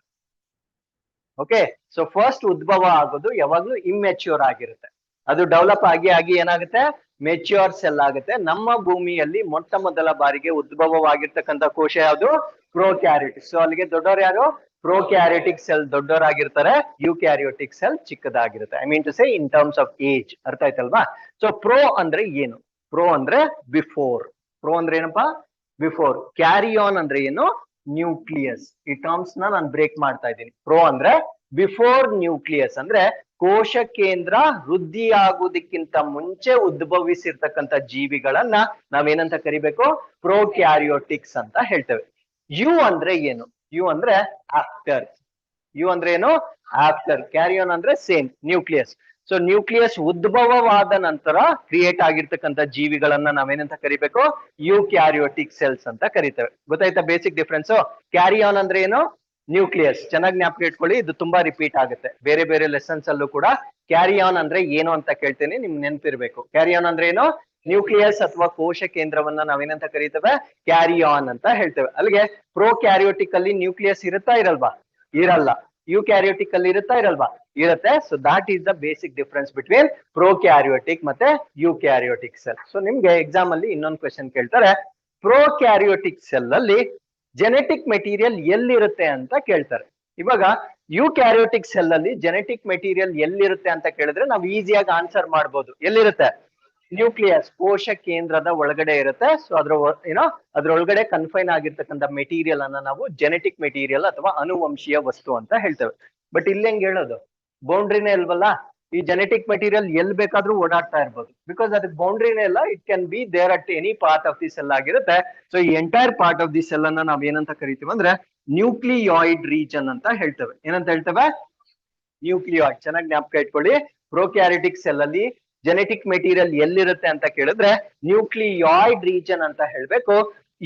Okay, so first ಉದ್ಭವ ಆಗೋದು ಯಾವಾಗ್ಲೂ ಇಮ್ಮೆಚ್ಯೂರ್ ಆಗಿರುತ್ತೆ. ಅದು ಡೆವಲಪ್ ಆಗಿ ಆಗಿ ಏನಾಗುತ್ತೆ? ಮೆಚ್ಯೂರ್ ಸೆಲ್ ಆಗುತ್ತೆ. ನಮ್ಮ ಭೂಮಿಯಲ್ಲಿ ಮೊಟ್ಟ ಮೊದಲ ಬಾರಿಗೆ ಉದ್ಭವವಾಗಿರ್ತಕ್ಕಂಥ ಕೋಶ ಯಾವುದು? ಪ್ರೋಕ್ಯಾರಿಯೋಟಿಕ್. ಸೊ ಅಲ್ಲಿಗೆ ದೊಡ್ಡವರು ಯಾರು? ಪ್ರೋಕ್ಯಾರಿಯೋಟಿಕ್ ಸೆಲ್ ದೊಡ್ಡವರಾಗಿರ್ತಾರೆ, ಯೂಕ್ಯಾರಿಯೋಟಿಕ್ ಸೆಲ್ ಚಿಕ್ಕದಾಗಿರುತ್ತೆ. I mean to say in terms of age. ಅರ್ಥ ಆಯ್ತಲ್ವಾ? ಸೊ ಪ್ರೋ ಅಂದ್ರೆ ಏನು? ಪ್ರೋ ಅಂದ್ರೆ ಬಿಫೋರ್. ಪ್ರೋ ಅಂದ್ರೆ ಏನಪ್ಪಾ? ಬಿಫೋರ್. ಕ್ಯಾರಿ ಆನ್ ಅಂದ್ರೆ ಏನು? ನ್ಯೂಕ್ಲಿಯಸ್. ಈ ಟರ್ಮ್ಸ್ ನಾನು ಬ್ರೇಕ್ ಮಾಡ್ತಾ ಇದ್ದೀನಿ. ಪ್ರೋ ಅಂದ್ರೆ ಬಿಫೋರ್ ನ್ಯೂಕ್ಲಿಯಸ್, ಅಂದ್ರೆ ಕೋಶ ಕೇಂದ್ರ ವೃದ್ಧಿಯಾಗುವುದಕ್ಕಿಂತ ಮುಂಚೆ ಉದ್ಭವಿಸಿರ್ತಕ್ಕಂಥ ಜೀವಿಗಳನ್ನ ನಾವೇನಂತ ಕರಿಬೇಕು? ಪ್ರೋಕ್ಯಾರಿಯೋಟಿಕ್ಸ್ ಅಂತ ಹೇಳ್ತೇವೆ. ಯು ಅಂದ್ರೆ ಏನು? ಯು ಅಂದ್ರೆ ಆಫ್ಟರ್. ಯು ಅಂದ್ರೆ ಏನು? ಆಫ್ಟರ್. ಕ್ಯಾರಿ ಆನ್ ಅಂದ್ರೆ ಸೇಮ್, ನ್ಯೂಕ್ಲಿಯಸ್. ಸೊ ನ್ಯೂಕ್ಲಿಯಸ್ ಉದ್ಭವವಾದ ನಂತರ ಕ್ರಿಯೇಟ್ ಆಗಿರ್ತಕ್ಕಂಥ ಜೀವಿಗಳನ್ನ ನಾವೇನಂತ ಕರಿಬೇಕು? ಯೂಕ್ಯಾರಿಯೋಟಿಕ್ ಸೆಲ್ಸ್ ಅಂತ ಕರಿತೇವೆ. ಗೊತ್ತಾಯ್ತಾ ಬೇಸಿಕ್ ಡಿಫ್ರೆನ್ಸ್? ಕ್ಯಾರಿ ಆನ್ ಅಂದ್ರೆ ಏನು? ನ್ಯೂಕ್ಲಿಯಸ್. ಚೆನ್ನಾಗಿ ಜ್ಞಾಪಕ ಇಟ್ಕೊಳ್ಳಿ, ಇದು ತುಂಬಾ ರಿಪೀಟ್ ಆಗುತ್ತೆ ಬೇರೆ ಬೇರೆ ಲೆಸನ್ಸ್ ಅಲ್ಲೂ ಕೂಡ. ಕ್ಯಾರಿ ಆನ್ ಅಂದ್ರೆ ಏನು ಅಂತ ಕೇಳ್ತೇನೆ, ನಿಮ್ಗೆ ನೆನಪಿರ್ಬೇಕು. ಕ್ಯಾರಿ ಆನ್ ಅಂದ್ರೆ ಏನು? ನ್ಯೂಕ್ಲಿಯಸ್ ಅಥವಾ ಕೋಶ ಕೇಂದ್ರವನ್ನ ನಾವೇನಂತ ಕರಿತೇವೆ? ಕ್ಯಾರಿ ಆನ್ ಅಂತ ಹೇಳ್ತೇವೆ. ಅಲ್ಲಿಗೆ ಪ್ರೋಕ್ಯಾರಿಯೋಟಿಕ್ ಅಲ್ಲಿ ನ್ಯೂಕ್ಲಿಯಸ್ ಇರುತ್ತಾ ಇರಲ್ವಾ? ಇರಲ್ಲ. ಯೂಕ್ಯಾರಿಯೋಟಿಕ್ ಅಲ್ಲಿ ಇರುತ್ತಾ ಇರಲ್ವಾ? ಇರುತ್ತೆ. So that is the basic difference between prokaryotic ಮತ್ತೆ ಯೂಕ್ಯಾರಿಯೋಟಿಕ್ ಸೆಲ್. ಸೊ ನಿಮ್ಗೆ ಎಕ್ಸಾಮ್ ಅಲ್ಲಿ ಇನ್ನೊಂದು ಕ್ವೆಶನ್ ಕೇಳ್ತಾರೆ, ಪ್ರೋಕ್ಯಾರಿಯೋಟಿಕ್ ಸೆಲ್ ಅಲ್ಲಿ ಜೆನೆಟಿಕ್ ಮೆಟೀರಿಯಲ್ ಎಲ್ಲಿರುತ್ತೆ ಅಂತ ಕೇಳ್ತಾರೆ. ಇವಾಗ ಯೂಕ್ಯಾರಿಯೋಟಿಕ್ ಸೆಲ್ ಅಲ್ಲಿ ಜೆನೆಟಿಕ್ ಮೆಟೀರಿಯಲ್ ಎಲ್ಲಿರುತ್ತೆ ಅಂತ ಕೇಳಿದ್ರೆ ನಾವು ಈಸಿಯಾಗಿ ಆನ್ಸರ್ ಮಾಡ್ಬೋದು. ಎಲ್ಲಿರುತ್ತೆ? ನ್ಯೂಕ್ಲಿಯಸ್, ಕೋಶ ಕೇಂದ್ರದ ಒಳಗಡೆ ಇರುತ್ತೆ. ಸೊ ಅದ್ರೊಳಗಡೆ ಕನ್ಫೈನ್ ಆಗಿರ್ತಕ್ಕಂಥ ಮೆಟೀರಿಯಲ್ ಅನ್ನ ನಾವು ಜೆನೆಟಿಕ್ ಮೆಟೀರಿಯಲ್ ಅಥವಾ ಅನುವಂಶೀಯ ವಸ್ತು ಅಂತ ಹೇಳ್ತೇವೆ. ಬಟ್ ಇಲ್ಲಿ ಹೆಂಗ್ ಹೇಳೋದು? ಬೌಂಡ್ರಿನೇ ಇಲ್ವಲ್ಲ. ಈ ಜೆನೆಟಿಕ್ ಮೆಟೀರಿಯಲ್ ಎಲ್ಲಿ ಬೇಕಾದ್ರೂ ಓಡಾಡ್ತಾ ಇರ್ಬೋದು. ಬಿಕಾಸ್ ಅದಕ್ಕೆ ಬೌಂಡ್ರಿನೇ ಇಲ್ಲ. It can be there at any part of the cell ಆಗಿರುತ್ತೆ. ಸೊ ಈ entire part of the cell ಅನ್ನ ನಾವ್ ಏನಂತ ಕರಿತೀವಿ ಅಂದ್ರೆ ನ್ಯೂಕ್ಲಿಯಾಯ್ಡ್ ರೀಜನ್ ಅಂತ ಹೇಳ್ತೇವೆ. ಏನಂತ ಹೇಳ್ತೇವೆ? ನ್ಯೂಕ್ಲಿಯಾಯ್ಡ್. ಚೆನ್ನಾಗಿ ಜ್ಞಾಪಕ ಇಟ್ಕೊಳ್ಳಿ. ಪ್ರೋಕ್ಯಾರಿಯೋಟಿಕ್ ಸೆಲ್ ಅಲ್ಲಿ ಜೆನೆಟಿಕ್ ಮೆಟೀರಿಯಲ್ ಎಲ್ಲಿರುತ್ತೆ ಅಂತ ಕೇಳಿದ್ರೆ ನ್ಯೂಕ್ಲಿಯಾಯ್ಡ್ ರೀಜನ್ ಅಂತ ಹೇಳ್ಬೇಕು.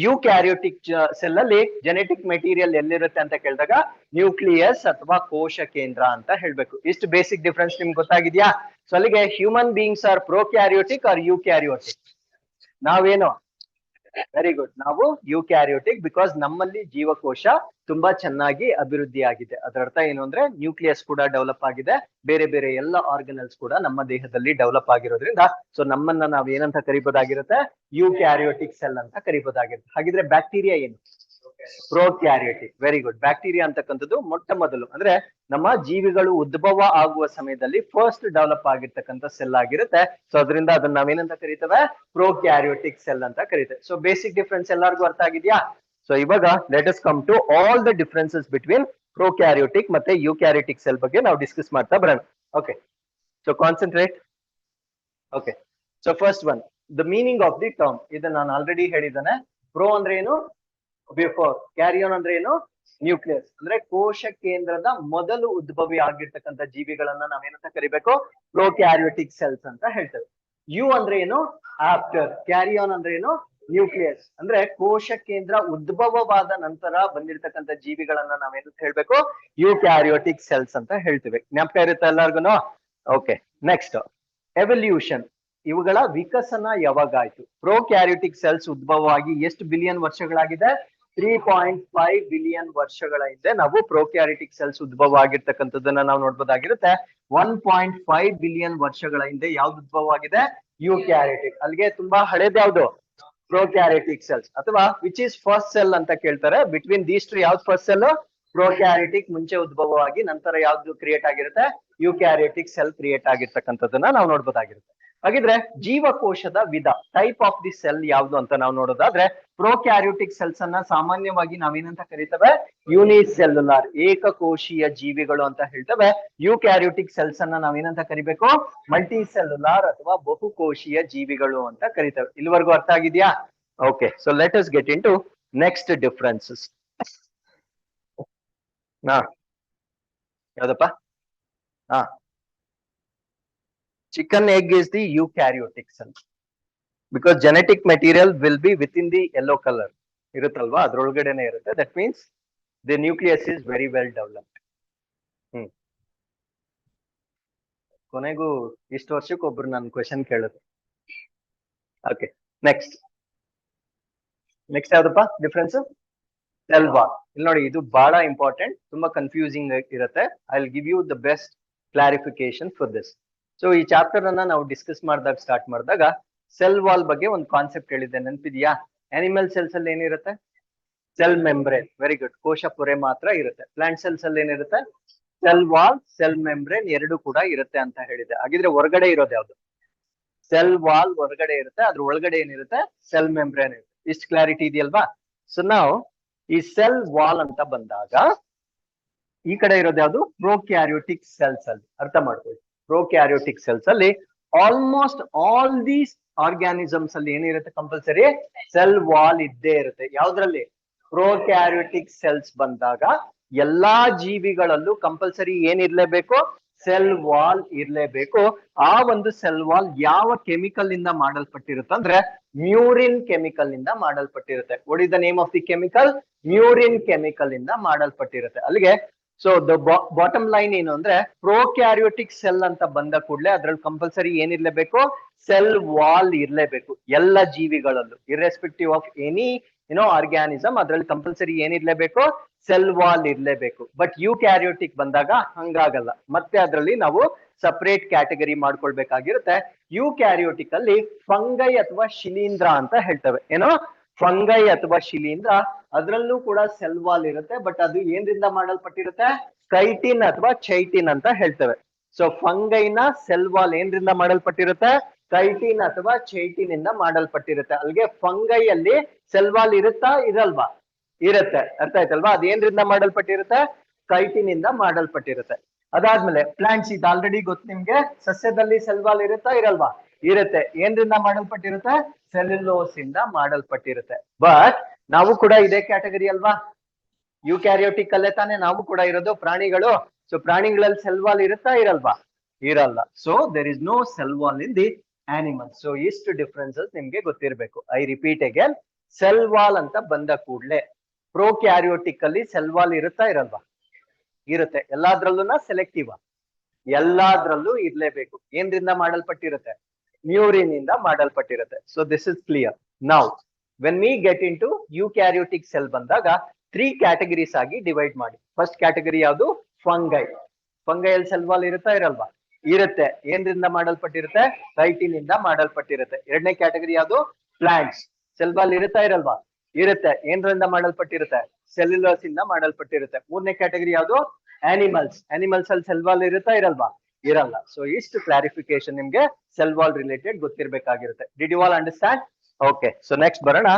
ಯೂಕ್ಯಾರಿಯೋಟಿಕ್ ಸೆಲ್ ಅಲ್ಲಿ ಜೆನೆಟಿಕ್ ಮೆಟೀರಿಯಲ್ ಎಲ್ಲಿರುತ್ತೆ ಅಂತ ಕೇಳಿದಾಗ ನ್ಯೂಕ್ಲಿಯಸ್ ಅಥವಾ ಕೋಶ ಕೇಂದ್ರ ಅಂತ ಹೇಳ್ಬೇಕು. ಇಷ್ಟು ಬೇಸಿಕ್ ಡಿಫ್ರೆನ್ಸ್ ನಿಮ್ಗೆ ಗೊತ್ತಾಗಿದ್ಯಾ? ಸೊ ಅಲ್ಲಿಗೆ human beings or prokaryotic or eukaryotic? ನಾವೇನು ವೆರಿ ಗುಡ್. ನಾವು ಯುಕ್ಯಾರಿಯೋಟಿಕ್ ಬಿಕಾಸ್ ನಮ್ಮಲ್ಲಿ ಜೀವಕೋಶ ತುಂಬಾ ಚೆನ್ನಾಗಿ ಅಭಿವೃದ್ಧಿ ಆಗಿದೆ. ಅದರ ಅರ್ಥ ಏನು ಅಂದ್ರೆ ನ್ಯೂಕ್ಲಿಯಸ್ ಕೂಡ ಡೆವಲಪ್ ಆಗಿದೆ, ಬೇರೆ ಬೇರೆ ಎಲ್ಲ ಆರ್ಗನಲ್ಸ್ ಕೂಡ ನಮ್ಮ ದೇಹದಲ್ಲಿ ಡೆವಲಪ್ ಆಗಿರೋದ್ರಿಂದ ಸೊ ನಮ್ಮನ್ನ ನಾವ್ ಏನಂತ ಕರಿಬೋದಾಗಿರುತ್ತೆ, ಯುಕ್ಯಾರಿಯೋಟಿಕ್ ಸೆಲ್ ಅಂತ ಕರಿಬೋದಾಗಿರುತ್ತೆ. ಹಾಗಿದ್ರೆ ಬ್ಯಾಕ್ಟೀರಿಯಾ ಏನು? ಪ್ರೋಕ್ಯಾರಿಯೋಟಿಕ್. Very good. ಬ್ಯಾಕ್ಟೀರಿಯಾ ಅಂತಕ್ಕಂಥದ್ದು ಮೊಟ್ಟ ಮೊದಲು ಅಂದ್ರೆ ನಮ್ಮ ಜೀವಿಗಳು ಉದ್ಭವ ಆಗುವ ಸಮಯದಲ್ಲಿ ಫಸ್ಟ್ ಡೆವಲಪ್ ಆಗಿರ್ತಕ್ಕಂಥ ಸೆಲ್ ಆಗಿರುತ್ತೆ. ಸೊ ಅದರಿಂದ ಅದನ್ನ ನಾವೇನಂತ ಕರಿತೇವೆ, ಪ್ರೋಕ್ಯಾರಿಯೋಟಿಕ್ ಸೆಲ್ ಅಂತ ಕರಿತೇವೆ. ಸೊ ಬೇಸಿಕ್ ಡಿಫ್ರೆನ್ಸ್ ಎಲ್ಲರಿಗೂ ಅರ್ಥ ಆಗಿದ್ಯಾ? ಸೊ ಇವಾಗ let us come to all the differences between prokaryotic ಮತ್ತೆ ಯುಕ್ಯಾರಿಯೋಟಿಕ್ ಸೆಲ್ ಬಗ್ಗೆ ನಾವು ಡಿಸ್ಕಸ್ ಮಾಡ್ತಾ ಬರೋಣ. Okay, so concentrate. Okay, so first one, the meaning of the term. ಇದನ್ನ ನಾನು ಆಲ್ರೆಡಿ ಹೇಳಿದ್ದಾನೆ. ಪ್ರೋ ಅಂದ್ರೆ ಏನು? ಬಿಫೋರ್. ಕ್ಯಾರಿಯಾನ್ ಅಂದ್ರೆ ಏನು? ನ್ಯೂಕ್ಲಿಯಸ್. ಅಂದ್ರೆ ಕೋಶ ಕೇಂದ್ರದ ಮೊದಲು ಉದ್ಭವಿ ಆಗಿರ್ತಕ್ಕಂಥ ಜೀವಿಗಳನ್ನ ನಾವೇನಂತ ಕರಿಬೇಕು, ಪ್ರೋಕ್ಯಾರಿಯೋಟಿಕ್ ಸೆಲ್ಸ್ ಅಂತ ಹೇಳ್ತೇವೆ. ಯು ಅಂದ್ರೆ ಏನು? ಆಫ್ಟರ್. ಕ್ಯಾರಿಯಾನ್ ಅಂದ್ರೆ ಏನು? ನ್ಯೂಕ್ಲಿಯಸ್. ಅಂದ್ರೆ ಕೋಶ ಕೇಂದ್ರ ಉದ್ಭವವಾದ ನಂತರ ಬಂದಿರತಕ್ಕಂಥ ಜೀವಿಗಳನ್ನ ನಾವೇನಂತ ಹೇಳ್ಬೇಕು, ಯುಕ್ಯಾರಿಯೋಟಿಕ್ ಸೆಲ್ಸ್ ಅಂತ ಹೇಳ್ತೇವೆ. ಜ್ಞಾಪಕ ಇರುತ್ತೆ ಎಲ್ಲಾರ್ಗುನು? Okay, next evolution. ಇವುಗಳ ವಿಕಸನ ಯಾವಾಗಾಯ್ತು? ಪ್ರೋಕ್ಯಾರಿಯೋಟಿಕ್ ಸೆಲ್ಸ್ ಉದ್ಭವವಾಗಿ ಎಷ್ಟು ಬಿಲಿಯನ್ ವರ್ಷಗಳಾಗಿದೆ? 3.5 ಬಿಲಿಯನ್ ವರ್ಷಗಳ ಹಿಂದೆ ನಾವು ಪ್ರೋಕ್ಯಾರಿಯೋಟಿಕ್ ಸೆಲ್ಸ್ ಉದ್ಭವ ಆಗಿರ್ತಕ್ಕಂಥದ್ದನ್ನ ನಾವು ನೋಡ್ಬೋದಾಗಿರುತ್ತೆ. 1.5 ಬಿಲಿಯನ್ ವರ್ಷಗಳ ಹಿಂದೆ ಯಾವ್ದು ಉದ್ಭವ ಆಗಿದೆ? ಯುಕ್ಯಾರಿಯೋಟಿಕ್. ಅಲ್ಲಿಗೆ ತುಂಬಾ ಹಳೇದ್ ಯಾವ್ದು? Prokaryotic cells. ಅಥವಾ ವಿಚ್ ಇಸ್ ಫಸ್ಟ್ ಸೆಲ್ ಅಂತ ಕೇಳ್ತಾರೆ. ಬಿಟ್ವೀನ್ ದೀಸ್ ಟು ಯಾವ್ದು ಫಸ್ಟ್ ಸೆಲ್? ಪ್ರೋಕ್ಯಾರಿಯೋಟಿಕ್ ಮುಂಚೆ ಉದ್ಭವವಾಗಿ ನಂತರ ಯಾವ್ದು ಕ್ರಿಯೇಟ್ ಆಗಿರುತ್ತೆ? ಯುಕ್ಯಾರಿಯೋಟಿಕ್ ಸೆಲ್ ಕ್ರಿಯೇಟ್ ಆಗಿರ್ತಕ್ಕಂಥದ್ದನ್ನ ನಾವು ನೋಡ್ಬೋದಾಗಿರುತ್ತೆ. ಹಾಗಿದ್ರೆ ಜೀವಕೋಶದ ವಿಧ, ಟೈಪ್ ಆಫ್ ದಿ ಸೆಲ್ ಯಾವ್ದು ಅಂತ ನಾವು ನೋಡೋದಾದ್ರೆ, ಪ್ರೋಕ್ಯಾರಿಯೋಟಿಕ್ ಸೆಲ್ಸ್ ಅನ್ನ ಸಾಮಾನ್ಯವಾಗಿ ನಾವೇನಂತ ಕರಿತೇವೆ? ಯೂನಿಸೆಲ್ಯುಲಾರ್, ಏಕಕೋಶೀಯ ಜೀವಿಗಳು ಅಂತ ಹೇಳ್ತೇವೆ. ಯುಕ್ಯಾರಿಯೋಟಿಕ್ ಸೆಲ್ಸ್ ಅನ್ನ ನಾವೇನಂತ ಕರಿಬೇಕು? ಮಲ್ಟಿಸೆಲ್ಯುಲಾರ್ ಅಥವಾ ಬಹುಕೋಶೀಯ ಜೀವಿಗಳು ಅಂತ ಕರಿತೇವೆ. ಇಲ್ಲಿವರೆಗೂ ಅರ್ಥ ಆಗಿದ್ಯಾ? Okay, so let us get into next differences. ಹಾ, ಯಾವ್ದಪ್ಪ? ಹಾ, chicken egg is the eukaryotic cell because genetic material will be within the yellow color ಇರುತ್ತಲ್ವಾ, ಅದ್ರೊಳಗಡೆನೆ ಇರುತ್ತೆ. That means the nucleus is very well developed. ಕೊನೆಗೂ ಇಷ್ಟು ವರ್ಷಕ್ಕೆ ಒಬ್ರು ನನ್ನ ಕ್ವೆಶನ್ ಕೇಳಿದ್ರು. ಓಕೆ, ನೆಕ್ಸ್ಟ್ ಯಾವ್ದಪ್ಪ ಡಿಫ್ರೆನ್ಸ್? Cell wall. ಇಲ್ಲಿ ನೋಡಿ, ಇದು ಬಹಳ ಇಂಪಾರ್ಟೆಂಟ್, ತುಂಬಾ ಕನ್ಫ್ಯೂಸಿಂಗ್ ಇರುತ್ತೆ. I will give you the best clarification for this. So ಈ ಚಾಪ್ಟರ್ ಅನ್ನ ನಾವು ಡಿಸ್ಕಸ್ ಸ್ಟಾರ್ಟ್ ಮಾಡಿದಾಗ ಸೆಲ್ ವಾಲ್ ಬಗ್ಗೆ ಒಂದು ಕಾನ್ಸೆಪ್ಟ್ ಹೇಳಿದ್ದೆ, ನೆನಪಿದ್ಯಾ? ಅನಿಮಲ್ ಸೆಲ್ಸ್ ಅಲ್ಲಿ ಏನಿರುತ್ತೆ? Cell membrane. Very good. ಕೋಶ ಪೊರೆ ಮಾತ್ರ ಇರುತ್ತೆ. ಪ್ಲಾಂಟ್ ಸೆಲ್ಸ್ ಅಲ್ಲಿ ಏನಿರುತ್ತೆ? ಸೆಲ್ ವಾಲ್, ಸೆಲ್ ಮೆಂಬ್ರೇನ್ ಎರಡು ಕೂಡ ಇರುತ್ತೆ ಅಂತ ಹೇಳಿದೆ. ಹಾಗಿದ್ರೆ ಹೊರಗಡೆ ಇರೋದು ಯಾವ್ದು? ಸೆಲ್ ವಾಲ್ ಹೊರಗಡೆ ಇರುತ್ತೆ, ಅದ್ರ ಒಳಗಡೆ ಏನಿರುತ್ತೆ? ಸೆಲ್ ಮೆಂಬ್ರೇನ್ ಇರುತ್ತೆ. ಇಷ್ಟು ಕ್ಲಾರಿಟಿ ಇದೆಯಲ್ವಾ? ಸೊ ನಾವು ಈ ಸೆಲ್ ವಾಲ್ ಅಂತ ಬಂದಾಗ ಈ ಕಡೆ ಇರೋದು ಯಾವ್ದು? ಪ್ರೋಕ್ಯಾರಿಯೋಟಿಕ್ ಸೆಲ್ಸ್ ಅಲ್ಲಿ. ಅರ್ಥ ಮಾಡ್ಕೊಳ್ಳಿ, ಪ್ರೋಕ್ಯಾರಿಯೋಟಿಕ್ ಸೆಲ್ಸ್ ಅಲ್ಲಿ ಆಲ್ಮೋಸ್ಟ್ ಆಲ್ ದೀಸ್ ಆರ್ಗ್ಯಾನಿಸಮ್ಸ್ ಅಲ್ಲಿ ಏನಿರುತ್ತೆ? ಕಂಪಲ್ಸರಿ ಸೆಲ್ ವಾಲ್ ಇದ್ದೇ ಇರುತ್ತೆ. ಯಾವ್ದ್ರಲ್ಲಿ? ಪ್ರೋಕ್ಯಾರಿಯೋಟಿಕ್ ಸೆಲ್ಸ್ ಬಂದಾಗ ಎಲ್ಲಾ ಜೀವಿಗಳಲ್ಲೂ ಕಂಪಲ್ಸರಿ ಏನಿರ್ಲೇಬೇಕು? ಸೆಲ್ ವಾಲ್ ಇರ್ಲೇಬೇಕು. ಆ ಒಂದು ಸೆಲ್ ವಾಲ್ ಯಾವ ಕೆಮಿಕಲ್ ಇಂದ ಮಾಡಲ್ಪಟ್ಟಿರುತ್ತೆ ಅಂದ್ರೆ ಮ್ಯೂರಿನ್ ಕೆಮಿಕಲ್ ಇಂದ ಮಾಡಲ್ಪಟ್ಟಿರುತ್ತೆ. What is the name of the chemical? Murein chemical ಇಂದ ಮಾಡಲ್ಪಟ್ಟಿರುತ್ತೆ. ಅಲ್ಲಿಗೆ ಸೊ ದ ಬಾಟಮ್ ಲೈನ್ ಏನು ಅಂದ್ರೆ, ಪ್ರೋಕ್ಯಾರಿಯೋಟಿಕ್ ಸೆಲ್ ಅಂತ ಬಂದ ಕೂಡಲೇ ಅದ್ರಲ್ಲಿ ಕಂಪಲ್ಸರಿ ಏನಿರ್ಲೇಬೇಕು? ಸೆಲ್ ವಾಲ್ ಇರ್ಲೇಬೇಕು. ಎಲ್ಲ ಜೀವಿಗಳಲ್ಲೂ ಇರ್ರೆಸ್ಪೆಕ್ಟಿವ್ ಆಫ್ ಎನಿ ಆರ್ಗ್ಯಾನಿಸಮ್ ಅದ್ರಲ್ಲಿ ಕಂಪಲ್ಸರಿ ಏನಿರ್ಲೇಬೇಕು? ಸೆಲ್ ವಾಲ್ ಇರ್ಲೇಬೇಕು. ಬಟ್ ಯುಕ್ಯಾರಿಯೋಟಿಕ್ ಬಂದಾಗ ಹಂಗಾಗಲ್ಲ. ಮತ್ತೆ ಅದರಲ್ಲಿ ನಾವು ಸಪರೇಟ್ ಕ್ಯಾಟಗರಿ ಮಾಡ್ಕೊಳ್ಬೇಕಾಗಿರುತ್ತೆ. ಯುಕ್ಯಾರಿಯೋಟಿಕ್ ಅಲ್ಲಿ ಫಂಗೈ ಅಥವಾ ಶಿಲೀಂಧ್ರ ಅಂತ ಹೇಳ್ತೇವೆ. ಏನೋ ಫಂಗೈ ಅಥವಾ ಶಿಲೀಂಧ್ರ, ಅದರಲ್ಲೂ ಕೂಡ ಸೆಲ್ ವಾಲ್ ಇರುತ್ತೆ. ಬಟ್ ಅದು ಏನ್ರಿಂದ ಮಾಡಲ್ಪಟ್ಟಿರುತ್ತೆ? ಕೈಟಿನ್ ಅಥವಾ ಚೈಟಿನ್ ಅಂತ ಹೇಳ್ತೇವೆ. ಸೊ ಫಂಗೈನ ಸೆಲ್ ವಾಲ್ ಏನ್ರಿಂದ ಮಾಡಲ್ಪಟ್ಟಿರುತ್ತೆ? ಕೈಟಿನ್ ಅಥವಾ ಚೈಟಿನ್ ಇಂದ ಮಾಡಲ್ಪಟ್ಟಿರುತ್ತೆ. ಅಲ್ಲಿಗೆ ಫಂಗೈ ಅಲ್ಲಿ ಸೆಲ್ ವಾಲ್ ಇರುತ್ತಾ ಇರಲ್ವಾ? ಇರುತ್ತೆ. ಅರ್ಥ ಆಯ್ತಲ್ವಾ? ಅದೇನ್ರಿಂದ ಮಾಡಲ್ಪಟ್ಟಿರುತ್ತೆ? ಕೈಟಿನ್ ಇಂದ ಮಾಡಲ್ಪಟ್ಟಿರುತ್ತೆ. ಅದಾದ್ಮೇಲೆ ಪ್ಲಾಂಟ್ಸ್, ಇದು ಆಲ್ರೆಡಿ ಗೊತ್ತು ನಿಮ್ಗೆ. ಸಸ್ಯದಲ್ಲಿ ಸೆಲ್ ವಾಲ್ ಇರುತ್ತಾ ಇರಲ್ವಾ? ಇರುತ್ತೆ. ಏನ್ರಿಂದ ಮಾಡಲ್ಪಟ್ಟಿರುತ್ತೆ? ಸೆಲ್ಯುಲೋಸ್ ಇಂದ ಮಾಡಲ್ಪಟ್ಟಿರುತ್ತೆ. ಬಟ್ ನಾವು ಕೂಡ ಇದೇ ಕ್ಯಾಟಗರಿ ಅಲ್ವಾ? ಯುಕ್ಯಾರಿಯೋಟಿಕ್ ಅಲ್ಲೇ ತಾನೇ ನಾವು ಕೂಡ ಇರೋದು, ಪ್ರಾಣಿಗಳು. ಸೊ ಪ್ರಾಣಿಗಳಲ್ಲಿ ಸೆಲ್ ವಾಲ್ ಇರುತ್ತಾ ಇರಲ್ವಾ? ಇರಲ್ಲ. So there is no cell wall in the animal. So ಇಷ್ಟು ಡಿಫ್ರೆನ್ಸಸ್ ನಿಮ್ಗೆ ಗೊತ್ತಿರಬೇಕು. I repeat again, cell wall ಅಂತ ಬಂದ ಕೂಡಲೇ ಪ್ರೋಕ್ಯಾರಿಯೋಟಿಕ್ ಅಲ್ಲಿ ಸೆಲ್ ವಾಲ್ ಇರುತ್ತಾ ಇರಲ್ವಾ? ಇರುತ್ತೆ. ಎಲ್ಲಾದ್ರಲ್ಲೂ ಸೆಲೆಕ್ಟಿವ್? ಎಲ್ಲಾದ್ರಲ್ಲೂ ಇರ್ಲೇಬೇಕು. ಏನ್ರಿಂದ ಮಾಡಲ್ಪಟ್ಟಿರುತ್ತೆ? ಮ್ಯೂರಿನ್ ಇಂದ ಮಾಡಲ್ಪಟ್ಟಿರುತ್ತೆ. So this is clear. ನಾವು when we get into eukaryotic cell ಬಂದಾಗ 3 ಕ್ಯಾಟಗರೀಸ್ ಆಗಿ ಡಿವೈಡ್ ಮಾಡಿ. ಫಸ್ಟ್ ಕ್ಯಾಟಗರಿ ಯಾವುದು? ಫಂಗೈ. ಫಂಗೈಲ್ ಸೆಲ್ ವಾಲ್ ಇರುತ್ತಾ ಇರಲ್ವಾ? ಇರುತ್ತೆ. ಏನ್ರಿಂದ ಮಾಡಲ್ಪಟ್ಟಿರುತ್ತೆ? ಕೈಟಿನ್ ಇಂದ ಮಾಡಲ್ಪಟ್ಟಿರುತ್ತೆ. ಎರಡನೇ ಕ್ಯಾಟಗರಿ ಯಾವುದು? ಪ್ಲಾಂಟ್ಸ್. ಸೆಲ್ ವಾಲ್ ಇರುತ್ತಾ ಇರಲ್ವಾ? ಇರುತ್ತೆ. ಏನ್ರಿಂದ ಮಾಡಲ್ಪಟ್ಟಿರುತ್ತೆ? ಸೆಲ್ಯುಲರ್ಸ್ ಇಂದ ಮಾಡಲ್ಪಟ್ಟಿರುತ್ತೆ. ಮೂರನೇ ಕ್ಯಾಟಗರಿ ಯಾವುದು? ಆನಿಮಲ್ಸ್. ಆನಿಮಲ್ಸ್ ಅಲ್ಲಿ ಸೆಲ್ ವಾಲ್ ಇರುತ್ತಾ ಇರಲ್ವಾ? ಇರಲ್ಲ. ಸೊ ಇಷ್ಟು ಕ್ಲಾರಿಫಿಕೇಶನ್ ನಿಮ್ಗೆ ಸೆಲ್ ವಾಲ್ ರಿಲೇಟೆಡ್ ಗೊತ್ತಿರ್ಬೇಕಾಗಿರುತ್ತೆ. Did you all understand? Okay. So next ಬರೋಣ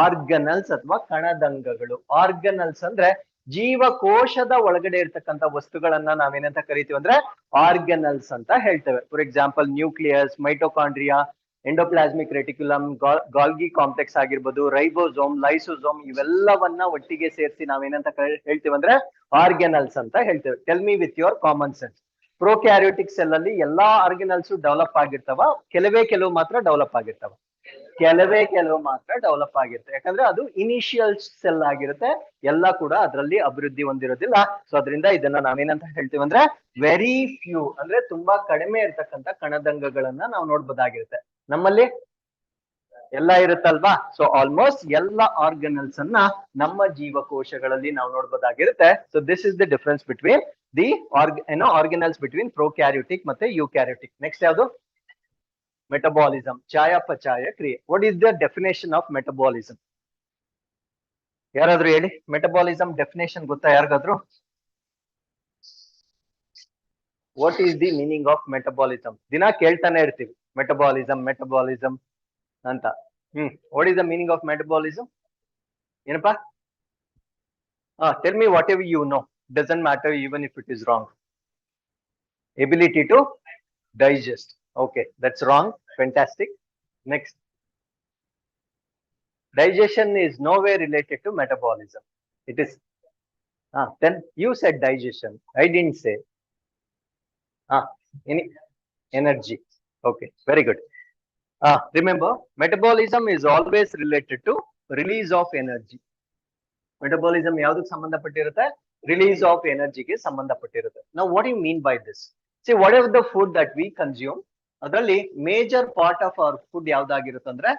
ಆರ್ಗನಲ್ಸ್ ಅಥವಾ ಕಣದಂಗಗಳು. ಆರ್ಗನಲ್ಸ್ ಅಂದ್ರೆ ಜೀವಕೋಶದ ಒಳಗಡೆ ಇರ್ತಕ್ಕಂಥ ವಸ್ತುಗಳನ್ನ ನಾವೇನಂತ ಕರಿತೀವಿ ಅಂದ್ರೆ ಆರ್ಗನಲ್ಸ್ ಅಂತ ಹೇಳ್ತೇವೆ. For example nucleus, mitochondria, endoplasmic reticulum, Golgi complex ಆಗಿರ್ಬೋದು, ರೈಬೋಸೋಮ್, ಲೈಸೋಸೋಮ್, ಇವೆಲ್ಲವನ್ನ ಒಟ್ಟಿಗೆ ಸೇರಿಸಿ ನಾವೇನಂತ ಹೇಳ್ತೀವಿ ಅಂದ್ರೆ ಆರ್ಗನಲ್ಸ್ ಅಂತ ಹೇಳ್ತೇವೆ. Tell me with your common sense. Prokaryotic cell ಅಲ್ಲಿ ಎಲ್ಲಾ ಆರ್ಗನಲ್ಸ್ ಡೆವಲಪ್ ಆಗಿರ್ತಾವ? ಕೆಲವು ಮಾತ್ರ ಡೆವಲಪ್ ಆಗಿರ್ತಾವ? ಕೆಲವು ಮಾತ್ರ ಡೆವಲಪ್ ಆಗಿರುತ್ತೆ. ಯಾಕಂದ್ರೆ ಅದು ಇನಿಷಿಯಲ್ ಸೆಲ್ ಆಗಿರುತ್ತೆ. ಎಲ್ಲ ಕೂಡ ಅದರಲ್ಲಿ ಅಭಿವೃದ್ಧಿ ಹೊಂದಿರೋದಿಲ್ಲ. ಸೊ ಅದರಿಂದ ಇದನ್ನ ನಾವೇನಂತ ಹೇಳ್ತೀವಿ ಅಂದ್ರೆ ವೆರಿ ಫ್ಯೂ, ಅಂದ್ರೆ ತುಂಬಾ ಕಡಿಮೆ ಇರ್ತಕ್ಕಂಥ ಕಣದಂಗಗಳನ್ನ ನಾವು ನೋಡ್ಬೋದಾಗಿರುತ್ತೆ. ನಮ್ಮಲ್ಲಿ ಎಲ್ಲ ಇರುತ್ತಲ್ವಾ? ಸೊ ಆಲ್ಮೋಸ್ಟ್ ಎಲ್ಲ ಆರ್ಗನಲ್ಸ್ ಅನ್ನ ನಮ್ಮ ಜೀವಕೋಶಗಳಲ್ಲಿ ನಾವು ನೋಡ್ಬೋದಾಗಿರುತ್ತೆ. So this is the difference between the organelles between prokaryotic ಮತ್ತೆ ಯುಕ್ಯಾರಿಯೋಟಿಕ್. ನೆಕ್ಸ್ಟ್ ಯಾವುದು? ಮೆಟಬಾಲಿಸಮ್, ಚಯಾಪಚಯ ಕ್ರಿಯೆ. What is the definition of metabolism? ಯಾರಾದ್ರೂ ಹೇಳಿ. ಮೆಟಬಾಲಿಸಮ್ ಡೆಫಿನೇಷನ್ ಗೊತ್ತಾ ಯಾರಿಗಾದ್ರು? What is the meaning of metabolism? ದಿನ ಕೇಳ್ತಾನೆ ಇರ್ತೀವಿ ಮೆಟಬಾಲಿಸಮ್ ಅಂತ. What is the meaning of metabolism? ಏನಪ್ಪಾ? Tell me whatever you know. Doesn't matter even if it is wrong. Ability to digest. Okay, that's wrong. Fantastic. Next. Digestion is nowhere related to metabolism. It is. Then you said digestion. I didn't say. Any energy. Okay, very good. Remember, metabolism is always related to release of energy. Metabolism ಯಾವ್ದಕ್ಕೆ ಸಂಬಂಧಪಟ್ಟಿರುತ್ತೆ? Release of energy ಗೆ ಸಂಬಂಧಪಟ್ಟಿರುತ್ತೆ. Now, what do you mean by this? See, whatever the food that we consume, ಅದರಲ್ಲಿ major part of our food ಯಾವ್ದಾಗಿರುತ್ತೆ ಅಂದ್ರೆ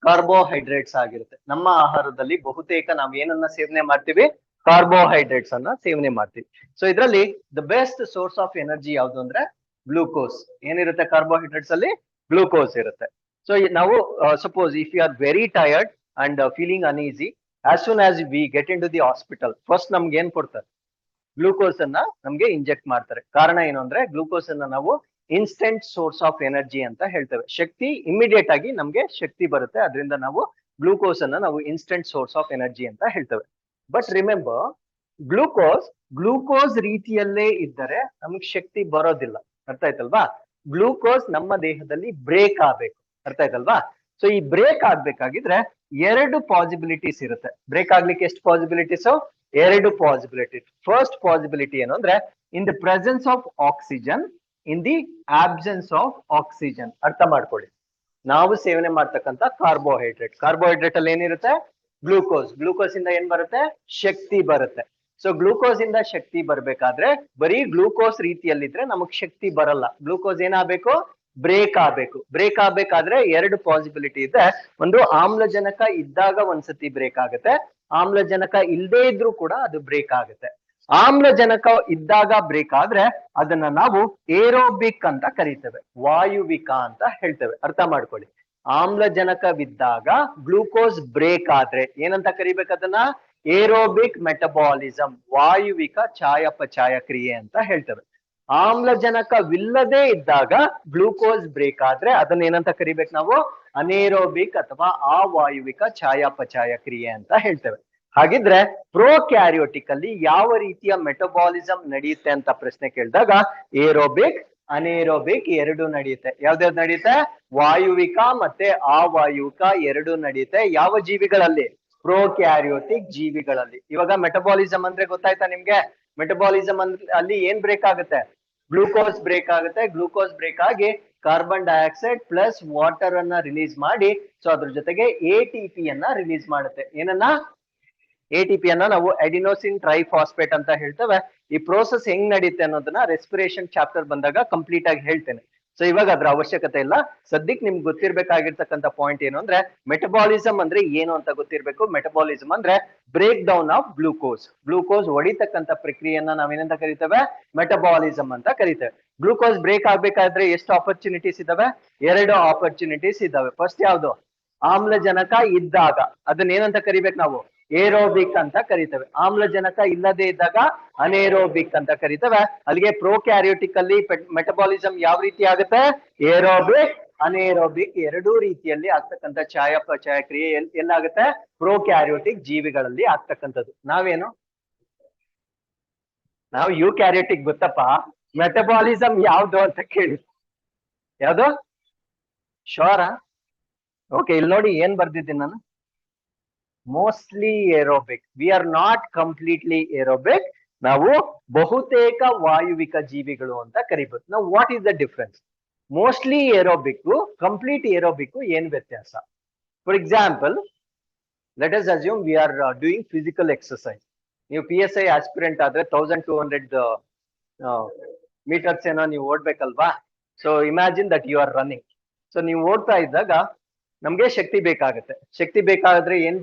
carbohydrates ಆಗಿರುತ್ತೆ. ನಮ್ಮ ಆಹಾರದಲ್ಲಿ ಬಹುತೇಕ ನಾವು ಏನನ್ನ ಸೇವನೆ ಮಾಡ್ತೀವಿ? ಕಾರ್ಬೋಹೈಡ್ರೇಟ್ಸ್ ಅನ್ನ ಸೇವನೆ ಮಾಡ್ತೀವಿ. ಸೊ ಇದರಲ್ಲಿ the best source of energy ಯಾವುದು ಅಂದ್ರೆ ಗ್ಲೂಕೋಸ್. ಏನಿರುತ್ತೆ ಕಾರ್ಬೋಹೈಡ್ರೇಟ್ಸ್ ಅಲ್ಲಿ? ಗ್ಲೂಕೋಸ್ ಇರುತ್ತೆ. ಸೊ ನಾವು suppose if you are very tired and feeling uneasy, as soon as we get into the hospital, first ನಮ್ಗೆ ಏನ್ ಕೊಡ್ತಾರೆ? ಗ್ಲೂಕೋಸ್ ಅನ್ನ ನಮ್ಗೆ ಇಂಜೆಕ್ಟ್ ಮಾಡ್ತಾರೆ. ಕಾರಣ ಏನು ಅಂದ್ರೆ ಗ್ಲೂಕೋಸ್ ಅನ್ನ ನಾವು ಇನ್ಸ್ಟೆಂಟ್ ಸೋರ್ಸ್ ಆಫ್ ಎನರ್ಜಿ ಅಂತ ಹೇಳ್ತೇವೆ. ಶಕ್ತಿ ಇಮಿಡಿಯೇಟ್ ಆಗಿ ನಮ್ಗೆ ಶಕ್ತಿ ಬರುತ್ತೆ, ಅದರಿಂದ ನಾವು ಗ್ಲೂಕೋಸ್ ಅನ್ನ ನಾವು ಇನ್ಸ್ಟೆಂಟ್ ಸೋರ್ಸ್ ಆಫ್ ಎನರ್ಜಿ ಅಂತ ಹೇಳ್ತೇವೆ. ಬಟ್ ರಿಮೆಂಬರ್, ಗ್ಲೂಕೋಸ್ ರೀತಿಯಲ್ಲೇ ಇದ್ದರೆ ನಮ್ಗೆ ಶಕ್ತಿ ಬರೋದಿಲ್ಲ. ಅರ್ಥ ಆಯ್ತಲ್ವಾ? ಗ್ಲೂಕೋಸ್ ನಮ್ಮ ದೇಹದಲ್ಲಿ ಬ್ರೇಕ್ ಆಗ್ಬೇಕು. ಅರ್ಥ ಆಯ್ತಲ್ವಾ? ಸೊ ಈ ಬ್ರೇಕ್ ಆಗ್ಬೇಕಾಗಿದ್ರೆ 2 ಪಾಸಿಬಿಲಿಟೀಸ್ ಇರುತ್ತೆ. ಬ್ರೇಕ್ ಆಗ್ಲಿಕ್ಕೆ ಎಷ್ಟು ಪಾಸಿಬಿಲಿಟೀಸ್? 2 ಪಾಸಿಬಿಲಿಟಿ. ಫಸ್ಟ್ ಪಾಸಿಬಿಲಿಟಿ ಏನು ಅಂದ್ರೆ ಇನ್ the presence of oxygen, in the absence of oxygen. ಅರ್ಥ ಮಾಡ್ಕೊಳ್ಳಿ. ನಾವು ಸೇವನೆ ಮಾಡ್ತಕ್ಕಂಥ ಕಾರ್ಬೋಹೈಡ್ರೇಟ್ ಅಲ್ಲಿ ಏನಿರುತ್ತೆ? ಗ್ಲೂಕೋಸ್ ಇಂದ ಏನ್ ಬರುತ್ತೆ? ಶಕ್ತಿ ಬರುತ್ತೆ. ಸೊ ಗ್ಲೂಕೋಸ್ ಇಂದ ಶಕ್ತಿ ಬರ್ಬೇಕಾದ್ರೆ ಬರೀ ಗ್ಲೂಕೋಸ್ ರೀತಿಯಲ್ಲಿದ್ರೆ ನಮಗ್ ಶಕ್ತಿ ಬರಲ್ಲ. ಗ್ಲೂಕೋಸ್ ಏನಾಗಬೇಕು? ಬ್ರೇಕ್ ಆಗ್ಬೇಕಾದ್ರೆ 2 ಪಾಸಿಬಿಲಿಟಿ ಇದೆ. ಒಂದು, ಆಮ್ಲಜನಕ ಇದ್ದಾಗ ಒಂದ್ಸತಿ ಬ್ರೇಕ್ ಆಗುತ್ತೆ, ಆಮ್ಲಜನಕ ಇಲ್ಲದೆ ಇದ್ರೂ ಕೂಡ ಅದು ಬ್ರೇಕ್ ಆಗುತ್ತೆ. ಆಮ್ಲಜನಕ ಇದ್ದಾಗ ಬ್ರೇಕ್ ಆದ್ರೆ ಅದನ್ನ ನಾವು ಏರೋಬಿಕ್ ಅಂತ ಕರಿತೇವೆ, ವಾಯುವಿಕ ಅಂತ ಹೇಳ್ತೇವೆ. ಅರ್ಥ ಮಾಡ್ಕೊಳ್ಳಿ. ಆಮ್ಲಜನಕವಿದ್ದಾಗ ಗ್ಲೂಕೋಸ್ ಬ್ರೇಕ್ ಆದ್ರೆ ಏನಂತ ಕರಿಬೇಕು? ಅದನ್ನ ಏರೋಬಿಕ್ ಮೆಟಬಾಲಿಸಮ್, ವಾಯುವಿಕ ಚಯಾಪಚಯ ಕ್ರಿಯೆ ಅಂತ ಹೇಳ್ತೇವೆ. ಆಮ್ಲಜನಕವಿಲ್ಲದೆ ಇದ್ದಾಗ ಗ್ಲೂಕೋಸ್ ಬ್ರೇಕ್ ಆದ್ರೆ ಅದನ್ನ ಏನಂತ ಕರಿಬೇಕು ನಾವು? ಅನೇರೋಬಿಕ್ ಅಥವಾ ಅವಾಯುವಿಕ ಚಯಾಪಚಯ ಕ್ರಿಯೆ ಅಂತ ಹೇಳ್ತೇವೆ. ಹಾಗಿದ್ರೆ ಪ್ರೋಕ್ಯಾರಿಯೋಟಿಕ್ ಅಲ್ಲಿ ಯಾವ ರೀತಿಯ ಮೆಟಬಾಲಿಸಮ್ ನಡೆಯುತ್ತೆ ಅಂತ ಪ್ರಶ್ನೆ ಕೇಳಿದಾಗ ಏರೋಬಿಕ್, ಅನೇರೋಬಿಕ್ 2 ನಡೆಯುತ್ತೆ. ಯಾವ್ದಾವ್ದು ನಡೆಯುತ್ತೆ? ವಾಯುವಿಕ ಮತ್ತೆ ಅವಾಯುವಿಕ 2 ನಡೆಯುತ್ತೆ. ಯಾವ ಜೀವಿಗಳಲ್ಲಿ? ಪ್ರೋಕ್ಯಾರಿಯೋಟಿಕ್ ಜೀವಿಗಳಲ್ಲಿ. ಇವಾಗ ಮೆಟಬಾಲಿಸಮ್ ಅಂದ್ರೆ ಗೊತ್ತಾಯ್ತಾ ನಿಮ್ಗೆ? ಮೆಟಬಾಲಿಸಮ್ ಅಲ್ಲಿ ಏನ್ ಬ್ರೇಕ್ ಆಗುತ್ತೆ? ಗ್ಲೂಕೋಸ್ ಬ್ರೇಕ್ ಆಗುತ್ತೆ. ಗ್ಲೂಕೋಸ್ ಬ್ರೇಕ್ ಆಗಿ ಕಾರ್ಬನ್ ಡೈಆಕ್ಸೈಡ್ ಪ್ಲಸ್ ವಾಟರ್ ಅನ್ನ ರಿಲೀಸ್ ಮಾಡಿ, ಸೊ ಅದ್ರ ಜೊತೆಗೆ ಎಟಿಪಿ ಅನ್ನ ರಿಲೀಸ್ ಮಾಡುತ್ತೆ. ಏನನ್ನ? ಎಟಿಪಿ ಅನ್ನ ನಾವು ಅಡಿನೋಸಿನ್ ಟ್ರೈಫಾಸ್ಫೇಟ್ ಅಂತ ಹೇಳ್ತೇವೆ. ಈ ಪ್ರೋಸೆಸ್ ಹೆಂಗ್ ನಡೆಯುತ್ತೆ ಅನ್ನೋದನ್ನ ರೆಸ್ಪಿರೇಷನ್ ಚಾಪ್ಟರ್ ಬಂದಾಗ ಕಂಪ್ಲೀಟ್ ಆಗಿ ಹೇಳ್ತೇನೆ. ಸೊ ಇವಾಗ ಅದ್ರ ಅವಶ್ಯಕತೆ ಇಲ್ಲ. ಸದ್ಯಕ್ಕೆ ನಿಮ್ಗೆ ಗೊತ್ತಿರ್ಬೇಕಾಗಿರ್ತಕ್ಕಂಥ ಪಾಯಿಂಟ್ ಏನು ಅಂದ್ರೆ ಮೆಟಬಾಲಿಸಮ್ ಅಂದ್ರೆ ಏನು ಅಂತ ಗೊತ್ತಿರ್ಬೇಕು. ಮೆಟಬಾಲಿಸಮ್ ಅಂದ್ರೆ break down of glucose. Glucose ಹೊಡಿತಕ್ಕಂಥ ಪ್ರಕ್ರಿಯೆಯನ್ನ ನಾವೇನಂತ ಕರಿತೇವೆ? ಮೆಟಬಾಲಿಸಮ್ ಅಂತ ಕರಿತೇವೆ. ಗ್ಲೂಕೋಸ್ ಬ್ರೇಕ್ ಆಗ್ಬೇಕಾದ್ರೆ ಎಷ್ಟು ಆಪರ್ಚುನಿಟೀಸ್ ಇದಾವೆ? 2 ಆಪರ್ಚುನಿಟೀಸ್ ಇದಾವೆ. ಫಸ್ಟ್ ಯಾವ್ದು? ಆಮ್ಲಜನಕ ಇದ್ದಾಗ ಅದನ್ನ ಏನಂತ ಕರಿಬೇಕು ನಾವು? ಏರೋಬಿಕ್ ಅಂತ ಕರಿತೇವೆ. ಆಮ್ಲಜನಕ ಇಲ್ಲದೆ ಇದ್ದಾಗ ಅನೇರೋಬಿಕ್ ಅಂತ ಕರಿತೇವೆ. ಅಲ್ಲಿಗೆ ಪ್ರೋಕ್ಯಾರಿಯೋಟಿಕ್ ಅಲ್ಲಿ ಮೆಟಬಾಲಿಸಮ್ ಯಾವ ರೀತಿ ಆಗುತ್ತೆ? ಏರೋಬಿಕ್, ಅನೇರೋಬಿಕ್ ಎರಡೂ ರೀತಿಯಲ್ಲಿ ಆಗ್ತಕ್ಕಂಥ ಚಯಾಪಚಯ ಕ್ರಿಯೆ ಎಲ್ಲಾಗುತ್ತೆ? ಪ್ರೋಕ್ಯಾರಿಯೋಟಿಕ್ ಜೀವಿಗಳಲ್ಲಿ ಆಗ್ತಕ್ಕಂಥದ್ದು. ನಾವು ಯುಕ್ಯಾರಿಯೋಟಿಕ್ ಗೊತ್ತಪ್ಪ, ಮೆಟಬಾಲಿಸಮ್ ಯಾವ್ದು ಅಂತ ಕೇಳಿ. ಯಾವ್ದು? ಶೋರ? ಓಕೆ, ಇಲ್ಲಿ ನೋಡಿ ಏನ್ ಬರ್ದಿದ್ದೀನಿ ನಾನು. Mostly aerobic. We are not completely aerobic. ನಾವು ಬಹುತೇಕ ವಾಯುವಿಕ ಜೀವಿಗಳು ಅಂತ ಕರಿಬಹುದು. ನಾವು what is the difference? Mostly aerobic, complete aerobic ಏನ್ ವ್ಯತ್ಯಾಸ? For example, let us assume we are doing physical exercise. ನೀವು PSI ಆಸ್ಪಿರೆಂಟ್ ಆದ್ರೆ 1200 ಮೀಟರ್ಸ್ ಏನೋ ನೀವು ಓಡ್ಬೇಕಲ್ವಾ? So imagine that you are running. So ನೀವು ಓಡ್ತಾ ಇದ್ದಾಗ ನಮ್ಗೆ ಶಕ್ತಿ ಬೇಕಾಗುತ್ತೆ. ಶಕ್ತಿ ಬೇಕಾದ್ರೆ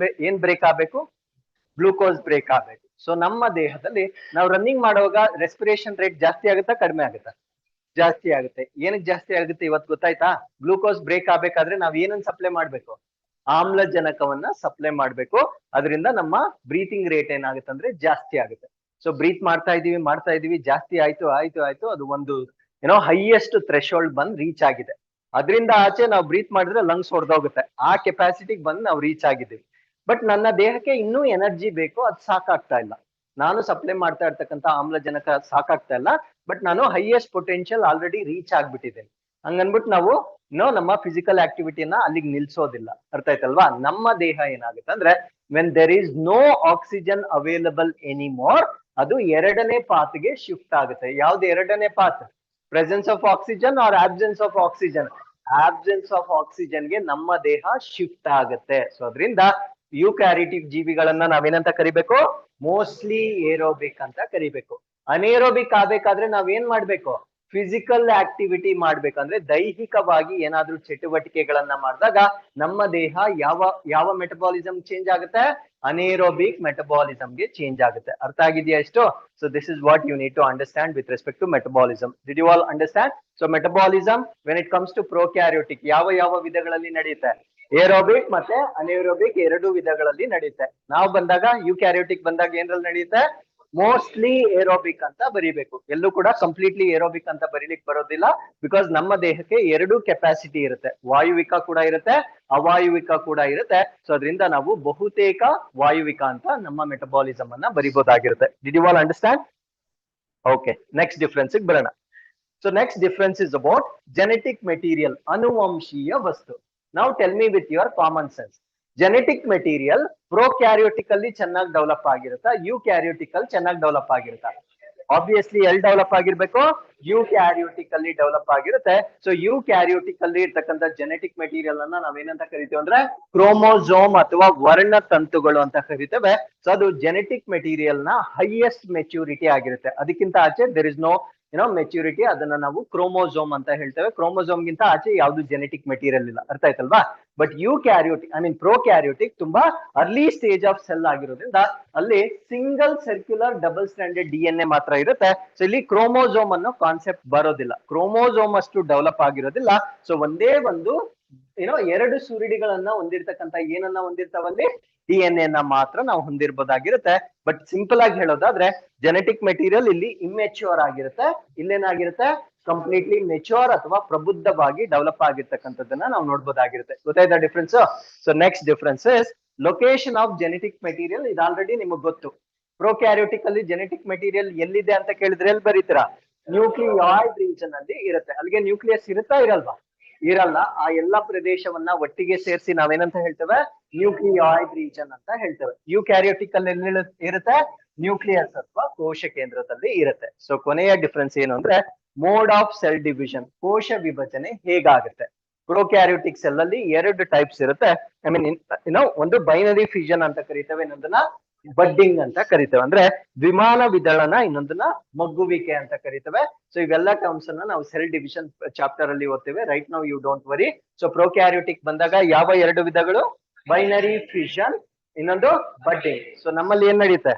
ಏನ್ ಬ್ರೇಕ್ ಆಗ್ಬೇಕು? ಗ್ಲೂಕೋಸ್ ಬ್ರೇಕ್ ಆಗ್ಬೇಕು. ಸೊ ನಮ್ಮ ದೇಹದಲ್ಲಿ ನಾವು ರನ್ನಿಂಗ್ ಮಾಡುವಾಗ ರೆಸ್ಪಿರೇಷನ್ ರೇಟ್ ಜಾಸ್ತಿ ಆಗುತ್ತಾ ಕಡಿಮೆ ಆಗುತ್ತಾ? ಜಾಸ್ತಿ ಆಗುತ್ತೆ. ಏನಕ್ಕೆ ಜಾಸ್ತಿ ಆಗುತ್ತೆ ಇವತ್ತು ಗೊತ್ತಾಯ್ತಾ? ಗ್ಲೂಕೋಸ್ ಬ್ರೇಕ್ ಆಗ್ಬೇಕಾದ್ರೆ ನಾವ್ ಏನನ್ನ ಸಪ್ಲೈ ಮಾಡ್ಬೇಕು? ಆಮ್ಲಜನಕವನ್ನ ಸಪ್ಲೈ ಮಾಡ್ಬೇಕು. ಅದರಿಂದ ನಮ್ಮ ಬ್ರೀತಿಂಗ್ ರೇಟ್ ಏನಾಗುತ್ತೆ ಅಂದ್ರೆ ಜಾಸ್ತಿ ಆಗುತ್ತೆ. ಸೊ ಬ್ರೀತ್ ಮಾಡ್ತಾ ಇದೀವಿ, ಜಾಸ್ತಿ ಆಯ್ತು, ಅದು ಒಂದು ಹೈಯೆಸ್ಟ್ ಥ್ರೆಶೋಲ್ಡ್ ಬಂದ್ ರೀಚ್ ಆಗಿದೆ. ಅದರಿಂದ ಆಚೆ ನಾವು ಬ್ರೀತ್ ಮಾಡಿದ್ರೆ ಲಂಗ್ಸ್ ಹೊಡೆದೋಗುತ್ತೆ. ಆ ಕೆಪಾಸಿಟಿಗೆ ಬಂದು ನಾವು ರೀಚ್ ಆಗಿದ್ದೀವಿ. ಬಟ್ ನನ್ನ ದೇಹಕ್ಕೆ ಇನ್ನೂ ಎನರ್ಜಿ ಬೇಕು, ಅದು ಸಾಕಾಗ್ತಾ ಇಲ್ಲ. ನಾನು ಸಪ್ಲೈ ಮಾಡ್ತಾ ಇರ್ತಕ್ಕಂಥ ಆಮ್ಲಜನಕ ಸಾಕಾಗ್ತಾ ಇಲ್ಲ, ಬಟ್ ನಾನು ಹೈಯೆಸ್ಟ್ ಪೊಟೆನ್ಶಿಯಲ್ ಆಲ್ರೆಡಿ ರೀಚ್ ಆಗ್ಬಿಟ್ಟಿದ್ದೇನೆ. ಹಂಗನ್ಬಿಟ್ಟು ನಾವು ನಮ್ಮ ಫಿಸಿಕಲ್ ಆಕ್ಟಿವಿಟಿನ ಅಲ್ಲಿಗೆ ನಿಲ್ಸೋದಿಲ್ಲ. ಅರ್ಥ ಆಯ್ತಲ್ವಾ? ನಮ್ಮ ದೇಹ ಏನಾಗುತ್ತೆ ಅಂದ್ರೆ when there is no oxygen available anymore, ಅದು ಎರಡನೇ ಪಾತ್ಗೆ ಶಿಫ್ಟ್ ಆಗುತ್ತೆ. ಯಾವ್ದು ಎರಡನೇ path? Presence of oxygen or absence of oxygen? Absence of ಆಕ್ಸಿಜನ್ಗೆ ನಮ್ಮ ದೇಹ ಶಿಫ್ಟ್ ಆಗುತ್ತೆ. ಸೊ ಅದರಿಂದ ಯುಕ್ಯಾರಿಯೋಟಿಕ್ ಜೀವಿಗಳನ್ನ ನಾವೇನಂತ ಕರಿಬೇಕು? ಮೋಸ್ಟ್ಲಿ ಏರೋಬಿಕ್ ಅಂತ ಕರಿಬೇಕು. ಅನೇರೋಬಿಕ್ ಆಗ್ಬೇಕಾದ್ರೆ ನಾವೇನ್ ಮಾಡ್ಬೇಕು? ಫಿಸಿಕಲ್ ಆಕ್ಟಿವಿಟಿ ಮಾಡ್ಬೇಕಂದ್ರೆ ದೈಹಿಕವಾಗಿ ಏನಾದ್ರೂ ಚಟುವಟಿಕೆಗಳನ್ನ ಮಾಡಿದಾಗ ನಮ್ಮ ದೇಹ ಯಾವ ಮೆಟಬಾಲಿಸಮ್ ಚೇಂಜ್ ಆಗುತ್ತೆ? ಅನೇರೋಬಿಕ್ ಮೆಟಬಾಲಿಸಮ್ಗೆ ಚೇಂಜ್ ಆಗುತ್ತೆ. ಅರ್ಥ ಆಗಿದೆಯಾ ಇಷ್ಟು? So this is what you need to understand with respect to metabolism. Did you all understand? So metabolism when it comes to prokaryotic ಯಾವ ವಿಧಗಳಲ್ಲಿ ನಡೆಯುತ್ತೆ? ಏರೋಬಿಕ್ ಮತ್ತೆ ಅನೇರೋಬಿಕ್ ಎರಡು ವಿಧಗಳಲ್ಲಿ ನಡೆಯುತ್ತೆ. ನಾವು ಬಂದಾಗ ಯುಕ್ಯಾರಿಯೋಟಿಕ್ ಬಂದಾಗ ಏನ್ರಲ್ಲಿ ನಡೆಯುತ್ತೆ? ಮೋಸ್ಟ್ಲಿ ಏರೋಬಿಕ್ ಅಂತ ಬರೀಬೇಕು. ಎಲ್ಲೂ ಕೂಡ ಕಂಪ್ಲೀಟ್ಲಿ ಏರೋಬಿಕ್ ಅಂತ ಬರೀಲಿಕ್ಕೆ ಬರೋದಿಲ್ಲ. ಬಿಕಾಸ್ ನಮ್ಮ ದೇಹಕ್ಕೆ ಎರಡು ಕೆಪಾಸಿಟಿ ಇರುತ್ತೆ. ವಾಯುವಿಕ ಕೂಡ ಇರುತ್ತೆ, ಅವಾಯುವಿಕ ಕೂಡ ಇರುತ್ತೆ. ಸೊ ಅದರಿಂದ ನಾವು ಬಹುತೇಕ ವಾಯುವಿಕ ಅಂತ ನಮ್ಮ ಮೆಟಬಾಲಿಸಮ್ ಅನ್ನ ಬರಿಬಹುದಾಗಿರುತ್ತೆ. Did you all understand? Okay, next difference ಬರೋಣ. So next difference is about genetic material, ಅನುವಂಶೀಯ ವಸ್ತು. Now tell me with your common sense. Genetic material prokaryotic ಅಲ್ಲಿ ಚೆನ್ನಾಗಿ ಡೆವಲಪ್ ಆಗಿರುತ್ತಾ? ಯುಕ್ಯಾರಿಯೋಟಿಕ್ ಅಲ್ಲಿ ಚೆನ್ನಾಗಿ ಡೆವಲಪ್ ಆಗಿರುತ್ತಾ? ಆಬ್ವಿಯಸ್ಲಿ ಎಲ್ಲಿ ಡೆವಲಪ್ ಆಗಿರ್ಬೇಕು? ಯುಕ್ಯಾರಿಯೋಟಿಕ್ ಅಲ್ಲಿ ಡೆವಲಪ್ ಆಗಿರುತ್ತೆ. ಸೊ ಯುಕ್ಯಾರಿಯೋಟಿಕ್ ಅಲ್ಲಿ ಇರ್ತಕ್ಕಂಥ ಜೆನೆಟಿಕ್ ಮೆಟೀರಿಯಲ್ ಅನ್ನ ನಾವೇನಂತ ಕರಿತೀವಿ ಅಂದ್ರೆ ಕ್ರೋಮೋಸೋಮ್ ಅಥವಾ ವರ್ಣತಂತುಗಳು ಅಂತ ಕರಿತೇವೆ. ಸೊ ಅದು ಜೆನೆಟಿಕ್ ಮೆಟೀರಿಯಲ್ ನ ಹೈಯೆಸ್ಟ್ ಮೆಚ್ಯೂರಿಟಿ ಆಗಿರುತ್ತೆ. ಅದಕ್ಕಿಂತ ಆಚೆ ದೇರ್ ಇಸ್ ನೋ ಮೆಚ್ಯೂರಿಟಿ. ಅದನ್ನ ನಾವು ಕ್ರೋಮೋಸೋಮ್ ಅಂತ ಹೇಳ್ತೇವೆ. ಕ್ರೋಮೋಸೋಮ್ ಗಿಂತ ಆಚೆ ಯಾವ್ದು ಜೆನೆಟಿಕ್ ಮೆಟೀರಿಯಲ್ ಇಲ್ಲ. ಅರ್ಥ ಆಯ್ತಲ್ವಾ? ಬಟ್ ಯುಕ್ಯಾರಿಯೋಟಿಕ್ ಪ್ರೋಕ್ಯಾರಿಯೋಟಿಕ್ ತುಂಬಾ ಅರ್ಲಿ ಸ್ಟೇಜ್ ಆಫ್ ಸೆಲ್ ಆಗಿರೋದ್ರಿಂದ ಅಲ್ಲಿ ಸಿಂಗಲ್ ಸರ್ಕ್ಯುಲರ್ ಡಬಲ್ ಸ್ಟ್ಯಾಂಡೆಡ್ DNA ಮಾತ್ರ ಇರುತ್ತೆ. ಸೊ ಇಲ್ಲಿ ಕ್ರೋಮೋಸೋಮ್ ಅನ್ನೋ ಕಾನ್ಸೆಪ್ಟ್ ಬರೋದಿಲ್ಲ. ಕ್ರೋಮೋಸೋಮ್ ಅಷ್ಟು ಡೆವಲಪ್ ಆಗಿರೋದಿಲ್ಲ. ಸೊ ಒಂದೇ ಒಂದು ಎರಡು ಸುರುಳಿಗಳನ್ನ ಹೊಂದಿರತಕ್ಕಂತ ಏನನ್ನ ಹೊಂದಿರ್ತಾವಲ್ಲಿ? DNA ನ ಮಾತ್ರ ನಾವು ಹೊಂದಿರಬಹುದಾಗಿರುತ್ತೆ. ಬಟ್ ಸಿಂಪಲ್ ಆಗಿ ಹೇಳೋದಾದ್ರೆ ಜೆನೆಟಿಕ್ ಮೆಟೀರಿಯಲ್ ಇಲ್ಲಿ ಇಮ್ಮೆಚ್ಯೂರ್ ಆಗಿರುತ್ತೆ. ಇಲ್ಲೇನಾಗಿರುತ್ತೆ? ಕಂಪ್ಲೀಟ್ಲಿ ಮೆಚ್ಯೂರ್ ಅಥವಾ ಪ್ರಬುದ್ಧವಾಗಿ ಡೆವಲಪ್ ಆಗಿರ್ತಕ್ಕಂಥದ್ದನ್ನ ನಾವು ನೋಡ್ಬೋದಾಗಿರುತ್ತೆ. ಗೊತ್ತಾಯ್ತಾ difference? So next difference is location of genetic material. ಇದು ಆಲ್ರೆಡಿ ನಿಮಗೆ ಗೊತ್ತು. ಪ್ರೋಕ್ಯಾರಿಯೋಟಿಕ್ ಅಲ್ಲಿ ಜೆನೆಟಿಕ್ ಮೆಟೀರಿಯಲ್ ಎಲ್ಲಿದೆ ಅಂತ ಕೇಳಿದ್ರೆ ಎಲ್ಲಿ ಬರೀತೀರಾ? ನ್ಯೂಕ್ಲಿಯಾಯ್ಡ್ ರೀಜನ್ ಅಲ್ಲಿ ಇರುತ್ತೆ. ಅಲ್ಲಿಗೆ ನ್ಯೂಕ್ಲಿಯಸ್ ಇರುತ್ತಾ ಇರಲ್ವಾ? ಇರಲ್ಲ. ಆ ಎಲ್ಲಾ ಪ್ರದೇಶವನ್ನ ಒಟ್ಟಿಗೆ ಸೇರಿಸಿ ನಾವೇನಂತ ಹೇಳ್ತೇವೆ? ನ್ಯೂಕ್ಲಿಯಾಯ್ಡ್ ರೀಜನ್ ಅಂತ ಹೇಳ್ತೇವೆ. ಯುಕ್ಯಾರಿಯೋಟಿಕ್ ಅಲ್ಲಿ ಎಲ್ಲಿ ಇರುತ್ತೆ? ನ್ಯೂಕ್ಲಿಯಸ್ ಅಥವಾ ಕೋಶ ಕೇಂದ್ರದಲ್ಲಿ ಇರುತ್ತೆ. ಸೊ ಕೊನೆಯ ಡಿಫ್ರೆನ್ಸ್ ಏನು ಅಂದ್ರೆ ಮೋಡ್ ಆಫ್ ಸೆಲ್ ಡಿವಿಷನ್, ಕೋಶ ವಿಭಜನೆ ಹೇಗಾಗುತ್ತೆ? ಪ್ರೋಕ್ಯಾರಿಯೋಟಿಕ್ ಸೆಲ್ ಅಲ್ಲಿ ಎರಡು ಟೈಪ್ಸ್ ಇರುತ್ತೆ. ಒಂದು ಬೈನರಿ ಫ್ಯೂಷನ್ ಅಂತ ಕರಿತೇವೆ, ಇನ್ನೊಂದನ್ನ ಬಡ್ಡಿಂಗ್ ಅಂತ ಕರಿತೇವೆ. ಅಂದ್ರೆ ವಿಮಾನ ವಿದಳನ, ಇನ್ನೊಂದನ್ನ ಮಗ್ಗುವಿಕೆ ಅಂತ ಕರಿತೇವೆ. ಸೊ ಇವೆಲ್ಲ ಟರ್ಮ್ಸ್ ಅನ್ನ ನಾವು ಸೆಲ್ ಡಿವಿಷನ್ ಚಾಪ್ಟರ್ ಅಲ್ಲಿ ಓದ್ತೇವೆ. Right now you don't worry. So prokaryotic ಬಂದಾಗ ಯಾವ ಎರಡು ವಿಧಗಳು? ಬೈನರಿ ಫಿಷನ್, ಇನ್ನೊಂದು ಬಡ್ಡಿಂಗ್. ಸೊ ನಮ್ಮಲ್ಲಿ ಏನ್ ನಡೆಯುತ್ತೆ?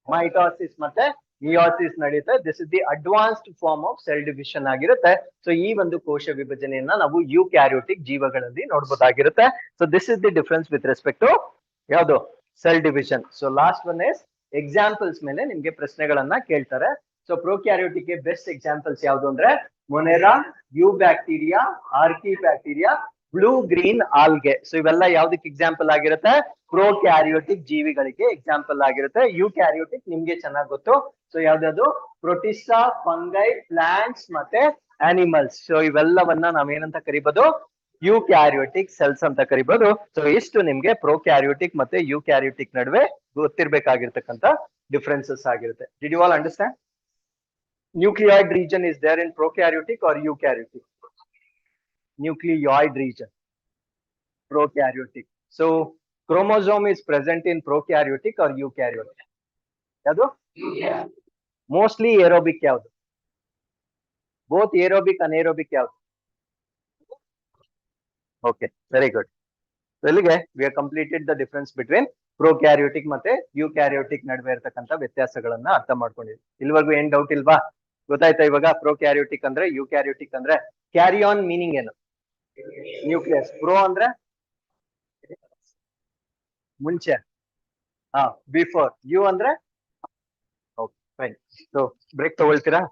ಮೈಟೋಸಿಸ್ ಮತ್ತೆ ಮಿಯೋಸಿಸ್ ನಡೆಯುತ್ತೆ. This is the advanced form of cell division ಆಗಿರುತ್ತೆ. ಸೊ ಈ ಒಂದು ಕೋಶ ವಿಭಜನೆಯನ್ನ ನಾವು ಯುಕ್ಯಾರಿಯೋಟಿಕ್ ಜೀವಗಳಲ್ಲಿ ನೋಡಬಹುದಾಗಿರುತ್ತೆ. So this is the difference with respect to ಯಾವುದು? Cell division. So last one is examples ಮೇಲೆ ನಿಮ್ಗೆ ಪ್ರಶ್ನೆಗಳನ್ನ ಕೇಳ್ತಾರೆ. ಸೊ ಪ್ರೊಕ್ಯಾರಿಯೋಟಿಕ್ ಗೆ ಬೆಸ್ಟ್ ಎಕ್ಸಾಂಪಲ್ಸ್ ಯಾವುದು ಅಂದ್ರೆ monera, eubacteria, archaebacteria, blue green algae. So ಇವೆಲ್ಲ ಯಾವ್ದಕ್ಕೆ ಎಕ್ಸಾಂಪಲ್ ಆಗಿರುತ್ತೆ? ಪ್ರೊಕ್ಯಾರಿಯೋಟಿಕ್ ಜೀವಿಗಳಿಗೆ ಎಕ್ಸಾಂಪಲ್ ಆಗಿರುತ್ತೆ. ಯುಕ್ಯಾರಿಯೋಟಿಕ್ ನಿಮ್ಗೆ ಚೆನ್ನಾಗಿ ಗೊತ್ತು. ಸೊ ಯಾವ್ದಾದ್ರು ಪ್ರೊಟಿಸ್ಟಾ, ಫಂಗೈ, ಪ್ಲಾಂಟ್ಸ್ ಮತ್ತೆ ಆನಿಮಲ್ಸ್. ಸೊ ಇವೆಲ್ಲವನ್ನ ನಾವೇನಂತ ಕರಿಬಹುದು? ಯುಕ್ಯಾರಿಯೋಟಿಕ್ ಸೆಲ್ಸ್ ಅಂತ ಕರಿಬಹುದು. ಸೊ ಇಷ್ಟು ನಿಮ್ಗೆ ಪ್ರೊಕ್ಯಾರಿಯೋಟಿಕ್ ಮತ್ತೆ ಯುಕ್ಯಾರಿಯೋಟಿಕ್ ನಡುವೆ ಗೊತ್ತಿರ್ಬೇಕಾಗಿರ್ತಕ್ಕಂಥ ಡಿಫರೆನ್ಸಸ್ ಆಗಿರುತ್ತೆ. Did you all understand? Nucleoid region is there in prokaryotic or eukaryotic? Nucleoid region, prokaryotic. So chromosome is present in prokaryotic or eukaryotic? ಯಾವುದು? Mostly aerobic ಯಾವುದು? Both aerobic anaerobic ಯಾವುದು? Okay, very good. So ಇಲ್ಲಿಗೆ we have completed the difference between prokaryotic ಮತ್ತೆ eukaryotic ನಡುವೆ ಇರತಕ್ಕಂತ ವ್ಯತ್ಯಾಸಗಳನ್ನ ಅರ್ಥ ಮಾಡ್ಕೊಂಡಿದ್ವಿ. ಇಲ್ಲಿವರೆಗೂ ಏನ್ ಡೌಟ್ ಇಲ್ವಾ? ಗೊತ್ತಾಯ್ತಾ ಇವಾಗ? ಪ್ರೊಕ್ಯಾರಿಯೋಟಿಕ್ ಅಂದ್ರೆ, ಯುಕ್ಯಾರಿಯೋಟಿಕ್ ಅಂದ್ರೆ? ಕ್ಯಾರಿ ಆನ್ ಮೀನಿಂಗ್ ಏನು? ನ್ಯೂಕ್ಲಿಯಸ್. ಪ್ರೋ ಅಂದ್ರೆ ಮುಂಚೆ, ಹಾ, ಬಿಫೋರ್. ಯು ಅಂದ್ರೆ ಓಕೆ, ಫೈನ್. ಸೊ ಬ್ರೇಕ್ ತಗೊಳ್ತೀರಾ?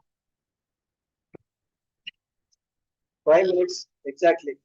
5 minutes exactly.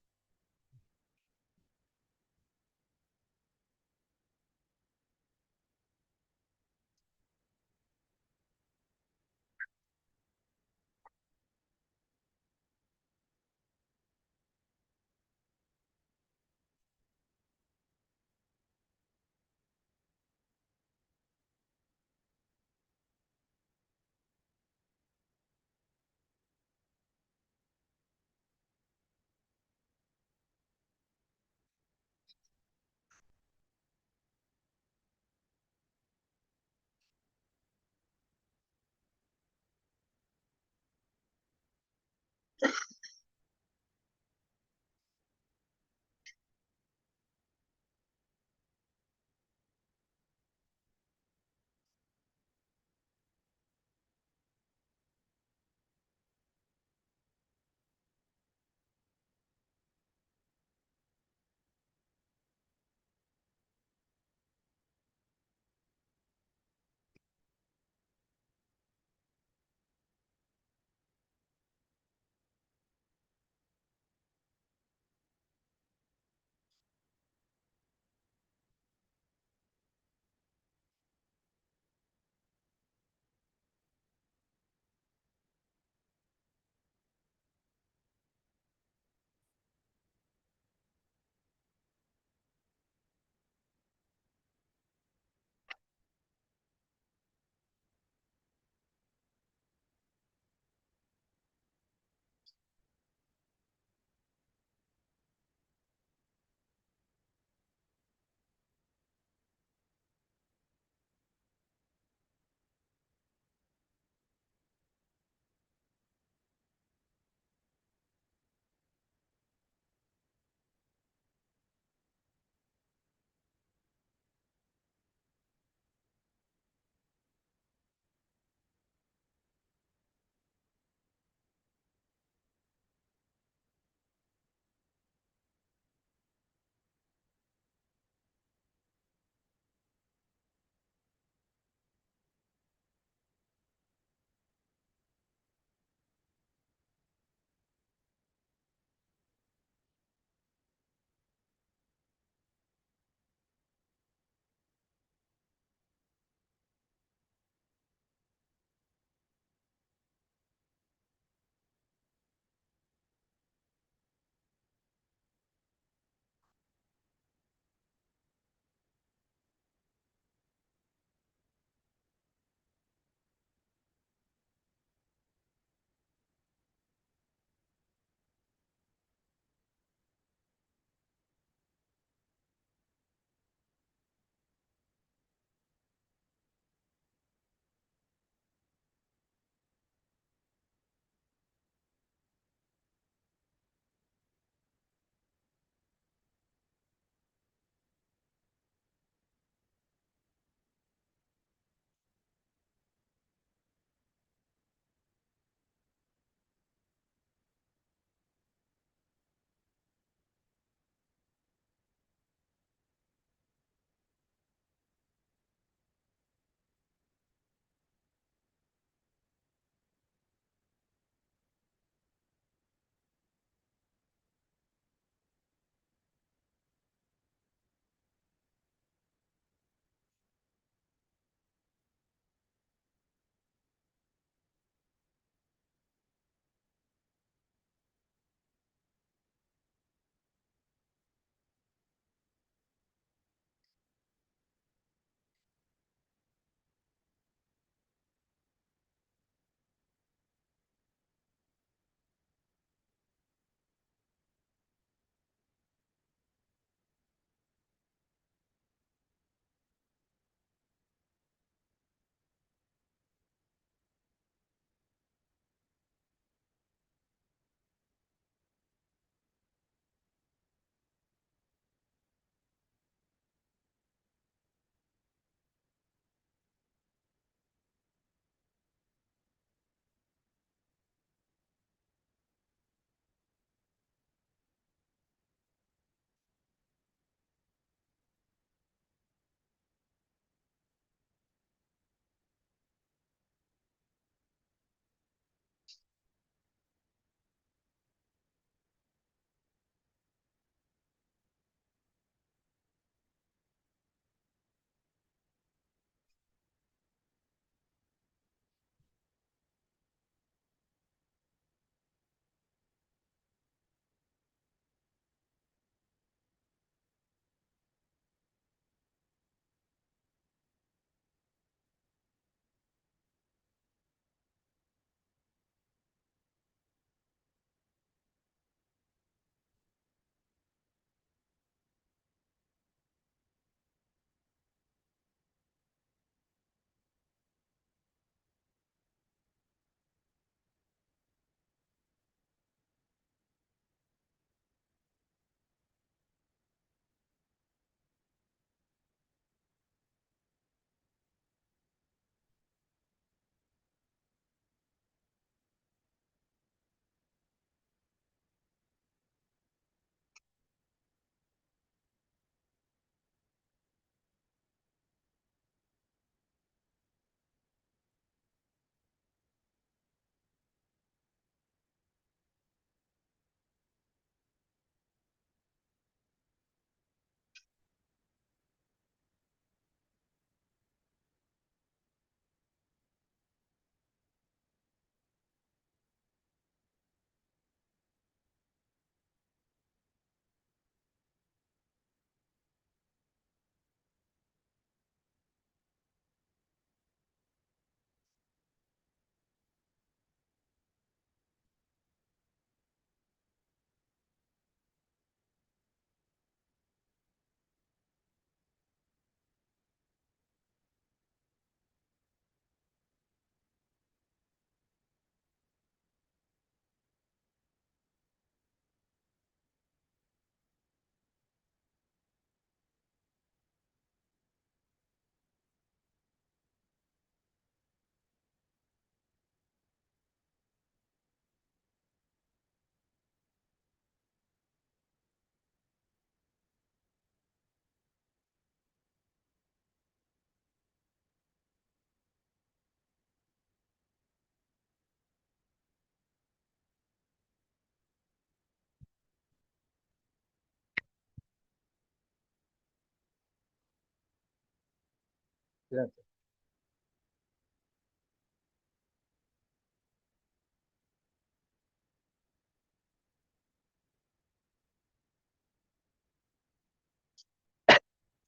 Yes.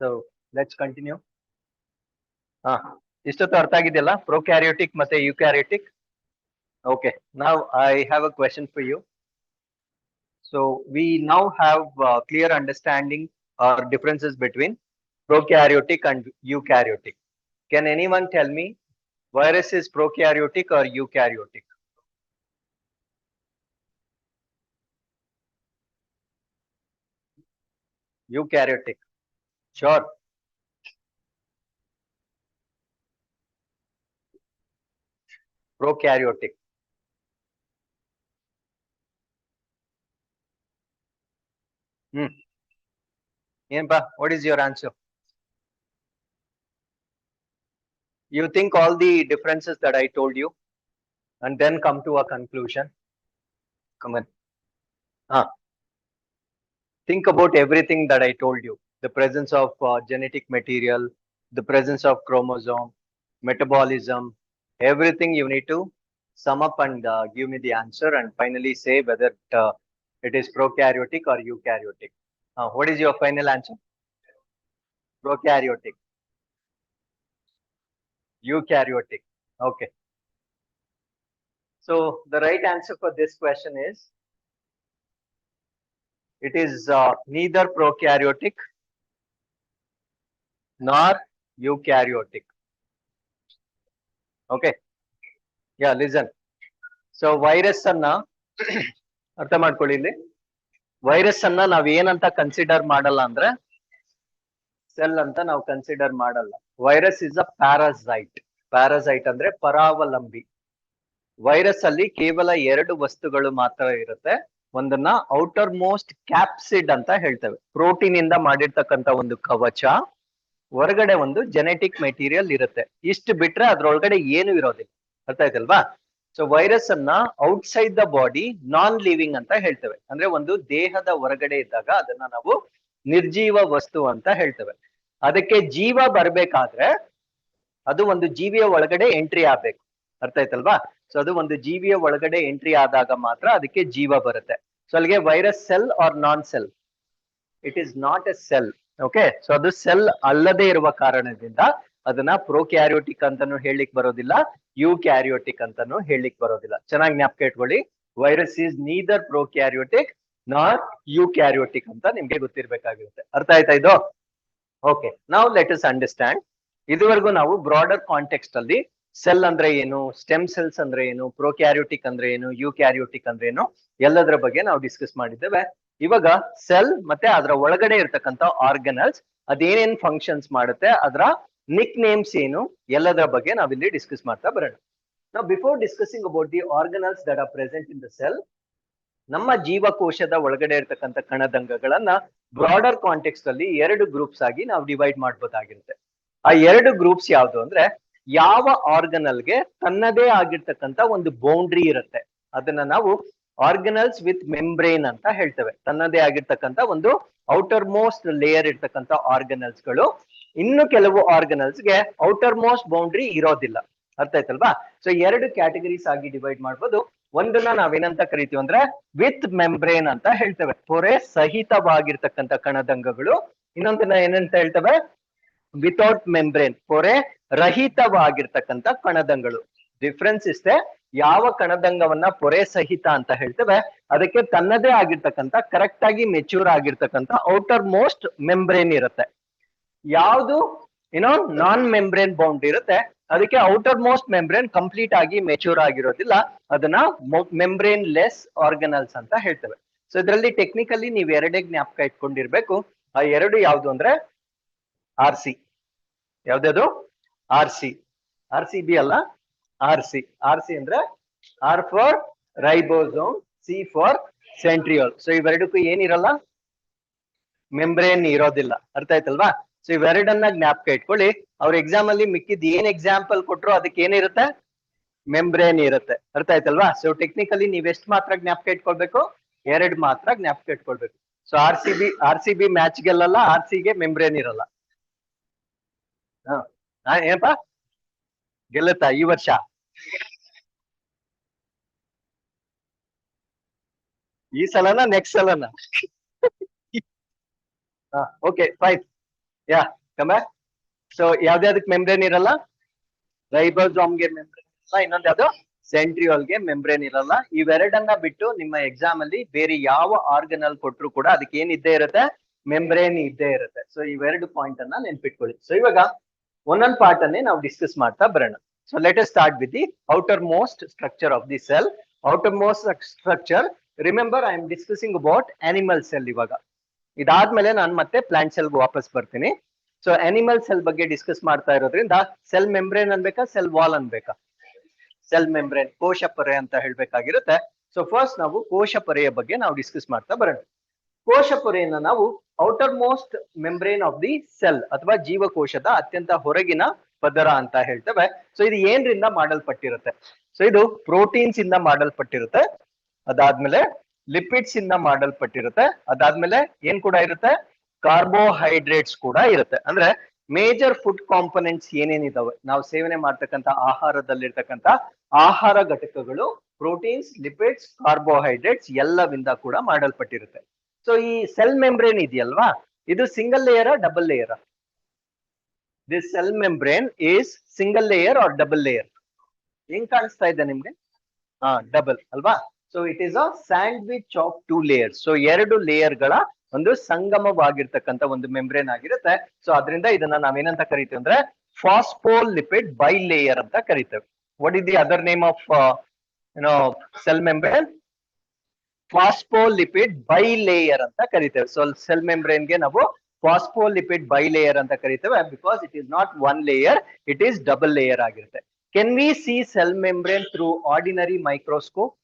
So let's continue. ಹಾ, ಇಷ್ಟೊತ್ತು ಅರ್ಥ ಆಗಿದೆಯಲ್ಲ ಪ್ರೊಕ್ಯಾರಿಯೋಟಿಕ್ ಮತ್ತೆ eukaryotic. Okay, now I have a question for you. So we now have clear understanding or differences between prokaryotic and eukaryotic. Can anyone tell me virus is prokaryotic or eukaryotic? Eukaryotic. Sure. Prokaryotic. Hmm. Yenpa, what is your answer? You think all the differences that I told you and then come to a conclusion? Come on. Ah, think about everything that I told you. The presence of genetic material, the presence of chromosome, metabolism, everything you need to sum up and give me the answer and finally say whether it is prokaryotic or eukaryotic. What is your final answer? Prokaryotic. Eukaryotic. Okay. So the right answer for this question is it is neither prokaryotic nor eukaryotic. Okay. Yeah, listen. So virus ಅನ್ನ ಅರ್ಥ ಮಾಡ್ಕೊಳ್ಳಿ ಇಲ್ಲಿ. Virus ಅನ್ನ ನಾವ್ ಏನಂತ consider ಮಾಡಲ್ಲ ಅಂದ್ರೆ cell ಅಂತ ನಾವು ಕನ್ಸಿಡರ್ ಮಾಡಲ್ಲ. Virus is a parasite. Parasite ಅಂದ್ರೆ ಪರಾವಲಂಬಿ. ವೈರಸ್ ಅಲ್ಲಿ ಕೇವಲ ಎರಡು ವಸ್ತುಗಳು ಮಾತ್ರ ಇರುತ್ತೆ. ಒಂದನ್ನ ಔಟರ್ ಮೋಸ್ಟ್ ಕ್ಯಾಪ್ಸಿಡ್ ಅಂತ ಹೇಳ್ತೇವೆ. ಪ್ರೋಟೀನ್ ಇಂದ ಮಾಡಿರ್ತಕ್ಕಂತ ಒಂದು ಕವಚ, ಹೊರಗಡೆ ಒಂದು ಜೆನೆಟಿಕ್ ಮೆಟೀರಿಯಲ್ ಇರುತ್ತೆ. ಇಷ್ಟು ಬಿಟ್ರೆ ಅದ್ರೊಳಗಡೆ ಏನು ಇರೋದಿಲ್ಲ. ಅರ್ಥ ಆಯ್ತಲ್ವಾ? ಸೊ ವೈರಸ್ ಅನ್ನ outside the body non living ಅಂತ ಹೇಳ್ತೇವೆ. ಅಂದ್ರೆ ಒಂದು ದೇಹದ ಹೊರಗಡೆ ಇದ್ದಾಗ ಅದನ್ನ ನಾವು ನಿರ್ಜೀವ ವಸ್ತು ಅಂತ ಹೇಳ್ತೇವೆ. ಅದಕ್ಕೆ ಜೀವ ಬರ್ಬೇಕಾದ್ರೆ ಅದು ಒಂದು ಜೀವಿಯ ಒಳಗಡೆ ಎಂಟ್ರಿ ಆಗ್ಬೇಕು. ಅರ್ಥ ಆಯ್ತಲ್ವಾ? ಸೊ ಅದು ಒಂದು ಜೀವಿಯ ಒಳಗಡೆ ಎಂಟ್ರಿ ಆದಾಗ ಮಾತ್ರ ಅದಕ್ಕೆ ಜೀವ ಬರುತ್ತೆ. ಸೊ ಅಲ್ಲಿಗೆ virus cell or non cell? It is not a cell. Okay, so ಅದು ಸೆಲ್ ಅಲ್ಲದೆ ಇರುವ ಕಾರಣದಿಂದ ಅದನ್ನ ಪ್ರೋಕ್ಯಾರಿಯೋಟಿಕ್ ಅಂತಾನು ಹೇಳಿಕ್ ಬರೋದಿಲ್ಲ, ಯುಕ್ಯಾರಿಯೋಟಿಕ್ ಅಂತಾನು ಹೇಳಿಕ್ ಬರೋದಿಲ್ಲ. ಚೆನ್ನಾಗಿ ಜ್ಞಾಪಕ ಇಟ್ಕೊಳ್ಳಿ, virus is neither prokaryotic not eukaryotic ಅಂತ ನಿಮ್ಗೆ ಗೊತ್ತಿರ್ಬೇಕಾಗಿರುತ್ತೆ. ಅರ್ಥ ಆಯ್ತಾ ಇದು? ಓಕೆ, ನಾವು ಲೆಟ್ ಅಸ್ ಅಂಡರ್ಸ್ಟ್ಯಾಂಡ್. ಇದುವರೆಗೂ ನಾವು ಬ್ರಾಡರ್ ಕಾಂಟೆಕ್ಸ್ಟ್ ಅಲ್ಲಿ ಸೆಲ್ ಅಂದ್ರೆ ಏನು, ಸ್ಟೆಮ್ ಸೆಲ್ಸ್ ಅಂದ್ರೆ ಏನು, ಪ್ರೋಕ್ಯಾರಿಯೋಟಿಕ್ ಅಂದ್ರೆ ಏನು, ಯುಕ್ಯಾರಿಯೋಟಿಕ್ ಅಂದ್ರೆ ಏನು, ಎಲ್ಲದರ ಬಗ್ಗೆ ನಾವು ಡಿಸ್ಕಸ್ ಮಾಡಿದ್ದೇವೆ. ಇವಾಗ ಸೆಲ್ ಮತ್ತೆ ಅದರ ಒಳಗಡೆ ಇರ್ತಕ್ಕಂಥ ಆರ್ಗನಲ್ಸ್ ಅದೇನೇನ್ ಫಂಕ್ಷನ್ಸ್ ಮಾಡುತ್ತೆ, ಅದರ ನಿಕ್ ನೇಮ್ಸ್ ಏನು, ಎಲ್ಲದರ ಬಗ್ಗೆ ನಾವಿಲ್ಲಿ ಡಿಸ್ಕಸ್ ಮಾಡ್ತಾ ಬರೋಣ. ನಾವು before discussing about the organelles that are present in the cell, ನಮ್ಮ ಜೀವಕೋಶದ ಒಳಗಡೆ ಇರ್ತಕ್ಕಂಥ ಕಣದಂಗಗಳನ್ನ ಬ್ರಾಡರ್ ಕಾಂಟೆಕ್ಸ್ಟ್ ಅಲ್ಲಿ ಎರಡು ಗ್ರೂಪ್ಸ್ ಆಗಿ ನಾವು ಡಿವೈಡ್ ಮಾಡಬಹುದಾಗಿರುತ್ತೆ. ಆ ಎರಡು ಗ್ರೂಪ್ಸ್ ಯಾವ್ದು ಅಂದ್ರೆ, ಯಾವ ಆರ್ಗನಲ್ಗೆ ತನ್ನದೇ ಆಗಿರ್ತಕ್ಕಂಥ ಒಂದು ಬೌಂಡ್ರಿ ಇರುತ್ತೆ, ಅದನ್ನ ನಾವು ಆರ್ಗನಲ್ಸ್ ವಿತ್ ಮೆಂಬ್ರೇನ್ ಅಂತ ಹೇಳ್ತೇವೆ. ತನ್ನದೇ ಆಗಿರ್ತಕ್ಕಂಥ ಒಂದು ಔಟರ್ ಮೋಸ್ಟ್ ಲೇಯರ್ ಇರ್ತಕ್ಕಂಥ ಆರ್ಗನಲ್ಸ್ ಗಳು. ಇನ್ನು ಕೆಲವು ಆರ್ಗನಲ್ಸ್ ಗೆ ಔಟರ್ ಮೋಸ್ಟ್ ಬೌಂಡ್ರಿ ಇರೋದಿಲ್ಲ. ಅರ್ಥ ಆಯ್ತಲ್ವಾ? ಸೊ ಎರಡು ಕ್ಯಾಟಗರೀಸ್ ಆಗಿ ಡಿವೈಡ್ ಮಾಡ್ಬೋದು. ಒಂದನ್ನ ನಾವೇನಂತ ಕರಿತೀವಿ ಅಂದ್ರೆ ವಿತ್ ಮೆಂಬ್ರೇನ್ ಅಂತ ಹೇಳ್ತೇವೆ, ಪೊರೆ ಸಹಿತವಾಗಿರ್ತಕ್ಕಂಥ ಕಣದಂಗಗಳು. ಇನ್ನೊಂದನ್ನ ಏನಂತ ಹೇಳ್ತೇವೆ, ವಿತೌಟ್ ಮೆಂಬ್ರೇನ್, ಪೊರೆ ರಹಿತವಾಗಿರ್ತಕ್ಕಂಥ ಕಣದಂಗಗಳು. ಡಿಫ್ರೆನ್ಸ್ ಇಷ್ಟೇ, ಯಾವ ಕಣದಂಗವನ್ನ ಪೊರೆ ಸಹಿತ ಅಂತ ಹೇಳ್ತೇವೆ ಅದಕ್ಕೆ ತನ್ನದೇ ಆಗಿರ್ತಕ್ಕಂಥ ಕರೆಕ್ಟ್ ಆಗಿ ಮೆಚ್ಯೂರ್ ಆಗಿರ್ತಕ್ಕಂಥ ಔಟರ್ ಮೋಸ್ಟ್ ಮೆಂಬ್ರೇನ್ ಇರುತ್ತೆ. ಯಾವುದು ಏನೋ ನಾನ್ ಮೆಂಬ್ರೇನ್ ಬೌಂಡ್ ಇರುತ್ತೆ ಅದಕ್ಕೆ ಔಟರ್ ಮೋಸ್ಟ್ ಮೆಂಬ್ರೇನ್ ಕಂಪ್ಲೀಟ್ ಆಗಿ ಮೆಚ್ಯೂರ್ ಆಗಿರೋದಿಲ್ಲ, ಅದನ್ನ ಮೆಂಬ್ರೇನ್ ಲೆಸ್ ಆರ್ಗನಲ್ಸ್ ಅಂತ ಹೇಳ್ತೇವೆ. ಸೊ ಇದರಲ್ಲಿ ಟೆಕ್ನಿಕಲಿ ನೀವು ಎರಡೇ ಜ್ಞಾಪಕ ಇಟ್ಕೊಂಡಿರ್ಬೇಕು. ಆ ಎರಡು ಯಾವ್ದು ಅಂದ್ರೆ ಆರ್ ಸಿ. ಯಾವ್ದು? R C. R C B ಅಲ್ಲ, ಆರ್ ಸಿ. ಆರ್ ಸಿ ಅಂದ್ರೆ R for ribosome, C for centriole. So ಇವೆರಡಕ್ಕೂ ಏನಿರಲ್ಲ, ಮೆಂಬ್ರೇನ್ ಇರೋದಿಲ್ಲ. ಅರ್ಥ ಆಯ್ತಲ್ವಾ? ಸೊ ಇವೆರಡನ್ನ ಜ್ಞಾಪಕ ಇಟ್ಕೊಳ್ಳಿ. ಅವ್ರ ಎಕ್ಸಾಮ್ ಅಲ್ಲಿ ಮಿಕ್ಕಿದ್ ಏನ್ ಎಕ್ಸಾಂಪಲ್ ಕೊಟ್ರು ಅದಕ್ಕೆ ಏನಿರುತ್ತೆ, ಮೆಂಬ್ರೇನ್ ಇರುತ್ತೆ. ಅರ್ಥ ಆಯ್ತಲ್ವಾ? ಸೊ ಟೆಕ್ನಿಕಲಿ ನೀವ್ ಎಷ್ಟು ಮಾತ್ರ ಜ್ಞಾಪಕ ಇಟ್ಕೊಳ್ಬೇಕು, ಎರಡು ಮಾತ್ರ ಜ್ಞಾಪಕ ಇಟ್ಕೊಳ್ಬೇಕು. So R C B match ಗೆಲ್ಲಲ್ಲ, ಆರ್ ಸಿ ಗೆ ಮೆಂಬ್ರೇನ್ ಇರಲ್ಲ. ಏನಪ್ಪಾ ಗೆಲ್ಲುತ್ತಾ ಈ ವರ್ಷ? ಈ ಸಲನ ನೆಕ್ಸ್ಟ್ ಸಲನ? Okay fine. Yeah come back. So ಯಾವ್ದ್ಯಾವ್ದಕ್ ಮೆಂಬ್ರೇನ್ ಇರಲ್ಲ? ರೈಬೋಸೋಮ್ಗೆ ಮೆಂಬ್ರೇನ್ ಇರಲ್ಲ, ಇನ್ನೊಂದ್ ಯಾವ್ದು ಸೆಂಟ್ರಿಯೋಲ್ಗೆ ಮೆಂಬ್ರೇನ್ ಇರಲ್ಲ. ಇವೆರಡನ್ನ ಬಿಟ್ಟು ನಿಮ್ಮ ಎಕ್ಸಾಮ್ ಅಲ್ಲಿ ಬೇರೆ ಯಾವ ಆರ್ಗನಲ್ ಕೊಟ್ರು ಕೂಡ ಅದಕ್ಕೆ ಏನ್ ಇದ್ದೇ ಇರುತ್ತೆ? ಮೆಂಬ್ರೇನ್ ಇದ್ದೇ ಇರುತ್ತೆ. ಸೊ ಇವೆರಡು ಪಾಯಿಂಟ್ ಅನ್ನ ನೆನ್ಪಿಟ್ಕೊಳ್ಳಿ. ಸೊ ಇವಾಗ ಒಂದೊಂದ್ ಪಾರ್ಟ್ ಅನ್ನೇ ನಾವು ಡಿಸ್ಕಸ್ ಮಾಡ್ತಾ ಬರೋಣ. So let us start with the outermost structure of the cell. Outermost structure, remember I am discussing about animal cell. ಇವಾಗ ಇದಾದ್ಮೇಲೆ ನಾನು ಮತ್ತೆ ಪ್ಲಾಂಟ್ ಸೆಲ್ ವಾಪಸ್ ಬರ್ತೀನಿ. ಸೊ ಅನಿಮಲ್ ಸೆಲ್ ಬಗ್ಗೆ ಡಿಸ್ಕಸ್ ಮಾಡ್ತಾ ಇರೋದ್ರಿಂದ ಸೆಲ್ ಮೆಂಬ್ರೇನ್ ಅನ್ಬೇಕಾ, ಸೆಲ್ ವಾಲ್ ಅನ್ಬೇಕಾ? ಸೆಲ್ ಮೆಂಬ್ರೇನ್, ಕೋಶ ಪೊರೆ ಅಂತ ಹೇಳ್ಬೇಕಾಗಿರುತ್ತೆ. ಸೊ ಫಸ್ಟ್ ನಾವು ಕೋಶ ಪೊರೆಯ ಬಗ್ಗೆ ನಾವು ಡಿಸ್ಕಸ್ ಮಾಡ್ತಾ ಬರೋಣ. ಕೋಶ ಪೊರೆಯನ್ನ ನಾವು outer most membrane of the cell ಅಥವಾ ಜೀವಕೋಶದ ಅತ್ಯಂತ ಹೊರಗಿನ ಪದರ ಅಂತ ಹೇಳ್ತೇವೆ. ಸೊ ಇದು ಏನ್ರಿಂದ ಮಾಡಲ್ಪಟ್ಟಿರುತ್ತೆ? ಸೊ ಇದು ಪ್ರೋಟೀನ್ಸ್ ಇಂದ ಮಾಡಲ್ಪಟ್ಟಿರುತ್ತೆ. ಅದಾದ್ಮೇಲೆ ಲಿಪಿಡ್ಸ್ ಇಂದ ಮಾಡಲ್ಪಟ್ಟಿರುತ್ತೆ. ಅದಾದ್ಮೇಲೆ ಏನ್ ಕೂಡ ಇರುತ್ತೆ? ಕಾರ್ಬೋಹೈಡ್ರೇಟ್ಸ್ ಕೂಡ ಇರುತ್ತೆ. ಅಂದ್ರೆ ಮೇಜರ್ ಫುಡ್ ಕಾಂಪೊನೆಂಟ್ಸ್ ಏನೇನಿದಾವೆ, ನಾವು ಸೇವನೆ ಮಾಡ್ತಕ್ಕಂಥ ಆಹಾರದಲ್ಲಿರ್ತಕ್ಕಂಥ ಆಹಾರ ಘಟಕಗಳು ಪ್ರೋಟೀನ್ಸ್, ಲಿಪಿಡ್ಸ್, ಕಾರ್ಬೋಹೈಡ್ರೇಟ್ಸ್ ಎಲ್ಲವಿಂದ ಕೂಡ ಮಾಡಲ್ಪಟ್ಟಿರುತ್ತೆ. ಸೊ ಈ ಸೆಲ್ ಮೆಂಬ್ರೇನ್ ಇದೆಯಲ್ವಾ, ಇದು single layer double layer? This cell membrane is single layer or double layer? ಹೆಂಗ್ ಕಾಣಿಸ್ತಾ ಇದೆ ನಿಮ್ಗೆ? ಡಬಲ್ ಅಲ್ವಾ? So it is a sandwich of two layers. So ಎರಡು ಲೇಯರ್ ಗಳ ಒಂದು ಸಂಗಮವಾಗಿರ್ತಕ್ಕಂಥ ಒಂದು ಮೆಂಬ್ರೇನ್ ಆಗಿರುತ್ತೆ. ಸೊ ಅದರಿಂದ ಇದನ್ನ ನಾವೇನಂತ ಕರಿತೀವಿ ಅಂದ್ರೆ ಫಾಸ್ಫೋಲಿಪಿಡ್ ಬೈ ಲೇಯರ್ ಅಂತ ಕರಿತೇವೆ. What is the other name of cell membrane? Phospholipid by layer ಅಂತ ಕರಿತೇವೆ. ಸೊ ಸೆಲ್ ಮೆಂಬ್ರೇನ್ ಗೆ ನಾವು ಫಾಸ್ಫೋಲಿಪಿಡ್ ಬೈ ಲೇಯರ್ ಅಂತ ಕರಿತೇವೆ, because it is not one layer, it is double layer ಆಗಿರುತ್ತೆ. Can we see cell membrane through ordinary microscope?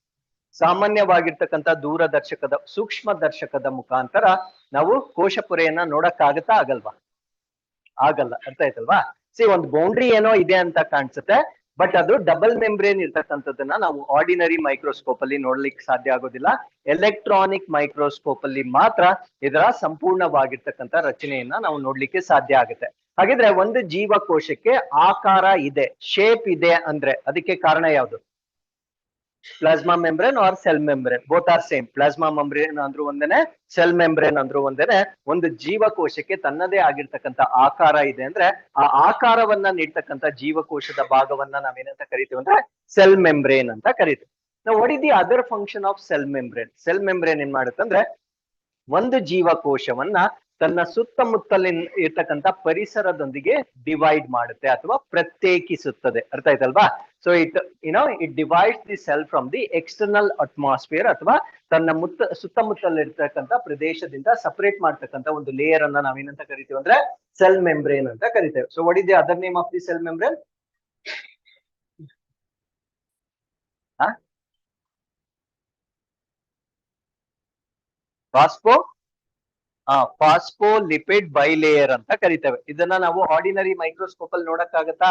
ಸಾಮಾನ್ಯವಾಗಿರ್ತಕ್ಕಂಥ ದೂರದರ್ಶಕದ ಸೂಕ್ಷ್ಮ ದರ್ಶಕದ ಮುಖಾಂತರ ನಾವು ಕೋಶ ಪೊರೆಯನ್ನ ನೋಡಕ್ಕಾಗತ್ತಾ, ಆಗಲ್ವಾ? ಆಗಲ್ಲ. ಅರ್ಥ ಆಯ್ತಲ್ವಾ? ಸಿ ಒಂದು ಬೌಂಡ್ರಿ ಏನೋ ಇದೆ ಅಂತ ಕಾಣಿಸುತ್ತೆ, ಬಟ್ ಅದು ಡಬಲ್ ಮೆಂಬ್ರೇನ್ ಇರ್ತಕ್ಕಂಥದ್ದನ್ನ ನಾವು ಆರ್ಡಿನರಿ ಮೈಕ್ರೋಸ್ಕೋಪ್ ಅಲ್ಲಿ ನೋಡ್ಲಿಕ್ಕೆ ಸಾಧ್ಯ ಆಗೋದಿಲ್ಲ. ಎಲೆಕ್ಟ್ರಾನಿಕ್ ಮೈಕ್ರೋಸ್ಕೋಪ್ ಅಲ್ಲಿ ಮಾತ್ರ ಇದರ ಸಂಪೂರ್ಣವಾಗಿರ್ತಕ್ಕಂಥ ರಚನೆಯನ್ನ ನಾವು ನೋಡ್ಲಿಕ್ಕೆ ಸಾಧ್ಯ ಆಗುತ್ತೆ. ಹಾಗಿದ್ರೆ ಒಂದು ಜೀವಕೋಶಕ್ಕೆ ಆಕಾರ ಇದೆ, ಶೇಪ್ ಇದೆ ಅಂದ್ರೆ ಅದಕ್ಕೆ ಕಾರಣ ಯಾವುದು? Plasma membrane or cell membrane? Both are same. Plasma membrane ಅಂದ್ರೂ ಒಂದೇನೆ, ಸೆಲ್ ಮೆಂಬ್ರೇನ್ ಅಂದ್ರೂ ಒಂದೇನೆ. ಒಂದು ಜೀವಕೋಶಕ್ಕೆ ತನ್ನದೇ ಆಗಿರ್ತಕ್ಕಂಥ ಆಕಾರ ಇದೆ ಅಂದ್ರೆ ಆ ಆಕಾರವನ್ನ ನೀಡ್ತಕ್ಕಂಥ ಜೀವಕೋಶದ ಭಾಗವನ್ನ ನಾವೇನಂತ ಕರಿತೀವಿ ಅಂದ್ರೆ ಸೆಲ್ ಮೆಂಬ್ರೇನ್ ಅಂತ ಕರಿತೀವಿ. ನಾವು what is the other function of cell membrane? Cell membrane ಏನ್ ಮಾಡುತ್ತೆ ಅಂದ್ರೆ ಒಂದು ಜೀವಕೋಶವನ್ನ ತನ್ನ ಸುತ್ತಮುತ್ತಲಿನ ಇರ್ತಕ್ಕಂಥ ಪರಿಸರದೊಂದಿಗೆ ಡಿವೈಡ್ ಮಾಡುತ್ತೆ ಅಥವಾ ಪ್ರತ್ಯೇಕಿಸುತ್ತದೆ. ಅರ್ಥ ಆಯ್ತಲ್ವಾ? So it it divides the cell from the external atmosphere ಅಥವಾ ತನ್ನ ಸುತ್ತಮುತ್ತಲಿರ್ತಕ್ಕಂಥ ಪ್ರದೇಶದಿಂದ ಸಪರೇಟ್ ಮಾಡ್ತಕ್ಕಂಥ ಒಂದು ಲೇಯರ್ ಅನ್ನ ನಾವೇನಂತ ಕರಿತೀವಿ ಅಂದ್ರೆ ಸೆಲ್ ಮೆಂಬ್ರೇನ್ ಅಂತ ಕರಿತೇವೆ. So what is the other name of the cell membrane? Phospholipid bilayer ಅಂತ ಕರಿತೇವೆ. ಇದನ್ನ ನಾವು ಆರ್ಡಿನರಿ ಮೈಕ್ರೋಸ್ಕೋಪ್ ಅಲ್ಲಿ ನೋಡಕ್ಕಾಗತ್ತಾ?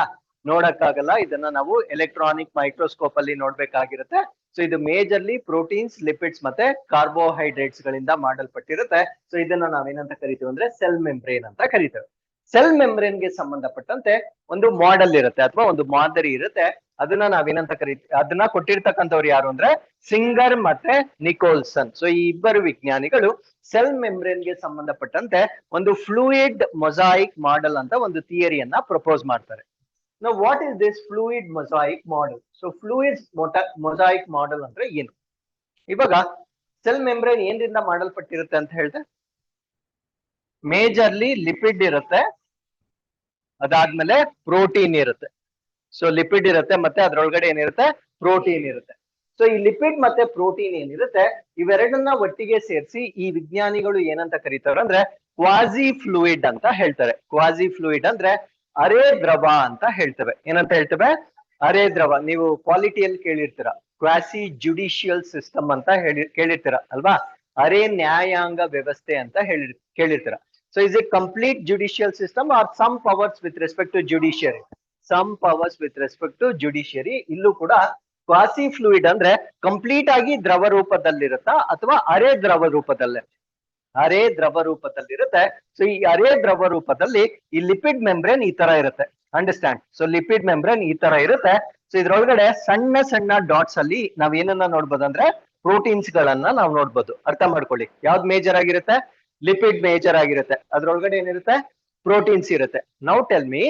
ನೋಡಕ್ಕಾಗಲ್ಲ. ಇದನ್ನ ನಾವು ಎಲೆಕ್ಟ್ರಾನಿಕ್ ಮೈಕ್ರೋಸ್ಕೋಪ್ ಅಲ್ಲಿ ನೋಡ್ಬೇಕಾಗಿರುತ್ತೆ. ಸೊ ಇದು ಮೇಜರ್ಲಿ ಪ್ರೋಟೀನ್ಸ್, ಲಿಪಿಡ್ಸ್ ಮತ್ತೆ ಕಾರ್ಬೋಹೈಡ್ರೇಟ್ಸ್ ಗಳಿಂದ ಮಾಡಲ್ಪಟ್ಟಿರುತ್ತೆ. ಸೊ ಇದನ್ನ ನಾವೇನಂತ ಕರಿತೀವಿ ಅಂದ್ರೆ ಸೆಲ್ ಮೆಂಬ್ರೇನ್ ಅಂತ ಕರಿತೇವೆ. ಸೆಲ್ ಮೆಂಬ್ರೇನ್ ಗೆ ಸಂಬಂಧಪಟ್ಟಂತೆ ಒಂದು ಮಾಡೆಲ್ ಇರುತ್ತೆ ಅಥವಾ ಒಂದು ಮಾದರಿ ಇರುತ್ತೆ. ಅದನ್ನ ನಾವೇನಂತ ಕರಿತೀವಿ, ಅದನ್ನ ಕೊಟ್ಟಿರ್ತಕ್ಕಂಥವ್ರು ಯಾರು ಅಂದ್ರೆ ಸಿಂಗರ್ ಮತ್ತೆ ನಿಕೋಲ್ಸನ್. ಸೊ ಈ ಇಬ್ಬರು ವಿಜ್ಞಾನಿಗಳು ಸೆಲ್ ಮೆಂಬ್ರೇನ್ ಗೆ ಸಂಬಂಧಪಟ್ಟಂತೆ ಒಂದು ಫ್ಲೂಯಿಡ್ ಮೊಸಾಯಿಕ್ ಮಾಡೆಲ್ ಅಂತ ಒಂದು ಥಿಯರಿಯನ್ನ ಪ್ರಪೋಸ್ ಮಾಡ್ತಾರೆ. Now what is this fluid mosaic model? So fluid mosaic model ಅಂದ್ರೆ ಏನು? ಇವಾಗ ಸೆಲ್ ಮೆಂಬ್ರೇನ್ ಏನ್ರಿಂದ ಮಾಡಲ್ಪಟ್ಟಿರುತ್ತೆ ಅಂತ ಹೇಳಿದ್ರೆ ಮೇಜರ್ಲಿ ಲಿಪಿಡ್ ಇರುತ್ತೆ, ಅದಾದ್ಮೇಲೆ ಪ್ರೋಟೀನ್ ಇರುತ್ತೆ. ಸೊ ಲಿಪಿಡ್ ಇರುತ್ತೆ ಮತ್ತೆ ಅದ್ರೊಳಗಡೆ ಏನಿರುತ್ತೆ? ಪ್ರೋಟೀನ್ ಇರುತ್ತೆ. ಸೊ ಈ ಲಿಪಿಡ್ ಮತ್ತೆ ಪ್ರೋಟೀನ್ ಏನಿರುತ್ತೆ ಇವೆರಡನ್ನ ಒಟ್ಟಿಗೆ ಸೇರಿಸಿ ಈ ವಿಜ್ಞಾನಿಗಳು ಏನಂತ ಕರೀತಾರೆ ಅಂದ್ರೆ ಕ್ವಾಸಿ ಫ್ಲೂಯಿಡ್ ಅಂತ ಹೇಳ್ತಾರೆ. ಕ್ವಾಸಿ ಫ್ಲೂಯಿಡ್ ಅಂದ್ರೆ ಅರೆ ದ್ರವ ಅಂತ ಹೇಳ್ತೇವೆ. ಏನಂತ ಹೇಳ್ತೇವೆ? ಅರೆ ದ್ರವ. ನೀವು ಕ್ವಾಲಿಟಿಯಲ್ಲಿ ಕೇಳಿರ್ತೀರ, ಕ್ವಾಸಿ ಜುಡಿಷಿಯಲ್ ಸಿಸ್ಟಮ್ ಅಂತ ಕೇಳಿರ್ತೀರ ಅಲ್ವಾ? ಅರೆ ನ್ಯಾಯಾಂಗ ವ್ಯವಸ್ಥೆ ಅಂತ ಕೇಳಿರ್ತೀರ. So is a complete judicial system or some powers with respect to judiciary? Some powers with respect to judiciary. ಇಲ್ಲೂ ಕೂಡ ಕ್ವಾಸಿ ಫ್ಲೂಯಿಡ್ ಅಂದ್ರೆ ಕಂಪ್ಲೀಟ್ ಆಗಿ ದ್ರವ ರೂಪದಲ್ಲಿರುತ್ತಾ ಅಥವಾ ಅರೆ ದ್ರವ ರೂಪದಲ್ಲೇ? ಅರೆ ದ್ರವ ರೂಪದಲ್ಲಿರುತ್ತೆ. ಸೊ ಈ ಅರೆ ದ್ರವ ರೂಪದಲ್ಲಿ ಈ ಲಿಪಿಡ್ ಮೆಂಬ್ರೇನ್ ಈ ತರ ಇರುತ್ತೆ. ಅಂಡರ್ಸ್ಟ್ಯಾಂಡ್. ಸೊ ಲಿಪಿಡ್ ಮೆಂಬ್ರೇನ್ ಈ ತರ ಇರುತ್ತೆ. ಸೊ ಇದ್ರೊಳಗಡೆ ಸಣ್ಣ ಸಣ್ಣ ಡಾಟ್ಸ್ ಅಲ್ಲಿ ನಾವ್ ಏನನ್ನ ನೋಡ್ಬೋದು ಅಂದ್ರೆ ಪ್ರೋಟೀನ್ಸ್ ಗಳನ್ನ ನಾವು ನೋಡ್ಬೋದು. ಅರ್ಥ ಮಾಡ್ಕೊಳ್ಳಿ, ಯಾವ್ದು ಮೇಜರ್ ಆಗಿರುತ್ತೆ, ಲಿಪಿಡ್ ಮೇಜರ್ ಆಗಿರುತ್ತೆ. ಅದ್ರೊಳಗಡೆ ಏನಿರುತ್ತೆ, ಪ್ರೋಟೀನ್ಸ್ ಇರುತ್ತೆ. ನೌ ಟೆಲ್ ಮಿ,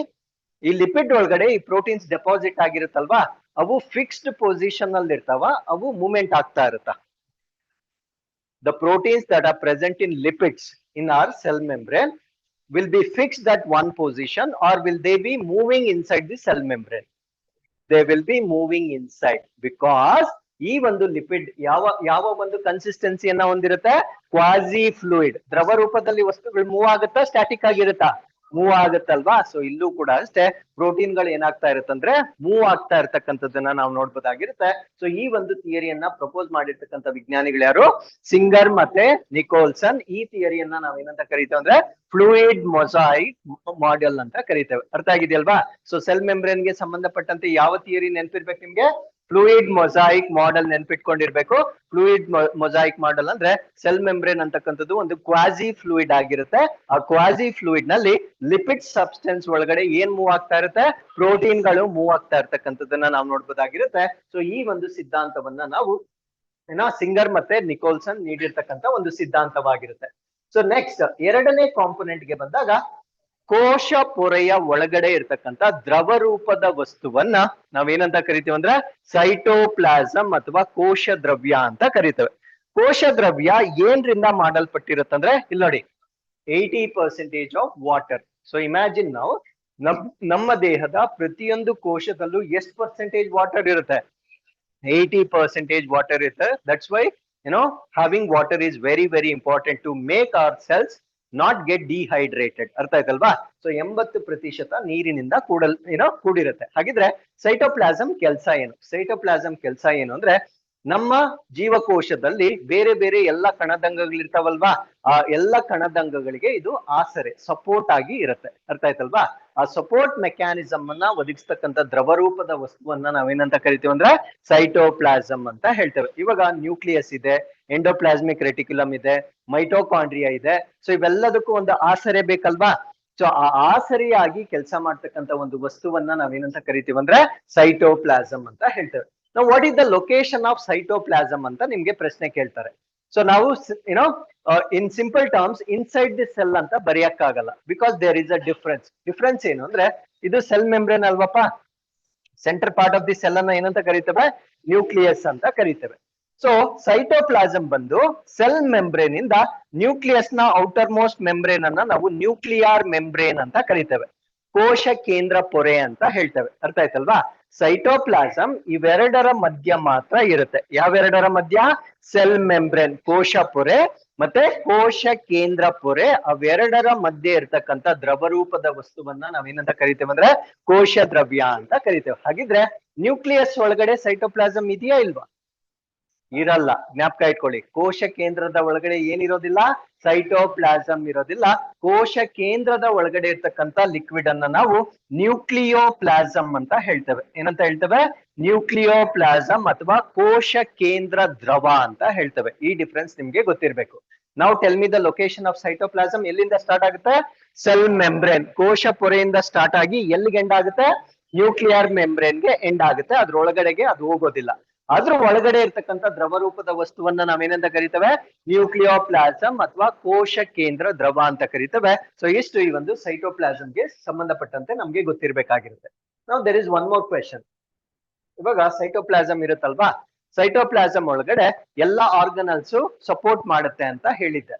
ಈ ಲಿಪಿಡ್ ಒಳಗಡೆ ಈ ಪ್ರೋಟೀನ್ಸ್ ಡೆಪಾಸಿಟ್ ಆಗಿರುತ್ತಲ್ವಾ, ಅವು ಫಿಕ್ಸ್ಡ್ ಪೊಸಿಷನ್ ಅಲ್ಲಿ ಇರ್ತಾವ, ಅವು ಮೂವ್ಮೆಂಟ್ ಆಗ್ತಾ ಇರುತ್ತ. The proteins that are present in lipids in our cell membrane will be fixed at one position, or will they be moving inside the cell membrane? They will be moving inside, because ಈ ಒಂದು lipid ಯಾವ ಒಂದು ಕನ್ಸಿಸ್ಟೆನ್ಸಿಯನ್ನ ಹೊಂದಿರುತ್ತೆ, quasi fluid, ದ್ರವ ರೂಪದಲ್ಲಿ ವಸ್ತುಗಳು move ಆಗುತ್ತಾ, static ಆಗಿರುತ್ತಾ, move ಆಗುತ್ತಲ್ವಾ. So ಇಲ್ಲೂ ಕೂಡ ಅಷ್ಟೇ ಪ್ರೋಟೀನ್ ಗಳು ಏನಾಗ್ತಾ ಇರುತ್ತಂದ್ರೆ ಮೂವ್ ಆಗ್ತಾ ಇರ್ತಕ್ಕಂಥದ್ದನ್ನ ನಾವು ನೋಡ್ಬೋದಾಗಿರುತ್ತೆ. ಸೊ ಈ ಒಂದು ಥಿಯರಿಯನ್ನ ಪ್ರಪೋಸ್ ಮಾಡಿರ್ತಕ್ಕಂಥ ವಿಜ್ಞಾನಿಗಳು ಯಾರು, ಸಿಂಗರ್ ಮತ್ತೆ ನಿಕೋಲ್ಸನ್. ಈ ಥಿಯರಿಯನ್ನ ನಾವ್ ಏನಂತ ಕರಿತೇವೆ ಅಂದ್ರೆ ಫ್ಲೂಯಿಡ್ ಮೊಸಾಯಿಕ್ ಮಾಡೆಲ್ ಅಂತ ಕರಿತೇವೆ. ಅರ್ಥ ಆಗಿದೆಯಲ್ವಾ. ಸೊ ಸೆಲ್ ಮೆಂಬ್ರೇನ್ ಗೆ ಸಂಬಂಧಪಟ್ಟಂತೆ ಯಾವ ಥಿಯರಿ ನೆನಪಿರ್ಬೇಕು ನಿಮ್ಗೆ, ಫ್ಲೂಯಿಡ್ ಮೊಸಾಯಿಕ್ ಮಾಡೆಲ್ ನೆನ್ಪಿಟ್ಕೊಂಡಿರ್ಬೇಕು. ಫ್ಲೂಯಿಡ್ ಮೊಸಾಯಿಕ್ ಮಾಡೆಲ್ ಅಂದ್ರೆ ಸೆಲ್ ಮೆಂಬ್ರೇನ್ ಅಂತಕ್ಕಂಥದ್ದು ಒಂದು ಕ್ವಾಸಿ ಫ್ಲೂಯಿಡ್ ಆಗಿರುತ್ತೆ. ಆ ಕ್ವಾಸಿ ಫ್ಲೂಯಿಡ್ ನಲ್ಲಿ ಲಿಪಿಡ್ ಸಬ್ಸ್ಟೆನ್ಸ್ ಒಳಗಡೆ ಏನ್ ಮೂವ್ ಆಗ್ತಾ ಇರುತ್ತೆ, ಪ್ರೋಟೀನ್ ಗಳು ಮೂವ್ ಆಗ್ತಾ ಇರ್ತಕ್ಕಂಥದ್ದನ್ನ ನಾವು ನೋಡ್ಬೋದಾಗಿರುತ್ತೆ. ಸೊ ಈ ಒಂದು ಸಿದ್ಧಾಂತವನ್ನ ನಾವು ಸಿಂಗರ್ ಮತ್ತೆ ನಿಕೋಲ್ಸನ್ ನೀಡಿರ್ತಕ್ಕಂಥ ಒಂದು ಸಿದ್ಧಾಂತವಾಗಿರುತ್ತೆ. ಸೊ ನೆಕ್ಸ್ಟ್ ಎರಡನೇ ಕಾಂಪೊನೆಂಟ್ ಗೆ ಬಂದಾಗ, ಕೋಶ ಪೊರೆಯ ಒಳಗಡೆ ಇರ್ತಕ್ಕಂಥ ದ್ರವ ರೂಪದ ವಸ್ತುವನ್ನ ನಾವೇನಂತ ಕರಿತೀವಿ ಅಂದ್ರೆ ಸೈಟೋಪ್ಲಾಸಮ್ ಅಥವಾ ಕೋಶ ದ್ರವ್ಯ ಅಂತ ಕರಿತೇವೆ. ಕೋಶ ದ್ರವ್ಯ ಏನ್ರಿಂದ ಮಾಡಲ್ಪಟ್ಟಿರುತ್ತಂದ್ರೆ ಇಲ್ಲಿ ನೋಡಿ, 80% ಆಫ್ ವಾಟರ್. ಸೊ ಇಮ್ಯಾಜಿನ್ ನಾವು ನಮ್ಮ ದೇಹದ ಪ್ರತಿಯೊಂದು ಕೋಶದಲ್ಲೂ ಎಷ್ಟು ಪರ್ಸೆಂಟೇಜ್ ವಾಟರ್ ಇರುತ್ತೆ, 80% ವಾಟರ್ ಇರುತ್ತೆ. That's why having water is very very important to make our cells not get dehydrated. ಅರ್ಥ ಆಯ್ತಲ್ವಾ. ಸೊ 80% ನೀರಿನಿಂದ ಕೂಡಿರುತ್ತೆ. ಹಾಗಿದ್ರೆ ಸೈಟೋಪ್ಲಾಸಮ್ ಕೆಲಸ ಏನು, ಸೈಟೋಪ್ಲಾಸಮ್ ಕೆಲಸ ಏನು ಅಂದ್ರೆ, ನಮ್ಮ ಜೀವಕೋಶದಲ್ಲಿ ಬೇರೆ ಬೇರೆ ಎಲ್ಲ ಕಣದಂಗಗಳಿರ್ತಾವಲ್ವಾ, ಆ ಎಲ್ಲ ಕಣದಂಗಗಳಿಗೆ ಇದು ಆಸರೆ, ಸಪೋರ್ಟ್ ಆಗಿ ಇರುತ್ತೆ. ಅರ್ಥ ಆಯ್ತಲ್ವಾ. ಆ ಸಪೋರ್ಟ್ ಮೆಕ್ಯಾನಿಸಮ್ ಅನ್ನ ಒದಗಿಸ್ತಕ್ಕಂಥ ದ್ರವರೂಪದ ವಸ್ತುವನ್ನ ನಾವೇನಂತ ಕರಿತೀವಿ ಅಂದ್ರೆ ಸೈಟೋಪ್ಲಾಸಮ್ ಅಂತ ಹೇಳ್ತೇವೆ. ಇವಾಗ ನ್ಯೂಕ್ಲಿಯಸ್ ಇದೆ, ಎಂಡೋಪ್ಲಾಸ್ಮಿಕ್ ರೆಟಿಕ್ಯುಲಮ್ ಇದೆ, ಮೈಟೋಕಾಂಡ್ರಿಯಾ ಇದೆ. ಸೊ ಇವೆಲ್ಲದಕ್ಕೂ ಒಂದು ಆಸರೆ ಬೇಕಲ್ವಾ. ಸೊ ಆ ಆಸರಿಯಾಗಿ ಕೆಲಸ ಮಾಡ್ತಕ್ಕಂಥ ಒಂದು ವಸ್ತುವನ್ನ ನಾವೇನಂತ ಕರಿತೀವಿ ಅಂದ್ರೆ ಸೈಟೋಪ್ಲಾಸಮ್ ಅಂತ ಹೇಳ್ತೇವೆ. ನಾವು what is the location of cytoplasm ಅಂತ ನಿಮ್ಗೆ ಪ್ರಶ್ನೆ ಕೇಳ್ತಾರೆ. ಸೊ ನಾವು in simple terms inside the cell ಅಂತ ಬರೆಯಕ್ಕಾಗಲ್ಲ, because there is a difference ಏನು ಅಂದ್ರೆ, ಇದು ಸೆಲ್ ಮೆಂಬ್ರೇನ್ ಅಲ್ವಪ್ಪ, center part of the cell ಅನ್ನ ಏನಂತ ಕರಿತೇವೆ, ನ್ಯೂಕ್ಲಿಯಸ್ ಅಂತ ಕರಿತೇವೆ. ಸೊ ಸೈಟೋಪ್ಲಾಸಮ್ ಬಂದು ಸೆಲ್ ಮೆಂಬ್ರೇನ್ ಇಂದ ನ್ಯೂಕ್ಲಿಯಸ್ ನ ಔಟರ್ ಮೋಸ್ಟ್ ಮೆಂಬ್ರೇನ್ ಅನ್ನ ನಾವು ನ್ಯೂಕ್ಲಿಯರ್ ಮೆಂಬ್ರೇನ್ ಅಂತ ಕರಿತೇವೆ, ಕೋಶ ಕೇಂದ್ರ ಪೊರೆ ಅಂತ ಹೇಳ್ತೇವೆ. ಅರ್ಥ ಆಯ್ತಲ್ವಾ. ಸೈಟೋಪ್ಲಾಸಮ್ ಇವೆರಡರ ಮಧ್ಯ ಮಾತ್ರ ಇರುತ್ತೆ. ಯಾವೆರಡರ ಮಧ್ಯ, ಸೆಲ್ ಮೆಂಬ್ರೇನ್ ಕೋಶ ಪೊರೆ ಮತ್ತೆ ಕೋಶ ಕೇಂದ್ರ ಪೊರೆ, ಅವೆರಡರ ಮಧ್ಯೆ ಇರ್ತಕ್ಕಂಥ ದ್ರವರೂಪದ ವಸ್ತುವನ್ನ ನಾವೇನಂತ ಕರಿತೇವೆ ಅಂದ್ರೆ ಕೋಶ ದ್ರವ್ಯ ಅಂತ ಕರಿತೇವೆ. ಹಾಗಿದ್ರೆ ನ್ಯೂಕ್ಲಿಯಸ್ ಒಳಗಡೆ ಸೈಟೋಪ್ಲಾಸಮ್ ಇದೆಯಾ ಇಲ್ವಾ, ಇರಲ್ಲ. ಜ್ಞಾಪಕ ಇಟ್ಕೊಳ್ಳಿ, ಕೋಶ ಕೇಂದ್ರದ ಒಳಗಡೆ ಏನಿರೋದಿಲ್ಲ, ಸೈಟೋಪ್ಲಾಸಮ್ ಇರೋದಿಲ್ಲ. ಕೋಶ ಕೇಂದ್ರದ ಒಳಗಡೆ ಇರ್ತಕ್ಕಂಥ ಲಿಕ್ವಿಡ್ ಅನ್ನ ನಾವು ನ್ಯೂಕ್ಲಿಯೋಪ್ಲಾಸಮ್ ಅಂತ ಹೇಳ್ತೇವೆ. ಏನಂತ ಹೇಳ್ತೇವೆ, ನ್ಯೂಕ್ಲಿಯೋಪ್ಲಾಸಮ್ ಅಥವಾ ಕೋಶ ಕೇಂದ್ರ ದ್ರವ ಅಂತ ಹೇಳ್ತೇವೆ. ಈ ಡಿಫ್ರೆನ್ಸ್ ನಿಮ್ಗೆ ಗೊತ್ತಿರ್ಬೇಕು. ನಾವು tell me the location of cytoplasm. ಎಲ್ಲಿಂದ ಸ್ಟಾರ್ಟ್ ಆಗುತ್ತೆ, ಸೆಲ್ ಮೆಂಬ್ರೇನ್ ಕೋಶ ಪೊರೆಯಿಂದ ಸ್ಟಾರ್ಟ್ ಆಗಿ ಎಲ್ಲಿಗೆ ಎಂಡ್ ಆಗುತ್ತೆ, ನ್ಯೂಕ್ಲಿಯರ್ ಮೆಂಬ್ರೇನ್ಗೆ ಎಂಡ್ ಆಗುತ್ತೆ. ಅದ್ರೊಳಗಡೆಗೆ ಅದು ಹೋಗೋದಿಲ್ಲ. ಅದ್ರ ಒಳಗಡೆ ಇರ್ತಕ್ಕಂಥ ದ್ರವರೂಪದ ವಸ್ತುವನ್ನ ನಾವೇನಂತ ಕರಿತೇವೆ, ನ್ಯೂಕ್ಲಿಯೋಪ್ಲಾಸಮ್ ಅಥವಾ ಕೋಶ ಕೇಂದ್ರ ದ್ರವ ಅಂತ ಕರಿತೇವೆ. ಸೊ ಇಷ್ಟು ಈ ಒಂದು ಸೈಟೋಪ್ಲಾಸಮ್ಗೆ ಸಂಬಂಧಪಟ್ಟಂತೆ ನಮ್ಗೆ ಗೊತ್ತಿರ್ಬೇಕಾಗಿರುತ್ತೆ. ನಾವು there is one more question. ಇವಾಗ ಸೈಟೋಪ್ಲಾಸಮ್ ಇರುತ್ತಲ್ವಾ, ಸೈಟೋಪ್ಲಾಸಮ್ ಒಳಗಡೆ ಎಲ್ಲಾ ಆರ್ಗನಲ್ಸ್ ಸಪೋರ್ಟ್ ಮಾಡುತ್ತೆ ಅಂತ ಹೇಳಿದ್ದೆ.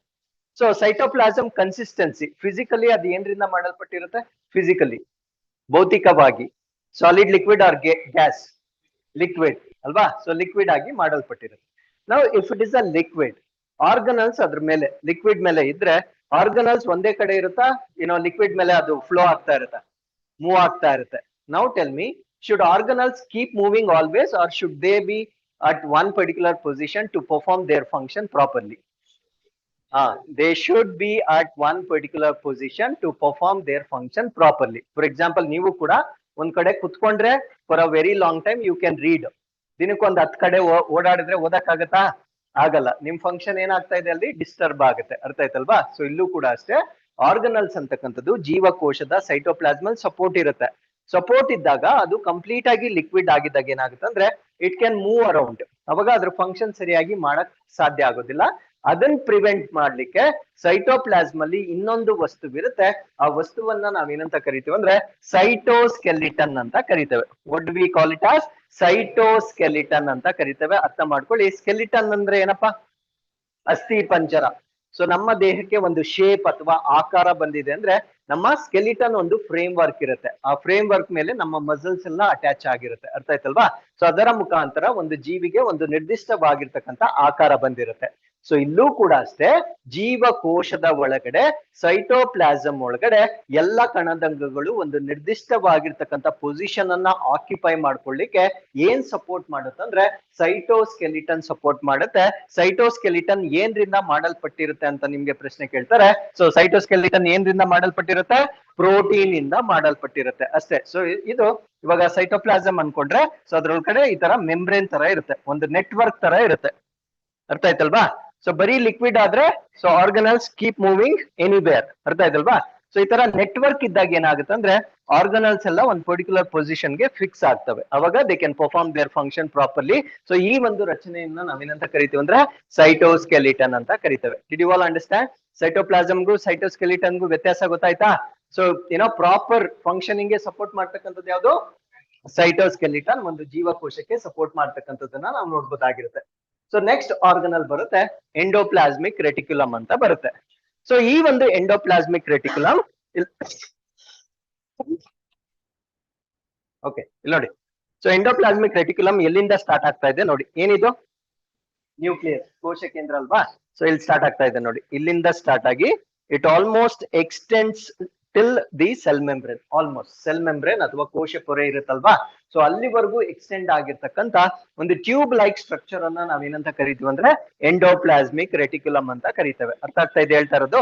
ಸೊ ಸೈಟೋಪ್ಲಾಸಮ್ ಕನ್ಸಿಸ್ಟೆನ್ಸಿ ಫಿಸಿಕಲಿ ಅದು ಏನ್ರಿಂದ ಮಾಡಲ್ಪಟ್ಟಿರುತ್ತೆ, ಫಿಸಿಕಲಿ ಭೌತಿಕವಾಗಿ solid liquid or gas, liquid ಅಲ್ವಾ. ಸೊ ಲಿಕ್ವಿಡ್ ಆಗಿ ಮಾಡಲ್ಪಟ್ಟಿರುತ್ತೆ. ನಾವು if it is a liquid, organelles ಅದ್ರ ಮೇಲೆ ಲಿಕ್ವಿಡ್ ಮೇಲೆ ಇದ್ರೆ ಆರ್ಗನಲ್ಸ್ ಒಂದೇ ಕಡೆ ಇರುತ್ತಾ, ಲಿಕ್ವಿಡ್ ಮೇಲೆ ಅದು ಫ್ಲೋ ಆಗ್ತಾ ಇರುತ್ತೆ, ಮೂವ್ ಆಗ್ತಾ ಇರುತ್ತೆ. ನಾವು tell me, should organelles keep moving always, or should they be at one particular position to perform their function properly? They should be at one particular position to perform their function properly. For example, ನೀವು ಕೂಡ ಒಂದ್ ಕಡೆ ಕುತ್ಕೊಂಡ್ರೆ for a very long time you can read. ದಿನಕ್ಕೊಂದ್ 10 ಕಡೆ ಓಡಾಡಿದ್ರೆ ಓದಕ್ಕಾಗತ್ತಾ, ಆಗಲ್ಲ. ನಿಮ್ function ಏನಾಗ್ತಾ ಇದೆ ಅಲ್ಲಿ, ಡಿಸ್ಟರ್ಬ್ ಆಗುತ್ತೆ. ಅರ್ಥ ಆಯ್ತಲ್ವಾ. ಸೊ ಇಲ್ಲೂ ಕೂಡ ಅಷ್ಟೇ, ಆರ್ಗನಲ್ಸ್ ಅಂತಕ್ಕಂಥದ್ದು ಜೀವಕೋಶದ ಸೈಟೋಪ್ಲಾಸ್ಮಲ್ ಸಪೋರ್ಟ್ ಇರುತ್ತೆ. ಸಪೋರ್ಟ್ ಇದ್ದಾಗ ಅದು ಕಂಪ್ಲೀಟ್ ಆಗಿ ಲಿಕ್ವಿಡ್ ಆಗಿದ್ದಾಗ ಏನಾಗುತ್ತೆ ಅಂದ್ರೆ ಇಟ್ ಕ್ಯಾನ್ ಮೂವ್ ಅರೌಂಡ್. ಅವಾಗ ಅದ್ರ ಫಂಕ್ಷನ್ ಸರಿಯಾಗಿ ಮಾಡಕ್ ಸಾಧ್ಯ ಆಗೋದಿಲ್ಲ. ಅದನ್ನ ಪ್ರಿವೆಂಟ್ ಮಾಡ್ಲಿಕ್ಕೆ ಸೈಟೋಪ್ಲಾಸ್ಮ್ ಅಲ್ಲಿ ಇನ್ನೊಂದು ವಸ್ತುವಿರುತ್ತೆ. ಆ ವಸ್ತುವನ್ನ ನಾವೇನಂತ ಕರಿತೀವಿ ಅಂದ್ರೆ ಸೈಟೋಸ್ಕೆಲಿಟನ್ ಅಂತ ಕರಿತೇವೆ. What we call it as cytoskeleton ಅಂತ ಕರಿತೇವೆ. ಅರ್ಥ ಮಾಡ್ಕೊಳ್ಳಿ, ಸ್ಕೆಲಿಟನ್ ಅಂದ್ರೆ ಏನಪ್ಪಾ? ಅಸ್ಥಿ ಪಂಜರ. ಸೊ ನಮ್ಮ ದೇಹಕ್ಕೆ ಒಂದು ಶೇಪ್ ಅಥವಾ ಆಕಾರ ಬಂದಿದೆ ಅಂದ್ರೆ ನಮ್ಮ ಸ್ಕೆಲಿಟನ್ ಒಂದು ಫ್ರೇಮ್ ವರ್ಕ್ ಇರುತ್ತೆ. ಆ ಫ್ರೇಮ್ ವರ್ಕ್ ಮೇಲೆ ನಮ್ಮ ಮಸಲ್ಸ್ ಎಲ್ಲ ಅಟ್ಯಾಚ್ ಆಗಿರುತ್ತೆ. ಅರ್ಥ ಆಯ್ತಲ್ವಾ? ಸೊ ಅದರ ಮುಖಾಂತರ ಒಂದು ಜೀವಿಗೆ ಒಂದು ನಿರ್ದಿಷ್ಟವಾಗಿರ್ತಕ್ಕಂಥ ಆಕಾರ ಬಂದಿರುತ್ತೆ. ಸೊ ಇಲ್ಲೂ ಕೂಡ ಅಷ್ಟೇ, ಜೀವಕೋಶದ ಒಳಗಡೆ ಸೈಟೋಪ್ಲಾಸಮ್ ಒಳಗಡೆ ಎಲ್ಲ ಕಣದಂಗಗಳು ಒಂದು ನಿರ್ದಿಷ್ಟವಾಗಿರ್ತಕ್ಕಂಥ ಪೊಸಿಷನ್ ಅನ್ನ ಆಕ್ಯುಪೈ ಮಾಡ್ಕೊಳ್ಳಿಕ್ಕೆ ಏನ್ ಸಪೋರ್ಟ್ ಮಾಡುತ್ತಂದ್ರೆ ಸೈಟೋಸ್ಕೆಲಿಟನ್ ಸಪೋರ್ಟ್ ಮಾಡುತ್ತೆ. ಸೈಟೋಸ್ಕೆಲಿಟನ್ ಏನ್ರಿಂದ ಮಾಡಲ್ಪಟ್ಟಿರುತ್ತೆ ಅಂತ ನಿಮ್ಗೆ ಪ್ರಶ್ನೆ ಕೇಳ್ತಾರೆ. ಸೊ ಸೈಟೋಸ್ಕೆಲಿಟನ್ ಏನ್ರಿಂದ ಮಾಡಲ್ಪಟ್ಟಿರುತ್ತೆ? ಪ್ರೋಟೀನ್ ಇಂದ ಮಾಡಲ್ಪಟ್ಟಿರುತ್ತೆ ಅಷ್ಟೇ. ಸೊ ಇದು ಇವಾಗ ಸೈಟೋಪ್ಲಾಸಮ್ ಅನ್ಕೊಂಡ್ರೆ ಸೊ ಅದ್ರೊಳಗಡೆ ಈ ತರ ಮೆಂಬ್ರೇನ್ ತರ ಇರುತ್ತೆ, ಒಂದು ನೆಟ್ವರ್ಕ್ ತರ ಇರುತ್ತೆ. ಅರ್ಥ ಆಯ್ತಲ್ವಾ? ಸೊ ಬರೀ ಲಿಕ್ವಿಡ್ ಆದ್ರೆ so organelles keep moving anywhere. ಅರ್ಥ ಆಯ್ತಲ್ವಾ? ಸೊ ಈ ತರ ನೆಟ್ವರ್ಕ್ ಇದ್ದಾಗ ಏನಾಗುತ್ತೆ ಅಂದ್ರೆ ಆರ್ಗನಲ್ಸ್ ಎಲ್ಲ ಒಂದು ಪರ್ಟಿಕ್ಯುಲರ್ ಪೊಸಿಷನ್ ಗೆ ಫಿಕ್ಸ್ ಆಗ್ತವೆ. ಅವಾಗ they can perform their function properly. So ಈ ಒಂದು ರಚನೆಯನ್ನ ನಾವೇನಂತ ಕರಿತೀವಿ ಅಂದ್ರೆ ಸೈಟೋಸ್ಕೆಲಿಟನ್ ಅಂತ ಕರಿತೇವೆ. Did you all understand? ಸೈಟೋಪ್ಲಾಸಮ್ಗೂ ಸೈಟೋಸ್ಕೆಲಿಟನ್ಗೂ ವ್ಯತ್ಯಾಸ ಗೊತ್ತಾಯ್ತಾ? ಸೊ ಏನೋ ಪ್ರಾಪರ್ ಫಂಕ್ಷನಿಂಗ್ ಗೆ ಸಪೋರ್ಟ್ ಮಾಡ್ತಕ್ಕಂಥದ್ದು ಯಾವುದು? ಸೈಟೋಸ್ಕೆಲಿಟನ್. ಒಂದು ಜೀವಕೋಶಕ್ಕೆ ಸಪೋರ್ಟ್ ಮಾಡ್ತಕ್ಕಂಥದ್ದನ್ನ ನಾವು ನೋಡ್ಬೋದಾಗಿರುತ್ತೆ. ಸೊ ನೆಕ್ಸ್ಟ್ ಆರ್ಗನಲ್ ಬರುತ್ತೆ ಎಂಡೋಪ್ಲಾಸ್ಮಿಕ್ ರೆಟಿಕ್ಯುಲಮ್ ಅಂತ ಬರುತ್ತೆ. ಸೊ ಈ ಒಂದು ಎಂಡೋಪ್ಲಾಸ್ಮಿಕ್ ರೆಟಿಕ್ಯುಲಮ್ ಓಕೆ ಇಲ್ಲಿ ನೋಡಿ. ಸೊ ಎಂಡೋಪ್ಲಾಸ್ಮಿಕ್ ರೆಟಿಕ್ಯುಲಮ್ ಎಲ್ಲಿಂದ ಸ್ಟಾರ್ಟ್ ಆಗ್ತಾ ಇದೆ ನೋಡಿ. ಏನಿದು? ನ್ಯೂಕ್ಲಿಯಸ್, ಕೋಶ ಕೇಂದ್ರ ಅಲ್ವಾ? ಸೊ ಇಲ್ಲಿ ಸ್ಟಾರ್ಟ್ ಆಗ್ತಾ ಇದೆ ನೋಡಿ. ಇಲ್ಲಿಂದ ಸ್ಟಾರ್ಟ್ ಆಗಿ it almost extends till the cell membrane. Almost cell membrane ಅಥವಾ ಕೋಶ ಪೊರೆ ಇರುತ್ತಲ್ವಾ? ಸೊ ಅಲ್ಲಿವರೆಗೂ ಎಕ್ಸ್ಟೆಂಡ್ ಆಗಿರ್ತಕ್ಕಂಥ ಒಂದು ಟ್ಯೂಬ್ ಲೈಕ್ ಸ್ಟ್ರಕ್ಚರ್ ಅನ್ನ ನಾವೇನಂತ ಕರಿತೀವಿ ಅಂದ್ರೆ ಎಂಡೋಪ್ಲಾಸ್ಮಿಕ್ ರೆಟಿಕ್ಯುಲಮ್ ಅಂತ ಕರಿತೇವೆ. ಅರ್ಥ ಆಗ್ತಾ ಇದೆ ಹೇಳ್ತಾ ಇರೋದು?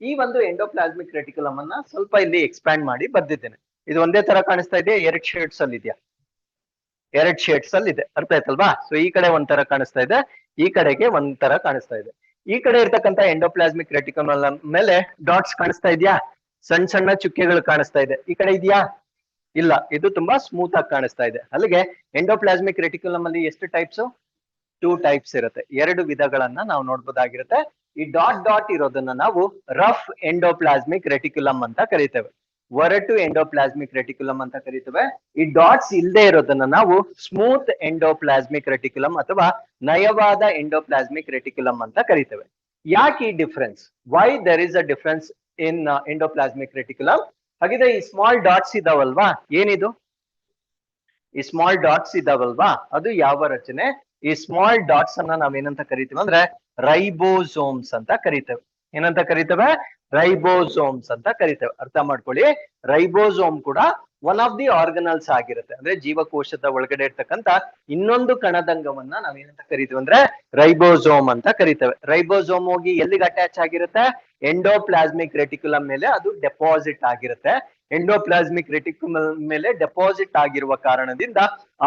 ಈ ಒಂದು ಎಂಡೋಪ್ಲಾಸ್ಮಿಕ್ ರೆಟಿಕ್ಯುಲಮ್ ಅನ್ನ ಸ್ವಲ್ಪ ಇಲ್ಲಿ ಎಕ್ಸ್ಪ್ಯಾಂಡ್ ಮಾಡಿ ಬರ್ದಿದ್ದೇನೆ. ಇದು ಒಂದೇ ತರ ಕಾಣಿಸ್ತಾ ಇದೆ? ಎರಡ್ ಶೇಡ್ಸ್ ಅಲ್ಲಿ ಇದೆಯಾ? ಎರಡ್ ಶೇಡ್ಸ್ ಅಲ್ಲಿ ಇದೆ. ಅರ್ಥ ಆಯ್ತಲ್ವಾ? ಸೊ ಈ ಕಡೆ ಒಂಥರ ಕಾಣಿಸ್ತಾ ಇದೆ, ಈ ಕಡೆಗೆ ಒಂಥರ ಕಾಣಿಸ್ತಾ ಇದೆ. ಈ ಕಡೆ ಇರ್ತಕ್ಕಂಥ ಎಂಡೋಪ್ಲಾಸ್ಮಿಕ್ ರೆಟಿಕ್ಯುಲಮ್ ಮೇಲೆ ಡಾಟ್ಸ್ ಕಾಣಿಸ್ತಾ ಇದೆಯಾ? ಸಣ್ಣ ಸಣ್ಣ ಚುಕ್ಕೆಗಳು ಕಾಣಿಸ್ತಾ ಇದೆ. ಈ ಕಡೆ ಇದೆಯಾ? ಇಲ್ಲ, ಇದು ತುಂಬಾ ಸ್ಮೂತ್ ಆಗಿ ಕಾಣಿಸ್ತಾ ಇದೆ. ಅಲ್ಲಿಗೆ ಎಂಡೋಪ್ಲಾಸ್ಮಿಕ್ ರೆಟಿಕ್ಯುಲಮ್ ಅಲ್ಲಿ ಎಷ್ಟು ಟೈಪ್ಸ್? 2 ಟೈಪ್ಸ್ ಇರುತ್ತೆ. 2 ವಿಧಗಳನ್ನ ನಾವು ನೋಡ್ಬೋದಾಗಿರುತ್ತೆ. ಈ ಡಾಟ್ ಡಾಟ್ ಇರೋದನ್ನ ನಾವು ರಫ್ ಎಂಡೋಪ್ಲಾಸ್ಮಿಕ್ ರೆಟಿಕ್ಯುಲಮ್ ಅಂತ ಕರಿತೇವೆ. ಒರಟು ಎಂಡೋಪ್ಲಾಸ್ಮಿಕ್ ರೆಟಿಕ್ಯುಲಮ್ ಅಂತ ಕರಿತೇವೆ. ಈ ಡಾಟ್ಸ್ ಇಲ್ಲದೆ ಇರೋದನ್ನ ನಾವು ಸ್ಮೂತ್ ಎಂಡೋಪ್ಲಾಸ್ಮಿಕ್ ರೆಟಿಕ್ಯುಲಮ್ ಅಥವಾ ನಯವಾದ ಎಂಡೋಪ್ಲಾಸ್ಮಿಕ್ ರೆಟಿಕ್ಯುಲಮ್ ಅಂತ ಕರಿತೇವೆ. ಯಾಕೆ ಈ difference? Why there is a difference in endoplasmic reticulum? ಹಾಗಿದ್ರೆ ಈ ಸ್ಮಾಲ್ ಡಾಟ್ಸ್ ಇದಾವಲ್ವಾ, ಏನಿದು? ಈ ಸ್ಮಾಲ್ ಡಾಟ್ಸ್ ಇದಾವಲ್ವಾ, ಅದು ಯಾವ ರಚನೆ? ಈ ಸ್ಮಾಲ್ ಡಾಟ್ಸ್ ಅನ್ನ ನಾವೇನಂತ ಕರಿತೀವಿ ಅಂದ್ರೆ ರೈಬೋಸೋಮ್ಸ್ ಅಂತ ಕರಿತೇವೆ. ಏನಂತ ಕರಿತೇವೆ? ರೈಬೋಸೋಮ್ಸ್ ಅಂತ ಕರಿತೇವೆ. ಅರ್ಥ ಮಾಡ್ಕೊಳ್ಳಿ, ರೈಬೋಸೋಮ್ ಕೂಡ ಒನ್ ಆಫ್ ದಿ ಆರ್ಗನಲ್ಸ್ ಆಗಿರುತ್ತೆ. ಅಂದ್ರೆ ಜೀವಕೋಶದ ಒಳಗಡೆ ಇರ್ತಕ್ಕಂಥ ಇನ್ನೊಂದು ಕಣದಂಗವನ್ನ ನಾವೇನಂತ ಕರಿತೀವಿ ಅಂದ್ರೆ ರೈಬೋಸೋಮ್ ಅಂತ ಕರಿತೇವೆ. ರೈಬೋಸೋಮ್ ಹೋಗಿ ಎಲ್ಲಿಗೆ ಅಟ್ಯಾಚ್ ಆಗಿರುತ್ತೆ? ಎಂಡೋಪ್ಲಾಸ್ಮಿಕ್ ರೆಟಿಕ್ಯುಲಮ್ ಮೇಲೆ ಅದು ಡೆಪಾಸಿಟ್ ಆಗಿರುತ್ತೆ. ಎಂಡೋಪ್ಲಾಸ್ಮಿಕ್ ರೆಟಿಕ್ಯುಲಮ್ ಮೇಲೆ ಡೆಪಾಸಿಟ್ ಆಗಿರುವ ಕಾರಣದಿಂದ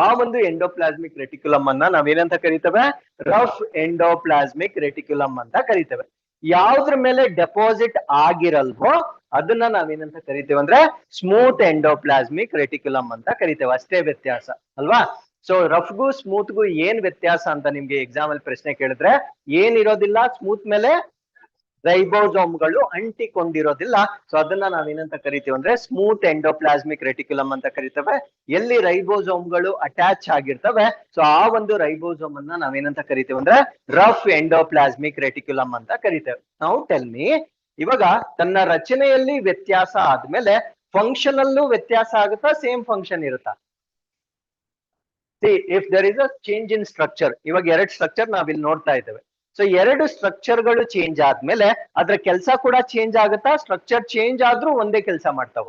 ಆ ಒಂದು ಎಂಡೋಪ್ಲಾಸ್ಮಿಕ್ ರೆಟಿಕ್ಯುಲಮ್ ಅನ್ನ ನಾವೇನಂತ ಕರಿತೇವೆ? ರಫ್ ಎಂಡೋಪ್ಲಾಸ್ಮಿಕ್ ರೆಟಿಕ್ಯುಲಮ್ ಅಂತ ಕರಿತೇವೆ. ಯಾವ್ದ್ರ ಮೇಲೆ ಡೆಪಾಸಿಟ್ ಆಗಿರಲ್ವೋ ಅದನ್ನ ನಾವೇನಂತ ಕರಿತೇವೆ ಅಂದ್ರೆ ಸ್ಮೂತ್ ಎಂಡೋಪ್ಲಾಸ್ಮಿಕ್ ರೆಟಿಕ್ಯುಲಮ್ ಅಂತ ಕರಿತೇವೆ. ಅಷ್ಟೇ ವ್ಯತ್ಯಾಸ ಅಲ್ವಾ? ಸೊ ರಫ್ಗೂ ಸ್ಮೂತ್ಗೂ ಏನ್ ವ್ಯತ್ಯಾಸ ಅಂತ ನಿಮ್ಗೆ ಎಕ್ಸಾಮ್ ಅಲ್ಲಿ ಪ್ರಶ್ನೆ ಕೇಳಿದ್ರೆ ಏನಿರೋದಿಲ್ಲ, ಸ್ಮೂತ್ ಮೇಲೆ ರೈಬೋಸೋಮ್ಗಳು ಅಂಟಿಕೊಂಡಿರೋದಿಲ್ಲ. ಸೊ ಅದನ್ನ ನಾವೇನಂತ ಕರಿತೀವಿ ಅಂದ್ರೆ ಸ್ಮೂತ್ ಎಂಡೋಪ್ಲಾಸ್ಮಿಕ್ ರೆಟಿಕ್ಯುಲಮ್ ಅಂತ ಕರಿತೇವೆ. ಎಲ್ಲಿ ರೈಬೋಸೋಮ್ಗಳು ಅಟ್ಯಾಚ್ ಆಗಿರ್ತವೆ ಸೊ ಆ ಒಂದು ರೈಬೋಸೋಮ್ ಅನ್ನ ನಾವೇನಂತ ಕರಿತೇವೆ ಅಂದ್ರೆ ರಫ್ ಎಂಡೋಪ್ಲಾಸ್ಮಿಕ್ ರೆಟಿಕ್ಯುಲಮ್ ಅಂತ ಕರಿತೇವೆ. ನಾವು ಟೆಲ್ ಮೀ, ಇವಾಗ ತನ್ನ ರಚನೆಯಲ್ಲಿ ವ್ಯತ್ಯಾಸ ಆದ್ಮೇಲೆ ಫಂಕ್ಷನ್ ಅಲ್ಲೂ ವ್ಯತ್ಯಾಸ ಆಗುತ್ತಾ? ಸೇಮ್ ಫಂಕ್ಷನ್ ಇರುತ್ತಾ? If there is a change in structure, ಇವಾಗ 2 ಸ್ಟ್ರಕ್ಚರ್ ನಾವಿಲ್ಲಿ ನೋಡ್ತಾ ಇದ್ದೇವೆ. ಸೊ 2 ಸ್ಟ್ರಕ್ಚರ್ಗಳು ಚೇಂಜ್ ಆದ್ಮೇಲೆ ಅದ್ರ ಕೆಲಸ ಕೂಡ ಚೇಂಜ್ ಆಗುತ್ತಾ? ಸ್ಟ್ರಕ್ಚರ್ ಚೇಂಜ್ ಆದ್ರೂ ಒಂದೇ ಕೆಲಸ ಮಾಡ್ತಾವ?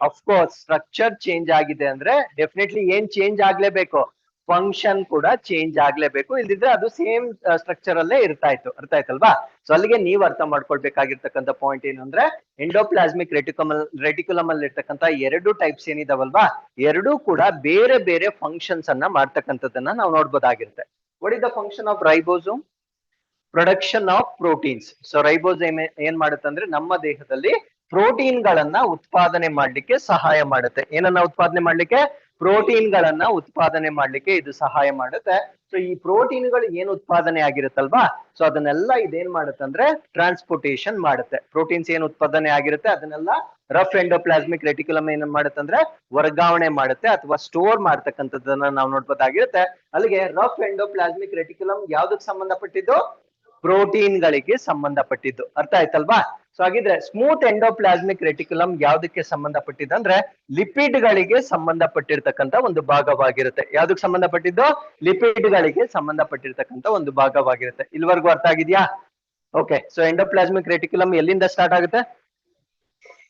ಅಫ್ಕೋರ್ಸ್ ಸ್ಟ್ರಕ್ಚರ್ ಚೇಂಜ್ ಆಗಿದೆ ಅಂದ್ರೆ ಡೆಫಿನೆಟ್ಲಿ ಏನ್ ಚೇಂಜ್ ಆಗ್ಲೇಬೇಕು? ಫಂಕ್ಷನ್ ಕೂಡ ಚೇಂಜ್ ಆಗ್ಲೇಬೇಕು, ಇಲ್ದಿದ್ರೆ ಅದು ಸೇಮ್ ಸ್ಟ್ರಕ್ಚರ್ ಅಲ್ಲೇ ಇರ್ತಾ ಇತ್ತು. ಅರ್ಥ ಆಯ್ತಲ್ವಾ? ಸೊ ಅಲ್ಲಿಗೆ ನೀವು ಅರ್ಥ ಮಾಡ್ಕೊಳ್ಬೇಕಾಗಿರ್ತಕ್ಕಂಥ ಪಾಯಿಂಟ್ ಏನು ಅಂದ್ರೆ ಎಂಡೋಪ್ಲಾಸ್ಮಿಕ್ ರೆಟಿಕ್ಯುಲಮ್ ಅಲ್ಲಿ ಇರ್ತಕ್ಕಂಥ 2 ಟೈಪ್ಸ್ ಏನಿದಾವಲ್ವಾ, 2 ಕೂಡ ಬೇರೆ ಬೇರೆ ಫಂಕ್ಷನ್ಸ್ ಅನ್ನ ಮಾಡ್ತಕ್ಕಂಥದ್ದನ್ನ ನಾವು ನೋಡ್ಬೋದಾಗಿರುತ್ತೆ. What is the function of ribosome? Production of proteins. So ribosome ಏನ್ ಮಾಡುತ್ತೆ ಅಂದ್ರೆ ನಮ್ಮ ದೇಹದಲ್ಲಿ ಪ್ರೋಟೀನ್ ಗಳನ್ನ ಉತ್ಪಾದನೆ ಮಾಡ್ಲಿಕ್ಕೆ ಸಹಾಯ ಮಾಡುತ್ತೆ. ಏನನ್ನ ಉತ್ಪಾದನೆ ಮಾಡ್ಲಿಕ್ಕೆ? ಪ್ರೋಟೀನ್ ಗಳನ್ನ ಉತ್ಪಾದನೆ ಮಾಡ್ಲಿಕ್ಕೆ ಇದು ಸಹಾಯ ಮಾಡುತ್ತೆ. ಸೊ ಈ ಪ್ರೋಟೀನ್ಗಳು ಏನ್ ಉತ್ಪಾದನೆ ಆಗಿರುತ್ತಲ್ವಾ, ಸೊ ಅದನ್ನೆಲ್ಲ ಇದೇನ್ ಮಾಡುತ್ತೆ ಅಂದ್ರೆ ಟ್ರಾನ್ಸ್ಪೋರ್ಟೇಶನ್ ಮಾಡುತ್ತೆ. ಪ್ರೋಟೀನ್ಸ್ ಏನ್ ಉತ್ಪಾದನೆ ಆಗಿರುತ್ತೆ ಅದನ್ನೆಲ್ಲ ರಫ್ ಎಂಡೋಪ್ಲಾಸ್ಮಿಕ್ ರೆಟಿಕ್ಯುಲಮ್ ಏನ್ ಮಾಡುತ್ತೆ ಅಂದ್ರೆ ವರ್ಗಾವಣೆ ಮಾಡುತ್ತೆ ಅಥವಾ ಸ್ಟೋರ್ ಮಾಡ್ತಕ್ಕಂಥದ್ದನ್ನ ನಾವು ನೋಡ್ಬೋದಾಗಿರುತ್ತೆ. ಅಲ್ಲಿಗೆ ರಫ್ ಎಂಡೋಪ್ಲಾಸ್ಮಿಕ್ ರೆಟಿಕ್ಯುಲಮ್ ಯಾವ್ದಕ್ ಸಂಬಂಧಪಟ್ಟಿದ್ದು? ಪ್ರೋಟೀನ್ ಗಳಿಗೆ ಸಂಬಂಧಪಟ್ಟಿದ್ದು. ಅರ್ಥ ಆಯ್ತಲ್ವಾ? ಸೊ ಹಾಗಿದ್ರೆ ಸ್ಮೂತ್ ಎಂಡೋಪ್ಲಾಸ್ಮಿಕ್ ರೆಟಿಕ್ಯುಲಮ್ ಯಾವ್ದಕ್ಕೆ ಸಂಬಂಧಪಟ್ಟಿದ್ದು ಅಂದ್ರೆ ಲಿಪಿಡ್ ಗಳಿಗೆ ಸಂಬಂಧಪಟ್ಟಿರ್ತಕ್ಕಂಥ ಒಂದು ಭಾಗವಾಗಿರುತ್ತೆ. ಯಾವ್ದಕ್ಕೆ ಸಂಬಂಧಪಟ್ಟಿದ್ದು? ಲಿಪಿಡ್ ಗಳಿಗೆ ಸಂಬಂಧಪಟ್ಟಿರ್ತಕ್ಕಂಥ ಒಂದು ಭಾಗವಾಗಿರುತ್ತೆ. ಇಲ್ಲಿವರೆಗೂ ಅರ್ಥ ಆಗಿದ್ಯಾ? ಓಕೆ. ಸೊ ಎಂಡೋಪ್ಲಾಸ್ಮಿಕ್ ರೆಟಿಕ್ಯುಲಮ್ ಎಲ್ಲಿಂದ ಸ್ಟಾರ್ಟ್ ಆಗುತ್ತೆ?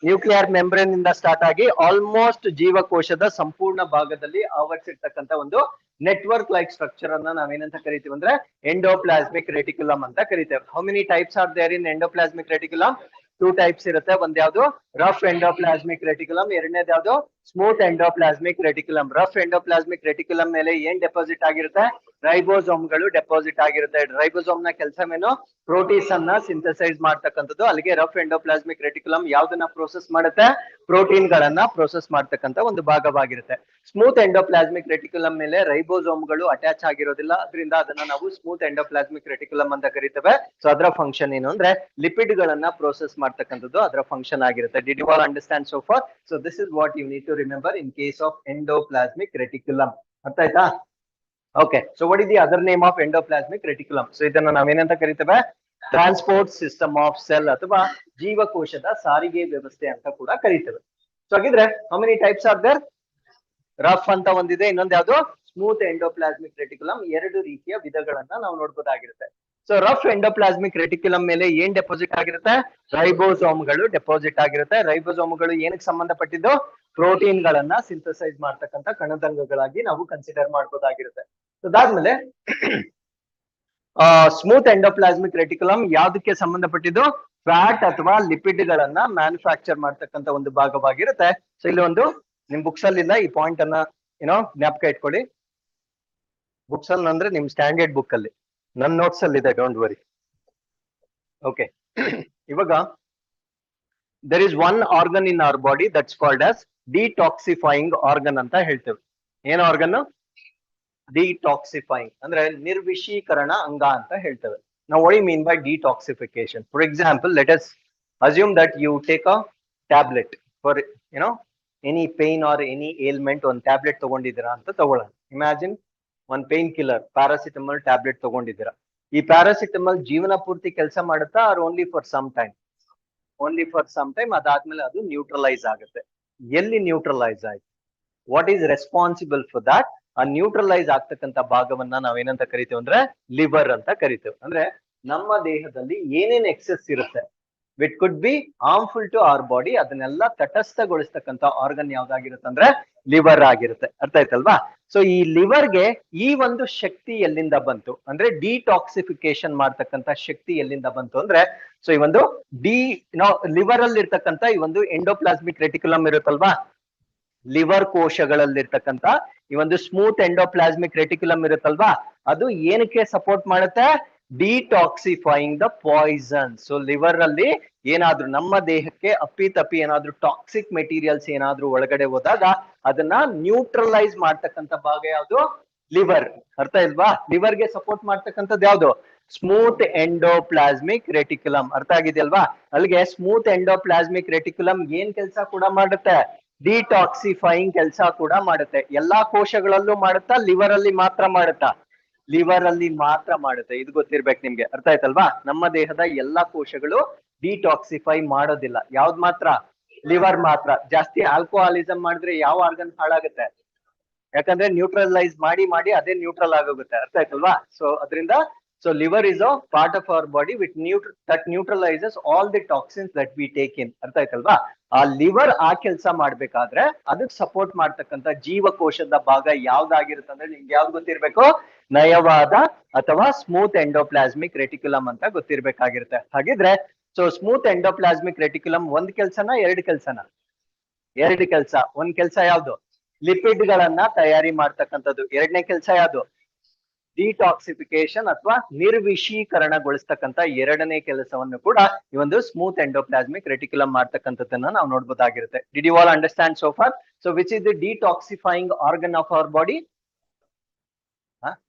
ನ್ಯೂಕ್ಲಿಯರ್ ಮೆಂಬ್ರೇನ್ ಇಂದ ಸ್ಟಾರ್ಟ್ ಆಗಿ ಆಲ್ಮೋಸ್ಟ್ ಜೀವಕೋಶದ ಸಂಪೂರ್ಣ ಭಾಗದಲ್ಲಿ ಆವರಿಸಿರ್ತಕ್ಕಂಥ ಒಂದು ನೆಟ್ವರ್ಕ್ ಲೈಕ್ ಸ್ಟ್ರಕ್ಚರ್ ಅನ್ನ ನಾವೇನಂತ ಕರಿತೀವಿ ಅಂದ್ರೆ ಎಂಡೋಪ್ಲಾಸ್ಮಿಕ್ ರೆಟಿಕ್ಯುಲಮ್ ಅಂತ ಕರಿತೇವೆ. How many types are there in endoplasmic reticulum? 2 types ಇರುತ್ತೆ. ಒಂದ್ ಯಾವ್ದು? Rough endoplasmic reticulum. ಎರಡನೇದು ಯಾವ್ದು? Smooth endoplasmic reticulum. Rough endoplasmic reticulum ಮೇಲೆ ಏನ್ ಡೆಪಾಸಿಟ್ ಆಗಿರುತ್ತೆ? ರೈಬೋಸೋಮ್ಗಳು ಡೆಪಾಸಿಟ್ ಆಗಿರುತ್ತೆ. ರೈಬೋಸೋಮ್ ನ ಕೆಲಸವೇನು? ಪ್ರೋಟೀನ್ಸ್ ಅನ್ನ ಸಿಂಥಸೈಸ್ ಮಾಡ್ತಕ್ಕಂಥದ್ದು. ಅಲ್ಲಿಗೆ ರಫ್ ಎಂಡೋಪ್ಲಾಸ್ಮಿಕ್ ರೆಟಿಕ್ಯುಲಮ್ ಯಾವ್ದನ್ನ ಪ್ರೋಸೆಸ್ ಮಾಡುತ್ತೆ? ಪ್ರೋಟೀನ್ ಗಳನ್ನ ಪ್ರೋಸೆಸ್ ಮಾಡ್ತಕ್ಕಂಥ ಒಂದು ಭಾಗವಾಗಿರುತ್ತೆ. ಸ್ಮೂತ್ ಎಂಡೋಪ್ಲಾಸ್ಮಿಕ್ ರೆಟಿಕ್ಯುಲಮ್ ಮೇಲೆ ರೈಬೋಸೋಮ್ಗಳು ಅಟ್ಯಾಚ್ ಆಗಿರೋದಿಲ್ಲ, ಅದರಿಂದ ಅದನ್ನ ನಾವು ಸ್ಮೂತ್ ಎಂಡೋಪ್ಲಾಸ್ಮಿಕ್ ರೆಟಿಕ್ಯುಲಮ್ ಅಂತ ಕರಿತೇವೆ. ಸೊ ಅದರ ಫಂಕ್ಷನ್ ಏನು ಅಂದ್ರೆ ಲಿಪಿಡ್ ಗಳನ್ನ ಪ್ರೋಸೆಸ್ ಮಾಡ್ತಕ್ಕಂಥದ್ದು ಅದರ ಫಂಕ್ಷನ್ ಆಗಿರುತ್ತೆ. Did you all understand so far? So this is what you need to remember in case of endoplasmic reticulum. ಅರ್ಥ ಆಯ್ತಾ? Okay. So what is the other name of endoplasmic reticulum? So ಇದನ್ನ ನಾವೇನಂತ ಕರಿತೇವೆ? Transport system of cell ಅಥವಾ ಜೀವಕೋಶದ ಸಾರಿಗೆ ವ್ಯವಸ್ಥೆ ಅಂತ ಕೂಡ ಕರಿತೇವೆ. ಸೊ ಹಾಗಿದ್ರೆ how many types are there? Rough ಅಂತ ಒಂದಿದೆ, ಇನ್ನೊಂದು ಯಾವ್ದು? Smooth endoplasmic reticulum. ಎರಡು ರೀತಿಯ ವಿಧಗಳನ್ನ ನಾವು ನೋಡ್ಬೋದಾಗಿರುತ್ತೆ. ಸೊ ರಫ್ ಎಂಡೋಪ್ಲಾಸ್ಮಿಕ್ ರೆಟಿಕ್ಯುಲಮ್ ಮೇಲೆ ಏನ್ ಡೆಪಾಸಿಟ್ ಆಗಿರುತ್ತೆ? ರೈಬೋಸೋಮ್ಗಳು ಡೆಪಾಸಿಟ್ ಆಗಿರುತ್ತೆ. ರೈಬೋಸೋಮ್ಗಳು ಏನಕ್ಕೆ ಸಂಬಂಧಪಟ್ಟಿದ್ದು? ಪ್ರೋಟೀನ್ ಗಳನ್ನ ಸಿಂಥಸೈಸ್ ಮಾಡ್ತಕ್ಕಂಥ ಕಣದಂಗಗಳಾಗಿ ನಾವು ಕನ್ಸಿಡರ್ ಮಾಡ್ಬೋದಾಗಿರುತ್ತೆ. ಅದಾದ್ಮೇಲೆ ಸ್ಮೂತ್ ಎಂಡೋಪ್ಲಾಸ್ಮಿಕ್ ರೆಟಿಕ್ಯುಲಮ್ ಯಾವ್ದಕ್ಕೆ ಸಂಬಂಧಪಟ್ಟಿದ್ದು? ಫ್ಯಾಟ್ ಅಥವಾ ಲಿಪಿಡ್ ಗಳನ್ನ ಮ್ಯಾನುಫ್ಯಾಕ್ಚರ್ ಮಾಡ್ತಕ್ಕಂಥ ಒಂದು ಭಾಗವಾಗಿರುತ್ತೆ. ಸೊ ಇಲ್ಲಿ ಒಂದು ನಿಮ್ ಬುಕ್ಸ್ ಅಲ್ಲಿ ಇಲ್ಲ, ಈ ಪಾಯಿಂಟ್ ಅನ್ನ ಏನೋ ಜ್ಞಾಪಕ ಇಟ್ಕೊಳ್ಳಿ. ಬುಕ್ಸ್ ಅಲ್ಲಿ ಅಂದ್ರೆ ನಿಮ್ ಸ್ಟ್ಯಾಂಡರ್ಡ್ ಬುಕ್ ಅಲ್ಲಿ, ನನ್ನ ನೋಟ್ಸ್ ಅಲ್ಲಿ ಇದೆ, ಡೋಂಟ್ ವರಿ. ಓಕೆ. ಇವಾಗ there is one organ in our body that's called as detoxifying organ ಅಂತ ಹೇಳ್ತೇವೆ. ಏನ್ ಆರ್ಗನ್? ಡಿಟಾಕ್ಸಿಫೈಯಿಂಗ್ ಅಂದ್ರೆ ನಿರ್ವಿಷೀಕರಣ ಅಂಗ ಅಂತ ಹೇಳ್ತೇವೆ. Now what do you mean by detoxification? For example, let us assume that you take a tablet for any pain or any ailment. ಒಂದು tablet ತಗೊಂಡಿದ್ದೀರಾ ಅಂತ ತಗೊಳ್ಳೋಣ. ಇಮ್ಯಾಜಿನ್ ಒಂದು ಪೇನ್ ಕಿಲ್ಲರ್ ಪ್ಯಾರಾಸಿಟಮಲ್ ಟ್ಯಾಬ್ಲೆಟ್ ತಗೊಂಡಿದ್ದೀರಾ. ಈ ಪ್ಯಾರಾಸಿಟಮಲ್ ಜೀವನ ಪೂರ್ತಿ ಕೆಲಸ ಮಾಡುತ್ತಾ or only for some time? Only for some time. ಅದಾದ್ಮೇಲೆ ಅದು ನ್ಯೂಟ್ರಲೈಸ್ ಆಗುತ್ತೆ. ಎಲ್ಲಿ ನ್ಯೂಟ್ರಲೈಸ್ ಆಯ್ತು? What is responsible for that? ಆ ನ್ಯೂಟ್ರಲೈಸ್ ಆಗ್ತಕ್ಕಂಥ ಭಾಗವನ್ನ ನಾವೇನಂತ ಕರಿತೇವೆ ಅಂದ್ರೆ ಲಿವರ್ ಅಂತ ಕರಿತೇವೆ. ಅಂದ್ರೆ ನಮ್ಮ ದೇಹದಲ್ಲಿ ಏನೇನ್ ಎಕ್ಸೆಸ್ ಇರುತ್ತೆ, which could be harmful to our body, ಅದನ್ನೆಲ್ಲ ತಟಸ್ಥಗೊಳಿಸ್ತಕ್ಕಂಥ ಆರ್ಗನ್ ಯಾವ್ದಾಗಿರುತ್ತೆ ಅಂದ್ರೆ ಲಿವರ್ ಆಗಿರುತ್ತೆ. ಅರ್ಥ ಆಯ್ತಲ್ವಾ? ಸೊ ಈ ಲಿವರ್ಗೆ ಈ ಒಂದು ಶಕ್ತಿ ಎಲ್ಲಿಂದ ಬಂತು ಅಂದ್ರೆ ಡಿಟಾಕ್ಸಿಫಿಕೇಶನ್ ಮಾಡ್ತಕ್ಕಂಥ ಶಕ್ತಿ ಎಲ್ಲಿಂದ ಬಂತು ಅಂದ್ರೆ, ಸೊ ಈ ಒಂದು ಲಿವರ್ ಅಲ್ಲಿ ಇರ್ತಕ್ಕಂಥ ಈ ಒಂದು ಎಂಡೋಪ್ಲಾಸ್ಮಿಕ್ ರೆಟಿಕ್ಯುಲಮ್ ಇರುತ್ತಲ್ವಾ, ಲಿವರ್ ಕೋಶಗಳಲ್ಲಿರ್ತಕ್ಕಂಥ ಈ ಒಂದು ಸ್ಮೂತ್ ಎಂಡೋಪ್ಲಾಸ್ಮಿಕ್ ರೆಟಿಕ್ಯುಲಮ್ ಇರುತ್ತಲ್ವಾ, ಅದು ಏನಕ್ಕೆ ಸಪೋರ್ಟ್ ಮಾಡುತ್ತೆ? ಡಿಟಾಕ್ಸಿಫೈಯಿಂಗ್ ದ ಪಾಯ್ಸನ್. ಸೊ ಲಿವರ್ ಅಲ್ಲಿ ಏನಾದ್ರೂ ನಮ್ಮ ದೇಹಕ್ಕೆ ಅಪ್ಪಿತಪ್ಪಿ ಏನಾದ್ರೂ ಟಾಕ್ಸಿಕ್ ಮೆಟೀರಿಯಲ್ಸ್ ಏನಾದ್ರೂ ಒಳಗಡೆ ಹೋದಾಗ ಅದನ್ನ ನ್ಯೂಟ್ರಲೈಸ್ ಮಾಡ್ತಕ್ಕಂಥ ಭಾಗ ಯಾವುದು? ಲಿವರ್. ಅರ್ಥ ಇಲ್ವಾ? ಲಿವರ್ಗೆ ಸಪೋರ್ಟ್ ಮಾಡ್ತಕ್ಕಂಥದ್ದು ಯಾವುದು? Smooth endoplasmic reticulum. ಅರ್ಥ ಆಗಿದೆಯಲ್ವಾ? ಅಲ್ಲಿಗೆ ಸ್ಮೂತ್ ಎಂಡೋಪ್ಲಾಸ್ಮಿಕ್ ರೆಟಿಕ್ಯುಲಮ್ ಏನ್ ಕೆಲಸ ಕೂಡ ಮಾಡುತ್ತೆ? ಡಿಟಾಕ್ಸಿಫೈಯಿಂಗ್ ಕೆಲಸ ಕೂಡ ಮಾಡುತ್ತೆ. ಎಲ್ಲಾ ಕೋಶಗಳಲ್ಲೂ ಮಾಡುತ್ತಾ? ಲಿವರ್ ಅಲ್ಲಿ ಮಾತ್ರ ಮಾಡುತ್ತಾ? ಲಿವರ್ ಅಲ್ಲಿ ಮಾತ್ರ ಮಾಡುತ್ತೆ. ಇದು ಗೊತ್ತಿರ್ಬೇಕು ನಿಮ್ಗೆ. ಅರ್ಥ ಆಯ್ತಲ್ವಾ? ನಮ್ಮ ದೇಹದ ಎಲ್ಲಾ ಕೋಶಗಳು ಡಿಟಾಕ್ಸಿಫೈ ಮಾಡೋದಿಲ್ಲ. ಯಾವ್ದು ಮಾತ್ರ? ಲಿವರ್ ಮಾತ್ರ. ಜಾಸ್ತಿ ಆಲ್ಕೋಹಾಲಿಸಮ್ ಮಾಡಿದ್ರೆ ಯಾವ ಆರ್ಗನ್ ಹಾಳಾಗುತ್ತೆ? ಯಾಕಂದ್ರೆ ನ್ಯೂಟ್ರಲೈಸ್ ಮಾಡಿ ಮಾಡಿ ಅದೇ ನ್ಯೂಟ್ರಲ್ ಆಗೋಗುತ್ತೆ. ಅರ್ಥ ಆಯ್ತಲ್ವಾ? ಸೊ ಅದರಿಂದ liver is a part of our body which that neutralizes all the toxins that we take in. ಅರ್ಥ ಆಯ್ತಲ್ವಾ? ಆ ಲಿವರ್ ಆ ಕೆಲಸ ಮಾಡ್ಬೇಕಾದ್ರೆ ಅದಕ್ಕೆ ಸಪೋರ್ಟ್ ಮಾಡ್ತಕ್ಕಂಥ ಜೀವಕೋಶದ ಭಾಗ ಯಾವ್ದಾಗಿರುತ್ತೆ ಅಂದ್ರೆ ನಿಮ್ಗೆ ಯಾವ್ದು ಗೊತ್ತಿರ್ಬೇಕು? ನಯವಾದ ಅಥವಾ ಸ್ಮೂತ್ ಎಂಡೋಪ್ಲಾಸ್ಮಿಕ್ ರೆಟಿಕ್ಯುಲಮ್ ಅಂತ ಗೊತ್ತಿರ್ಬೇಕಾಗಿರುತ್ತೆ. ಹಾಗಿದ್ರೆ ಸ್ಮೂತ್ ಎಂಡೋಪ್ಲಾಸ್ಮಿಕ್ ರೆಟಿಕ್ಯುಲಮ್ ಒಂದ್ ಕೆಲ್ಸನ ಎರಡು ಕೆಲ್ಸನ? ಎರಡು ಕೆಲ್ಸ. ಒಂದ್ ಕೆಲ್ಸ ಯಾವ್ದು? ಲಿಪಿಡ್ ಗಳನ್ನ ತಯಾರಿ ಮಾಡ್ತಕ್ಕಂಥದ್ದು. ಎರಡನೇ ಕೆಲ್ಸ ಯಾವ್ದು? ಡಿಟಾಕ್ಸಿಫಿಕೇಶನ್ ಅಥವಾ ನಿರ್ವಿಷೀಕರಣಗೊಳಿಸ್ತಕ್ಕಂಥ ಎರಡನೇ ಕೆಲಸವನ್ನು ಕೂಡ ಈ ಒಂದು ಸ್ಮೂತ್ ಎಂಡೋಪ್ಲಾಸ್ಮಿಕ್ ರೆಟಿಕ್ಯುಲಮ್ ಮಾಡ್ತಕ್ಕಂಥದ್ದನ್ನ ನಾವು ನೋಡ್ಬೋದಾಗಿರುತ್ತೆ. Did you all understand so far? So which is the detoxifying organ of our body?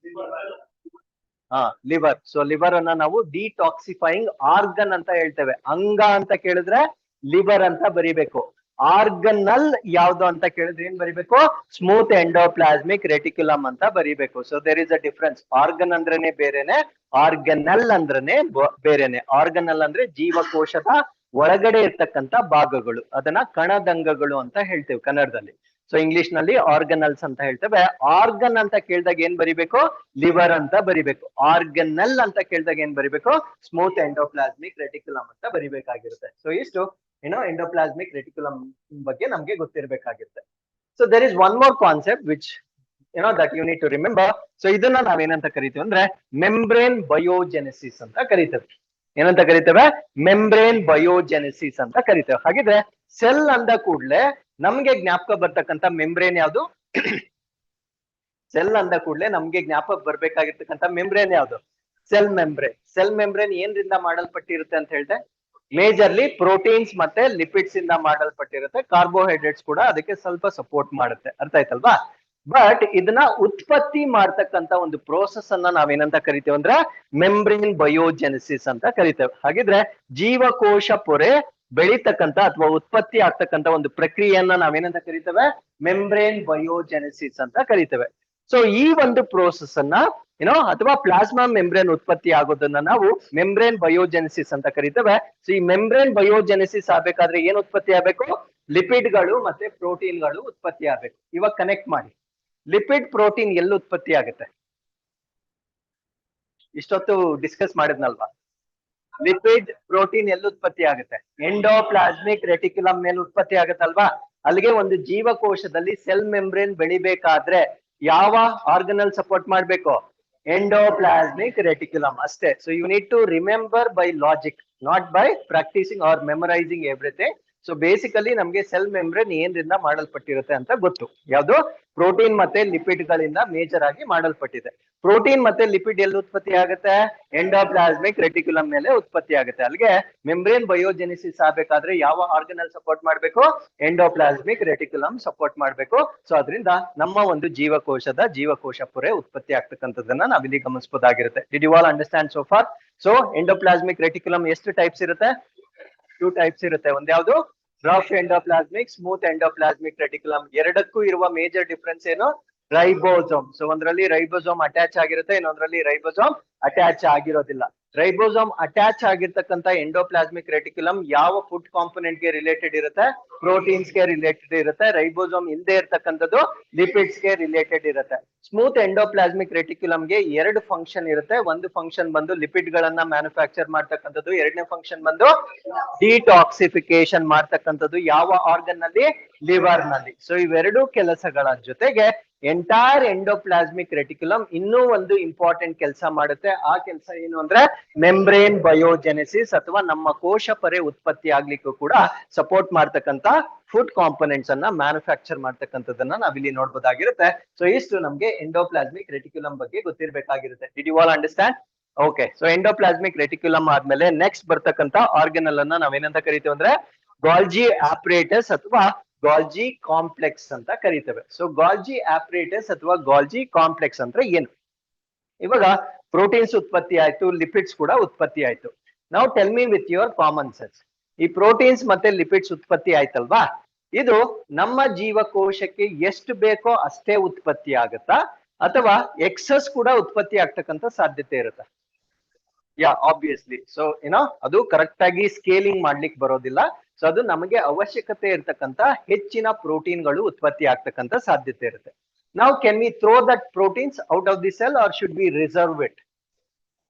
Liver. So liver ಅನ್ನ ನಾವು ಡಿಟಾಕ್ಸಿಫೈಯಿಂಗ್ ಆರ್ಗನ್ ಅಂತ ಹೇಳ್ತೇವೆ. ಅಂಗ ಅಂತ ಕೇಳಿದ್ರೆ ಲಿವರ್ ಅಂತ ಬರಿಬೇಕು. ಆರ್ಗನಲ್ ಯಾವ್ದು ಅಂತ ಕೇಳಿದ್ರೆ ಏನ್ ಬರಿಬೇಕು? ಸ್ಮೂತ್ ಎಂಡೋಪ್ಲಾಸ್ಮಿಕ್ ರೆಟಿಕ್ಯುಲಮ್ ಅಂತ ಬರಿಬೇಕು. So there is a difference. Organ ಅಂದ್ರೇನೆ ಬೇರೆನೆ, ಆರ್ಗನಲ್ ಅಂದ್ರೇನೆ ಬೇರೆನೆ. ಆರ್ಗನಲ್ ಅಂದ್ರೆ ಜೀವಕೋಶದ ಒಳಗಡೆ ಇರ್ತಕ್ಕಂಥ ಭಾಗಗಳು, ಅದನ್ನ ಕಣದಂಗಗಳು ಅಂತ ಹೇಳ್ತೇವೆ ಕನ್ನಡದಲ್ಲಿ. ಸೊ ಇಂಗ್ಲಿಷ್ ನಲ್ಲಿ ಆರ್ಗನಲ್ಸ್ ಅಂತ ಹೇಳ್ತೇವೆ. ಆರ್ಗನ್ ಅಂತ ಕೇಳಿದಾಗ ಏನ್ ಬರಿಬೇಕು? ಲಿವರ್ ಅಂತ ಬರಿಬೇಕು. ಆರ್ಗನಲ್ ಅಂತ ಕೇಳಿದಾಗ ಏನ್ ಬರಿಬೇಕು? ಸ್ಮೂತ್ ಎಂಡೋಪ್ಲಾಸ್ಮಿಕ್ ರೆಟಿಕ್ಯುಲಮ್ ಅಂತ ಬರಿಬೇಕಾಗಿರುತ್ತೆ. ಸೊ ಇಷ್ಟು ಎಂಡೋಪ್ಲಾಸ್ಮಿಕ್ ರೆಟಿಕ್ಯುಲಮ್ ಬಗ್ಗೆ ನಮ್ಗೆ ಗೊತ್ತಿರಬೇಕಾಗಿರುತ್ತೆ. So there is one more concept which that you need to remember. So ಇದನ್ನ ನಾವೇನಂತ ಕರಿತೀವಿ ಅಂದ್ರೆ ಮೆಂಬ್ರೇನ್ ಬಯೋಜೆನೆಸಿಸ್ ಅಂತ ಕರಿತೇವೆ. ಏನಂತ ಕರಿತೇವೆ? ಮೆಂಬ್ರೇನ್ ಬಯೋಜೆನೆಸಿಸ್ ಅಂತ ಕರಿತೇವೆ. ಹಾಗಿದ್ರೆ ಸೆಲ್ ಅಂದ ಕೂಡಲೇ ನಮ್ಗೆ ಜ್ಞಾಪಕ ಬರ್ತಕ್ಕಂಥ ಮೆಂಬ್ರೇನ್ ಯಾವುದು? ಸೆಲ್ ಅಂದ ಕೂಡಲೇ ನಮ್ಗೆ ಜ್ಞಾಪಕ ಬರ್ಬೇಕಾಗಿರ್ತಕ್ಕಂಥ ಮೆಂಬ್ರೇನ್ ಯಾವುದು? Cell membrane. ಸೆಲ್ ಮೆಂಬ್ರೇನ್ ಏನ್ರಿಂದ ಮಾಡಲ್ಪಟ್ಟಿರುತ್ತೆ ಅಂತ ಹೇಳ್ದೆ? ಮೇಜರ್ಲಿ ಪ್ರೋಟೀನ್ಸ್ ಮತ್ತೆ ಲಿಪಿಡ್ಸ್ ಇಂದ ಮಾಡಲ್ಪಟ್ಟಿರುತ್ತೆ. ಕಾರ್ಬೋಹೈಡ್ರೇಟ್ಸ್ ಕೂಡ ಅದಕ್ಕೆ ಸ್ವಲ್ಪ ಸಪೋರ್ಟ್ ಮಾಡುತ್ತೆ. ಅರ್ಥ ಆಯ್ತಲ್ವಾ? ಬಟ್ ಇದನ್ನ ಉತ್ಪತ್ತಿ ಮಾಡ್ತಕ್ಕಂತ ಒಂದು ಪ್ರೋಸೆಸ್ ಅನ್ನ ನಾವೇನಂತ ಕರಿತೇವೆ ಅಂದ್ರೆ ಮೆಂಬ್ರೇನ್ ಬಯೋಜೆನೆಸಿಸ್ ಅಂತ ಕರಿತೇವೆ. ಹಾಗಿದ್ರೆ ಜೀವಕೋಶ ಪೊರೆ ಬೆಳೀತಕ್ಕಂತ ಅಥವಾ ಉತ್ಪತ್ತಿ ಆಗ್ತಕ್ಕಂತ ಒಂದು ಪ್ರಕ್ರಿಯೆಯನ್ನ ನಾವೇನಂತ ಕರಿತೇವೆ? ಮೆಂಬ್ರೇನ್ ಬಯೋಜೆನೆಸಿಸ್ ಅಂತ ಕರಿತೇವೆ. ಸೊ ಈ ಒಂದು ಪ್ರೋಸೆಸ್ ಅನ್ನ ಅಥವಾ ಪ್ಲಾಸ್ಮಾ ಮೆಂಬ್ರೇನ್ ಉತ್ಪತ್ತಿ ಆಗೋದನ್ನ ನಾವು ಮೆಂಬ್ರೇನ್ ಬಯೋಜೆನೆಸಿಸ್ ಅಂತ ಕರಿತೇವೆ. ಸೊ ಈ ಮೆಂಬ್ರೇನ್ ಬಯೋಜೆನೆಸಿಸ್ ಆಗ್ಬೇಕಾದ್ರೆ ಏನ್ ಉತ್ಪತ್ತಿ ಆಗ್ಬೇಕು? ಲಿಪಿಡ್ಗಳು ಮತ್ತೆ ಪ್ರೋಟೀನ್ಗಳು ಉತ್ಪತ್ತಿ ಆಗ್ಬೇಕು. ಇವಾಗ ಕನೆಕ್ಟ್ ಮಾಡಿ. ಲಿಪಿಡ್ ಪ್ರೋಟೀನ್ ಎಲ್ಲಿ ಉತ್ಪತ್ತಿ ಆಗುತ್ತೆ? ಇಷ್ಟೊತ್ತು ಡಿಸ್ಕಸ್ ಮಾಡಿದ್ನಲ್ವಾ? ಲಿಪಿಡ್ ಪ್ರೋಟೀನ್ ಎಲ್ಲಿ ಉತ್ಪತ್ತಿ ಆಗುತ್ತೆ? ಎಂಡೋಪ್ಲಾಸ್ಮಿಕ್ ರೆಟಿಕ್ಯುಲಮ್ ಮೇಲೆ ಉತ್ಪತ್ತಿ ಆಗುತ್ತಲ್ವಾ? ಅಲ್ಲಿಗೆ ಒಂದು ಜೀವಕೋಶದಲ್ಲಿ ಸೆಲ್ ಮೆಂಬ್ರೇನ್ ಬೆಳಿಬೇಕಾದ್ರೆ ಯಾವ ಆರ್ಗನಲ್ ಸಪೋರ್ಟ್ ಮಾಡ್ಬೇಕು? ಎಂಡೋಪ್ಲಾಸ್ಮಿಕ್ ರೆಟಿಕ್ಯುಲಮ್ ಅಷ್ಟೇ. So you need to remember by logic, not by practising or memorising everything. So basically ನಮ್ಗೆ ಸೆಲ್ ಮೆಂಬ್ರೇನ್ ಏನ್ರಿಂದ ಮಾಡಲ್ಪಟ್ಟಿರುತ್ತೆ ಅಂತ ಗೊತ್ತು. ಯಾವುದು? ಪ್ರೋಟೀನ್ ಮತ್ತೆ ಲಿಪಿಡ್ ಗಳಿಂದ ಮೇಜರ್ ಆಗಿ ಮಾಡಲ್ಪಟ್ಟಿದೆ. ಪ್ರೋಟೀನ್ ಮತ್ತೆ ಲಿಪಿಡ್ ಎಲ್ಲಿ ಉತ್ಪತ್ತಿ ಆಗುತ್ತೆ? ಎಂಡೋಪ್ಲಾಸ್ಮಿಕ್ ರೆಟಿಕ್ಯುಲಮ್ ಮೇಲೆ ಉತ್ಪತ್ತಿ ಆಗುತ್ತೆ. ಅಲ್ಲಿಗೆ ಮೆಂಬ್ರೇನ್ ಬಯೋಜೆನಿಸಿಸ್ ಆಗ್ಬೇಕಾದ್ರೆ ಯಾವ ಆರ್ಗನಲ್ ಸಪೋರ್ಟ್ ಮಾಡಬೇಕು? ಎಂಡೋಪ್ಲಾಸ್ಮಿಕ್ ರೆಟಿಕ್ಯುಲಮ್ ಸಪೋರ್ಟ್ ಮಾಡಬೇಕು. ಸೊ ಅದರಿಂದ ನಮ್ಮ ಒಂದು ಜೀವಕೋಶ ಪೊರೆ ಉತ್ಪತ್ತಿ ಆಗ್ತಕ್ಕಂಥದ್ದನ್ನ ನಾವಿಲ್ಲಿ ಗಮನಿಸಬಹುದಾಗಿರುತ್ತೆ. Did you all understand so far? So endoplasmic reticulum ಎಷ್ಟು ಟೈಪ್ಸ್ ಇರುತ್ತೆ? 2 ಟೈಪ್ಸ್ ಇರುತ್ತೆ. ಒಂದ್ ಯಾವುದು? Rough endoplasmic, smooth endoplasmic reticulum. ಎರಡಕ್ಕೂ ಇರುವ ಮೇಜರ್ ಡಿಫರೆನ್ಸ್ ಏನು? ರೈಬೋಸೋಮ್. ಸೊ ಒಂದ್ರಲ್ಲಿ ರೈಬೋಸೋಮ್ ಅಟ್ಯಾಚ್ ಆಗಿರುತ್ತೆ, ಇನ್ನೊಂದ್ರಲ್ಲಿ ರೈಬೋಸೋಮ್ ಅಟ್ಯಾಚ್ ಆಗಿರೋದಿಲ್ಲ. ರೈಬೋಸೋಮ್ ಅಟ್ಯಾಚ್ ಆಗಿರ್ತಕ್ಕಂಥ ಎಂಡೋಪ್ಲಾಸ್ಮಿಕ್ ರೆಟಿಕ್ಯುಲಮ್ ಯಾವ ಫುಡ್ ಕಾಂಪೊನೆಂಟ್ ಗೆ ರಿಲೇಟೆಡ್ ಇರುತ್ತೆ? ಪ್ರೋಟೀನ್ಸ್ ಗೆ ರಿಲೇಟೆಡ್ ಇರುತ್ತೆ. ರೈಬೋಸೋಮ್ ಇಲ್ಲದೆ ಇರ್ತಕ್ಕಂಥದ್ದು ಲಿಪಿಡ್ಸ್ ಗೆ ರಿಲೇಟೆಡ್ ಇರುತ್ತೆ. ಸ್ಮೂತ್ ಎಂಡೋಪ್ಲಾಸ್ಮಿಕ್ ರೆಟಿಕ್ಯುಲಮ್ ಗೆ 2 ಫಂಕ್ಷನ್ ಇರುತ್ತೆ. ಒಂದು ಫಂಕ್ಷನ್ ಬಂದು ಲಿಪಿಡ್ ಗಳನ್ನ ಮ್ಯಾನುಫ್ಯಾಕ್ಚರ್ ಮಾಡ್ತಕ್ಕಂಥದ್ದು, ಎರಡನೇ ಫಂಕ್ಷನ್ ಬಂದು ಡಿಟಾಕ್ಸಿಫಿಕೇಶನ್ ಮಾಡ್ತಕ್ಕಂಥದ್ದು. ಯಾವ ಆರ್ಗನ್ ನಲ್ಲಿ? ಲಿವರ್ ನಲ್ಲಿ. ಸೊ ಇವೆರಡು ಕೆಲಸಗಳ ಜೊತೆಗೆ ಎಂಟೈರ್ ಎಂಡೋಪ್ಲಾಸ್ಮಿಕ್ ರೆಟಿಕ್ಯುಲಮ್ ಇನ್ನೂ ಒಂದು ಇಂಪಾರ್ಟೆಂಟ್ ಕೆಲಸ ಮಾಡುತ್ತೆ. ಆ ಕೆಲಸ ಏನು ಅಂದ್ರೆ ಮೆಂಬ್ರೇನ್ ಬಯೋಜೆನೆಸಿಸ್ ಅಥವಾ ನಮ್ಮ ಕೋಶ ಪೊರೆ ಉತ್ಪತ್ತಿ ಆಗ್ಲಿಕ್ಕೂ ಕೂಡ ಸಪೋರ್ಟ್ ಮಾಡ್ತಕ್ಕಂತ ಫುಡ್ ಕಾಂಪೊನೆಂಟ್ಸ್ ಅನ್ನ ಮ್ಯಾನುಫ್ಯಾಕ್ಚರ್ ಮಾಡ್ತಕ್ಕಂಥದ್ದನ್ನ ನಾವಿಲ್ಲಿ ನೋಡ್ಬೋದಾಗಿರುತ್ತೆ. ಸೊ ಇಷ್ಟು ನಮ್ಗೆ ಎಂಡೋಪ್ಲಾಸ್ಮಿಕ್ ರೆಟಿಕ್ಯುಲಮ್ ಬಗ್ಗೆ ಗೊತ್ತಿರಬೇಕಾಗಿರುತ್ತೆ. Did you all understand? Okay. So endoplasmic reticulum ಆದ್ಮೇಲೆ ನೆಕ್ಸ್ಟ್ ಬರ್ತಕ್ಕಂತ ಆರ್ಗನಲ್ ಅನ್ನ ನಾವೇನಂತ ಕರಿತೀವಿ ಅಂದ್ರೆ ಗಾಲ್ಜಿ ಆಪರೇಟಸ್ ಅಥವಾ ಗಾಲ್ಜಿ ಕಾಂಪ್ಲೆಕ್ಸ್ ಅಂತ ಕರಿತೇವೆ. ಸೊ ಗಾಲ್ಜಿ ಆಪರೇಟಸ್ ಅಥವಾ ಗಾಲ್ಜಿ ಕಾಂಪ್ಲೆಕ್ಸ್ ಅಂದ್ರೆ ಏನು? ಇವಾಗ ಪ್ರೋಟೀನ್ಸ್ ಉತ್ಪತ್ತಿ ಆಯ್ತು, ಲಿಪಿಡ್ಸ್ ಕೂಡ ಉತ್ಪತ್ತಿ ಆಯ್ತು. ನಾವು tell me with your common sense, ಈ ಪ್ರೋಟೀನ್ಸ್ ಮತ್ತೆ ಲಿಪಿಡ್ಸ್ ಉತ್ಪತ್ತಿ ಆಯ್ತಲ್ವಾ? ಇದು ನಮ್ಮ ಜೀವಕೋಶಕ್ಕೆ ಎಷ್ಟು ಬೇಕೋ ಅಷ್ಟೇ ಉತ್ಪತ್ತಿ ಆಗುತ್ತಾ ಅಥವಾ ಎಕ್ಸಸ್ ಕೂಡ ಉತ್ಪತ್ತಿ ಆಗ್ತಕ್ಕಂಥ ಸಾಧ್ಯತೆ ಇರುತ್ತಾ? ಯಾ, ಆಬ್ವಿಯಸ್ಲಿ. ಸೊ ಅದು ಕರೆಕ್ಟ್ ಆಗಿ ಸ್ಕೇಲಿಂಗ್ ಮಾಡ್ಲಿಕ್ಕೆ ಬರೋದಿಲ್ಲ. ಸೊ ಅದು ನಮಗೆ ಅವಶ್ಯಕತೆ ಇರ್ತಕ್ಕಂತ ಹೆಚ್ಚಿನ ಪ್ರೋಟೀನ್ಗಳು ಉತ್ಪತ್ತಿ ಆಗ್ತಕ್ಕಂಥ ಸಾಧ್ಯತೆ ಇರುತ್ತೆ. ನಾವು can we throw that proteins out of the cell or should be reserve it?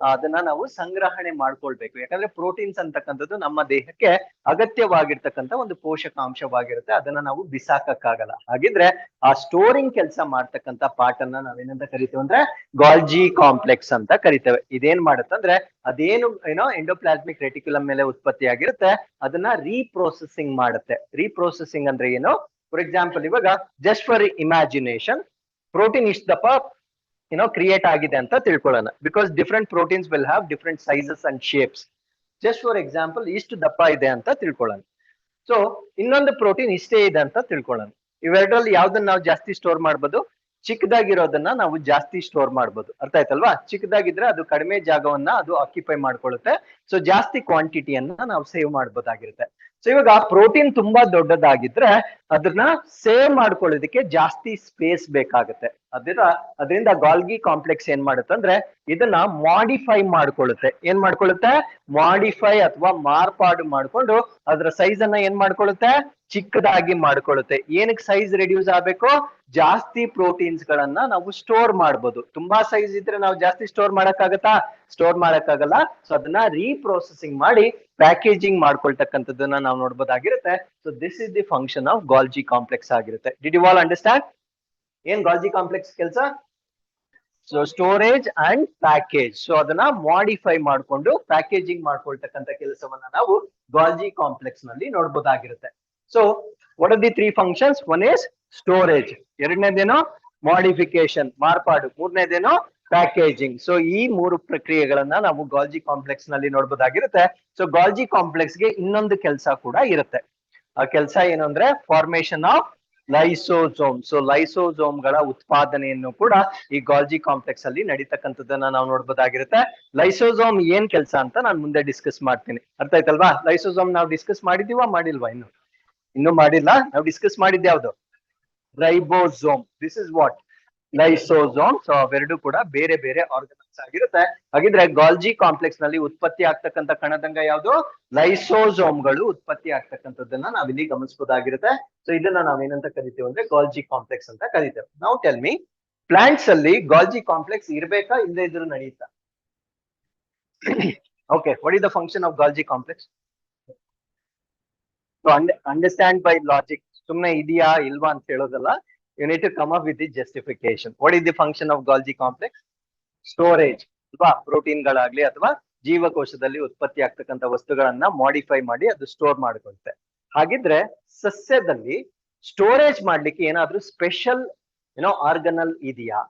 ಅದನ್ನ ನಾವು ಸಂಗ್ರಹಣೆ ಮಾಡ್ಕೊಳ್ಬೇಕು. ಯಾಕಂದ್ರೆ ಪ್ರೋಟೀನ್ಸ್ ಅಂತಕ್ಕಂಥದ್ದು ನಮ್ಮ ದೇಹಕ್ಕೆ ಅಗತ್ಯವಾಗಿರ್ತಕ್ಕಂಥ ಒಂದು ಪೋಷಕಾಂಶವಾಗಿರುತ್ತೆ. ಅದನ್ನ ನಾವು ಬಿಸಾಕಕ್ಕಾಗಲ್ಲ. ಹಾಗಿದ್ರೆ ಆ ಸ್ಟೋರಿಂಗ್ ಕೆಲಸ ಮಾಡ್ತಕ್ಕಂಥ ಪಾರ್ಟ್ ಅನ್ನ ನಾವೇನಂತ ಕರಿತೇವೆ ಅಂದ್ರೆ ಗಾಲ್ಜಿ ಕಾಂಪ್ಲೆಕ್ಸ್ ಅಂತ ಕರಿತೇವೆ. ಇದೇನ್ ಮಾಡುತ್ತಂದ್ರೆ ಅದೇನು ಎಂಡೋಪ್ಲಾಸ್ಮಿಕ್ ರೆಟಿಕ್ಯುಲಮ್ ಮೇಲೆ ಉತ್ಪತ್ತಿ ಆಗಿರುತ್ತೆ, ಅದನ್ನ ರೀಪ್ರೋಸೆಸಿಂಗ್ ಮಾಡುತ್ತೆ. ರೀಪ್ರೋಸೆಸಿಂಗ್ ಅಂದ್ರೆ ಏನು? ಫಾರ್ ಎಕ್ಸಾಂಪಲ್, ಇವಾಗ ಜಸ್ಟ್ ಫಾರ್ ಇಮ್ಯಾಜಿನೇಷನ್, ಪ್ರೋಟೀನ್ ಇಷ್ಟು ದಪ್ಪ ಕ್ರಿಯೇಟ್ ಆಗಿದೆ ಅಂತ ತಿಳ್ಕೊಳ್ಳೋಣ. Because different proteins will have different sizes and shapes. Just for example ಇಷ್ಟು ದಪ್ಪ ಇದೆ ಅಂತ ತಿಳ್ಕೊಳ್ಳೋಣ. ಸೊ ಇನ್ನೊಂದು ಪ್ರೋಟೀನ್ ಇಷ್ಟೇ ಇದೆ ಅಂತ ತಿಳ್ಕೊಳ್ಳೋಣ. ಇವೆರಡರಲ್ಲಿ ಯಾವ್ದನ್ನ ನಾವು ಜಾಸ್ತಿ ಸ್ಟೋರ್ ಮಾಡ್ಬೋದು? ಚಿಕ್ಕದಾಗಿರೋದನ್ನ ನಾವು ಜಾಸ್ತಿ ಸ್ಟೋರ್ ಮಾಡ್ಬೋದು. ಅರ್ಥ ಆಯ್ತಲ್ವಾ? ಚಿಕ್ಕದಾಗಿದ್ರೆ ಅದು ಕಡಿಮೆ ಜಾಗವನ್ನ ಅದು ಆಕ್ಯುಪೈ ಮಾಡ್ಕೊಳ್ಳುತ್ತೆ. ಸೊ ಜಾಸ್ತಿ ಕ್ವಾಂಟಿಟಿಯನ್ನ ನಾವು ಸೇವ್ ಮಾಡ್ಬೋದಾಗಿರುತ್ತೆ. ಸೊ ಇವಾಗ ಪ್ರೋಟೀನ್ ತುಂಬಾ ದೊಡ್ಡದಾಗಿದ್ರೆ ಅದನ್ನ ಸೇವ್ ಮಾಡ್ಕೊಳ್ಳೋದಕ್ಕೆ ಜಾಸ್ತಿ ಸ್ಪೇಸ್ ಬೇಕಾಗುತ್ತೆ. ಅದರಿಂದ ಗಾಲ್ಗಿ ಕಾಂಪ್ಲೆಕ್ಸ್ ಏನ್ ಮಾಡುತ್ತೆ ಅಂದ್ರೆ ಇದನ್ನ ಮಾಡಿಫೈ ಮಾಡ್ಕೊಳ್ಳುತ್ತೆ. ಏನ್ ಮಾಡ್ಕೊಳ್ಳುತ್ತೆ? ಮಾಡಿಫೈ ಅಥವಾ ಮಾರ್ಪಾಡು ಮಾಡ್ಕೊಂಡು ಅದರ ಸೈಜ್ ಅನ್ನ ಏನ್ ಮಾಡ್ಕೊಳ್ಳುತ್ತೆ? ಚಿಕ್ಕದಾಗಿ ಮಾಡ್ಕೊಳ್ಳುತ್ತೆ. ಏನಕ್ಕೆ ಸೈಜ್ ರೆಡ್ಯೂಸ್ ಆಗ್ಬೇಕು? ಜಾಸ್ತಿ ಪ್ರೋಟೀನ್ಸ್ ಗಳನ್ನ ನಾವು ಸ್ಟೋರ್ ಮಾಡ್ಬೋದು. ತುಂಬಾ ಸೈಜ್ ಇದ್ರೆ ನಾವು ಜಾಸ್ತಿ ಸ್ಟೋರ್ ಮಾಡಕ್ಕಾಗತ್ತಾ? ಸ್ಟೋರ್ ಮಾಡಕ್ಕಾಗಲ್ಲ. ಸೊ ಅದನ್ನ ರೀಪ್ರೊಸೆಸಿಂಗ್ ಮಾಡಿ ಪ್ಯಾಕೇಜಿಂಗ್ ಮಾಡ್ಕೊಳ್ತಕ್ಕಂಥದ್ದನ್ನ ನಾವು ನೋಡ್ಬೋದಾಗಿರುತ್ತೆ. So this is the function of Golgi complex ಆಗಿರುತ್ತೆ. ಡಿಡ್ ಯು ಆಲ್ ಅಂಡರ್ಸ್ಟ್ಯಾಂಡ್ ಏನ್ ಗಾಲ್ಜಿ ಕಾಂಪ್ಲೆಕ್ಸ್ ಕೆಲಸ? So storage and package. So ಅದನ್ನ ಮಾಡಿಫೈ ಮಾಡ್ಕೊಂಡು ಪ್ಯಾಕೇಜಿಂಗ್ ಮಾಡ್ಕೊಳ್ತಕ್ಕಂಥ ಕೆಲಸವನ್ನ ನಾವು ಗಾಲ್ಜಿ ಕಾಂಪ್ಲೆಕ್ಸ್ ನಲ್ಲಿ ನೋಡ್ಬೋದಾಗಿರುತ್ತೆ. So what are the three functions? One is storage, ಎರಡನೇದೇನೋ ಮಾಡಿಫಿಕೇಶನ್ ಮಾರ್ಪಾಡು, ಮೂರನೇದೇನೋ ಪ್ಯಾಕೇಜಿಂಗ್. ಸೊ ಈ ಮೂರು ಪ್ರಕ್ರಿಯೆಗಳನ್ನ ನಾವು ಗಾಲ್ಜಿ ಕಾಂಪ್ಲೆಕ್ಸ್ ನಲ್ಲಿ ನೋಡ್ಬೋದಾಗಿರುತ್ತೆ. ಸೊ ಗಾಲ್ಜಿ ಕಾಂಪ್ಲೆಕ್ಸ್ ಗೆ ಇನ್ನೊಂದು ಕೆಲಸ ಕೂಡ ಇರುತ್ತೆ. ಆ ಕೆಲಸ ಏನು ಅಂದ್ರೆ formation of lysosome. So lysosome ಗಳ ಉತ್ಪಾದನೆಯನ್ನು ಕೂಡ ಈ ಗಾಲ್ಜಿ ಕಾಂಪ್ಲೆಕ್ಸ್ ಅಲ್ಲಿ ನಡೀತಕ್ಕಂಥದ್ದನ್ನ ನಾವು ನೋಡ್ಬೋದಾಗಿರುತ್ತೆ. ಲೈಸೋಸೋಮ್ ಏನ್ ಕೆಲಸ ಅಂತ ನಾನು ಮುಂದೆ ಡಿಸ್ಕಸ್ ಮಾಡ್ತೀನಿ. ಅರ್ಥ ಆಯ್ತಲ್ವಾ? ಲೈಸೋಸೋಮ್ ನಾವು ಡಿಸ್ಕಸ್ ಮಾಡಿದೀವಾ ಮಾಡಿಲ್ವಾ? ಇನ್ನು ಮಾಡಿಲ್ಲ. ನಾವು ಡಿಸ್ಕಸ್ ಮಾಡಿದ್ದೆ ಯಾವ್ದು? Ribosome. This is what? Lysosome. So ಅವೆರಡು ಕೂಡ ಬೇರೆ ಬೇರೆ ಆರ್ಗನಲ್ಸ್ ಆಗಿರುತ್ತೆ. ಹಾಗಿದ್ರೆ ಗಾಲ್ಜಿ ಕಾಂಪ್ಲೆಕ್ಸ್ ನಲ್ಲಿ ಉತ್ಪತ್ತಿ ಆಗ್ತಕ್ಕಂಥ ಕಣದಂಗ ಯಾವುದು? ಲೈಸೋಸೋಮ್ಗಳು ಉತ್ಪತ್ತಿ ಆಗ್ತಕ್ಕಂಥದ್ದನ್ನ ನಾವಿಲ್ಲಿ ಗಮನಿಸಬಹುದಾಗಿರುತ್ತೆ. ಸೊ ಇದನ್ನ ನಾವೇನಂತ ಕರಿತೇವೆ ಅಂದ್ರೆ ಗಾಲ್ಜಿ ಕಾಂಪ್ಲೆಕ್ಸ್ ಅಂತ ಕರಿತೇವೆ. ನಾವು ಟೆಲ್ ಮಿ, ಪ್ಲಾಂಟ್ಸ್ ಅಲ್ಲಿ ಗಾಲ್ಜಿ ಕಾಂಪ್ಲೆಕ್ಸ್ ಇರ್ಬೇಕಾ ಇಲ್ಲದೆ ಇದ್ರೂ ನಡೆಯುತ್ತಾ? Okay, what is the function of Golgi complex? So understand by logic. ಸುಮ್ನೆ ಇದೆಯಾ ಇಲ್ವಾ ಅಂತ ಹೇಳೋದಲ್ಲ. You need to come up with the justification. What is the function of Golgi complex? Storage. ಅಲ್ವಾ? ಪ್ರೋಟೀನ್ ಗಳಾಗ್ಲಿ ಅಥವಾ ಜೀವಕೋಶದಲ್ಲಿ ಉತ್ಪತ್ತಿ ಆಗ್ತಕ್ಕಂಥ ವಸ್ತುಗಳನ್ನ ಮಾಡಿಫೈ ಮಾಡಿ ಅದು ಸ್ಟೋರ್ ಮಾಡ್ಕೊಳುತ್ತೆ. ಹಾಗಿದ್ರೆ ಸಸ್ಯದಲ್ಲಿ ಸ್ಟೋರೇಜ್ ಮಾಡ್ಲಿಕ್ಕೆ ಏನಾದ್ರೂ ಸ್ಪೆಷಲ್ ಆರ್ಗನಲ್ ಇದೆಯಾ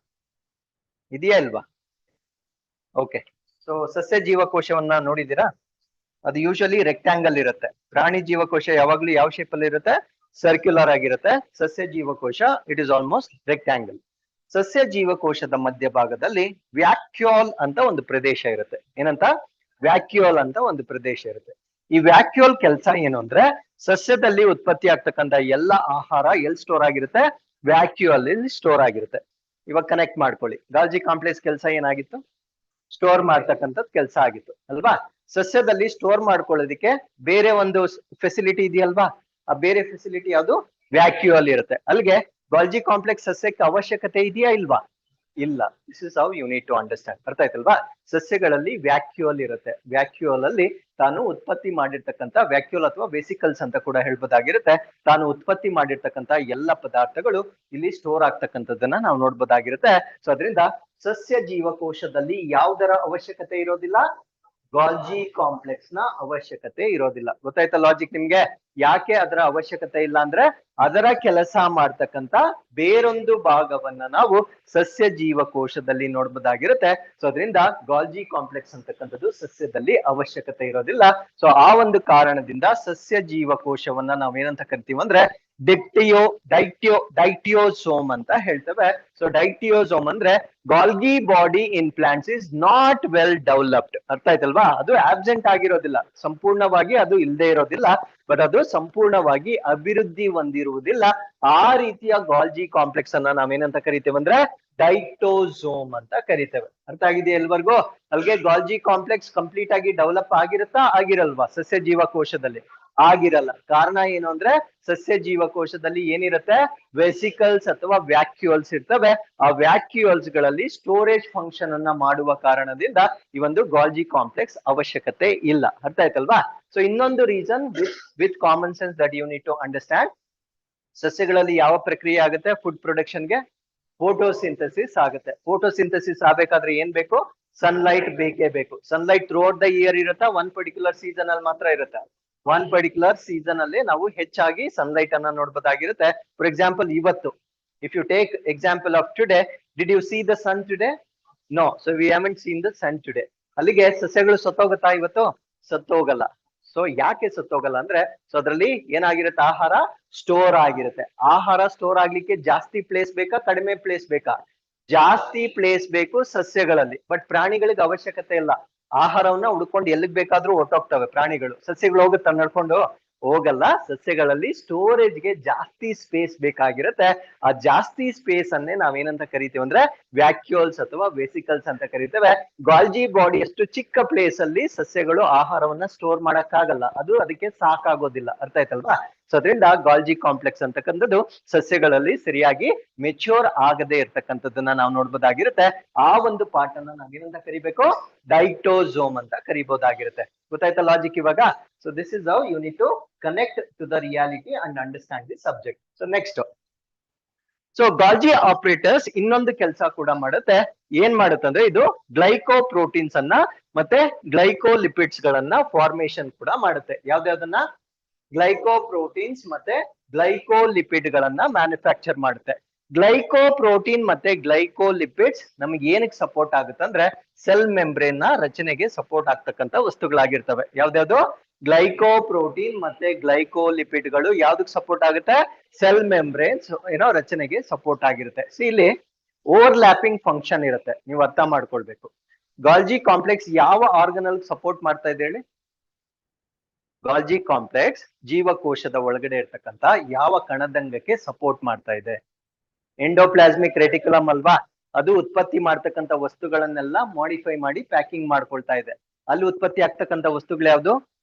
ಇಲ್ವಾ? ಓಕೆ, ಸೊ ಸಸ್ಯ ಜೀವಕೋಶವನ್ನ ನೋಡಿದೀರಾ? ಅದು ಯೂಶಲಿ ರೆಕ್ಟಾಂಗಲ್ ಇರುತ್ತೆ. ಪ್ರಾಣಿ ಜೀವಕೋಶ ಯಾವಾಗ್ಲೂ ಯಾವ ಶೇಪ್ ಅಲ್ಲಿ ಇರುತ್ತೆ? ಸರ್ಕ್ಯುಲರ್ ಆಗಿರುತ್ತೆ. ಸಸ್ಯ ಜೀವಕೋಶ ಇಟ್ ಇಸ್ ಆಲ್ಮೋಸ್ಟ್ ರೆಕ್ಟಾಂಗಲ್. ಸಸ್ಯ ಜೀವಕೋಶದ ಮಧ್ಯಭಾಗದಲ್ಲಿ ವ್ಯಾಕ್ಯೂಲ್ ಅಂತ ಒಂದು ಪ್ರದೇಶ ಇರುತ್ತೆ. ಏನಂತ? ವ್ಯಾಕ್ಯೂಲ್ ಅಂತ ಒಂದು ಪ್ರದೇಶ ಇರುತ್ತೆ. ಈ ವ್ಯಾಕ್ಯೂಲ್ ಕೆಲಸ ಏನು ಅಂದ್ರೆ ಸಸ್ಯದಲ್ಲಿ ಉತ್ಪತ್ತಿ ಆಗ್ತಕ್ಕಂಥ ಎಲ್ಲ ಆಹಾರ ಎಲ್ಲಿ ಸ್ಟೋರ್ ಆಗಿರುತ್ತೆ? ವ್ಯಾಕ್ಯೂಲ್ ಅಲ್ಲಿ ಸ್ಟೋರ್ ಆಗಿರುತ್ತೆ. ಇವಾಗ ಕನೆಕ್ಟ್ ಮಾಡ್ಕೊಳ್ಳಿ. ಗಾಲ್ಜಿ ಕಾಂಪ್ಲೆಕ್ಸ್ ಕೆಲಸ ಏನಾಗಿತ್ತು? ಸ್ಟೋರ್ ಮಾಡ್ತಕ್ಕಂಥದ್ದು ಕೆಲಸ ಆಗಿತ್ತು ಅಲ್ವಾ? ಸಸ್ಯದಲ್ಲಿ ಸ್ಟೋರ್ ಮಾಡ್ಕೊಳ್ಳೋದಿಕ್ಕೆ ಬೇರೆ ಒಂದು ಫೆಸಿಲಿಟಿ ಇದೆಯಲ್ವಾ? ಆ ಬೇರೆ ಫೆಸಿಲಿಟಿ ಯಾವುದು? ವ್ಯಾಕ್ಯೂಲ್ ಇರುತ್ತೆ. ಅಲ್ಲಿಗೆ ಗಾಲ್ಜಿ ಕಾಂಪ್ಲೆಕ್ಸ್ ಸಸ್ಯಕ್ಕೆ ಅವಶ್ಯಕತೆ ಇದೆಯಾ ಇಲ್ವಾ? ಇಲ್ಲ. This is how you need to understand. ಅರ್ಥ ಆಯ್ತಲ್ವಾ? ಸಸ್ಯಗಳಲ್ಲಿ ವ್ಯಾಕ್ಯೂಲ್ ಇರುತ್ತೆ. ವ್ಯಾಕ್ಯೂಲ್ ಅಲ್ಲಿ ತಾನು ಉತ್ಪತ್ತಿ ಮಾಡಿರ್ತಕ್ಕಂಥ ವ್ಯಾಕ್ಯೂಲ್ ಅಥವಾ ವೆಸಿಕಲ್ಸ್ ಅಂತ ಕೂಡ ಹೇಳ್ಬೋದಾಗಿರುತ್ತೆ. ತಾನು ಉತ್ಪತ್ತಿ ಮಾಡಿರ್ತಕ್ಕಂಥ ಎಲ್ಲ ಪದಾರ್ಥಗಳು ಇಲ್ಲಿ ಸ್ಟೋರ್ ಆಗ್ತಕ್ಕಂಥದ್ದನ್ನ ನಾವು ನೋಡ್ಬೋದಾಗಿರುತ್ತೆ. ಸೊ ಅದರಿಂದ ಸಸ್ಯ ಜೀವಕೋಶದಲ್ಲಿ ಯಾವುದರ ಅವಶ್ಯಕತೆ ಇರೋದಿಲ್ಲ? ಗಾಲ್ಜಿ ಕಾಂಪ್ಲೆಕ್ಸ್ ನ ಅವಶ್ಯಕತೆ ಇರೋದಿಲ್ಲ. ಗೊತ್ತಾಯ್ತಾ ಲಾಜಿಕ್ ನಿಮ್ಗೆ? ಯಾಕೆ ಅದರ ಅವಶ್ಯಕತೆ ಇಲ್ಲ ಅಂದ್ರೆ ಅದರ ಕೆಲಸ ಮಾಡ್ತಕ್ಕಂತ ಬೇರೊಂದು ಭಾಗವನ್ನ ನಾವು ಸಸ್ಯ ಜೀವಕೋಶದಲ್ಲಿ ನೋಡ್ಬೋದಾಗಿರುತ್ತೆ. ಸೊ ಅದರಿಂದ ಗಾಲ್ಜಿ ಕಾಂಪ್ಲೆಕ್ಸ್ ಅಂತಕ್ಕಂಥದ್ದು ಸಸ್ಯದಲ್ಲಿ ಅವಶ್ಯಕತೆ ಇರೋದಿಲ್ಲ. ಸೊ ಆ ಒಂದು ಕಾರಣದಿಂದ ಸಸ್ಯ ಜೀವಕೋಶವನ್ನ ನಾವೇನಂತ ಕರಿತೀವಿ ಅಂದ್ರೆ ಡೈಟಿಯೋಸೋಮ್ ಅಂತ ಹೇಳ್ತೇವೆ. ಸೊ ಡೈಟಿಯೋಸೋಮ್ ಅಂದ್ರೆ Golgi body in plants is not well developed. ಅರ್ಥ ಆಯ್ತಲ್ವಾ? ಅದು ಆಬ್ಸೆಂಟ್ ಆಗಿರೋದಿಲ್ಲ, ಸಂಪೂರ್ಣವಾಗಿ ಅದು ಇಲ್ಲದೆ ಇರೋದಿಲ್ಲ, ಬಟ್ ಅದು ಸಂಪೂರ್ಣವಾಗಿ ಅಭಿವೃದ್ಧಿ ಹೊಂದಿರುವುದಿಲ್ಲ. ಆ ರೀತಿಯ ಗಾಲ್ಜಿ ಕಾಂಪ್ಲೆಕ್ಸ್ ಅನ್ನ ನಾವೇನಂತ ಕರಿತೇವೆ ಅಂದ್ರೆ ಡೈಟೋಸೋಮ್ ಅಂತ ಕರಿತೇವೆ. ಅರ್ಥ ಆಗಿದೆಯಾ ಎಲ್ವರ್ಗೂ? ಅಲ್ಲಿಗೆ ಗಾಲ್ಜಿ ಕಾಂಪ್ಲೆಕ್ಸ್ ಕಂಪ್ಲೀಟ್ ಆಗಿ ಡೆವಲಪ್ ಆಗಿರುತ್ತಾ ಆಗಿರಲ್ವಾ? ಸಸ್ಯ ಜೀವಕೋಶದಲ್ಲಿ ಆಗಿರಲ್ಲ. ಕಾರಣ ಏನು ಅಂದ್ರೆ ಸಸ್ಯ ಜೀವಕೋಶದಲ್ಲಿ ಏನಿರುತ್ತೆ? ವೆಸಿಕಲ್ಸ್ ಅಥವಾ ವ್ಯಾಕ್ಯೂಲ್ಸ್ ಇರ್ತವೆ. ಆ ವ್ಯಾಕ್ಯೂಲ್ಸ್ ಗಳಲ್ಲಿ ಸ್ಟೋರೇಜ್ ಫಂಕ್ಷನ್ ಅನ್ನ ಮಾಡುವ ಕಾರಣದಿಂದ ಈ ಒಂದು ಗಾಲ್ಜಿ ಕಾಂಪ್ಲೆಕ್ಸ್ ಅವಶ್ಯಕತೆ ಇಲ್ಲ. ಅರ್ಥ ಆಯ್ತಲ್ವಾ? ಸೊ ಇನ್ನೊಂದು reason with common sense that you need to understand. ಸಸ್ಯಗಳಲ್ಲಿ ಯಾವ ಪ್ರಕ್ರಿಯೆ ಆಗುತ್ತೆ? ಫುಡ್ ಪ್ರೊಡಕ್ಷನ್ಗೆ ಫೋಟೋಸಿಂಥಸಿಸ್ ಆಗುತ್ತೆ. ಫೋಟೋಸಿಂಥಸಿಸ್ ಆಗ್ಬೇಕಾದ್ರೆ ಏನ್ ಬೇಕು? ಸನ್ಲೈಟ್ ಬೇಕೇ ಬೇಕು. Sunlight throughout the year ಇರುತ್ತಾ? ಒನ್ ಪರ್ಟಿಕ್ಯುಲರ್ ಸೀಸನ್ ಅಲ್ಲಿ ಮಾತ್ರ ಇರುತ್ತೆ. ಒನ್ ಪರ್ಟಿಕ್ಯುಲರ್ ಸೀಸನ್ ಅಲ್ಲಿ ನಾವು ಹೆಚ್ಚಾಗಿ ಸನ್ಲೈಟ್ ಅನ್ನ ನೋಡ್ಬೋದಾಗಿರುತ್ತೆ. ಫಾರ್ ಎಕ್ಸಾಂಪಲ್ ಇವತ್ತು, if you take example of today, Did you see the sun today? No. So we haven't seen the sun today. ಅಲ್ಲಿಗೆ ಸಸ್ಯಗಳು ಸತ್ತೋಗುತ್ತಾ ಇವತ್ತು? ಸತ್ತೋಗಲ್ಲ. ಸೊ ಯಾಕೆ ಸತ್ತೋಗಲ್ಲ ಅಂದ್ರೆ, ಸೊ ಅದ್ರಲ್ಲಿ ಏನಾಗಿರುತ್ತೆ, ಆಹಾರ ಸ್ಟೋರ್ ಆಗಿರುತ್ತೆ. ಆಹಾರ ಸ್ಟೋರ್ ಆಗ್ಲಿಕ್ಕೆ ಜಾಸ್ತಿ ಪ್ಲೇಸ್ ಬೇಕಾ, ಕಡಿಮೆ ಪ್ಲೇಸ್ ಬೇಕಾ? ಜಾಸ್ತಿ ಪ್ಲೇಸ್ ಬೇಕು ಸಸ್ಯಗಳಲ್ಲಿ. ಬಟ್ ಪ್ರಾಣಿಗಳಿಗೆ ಅವಶ್ಯಕತೆ ಇಲ್ಲ. ಆಹಾರವನ್ನ ಹುಡ್ಕೊಂಡು ಎಲ್ಲಿಗ್ ಬೇಕಾದ್ರೂ ಹೊಟ್ಟೋಗ್ತವೆ ಪ್ರಾಣಿಗಳು. ಸಸ್ಯಗಳು ಹೋಗುತ್ತಾ ನಡ್ಕೊಂಡು? ಹೋಗಲ್ಲ. ಸಸ್ಯಗಳಲ್ಲಿ ಸ್ಟೋರೇಜ್ಗೆ ಜಾಸ್ತಿ ಸ್ಪೇಸ್ ಬೇಕಾಗಿರುತ್ತೆ. ಆ ಜಾಸ್ತಿ ಸ್ಪೇಸ್ ಅನ್ನೇ ನಾವೇನಂತ ಕರಿತೀವಿ ಅಂದ್ರೆ ವ್ಯಾಕ್ಯೂಲ್ಸ್ ಅಥವಾ ವೆಸಿಕಲ್ಸ್ ಅಂತ ಕರಿತೇವೆ. ಗಾಲ್ಜಿ ಬಾಡಿ ಅಷ್ಟು ಚಿಕ್ಕ ಪ್ಲೇಸ್ ಅಲ್ಲಿ ಸಸ್ಯಗಳು ಆಹಾರವನ್ನ ಸ್ಟೋರ್ ಮಾಡಕ್ಕಾಗಲ್ಲ, ಅದು ಅದಕ್ಕೆ ಸಾಕಾಗೋದಿಲ್ಲ. ಅರ್ಥ ಆಯ್ತಲ್ವಾ? ಸೊ ಅದರಿಂದ ಗಾಲ್ಜಿ ಕಾಂಪ್ಲೆಕ್ಸ್ ಅಂತಕ್ಕಂಥದ್ದು ಸಸ್ಯಗಳಲ್ಲಿ ಸರಿಯಾಗಿ ಮೆಚ್ಯೂರ್ ಆಗದೆ ಇರ್ತಕ್ಕಂಥದ್ದನ್ನ ನಾವು ನೋಡ್ಬೋದಾಗಿರುತ್ತೆ. ಆ ಒಂದು ಪಾರ್ಟ್ ಅನ್ನ ನಾವೇನಂತ ಕರಿಬೇಕು? ಡೈಟೋಸೋಮ್ ಅಂತ ಕರಿಬಹುದಾಗಿರುತ್ತೆ. ಗೊತ್ತಾಯ್ತಾ ಲಾಜಿಕ್ ಇವಾಗ? So this is how you need to connect to the reality and understand the subject. So next, so Golgi apparatus ಇನ್ನೊಂದು ಕೆಲಸ ಕೂಡ ಮಾಡುತ್ತೆ. ಏನ್ ಮಾಡುತ್ತೆ ಅಂದ್ರೆ, ಇದು ಗ್ಲೈಕೋಪ್ರೋಟೀನ್ಸ್ ಅನ್ನ ಮತ್ತೆ ಗ್ಲೈಕೋಲಿಪಿಡ್ಸ್ ಗಳನ್ನ ಫಾರ್ಮೇಶನ್ ಕೂಡ ಮಾಡುತ್ತೆ. ಯಾವ್ದಾವ್ದನ್ನ? ಗ್ಲೈಕೋಪ್ರೋಟೀನ್ಸ್ ಮತ್ತೆ ಗ್ಲೈಕೋಲಿಪಿಡ್ ಗಳನ್ನ ಮ್ಯಾನುಫ್ಯಾಕ್ಚರ್ ಮಾಡುತ್ತೆ. ಗ್ಲೈಕೋಪ್ರೋಟೀನ್ ಮತ್ತೆ ಗ್ಲೈಕೋಲಿಪಿಡ್ಸ್ ನಮ್ಗೆ ಏನಕ್ಕೆ ಸಪೋರ್ಟ್ ಆಗುತ್ತೆ ಅಂದ್ರೆ, ಸೆಲ್ ಮೆಂಬ್ರೇನ್ ನ ರಚನೆಗೆ ಸಪೋರ್ಟ್ ಆಗ್ತಕ್ಕಂಥ ವಸ್ತುಗಳಾಗಿರ್ತವೆ. ಯಾವ್ದ್ಯಾವ್ದು? ಗ್ಲೈಕೋಪ್ರೋಟೀನ್ ಮತ್ತೆ ಗ್ಲೈಕೋಲಿಪಿಡ್ ಗಳು ಯಾವ್ದಕ್ ಸಪೋರ್ಟ್ ಆಗುತ್ತೆ? ಸೆಲ್ ಮೆಂಬ್ರೇನ್ಸ್ ರಚನೆಗೆ ಸಪೋರ್ಟ್ ಆಗಿರುತ್ತೆ. ಸೊ ಇಲ್ಲಿ ಓವರ್ಲ್ಯಾಪಿಂಗ್ ಫಂಕ್ಷನ್ ಇರುತ್ತೆ, ನೀವು ಅರ್ಥ ಮಾಡ್ಕೊಳ್ಬೇಕು. ಗಾಲ್ಜಿ ಕಾಂಪ್ಲೆಕ್ಸ್ ಯಾವ ಆರ್ಗನಲ್ ಸಪೋರ್ಟ್ ಮಾಡ್ತಾ ಇದೆ ಹೇಳಿ? ಗಾಲ್ಜಿ ಕಾಂಪ್ಲೆಕ್ಸ್ ಜೀವಕೋಶದ ಒಳಗಡೆ ಇರ್ತಕ್ಕಂಥ ಯಾವ ಕಣದಂಗಕ್ಕೆ ಸಪೋರ್ಟ್ ಮಾಡ್ತಾ ಇದೆ? ಎಂಡೋಪ್ಲಾಸ್ಮಿಕ್ ರೆಟಿಕ್ಯುಲಮ್ ಅಲ್ವಾ? ಅದು ಉತ್ಪತ್ತಿ ಮಾಡ್ತಕ್ಕಂಥ ವಸ್ತುಗಳನ್ನೆಲ್ಲ ಮಾಡಿಫೈ ಮಾಡಿ ಪ್ಯಾಕಿಂಗ್ ಮಾಡ್ಕೊಳ್ತಾ ಇದೆ. ಅಲ್ಲಿ ಉತ್ಪತ್ತಿ ಆಗ್ತಕ್ಕಂಥ ವಸ್ತುಗಳು ಯಾವ್ದು?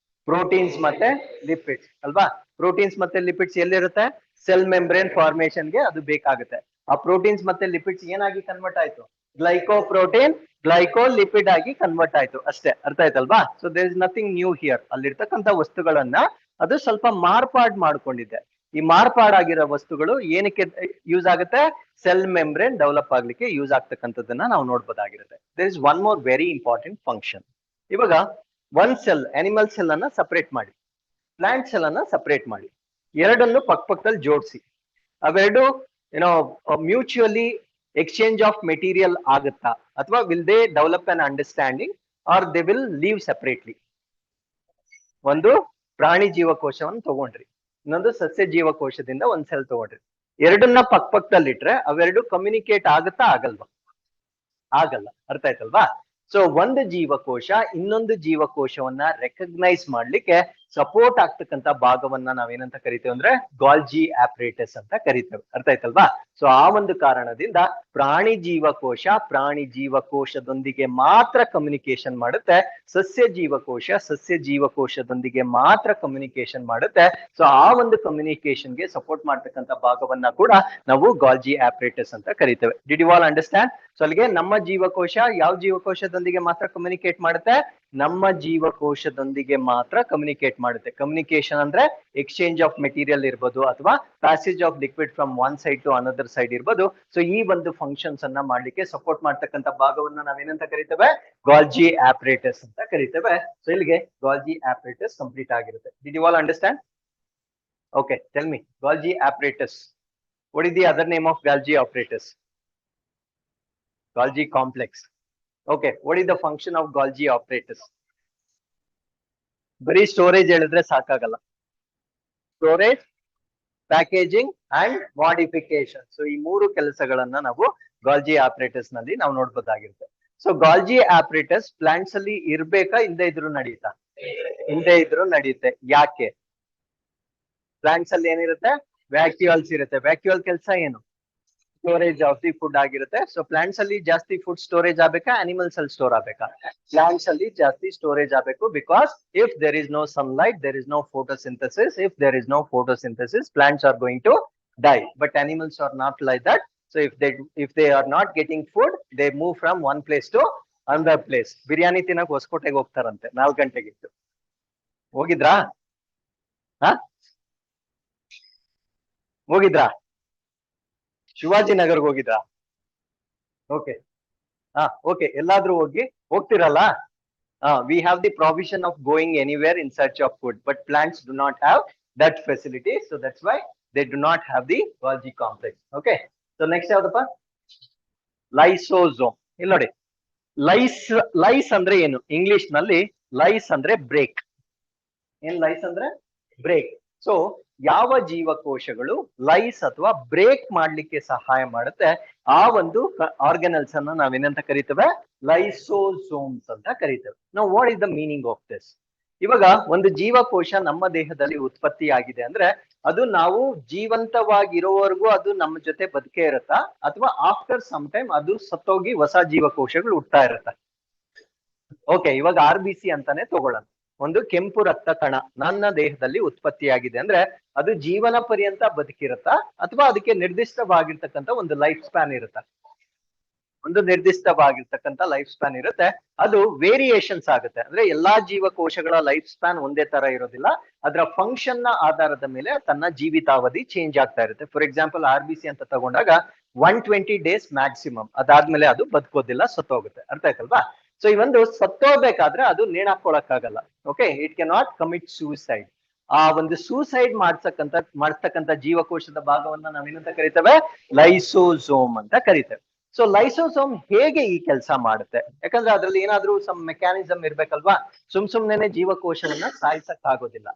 ಪ್ರೋಟೀನ್ಸ್ ಮತ್ತೆ ಲಿಪಿಡ್ಸ್ ಅಲ್ವಾ? ಪ್ರೋಟೀನ್ಸ್ ಮತ್ತೆ ಲಿಪಿಡ್ಸ್ ಎಲ್ಲಿರುತ್ತೆ? ಸೆಲ್ ಮೆಂಬ್ರೇನ್ ಫಾರ್ಮೇಶನ್ಗೆ ಅದು ಬೇಕಾಗುತ್ತೆ. ಆ ಪ್ರೋಟೀನ್ಸ್ ಮತ್ತೆ ಲಿಪಿಡ್ಸ್ ಏನಾಗಿ ಕನ್ವರ್ಟ್ ಆಯ್ತು? ಗ್ಲೈಕೋಪ್ರೋಟೀನ್ ಗ್ಲೈಕೋಲಿಪಿಡ್ ಆಗಿ ಕನ್ವರ್ಟ್ ಆಯ್ತು ಅಷ್ಟೇ. ಅರ್ಥ ಆಯ್ತಲ್ವಾ? So there is nothing new here. ಅಲ್ಲಿರ್ತಕ್ಕಂಥ ವಸ್ತುಗಳನ್ನ ಅದು ಸ್ವಲ್ಪ ಮಾರ್ಪಾಡ್ ಮಾಡ್ಕೊಂಡಿದೆ. ಈ ಮಾರ್ಪಾಡಾಗಿರೋ ವಸ್ತುಗಳು ಏನಕ್ಕೆ ಯೂಸ್ ಆಗುತ್ತೆ? ಸೆಲ್ ಮೆಂಬ್ರೇನ್ ಡೆವಲಪ್ ಆಗ್ಲಿಕ್ಕೆ ಯೂಸ್ ಆಗ್ತಕ್ಕಂಥದ್ದನ್ನ ನಾವು ನೋಡ್ಬೋದಾಗಿರುತ್ತೆ. There is one more very important function. ಇವಾಗ ಒಂದ್ ಸೆಲ್, ಅನಿಮಲ್ ಸೆಲ್ ಅನ್ನ ಸಪರೇಟ್ ಮಾಡಿ, ಪ್ಲಾಂಟ್ ಸೆಲ್ ಅನ್ನ ಸಪರೇಟ್ ಮಾಡಿ, ಎರಡನ್ನು ಪಕ್ಕದಲ್ಲಿ ಜೋಡಿಸಿ, ಅವೆರಡು ಮ್ಯೂಚುಯಲಿ ಎಕ್ಸ್ಚೇಂಜ್ ಆಫ್ ಮೆಟೀರಿಯಲ್ ಆಗುತ್ತಾ, ಅಥವಾ will they develop an understanding or they will leave separately? ಒಂದು ಪ್ರಾಣಿ ಜೀವಕೋಶವನ್ನು ತಗೊಂಡ್ರಿ, ಇನ್ನೊಂದು ಸಸ್ಯ ಜೀವಕೋಶದಿಂದ ಒಂದ್ ಸೆಲ್ ತಗೊಂಡ್ರಿ. ಎರಡನ್ನ ಪಕ್ಕದಲ್ಲಿಟ್ರೆ ಅವೆರಡು ಕಮ್ಯುನಿಕೇಟ್ ಆಗುತ್ತಾ, ಆಗಲ್ವಾ? ಆಗಲ್ಲ. ಅರ್ಥ ಆಯ್ತಲ್ವಾ? ಸೊ ಒಂದು ಜೀವಕೋಶ ಇನ್ನೊಂದು ಜೀವಕೋಶವನ್ನ ರೆಕಗ್ನೈಸ್ ಮಾಡ್ಲಿಕ್ಕೆ ಸಪೋರ್ಟ್ ಆಗ್ತಕ್ಕಂಥ ಭಾಗವನ್ನ ನಾವೇನಂತ ಕರಿತೇವೆ ಅಂದ್ರೆ ಗಾಲ್ಜಿ ಆಪರೇಟಸ್ ಅಂತ ಕರಿತೇವೆ. ಅರ್ಥ ಆಯ್ತಲ್ವಾ? ಸೊ ಆ ಒಂದು ಕಾರಣದಿಂದ ಪ್ರಾಣಿ ಜೀವಕೋಶದೊಂದಿಗೆ ಮಾತ್ರ ಕಮ್ಯುನಿಕೇಶನ್ ಮಾಡುತ್ತೆ, ಸಸ್ಯ ಜೀವಕೋಶದೊಂದಿಗೆ ಮಾತ್ರ ಕಮ್ಯುನಿಕೇಶನ್ ಮಾಡುತ್ತೆ. ಸೊ ಆ ಒಂದು ಕಮ್ಯುನಿಕೇಶನ್ಗೆ ಸಪೋರ್ಟ್ ಮಾಡ್ತಕ್ಕಂಥ ಭಾಗವನ್ನ ಕೂಡ ನಾವು ಗಾಲ್ಜಿ ಆಪರೇಟಸ್ ಅಂತ ಕರಿತೇವೆ. Did you all understand? So ಅಲ್ಲಿಗೆ ನಮ್ಮ ಜೀವಕೋಶ ಯಾವ ಜೀವಕೋಶದೊಂದಿಗೆ ಮಾತ್ರ ಕಮ್ಯುನಿಕೇಟ್ ಮಾಡುತ್ತೆ? ನಮ್ಮ ಜೀವಕೋಶದೊಂದಿಗೆ ಮಾತ್ರ ಕಮ್ಯುನಿಕೇಟ್ ಮಾಡುತ್ತೆ. ಕಮ್ಯುನಿಕೇಶನ್ ಅಂದ್ರೆ ಎಕ್ಸ್ಚೇಂಜ್ ಆಫ್ ಮೆಟೀರಿಯಲ್ ಇರ್ಬೋದು, ಅಥವಾ passage of liquid from one side to another side ಇರ್ಬೋದು. ಸೊ ಈ ಒಂದು ಫಂಕ್ಷನ್ಸ್ ಅನ್ನ ಮಾಡ್ಲಿಕ್ಕೆ ಸಪೋರ್ಟ್ ಮಾಡ್ತಕ್ಕಂಥ ಭಾಗವನ್ನ ನಾವೇನಂತ ಕರಿತೇವೆ? ಗಾಲ್ಜಿ ಆಪರೇಟಸ್ ಅಂತ ಕರಿತೇವೆ. ಸೊ ಇಲ್ಲಿಗೆ ಗಾಲ್ಜಿ ಆಪರೇಟಸ್ ಕಂಪ್ಲೀಟ್ ಆಗಿರುತ್ತೆ. Did you all understand? Okay, tell me, Golgi apparatus, what is the other name of Golgi apparatus? Golgi complex. Okay, what is the function of Golgi apparatus? ಬರೀ storage ಹೇಳಿದ್ರೆ ಸಾಕಾಗಲ್ಲ. Storage, packaging and modification. So ಈ ಮೂರು ಕೆಲಸಗಳನ್ನ ನಾವು ಗಾಲ್ಜಿ ಆಪರೇಟಸ್ ನಲ್ಲಿ ನಾವು ನೋಡ್ಬೋದಾಗಿರುತ್ತೆ. ಸೊ ಗಾಲ್ಜಿ ಆಪರೇಟಸ್ ಪ್ಲಾಂಟ್ಸ್ ಅಲ್ಲಿ ಇರ್ಬೇಕಾ, ಇಲ್ಲದೆ ಇದ್ರು ನಡೀತಾ? ಇಲ್ಲದೆ ಇದ್ರು ನಡೆಯುತ್ತೆ. ಯಾಕೆ? ಪ್ಲಾಂಟ್ಸ್ ಅಲ್ಲಿ ಏನಿರುತ್ತೆ? ವ್ಯಾಕ್ಯೂಲ್ಸ್ ಇರುತ್ತೆ. ವ್ಯಾಕ್ಯೂಲ್ ಕೆಲಸ ಏನು? ಸ್ಟೋರೇಜ್ ಆಫ್ ದಿ ಫುಡ್ ಆಗಿರುತ್ತೆ. ಸೊ ಪ್ಲಾಂಟ್ಸ್ ಅಲ್ಲಿ ಜಾಸ್ತಿ ಫುಡ್ ಸ್ಟೋರೇಜ್ ಆಗ್ಬೇಕಾ, ಅನಿಮಲ್ಸ್ ಅಲ್ಲಿ ಸ್ಟೋರ್ ಆಗ್ಬೇಕಾ? ಪ್ಲಾಂಟ್ಸ್ ಅಲ್ಲಿ ಜಾಸ್ತಿ ಸ್ಟೋರೇಜ್ ಆಗಬೇಕು. Because if there is no sunlight, there is no photosynthesis. If there is no photosynthesis, plants are going to die. But animals are not like that. So if they are not getting food, they move from one place to another place. Biryani ತಿನ್ನಕ್ ಹೊಸಕೋಟೆಗೆ ಹೋಗ್ತಾರಂತೆ 4 ಗಂಟೆಗಿತ್ತು. ಹೋಗಿದ್ರಾ? ಹೋಗಿದ್ರಾ? ಶಿವಾಜಿನಗರ್ಗೆ ಹೋಗಿದ್ರಾ? Okay, okay, ಎಲ್ಲಾದ್ರೂ ಹೋಗ್ತಿರಲ್ಲ. We have the provision of going anywhere in search of food, but plants do not have that facility. So that's why they do not have the Golgi complex. Okay, so next ಯಾವ್ದಪ್ಪ? Lysosome. ಇಲ್ಲಿ ನೋಡಿ, lies lies ಅಂದ್ರೆ ಏನು English ನಲ್ಲಿ? Lies ಅಂದ್ರೆ break. ಏನ್ lies ಅಂದ್ರೆ? Break. So ಯಾವ ಜೀವಕೋಶಗಳು ಲೈಸ್ ಅಥವಾ ಬ್ರೇಕ್ ಮಾಡ್ಲಿಕ್ಕೆ ಸಹಾಯ ಮಾಡುತ್ತೆ, ಆ ಒಂದು ಆರ್ಗನಲ್ಸ್ ಅನ್ನ ನಾವೇನಂತ ಕರಿತೇವೆ? ಲೈಸೋಸೋಮ್ಸ್ ಅಂತ ಕರಿತೇವೆ. ನಾವು what is the meaning of this? ಇವಾಗ ಒಂದು ಜೀವಕೋಶ ನಮ್ಮ ದೇಹದಲ್ಲಿ ಉತ್ಪತ್ತಿ ಆಗಿದೆ ಅಂದ್ರೆ ಅದು ನಾವು ಜೀವಂತವಾಗಿರೋವರೆಗೂ ಅದು ನಮ್ಮ ಜೊತೆ ಬದುಕೇ ಇರುತ್ತಾ, ಅಥವಾ ಆಫ್ಟರ್ ಸಮ್ ಟೈಮ್ ಅದು ಸತ್ತೋಗಿ ಹೊಸ ಜೀವಕೋಶಗಳು ಹುಟ್ತಾ ಇರುತ್ತಾ? ಓಕೆ, ಇವಾಗ RBC ಅಂತಾನೆ ತಗೊಳ್ಳೋಣ. ಒಂದು ಕೆಂಪು ರಕ್ತ ಕಣ ನನ್ನ ದೇಹದಲ್ಲಿ ಉತ್ಪತ್ತಿಯಾಗಿದೆ ಅಂದ್ರೆ ಅದು ಜೀವನ ಪರ್ಯಂತ ಬದುಕಿರುತ್ತಾ, ಅಥವಾ ಅದಕ್ಕೆ ನಿರ್ದಿಷ್ಟವಾಗಿರ್ತಕ್ಕಂಥ ಒಂದು ಲೈಫ್ ಸ್ಪ್ಯಾನ್ ಇರುತ್ತಾ? ಒಂದು ನಿರ್ದಿಷ್ಟವಾಗಿರ್ತಕ್ಕಂಥ ಲೈಫ್ ಸ್ಪ್ಯಾನ್ ಇರುತ್ತೆ. ಅದು ವೇರಿಯೇಷನ್ಸ್ ಆಗುತ್ತೆ. ಅಂದ್ರೆ ಎಲ್ಲಾ ಜೀವಕೋಶಗಳ ಲೈಫ್ ಸ್ಪ್ಯಾನ್ ಒಂದೇ ತರ ಇರೋದಿಲ್ಲ. ಅದರ ಫಂಕ್ಷನ್ ನ ಆಧಾರದ ಮೇಲೆ ತನ್ನ ಜೀವಿತಾವಧಿ ಚೇಂಜ್ ಆಗ್ತಾ ಇರುತ್ತೆ. ಫಾರ್ ಎಕ್ಸಾಂಪಲ್ RBC ಅಂತ ತಗೊಂಡಾಗ 120 ಡೇಸ್ ಮ್ಯಾಕ್ಸಿಮಮ್, ಅದಾದ್ಮೇಲೆ ಅದು ಬದುಕೋದಿಲ್ಲ, ಸತ್ತೋಗುತ್ತೆ. ಅರ್ಥ ಆಯ್ತಲ್ವಾ? ಸೊ ಈ ಒಂದು ಸತ್ತೋಗ್ಬೇಕಾದ್ರೆ ಅದು ನೇಣಾಕೊಳಕ್ಕಾಗಲ್ಲ. Okay, it can not commit suicide. ಆ ಒಂದು ಸೂಸೈಡ್ ಮಾಡ್ತಕ್ಕಂಥ ಜೀವಕೋಶದ ಭಾಗವನ್ನ ನಾವೇನಂತ ಕರಿತೇವೆ? ಲೈಸೋಸೋಮ್ ಅಂತ ಕರಿತೇವೆ. ಸೊ ಲೈಸೋಸೋಮ್ ಹೇಗೆ ಈ ಕೆಲಸ ಮಾಡುತ್ತೆ? ಯಾಕಂದ್ರೆ ಅದ್ರಲ್ಲಿ ಏನಾದ್ರೂ ಸಮ್ ಮೆಕ್ಯಾನಿಸಮ್ ಇರ್ಬೇಕಲ್ವಾ? ಸುಮ್ನೆನೆ ಜೀವಕೋಶವನ್ನ ಸಾಯಿಸಕ್ ಆಗೋದಿಲ್ಲ.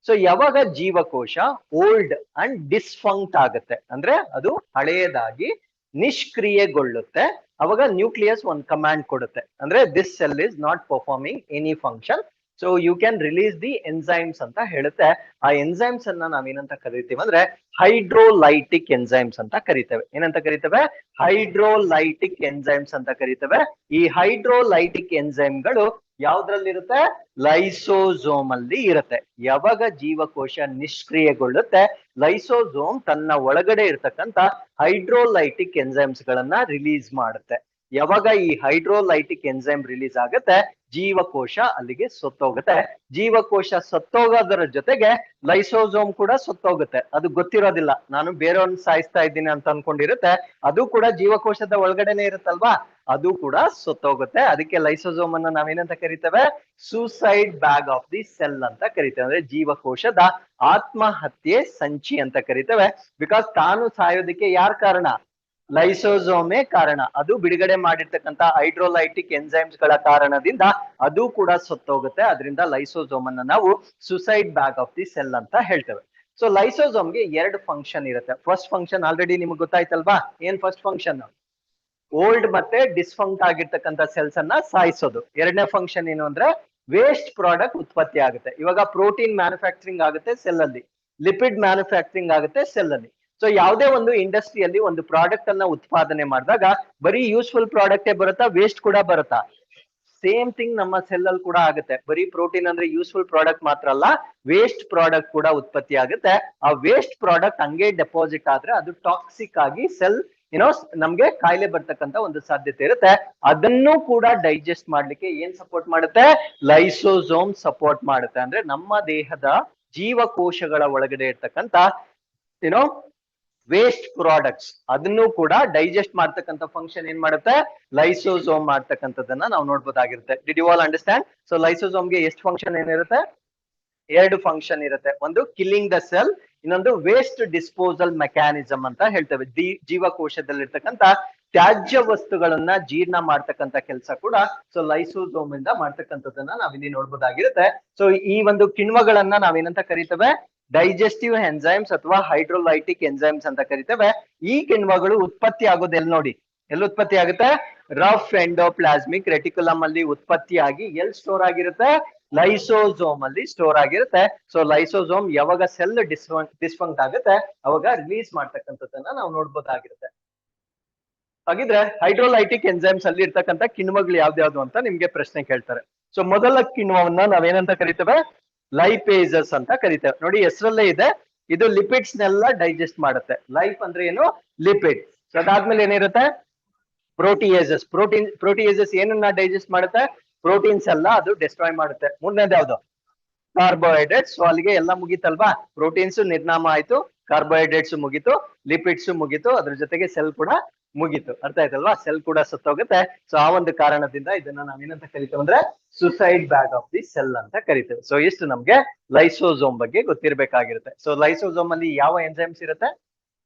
ಸೊ ಯಾವಾಗ ಜೀವಕೋಶ ಓಲ್ಡ್ ಅಂಡ್ ಡಿಸ್ಫಂಕ್ಟ್ ಆಗುತ್ತೆ ಅಂದ್ರೆ ಅದು ಹಳೆಯದಾಗಿ ನಿಷ್ಕ್ರಿಯೆಗೊಳ್ಳುತ್ತೆ, ಅವಾಗ ನ್ಯೂಕ್ಲಿಯಸ್ ಒಂದು ಕಮಾಂಡ್ ಕೊಡುತ್ತೆ. ಅಂದ್ರೆ this cell is not performing any function, so you can release the enzymes ಅಂತ ಹೇಳುತ್ತೆ. ಆ ಎನ್ಸೈಮ್ಸ್ ಅನ್ನ ನಾವೇನಂತ ಕರಿತೀವಿ ಅಂದ್ರೆ ಹೈಡ್ರೋಲೈಟಿಕ್ ಎನ್ಸೈಮ್ಸ್ ಅಂತ ಕರಿತೇವೆ. ಏನಂತ ಕರಿತೇವೆ? ಹೈಡ್ರೋಲೈಟಿಕ್ ಎನ್ಸೈಮ್ಸ್ ಅಂತ ಕರಿತೇವೆ. ಈ ಹೈಡ್ರೋಲೈಟಿಕ್ ಎನ್ಸೈಮ್ಗಳು ಯಾವ್ದ್ರಲ್ಲಿರುತ್ತೆ? ಲೈಸೋಸೋಮ್ ಅಲ್ಲಿ ಇರುತ್ತೆ. ಯಾವಾಗ ಜೀವಕೋಶ ನಿಷ್ಕ್ರಿಯೆಗೊಳ್ಳುತ್ತೆ, ಲೈಸೋಸೋಮ್ ತನ್ನ ಒಳಗಡೆ ಇರ್ತಕ್ಕಂಥ ಹೈಡ್ರೋಲೈಟಿಕ್ ಎನ್ಸೈಮ್ಸ್ ಗಳನ್ನ ರಿಲೀಸ್ ಮಾಡುತ್ತೆ. ಯಾವಾಗ ಈ ಹೈಡ್ರೋಲೈಟಿಕ್ ಎನ್ಸೈಮ್ ರಿಲೀಸ್ ಆಗುತ್ತೆ, ಜೀವಕೋಶ ಅಲ್ಲಿಗೆ ಸತ್ತೋಗುತ್ತೆ. ಜೀವಕೋಶ ಸತ್ತೋಗೋದರ ಜೊತೆಗೆ ಲೈಸೋಸೋಮ್ ಕೂಡ ಸತ್ತೋಗುತ್ತೆ. ಅದು ಗೊತ್ತಿರೋದಿಲ್ಲ, ನಾನು ಬೇರೆಯವ್ರನ್ನ ಸಾಯಿಸ್ತಾ ಇದ್ದೀನಿ ಅಂತ ಅನ್ಕೊಂಡಿರುತ್ತೆ. ಅದು ಕೂಡ ಜೀವಕೋಶದ ಒಳಗಡೆನೆ ಇರುತ್ತಲ್ವಾ, ಅದು ಕೂಡ ಸತ್ತೋಗುತ್ತೆ. ಅದಕ್ಕೆ ಲೈಸೋಸೋಮ್ ಅನ್ನ ನಾವೇನಂತ ಕರಿತೇವೆ? Suicide bag of the cell ಅಂತ ಕರಿತೇವೆ. ಅಂದ್ರೆ ಜೀವಕೋಶದ ಆತ್ಮಹತ್ಯೆ ಸಂಚಿ ಅಂತ ಕರಿತೇವೆ. ಬಿಕಾಸ್ ತಾನು ಸಾಯೋದಕ್ಕೆ ಯಾರ್ ಕಾರಣ? ಲೈಸೋಸೋಮೇ ಕಾರಣ. ಅದು ಬಿಡುಗಡೆ ಮಾಡಿರ್ತಕ್ಕಂಥ ಹೈಡ್ರೋಲೈಟಿಕ್ ಎನ್ಸೈಮ್ಸ್ ಗಳ ಕಾರಣದಿಂದ ಅದು ಕೂಡ ಸತ್ತೋಗುತ್ತೆ. ಅದರಿಂದ ಲೈಸೋಸೋಮ್ ಅನ್ನ ನಾವು suicide bag of the cell ಅಂತ ಹೇಳ್ತೇವೆ. ಸೊ ಲೈಸೋಸೋಮ್ಗೆ ಎರಡು ಫಂಕ್ಷನ್ ಇರುತ್ತೆ. ಫಸ್ಟ್ ಫಂಕ್ಷನ್ ಆಲ್ರೆಡಿ ನಿಮ್ಗೆ ಗೊತ್ತಾಯ್ತಲ್ವಾ? ಏನ್ ಫಸ್ಟ್ ಫಂಕ್ಷನ್? ಓಲ್ಡ್ ಮತ್ತೆ ಡಿಸ್ಫಂಕ್ಟ್ ಆಗಿರ್ತಕ್ಕಂಥ ಸೆಲ್ಸ್ ಅನ್ನ ಸಾಯಿಸೋದು. ಎರಡನೇ ಫಂಕ್ಷನ್ ಏನು ಅಂದ್ರೆ ವೇಸ್ಟ್ ಪ್ರಾಡಕ್ಟ್ ಉತ್ಪತ್ತಿ ಆಗುತ್ತೆ. ಇವಾಗ ಪ್ರೋಟೀನ್ ಮ್ಯಾನುಫ್ಯಾಕ್ಚರಿಂಗ್ ಆಗುತ್ತೆ ಸೆಲ್ ಅಲ್ಲಿ, ಲಿಪಿಡ್ ಮ್ಯಾನುಫ್ಯಾಕ್ಚರಿಂಗ್ ಆಗುತ್ತೆ ಸೆಲ್ ಅಲ್ಲಿ. ಸೊ ಯಾವುದೇ ಒಂದು ಇಂಡಸ್ಟ್ರಿಯಲ್ಲಿ ಒಂದು ಪ್ರಾಡಕ್ಟ್ ಅನ್ನ ಉತ್ಪಾದನೆ ಮಾಡಿದಾಗ ಬರೀ ಯೂಸ್ಫುಲ್ ಪ್ರಾಡಕ್ಟೇ ಬರುತ್ತಾ, ವೇಸ್ಟ್ ಕೂಡ ಬರುತ್ತಾ? ಸೇಮ್ ಥಿಂಗ್ ನಮ್ಮ ಸೆಲ್ ಅಲ್ಲಿ ಕೂಡ ಆಗುತ್ತೆ. ಬರೀ ಪ್ರೋಟೀನ್ ಅಂದ್ರೆ ಯೂಸ್ಫುಲ್ ಪ್ರಾಡಕ್ಟ್ ಮಾತ್ರ ಅಲ್ಲ, ವೇಸ್ಟ್ ಪ್ರಾಡಕ್ಟ್ ಕೂಡ ಉತ್ಪತ್ತಿ ಆಗುತ್ತೆ. ಆ ವೇಸ್ಟ್ ಪ್ರಾಡಕ್ಟ್ ಹಂಗೆ ಡೆಪಾಸಿಟ್ ಆದ್ರೆ ಅದು ಟಾಕ್ಸಿಕ್ ಆಗಿ ಸೆಲ್ ನಮ್ಗೆ ಕಾಯಿಲೆ ಬರ್ತಕ್ಕಂತ ಒಂದು ಸಾಧ್ಯತೆ ಇರುತ್ತೆ. ಅದನ್ನು ಕೂಡ ಡೈಜೆಸ್ಟ್ ಮಾಡ್ಲಿಕ್ಕೆ ಏನ್ ಸಪೋರ್ಟ್ ಮಾಡುತ್ತೆ? ಲೈಸೋಸೋಮ್ ಸಪೋರ್ಟ್ ಮಾಡುತ್ತೆ. ಅಂದ್ರೆ ನಮ್ಮ ದೇಹದ ಜೀವಕೋಶಗಳ ಒಳಗಡೆ ಇರ್ತಕ್ಕಂತ ಏನೋ ವೇಸ್ಟ್ ಪ್ರಾಡಕ್ಟ್ಸ್ ಅದನ್ನು ಕೂಡ ಡೈಜೆಸ್ಟ್ ಮಾಡ್ತಕ್ಕಂಥ ಫಂಕ್ಷನ್ ಏನ್ ಮಾಡುತ್ತೆ? ಲೈಸೋಸೋಮ್ ಮಾಡ್ತಕ್ಕಂಥದ್ದನ್ನ ನಾವು ನೋಡ್ಬೋದಾಗಿರುತ್ತೆ. Did you all understand? So ಲೈಸೋಸೋಮ್ಗೆ ಎಷ್ಟು ಫಂಕ್ಷನ್ ಏನಿರುತ್ತೆ? ಎರಡು ಫಂಕ್ಷನ್ ಇರುತ್ತೆ. ಒಂದು ಕಿಲ್ಲಿಂಗ್ ದ ಸೆಲ್, ಇನ್ನೊಂದು ವೇಸ್ಟ್ ಡಿಸ್ಪೋಸಲ್ ಮೆಕ್ಯಾನಿಸಮ್ ಅಂತ ಹೇಳ್ತೇವೆ. ಜೀವಕೋಶದಲ್ಲಿರ್ತಕ್ಕಂಥ ತ್ಯಾಜ್ಯ ವಸ್ತುಗಳನ್ನ ಜೀರ್ಣ ಮಾಡ್ತಕ್ಕಂಥ ಕೆಲಸ ಕೂಡ ಸೊ ಲೈಸೋಸೋಮ್ ಇಂದ ಮಾಡ್ತಕ್ಕಂಥದ್ದನ್ನ ನಾವಿಲ್ಲಿ ನೋಡ್ಬೋದಾಗಿರುತ್ತೆ. ಸೊ ಈ ಒಂದು ಕಿಣ್ವಗಳನ್ನ ನಾವೇನಂತ ಕರಿತೇವೆ? ಡೈಜೆಸ್ಟಿವ್ ಎನ್ಸೈಮ್ಸ್ ಅಥವಾ ಹೈಡ್ರೋಲೈಟಿಕ್ ಎನ್ಸೈಮ್ಸ್ ಅಂತ ಕರಿತೇವೆ. ಈ ಕಿಣ್ವಗಳು ಉತ್ಪತ್ತಿ ಆಗೋದು ಎಲ್ಲಿ ನೋಡಿ? ಎಲ್ಲಿ ಉತ್ಪತ್ತಿ ಆಗುತ್ತೆ? ರಫ್ ಎಂಡೋಪ್ಲಾಸ್ಮಿಕ್ ರೆಟಿಕ್ಯುಲಮ್ ಅಲ್ಲಿ ಉತ್ಪತ್ತಿಯಾಗಿ ಎಲ್ಲಿ ಸ್ಟೋರ್ ಆಗಿರುತ್ತೆ? ಲೈಸೋಸೋಮ್ ಅಲ್ಲಿ ಸ್ಟೋರ್ ಆಗಿರುತ್ತೆ. ಸೊ ಲೈಸೋಸೋಮ್ ಯಾವಾಗ ಸೆಲ್ ಡಿಸ್ಫಂಕ್ಟ್ ಆಗುತ್ತೆ ಅವಾಗ ರಿಲೀಸ್ ಮಾಡ್ತಕ್ಕಂಥದ್ದನ್ನ ನಾವು ನೋಡ್ಬೋದಾಗಿರುತ್ತೆ. ಹಾಗಿದ್ರೆ ಹೈಡ್ರೋಲೈಟಿಕ್ ಎನ್ಸೈಮ್ಸ್ ಅಲ್ಲಿ ಇರ್ತಕ್ಕಂಥ ಕಿಣ್ವಗಳು ಯಾವ್ದ್ಯಾವ್ದು ಅಂತ ನಿಮ್ಗೆ ಪ್ರಶ್ನೆ ಕೇಳ್ತಾರೆ. ಸೊ ಮೊದಲ ಕಿಣ್ವವನ್ನ ನಾವೇನಂತ ಕರಿತೇವೆ? ಲೈಪೇಸಸ್ ಅಂತ ಕರಿತೇವೆ. ನೋಡಿ ಹೆಸರಲ್ಲೇ ಇದೆ, ಇದು ಲಿಪಿಡ್ಸ್ ನೆಲ್ಲ ಡೈಜೆಸ್ಟ್ ಮಾಡುತ್ತೆ. ಲೈಫ್ ಅಂದ್ರೆ ಏನು? ಲಿಪಿಡ್. ಅದಾದ್ಮೇಲೆ ಏನಿರುತ್ತೆ? ಪ್ರೋಟಿಯೇಸಸ್. ಪ್ರೋಟಿಯೇಸಸ್ ಏನನ್ನ ಡೈಜೆಸ್ಟ್ ಮಾಡುತ್ತೆ? ಪ್ರೋಟೀನ್ಸ್ ಎಲ್ಲ ಅದು ಡಿಸ್ಟ್ರಾಯ್ ಮಾಡುತ್ತೆ. ಮೂರನೇದು ಯಾವ್ದು? ಕಾರ್ಬೋಹೈಡ್ರೇಟ್ಸ್. ಸೊ ಅಲ್ಲಿಗೆ ಎಲ್ಲ ಮುಗೀತಲ್ವಾ? ಪ್ರೋಟೀನ್ಸ್ ನಿರ್ನಾಮ ಆಯ್ತು, ಕಾರ್ಬೋಹೈಡ್ರೇಟ್ಸ್ ಮುಗೀತು, ಲಿಪಿಡ್ಸ್ ಮುಗೀತು, ಅದ್ರ ಜೊತೆಗೆ ಸೆಲ್ ಕೂಡ ಮುಗೀತು. ಅರ್ಥ ಆಯ್ತಲ್ವಾ? ಸೆಲ್ ಕೂಡ ಸತ್ತೋಗುತ್ತೆ. ಸೊ ಆ ಒಂದು ಕಾರಣದಿಂದ ಇದನ್ನ ನಾವೇನಂತ ಕರಿತೇವೆ ಅಂದ್ರೆ suicide bag of the cell ಅಂತ ಕರಿತೇವೆ. ಸೊ ಇಷ್ಟು ನಮ್ಗೆ ಲೈಸೋಸೋಮ್ ಬಗ್ಗೆ ಗೊತ್ತಿರ್ಬೇಕಾಗಿರುತ್ತೆ. ಸೊ ಲೈಸೋಸೋಮ್ ಅಲ್ಲಿ ಯಾವ ಎನ್ಸೈಮ್ಸ್ ಇರುತ್ತೆ?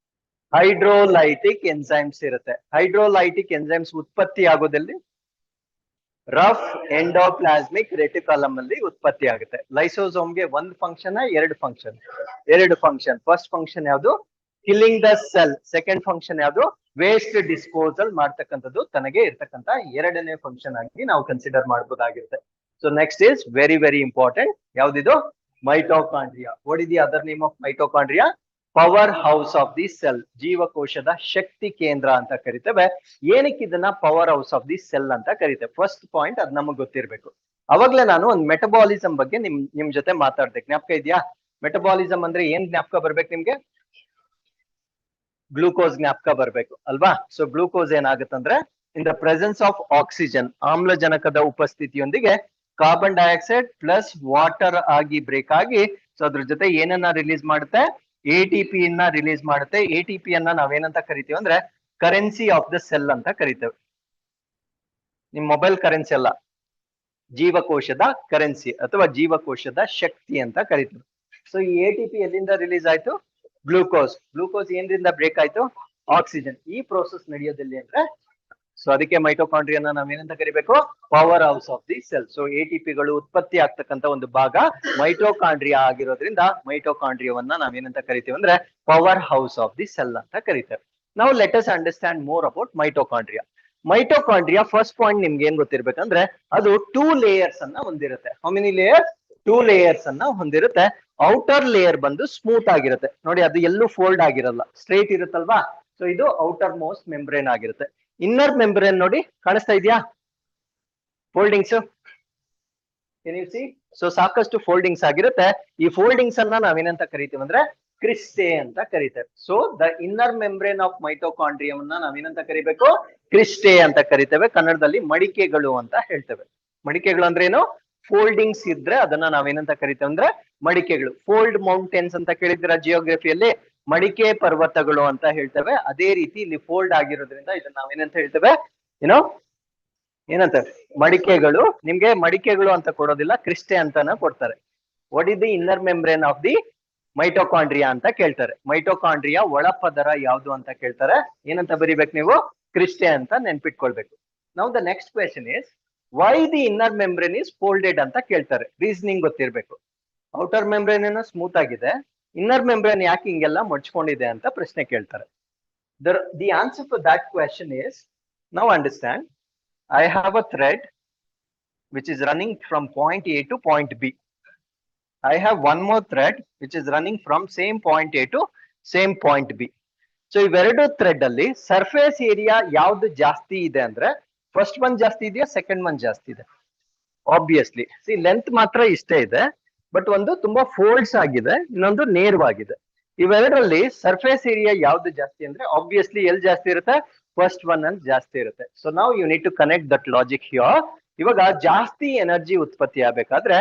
ಹೈಡ್ರೋಲೈಟಿಕ್ ಎನ್ಸೈಮ್ಸ್ ಇರುತ್ತೆ. ಹೈಡ್ರೋಲೈಟಿಕ್ ಎನ್ಸೈಮ್ಸ್ ಉತ್ಪತ್ತಿ ಆಗೋದಲ್ಲಿ ರಫ್ ಎಂಡೋಪ್ಲಾಸ್ಮಿಕ್ ರೆಟಿಕಲಮ್ ಅಲ್ಲಿ ಉತ್ಪತ್ತಿ ಆಗುತ್ತೆ. ಲೈಸೋಸೋಮ್ಗೆ ಒಂದು ಫಂಕ್ಷನ್, ಎರಡು ಫಂಕ್ಷನ್. ಫಸ್ಟ್ ಫಂಕ್ಷನ್ ಯಾವುದು? Killing the cell. Second function ಯಾವುದು? ವೇಸ್ಟ್ ಡಿಸ್ಪೋಸಲ್ ಮಾಡ್ತಕ್ಕಂಥದ್ದು. ತನಗೆ ಇರ್ತಕ್ಕಂಥ ಎರಡನೇ ಫಂಕ್ಷನ್ ಆಗಿ ನಾವು ಕನ್ಸಿಡರ್ ಮಾಡಬಹುದಾಗಿರುತ್ತೆ. So next is very very important. ಯಾವ್ದಿದು? Mitochondria. What is the other name of mitochondria? Powerhouse of the cell. ಜೀವಕೋಶದ ಶಕ್ತಿ ಕೇಂದ್ರ ಅಂತ ಕರಿತೇವೆ. ಏನಕ್ಕೆ ಇದನ್ನ powerhouse of the cell ಅಂತ ಕರಿತೇವೆ? ಫಸ್ಟ್ ಪಾಯಿಂಟ್ ಅದ್ ನಮಗ್ ಗೊತ್ತಿರ್ಬೇಕು. ಅವಾಗ್ಲೇ ನಾನು ಒಂದು ಮೆಟಬಾಲಿಸಂ ಬಗ್ಗೆ ನಿಮ್ ಜೊತೆ ಮಾತಾಡ್ದೆ. ಜ್ಞಾಪಕ ಇದೆಯಾ? ಮೆಟಬಾಲಿಸಂ ಅಂದ್ರೆ ಏನ್ ಜ್ಞಾಪಕ ಬರ್ಬೇಕು ನಿಮ್ಗೆ? ಗ್ಲೂಕೋಸ್ ಜ್ಞಾಪಕ ಬರ್ಬೇಕು ಅಲ್ವಾ? ಸೊ ಗ್ಲೂಕೋಸ್ ಏನಾಗುತ್ತಂದ್ರೆ, in the presence of oxygen, ಆಮ್ಲಜನಕದ ಉಪಸ್ಥಿತಿಯೊಂದಿಗೆ ಕಾರ್ಬನ್ ಡೈಆಕ್ಸೈಡ್ ಪ್ಲಸ್ ವಾಟರ್ ಆಗಿ ಬ್ರೇಕ್ ಆಗಿ, ಸೊ ಅದ್ರ ಜೊತೆ ಏನನ್ನ ರಿಲೀಸ್ ಮಾಡುತ್ತೆ? ATP ನ ರಿಲೀಸ್ ಮಾಡುತ್ತೆ. ATP ಅನ್ನ ನಾವೇನಂತ ಕರಿತೀವಿ ಅಂದ್ರೆ ಕರೆನ್ಸಿ ಆಫ್ ದ ಸೆಲ್ ಅಂತ ಕರಿತೇವೆ. ನಿಮ್ ಮೊಬೈಲ್ ಕರೆನ್ಸಿ ಅಲ್ಲ, ಜೀವಕೋಶದ ಕರೆನ್ಸಿ ಅಥವಾ ಜೀವಕೋಶದ ಶಕ್ತಿ ಅಂತ ಕರಿತೀವಿ. ಸೊ ಈ ATP ಎಲ್ಲಿಂದ ರಿಲೀಸ್ ಆಯ್ತು? ಗ್ಲೂಕೋಸ್. ಗ್ಲೂಕೋಸ್ ಏನ್ರಿಂದ ಬ್ರೇಕ್ ಆಯ್ತು? ಆಕ್ಸಿಜನ್. ಈ ಪ್ರೋಸೆಸ್ ನಡೆಯೋದಿಲ್ಲ ಅಂದ್ರೆ, ಸೊ ಅದಕ್ಕೆ ಮೈಟೋಕಾಂಡ್ರಿಯನ್ನ ನಾವೇನಂತ ಕರಿಬೇಕು? Powerhouse of the cell. So ATPಗಳು ಉತ್ಪತ್ತಿ ಆಗ್ತಕ್ಕಂಥ ಒಂದು ಭಾಗ ಮೈಟೋಕಾಂಡ್ರಿಯಾ ಆಗಿರೋದ್ರಿಂದ ಮೈಟೋಕಾಂಡ್ರಿಯಾವನ್ನ ನಾವೇನಂತ ಕರಿತೀವಿ ಅಂದ್ರೆ power house of the cell ಅಂತ ಕರಿತೇವೆ. ನಾವು let us understand more about mitochondria. Mitochondria first point ನಿಮ್ಗೆ ಏನ್ ಗೊತ್ತಿರ್ಬೇಕಂದ್ರೆ, ಅದು 2 ಲೇಯರ್ಸ್ ಅನ್ನ ಹೊಂದಿರುತ್ತೆ. How many layers? 2 ಲೇಯರ್ಸ್ ಅನ್ನ ಹೊಂದಿರುತ್ತೆ. ಔಟರ್ ಲೇಯರ್ ಬಂದು ಸ್ಮೂತ್ ಆಗಿರುತ್ತೆ ನೋಡಿ, ಅದು ಎಲ್ಲೂ ಫೋಲ್ಡ್ ಆಗಿರಲ್ಲ, ಸ್ಟ್ರೇಟ್ ಇರುತ್ತಲ್ವಾ? ಸೊ ಇದು ಔಟರ್ ಮೋಸ್ಟ್ ಮೆಂಬ್ರೇನ್ ಆಗಿರುತ್ತೆ. ಇನ್ನರ್ ಮೆಂಬ್ರೇನ್ ನೋಡಿ, ಕಾಣಿಸ್ತಾ ಇದೆಯಾ foldings? Can U C? So ಸಾಕಷ್ಟು ಫೋಲ್ಡಿಂಗ್ಸ್ ಆಗಿರುತ್ತೆ. ಈ ಫೋಲ್ಡಿಂಗ್ಸ್ ಅನ್ನ ನಾವೇನಂತ ಕರಿತೀವಿ ಅಂದ್ರೆ ಕ್ರಿಸ್ಟೆ ಅಂತ ಕರಿತೇವೆ. So the inner membrane of mitochondrion ಅನ್ನ ನಾವೇನಂತ ಕರಿಬೇಕು? ಕ್ರಿಸ್ಟೆ ಅಂತ ಕರಿತೇವೆ. ಕನ್ನಡದಲ್ಲಿ ಮಡಿಕೆಗಳು ಅಂತ ಹೇಳ್ತೇವೆ. ಮಡಿಕೆಗಳು ಅಂದ್ರೆ ಏನು? ಫೋಲ್ಡಿಂಗ್ಸ್ ಇದ್ರೆ ಅದನ್ನ ನಾವೇನಂತ ಕರಿತೇವೆ ಅಂದ್ರೆ ಮಡಿಕೆಗಳು. ಫೋಲ್ಡ್ ಮೌಂಟೇನ್ಸ್ ಅಂತ ಕೇಳಿದ್ರ ಜಿಯೋಗ್ರಫಿಯಲ್ಲಿ, ಮಡಿಕೆ ಪರ್ವತಗಳು ಅಂತ ಹೇಳ್ತೇವೆ. ಅದೇ ರೀತಿ ಇಲ್ಲಿ ಫೋಲ್ಡ್ ಆಗಿರೋದ್ರಿಂದ ಇದನ್ನ ನಾವೇನಂತ ಹೇಳ್ತೇವೆ? ಏನೋ ಏನಂತ? ಮಡಿಕೆಗಳು. ನಿಮ್ಗೆ ಮಡಿಕೆಗಳು ಅಂತ ಕೊಡೋದಿಲ್ಲ, ಕ್ರಿಸ್ಟೆ ಅಂತಾನ ಕೊಡ್ತಾರೆ. What is the inner membrane of the mitochondria ಅಂತ ಕೇಳ್ತಾರೆ. ಮೈಟೋಕಾಂಡ್ರಿಯಾ ಒಳಪದರ ಯಾವುದು ಅಂತ ಕೇಳ್ತಾರೆ. ಏನಂತ ಬರಿಬೇಕು ನೀವು? ಕ್ರಿಸ್ಟೆ ಅಂತ ನೆನ್ಪಿಟ್ಕೊಳ್ಬೇಕು. Now the next question is why the inner membrane is folded ಅಂತ ಕೇಳ್ತಾರೆ. ರೀಸನಿಂಗ್ ಗೊತ್ತಿರ್ಬೇಕು. ಔಟರ್ ಮೆಂಬ್ರೇನ್ ಏನೋ ಸ್ಮೂತ್ ಆಗಿದೆ, ಇನ್ನರ್ ಮೆಂಬ್ರೇನ್ ಯಾಕೆ ಹಿಂಗೆಲ್ಲ ಮಡ್ಚ್ಕೊಂಡಿದೆ ಅಂತ ಪ್ರಶ್ನೆ ಕೇಳ್ತಾರೆ. The answer for that question is, now understand, I have a thread which is running from point A to point B. I have one more thread which is running from same point A to same point B. So ಇವೆರಡು thread ಅಲ್ಲಿ surface area ಯಾವ್ದು ಜಾಸ್ತಿ ಇದೆ ಅಂದ್ರೆ, first one ಜಾಸ್ತಿ ಇದೆಯಾ, second one ಜಾಸ್ತಿ ಇದೆ? ಆಬ್ವಿಯಸ್ಲಿ ಸಿ ಲೆಂತ್ ಮಾತ್ರ ಇಷ್ಟೇ ಇದೆ, ಬಟ್ ಒಂದು ತುಂಬಾ ಫೋಲ್ಡ್ಸ್ ಆಗಿದೆ, ಇನ್ನೊಂದು ನೇರವಾಗಿದೆ. ಇವೆರಡರಲ್ಲಿ ಸರ್ಫೇಸ್ ಏರಿಯಾ ಯಾವ್ದು ಜಾಸ್ತಿ ಅಂದ್ರೆ ಆಬ್ವಿಯಸ್ಲಿ ಎಲ್ಲಿ ಜಾಸ್ತಿ ಇರುತ್ತೆ? ಫಸ್ಟ್ ಒನ್ ಅಲ್ಲಿ ಜಾಸ್ತಿ ಇರುತ್ತೆ. ಸೊ ನಾವು you need to connect that logic here. ಇವಾಗ ಜಾಸ್ತಿ ಎನರ್ಜಿ ಉತ್ಪತ್ತಿ ಆಗ್ಬೇಕಾದ್ರೆ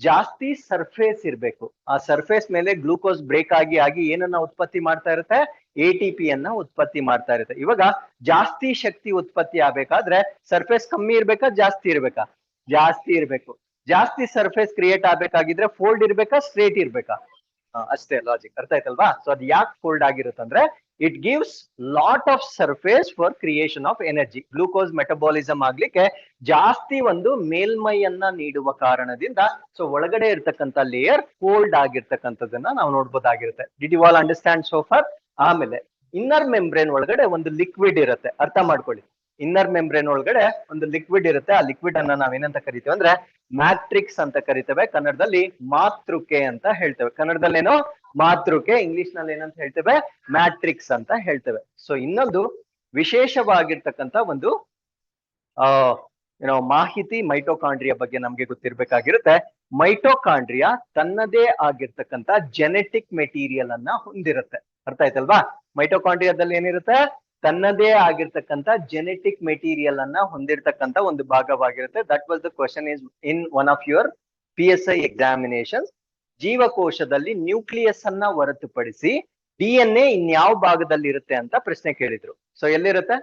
ಜಾಸ್ತಿ ಸರ್ಫೇಸ್ ಇರಬೇಕು. ಆ ಸರ್ಫೇಸ್ ಮೇಲೆ ಗ್ಲೂಕೋಸ್ ಬ್ರೇಕ್ ಆಗಿ ಏನನ್ನ ಉತ್ಪತ್ತಿ ಮಾಡ್ತಾ ಇರುತ್ತೆ? ATP ಅನ್ನ ಉತ್ಪತ್ತಿ ಮಾಡ್ತಾ ಇರುತ್ತೆ. ಇವಾಗ ಜಾಸ್ತಿ ಶಕ್ತಿ ಉತ್ಪತ್ತಿ ಆಗ್ಬೇಕಾದ್ರೆ ಸರ್ಫೇಸ್ ಕಮ್ಮಿ ಇರ್ಬೇಕಾ, ಜಾಸ್ತಿ ಇರ್ಬೇಕಾ? ಜಾಸ್ತಿ ಇರ್ಬೇಕು. ಜಾಸ್ತಿ ಸರ್ಫೇಸ್ ಕ್ರಿಯೇಟ್ ಆಗ್ಬೇಕಾಗಿದ್ರೆ ಫೋಲ್ಡ್ ಇರ್ಬೇಕಾ, ಸ್ಟ್ರೇಟ್ ಇರ್ಬೇಕಾ? ಅಷ್ಟೇ ಲಾಜಿಕ್. ಅರ್ಥ ಆಯ್ತಲ್ವಾ? ಸೊ ಅದು ಯಾಕೆ ಫೋಲ್ಡ್ ಆಗಿರುತ್ತಂದ್ರೆ it gives lot of surface for creation of energy. Glucose metabolism ಆಗ್ಲಿಕ್ಕೆ ಜಾಸ್ತಿ ಒಂದು ಮೇಲ್ಮೈಯನ್ನ ನೀಡುವ ಕಾರಣದಿಂದ ಸೊ ಒಳಗಡೆ ಇರ್ತಕ್ಕಂಥ ಲೇಯರ್ ಫೋಲ್ಡ್ ಆಗಿರ್ತಕ್ಕಂಥದ್ದನ್ನ ನಾವು ನೋಡ್ಬೋದಾಗಿರುತ್ತೆ. Did you all understand so far? ಆಮೇಲೆ ಇನ್ನರ್ ಮೆಂಬ್ರೇನ್ ಒಳಗಡೆ ಒಂದು ಲಿಕ್ವಿಡ್ ಇರುತ್ತೆ. ಅರ್ಥ ಮಾಡ್ಕೊಳ್ಳಿ, ಇನ್ನರ್ ಮೆಂಬ್ರೇನ್ ಒಳಗಡೆ ಒಂದು ಲಿಕ್ವಿಡ್ ಇರುತ್ತೆ. ಆ ಲಿಕ್ವಿಡ್ ಅನ್ನ ನಾವೇನಂತ ಕರಿತೇವೆ ಅಂದ್ರೆ ಮ್ಯಾಟ್ರಿಕ್ಸ್ ಅಂತ ಕರಿತೇವೆ. ಕನ್ನಡದಲ್ಲಿ ಮಾತೃಕೆ ಅಂತ ಹೇಳ್ತೇವೆ. ಕನ್ನಡದಲ್ಲಿ ಏನೋ ಮಾತೃಕೆ, ಇಂಗ್ಲಿಷ್ ನಲ್ಲಿ ಏನಂತ ಹೇಳ್ತೇವೆ? ಮ್ಯಾಟ್ರಿಕ್ಸ್ ಅಂತ ಹೇಳ್ತೇವೆ. ಸೊ ಇನ್ನೊಂದು ವಿಶೇಷವಾಗಿರ್ತಕ್ಕಂಥ ಒಂದು ಮಾಹಿತಿ ಮೈಟೋಕಾಂಡ್ರಿಯಾ ಬಗ್ಗೆ ನಮ್ಗೆ ಗೊತ್ತಿರ್ಬೇಕಾಗಿರುತ್ತೆ. ಮೈಟೋಕಾಂಡ್ರಿಯಾ ತನ್ನದೇ ಆಗಿರ್ತಕ್ಕಂಥ ಜೆನೆಟಿಕ್ ಮೆಟೀರಿಯಲ್ ಅನ್ನ ಹೊಂದಿರುತ್ತೆ. ಅರ್ಥ ಆಯ್ತಲ್ವಾ? ಮೈಟೋಕಾಂಡ್ರಿಯಾದಲ್ಲಿ ಏನಿರುತ್ತೆ? ತನ್ನದೇ ಆಗಿರ್ತಕ್ಕಂಥ ಜೆನೆಟಿಕ್ ಮೆಟೀರಿಯಲ್ ಅನ್ನ ಹೊಂದಿರತಕ್ಕಂಥ ಒಂದು ಭಾಗವಾಗಿರುತ್ತೆ. That was the question is in one of your PSI examination. ಜೀವಕೋಶದಲ್ಲಿ ನ್ಯೂಕ್ಲಿಯಸ್ ಅನ್ನ ಹೊರತುಪಡಿಸಿ DNA ಇನ್ಯಾವ ಭಾಗದಲ್ಲಿ ಇರುತ್ತೆ ಅಂತ ಪ್ರಶ್ನೆ ಕೇಳಿದ್ರು. ಸೊ ಎಲ್ಲಿರುತ್ತೆ?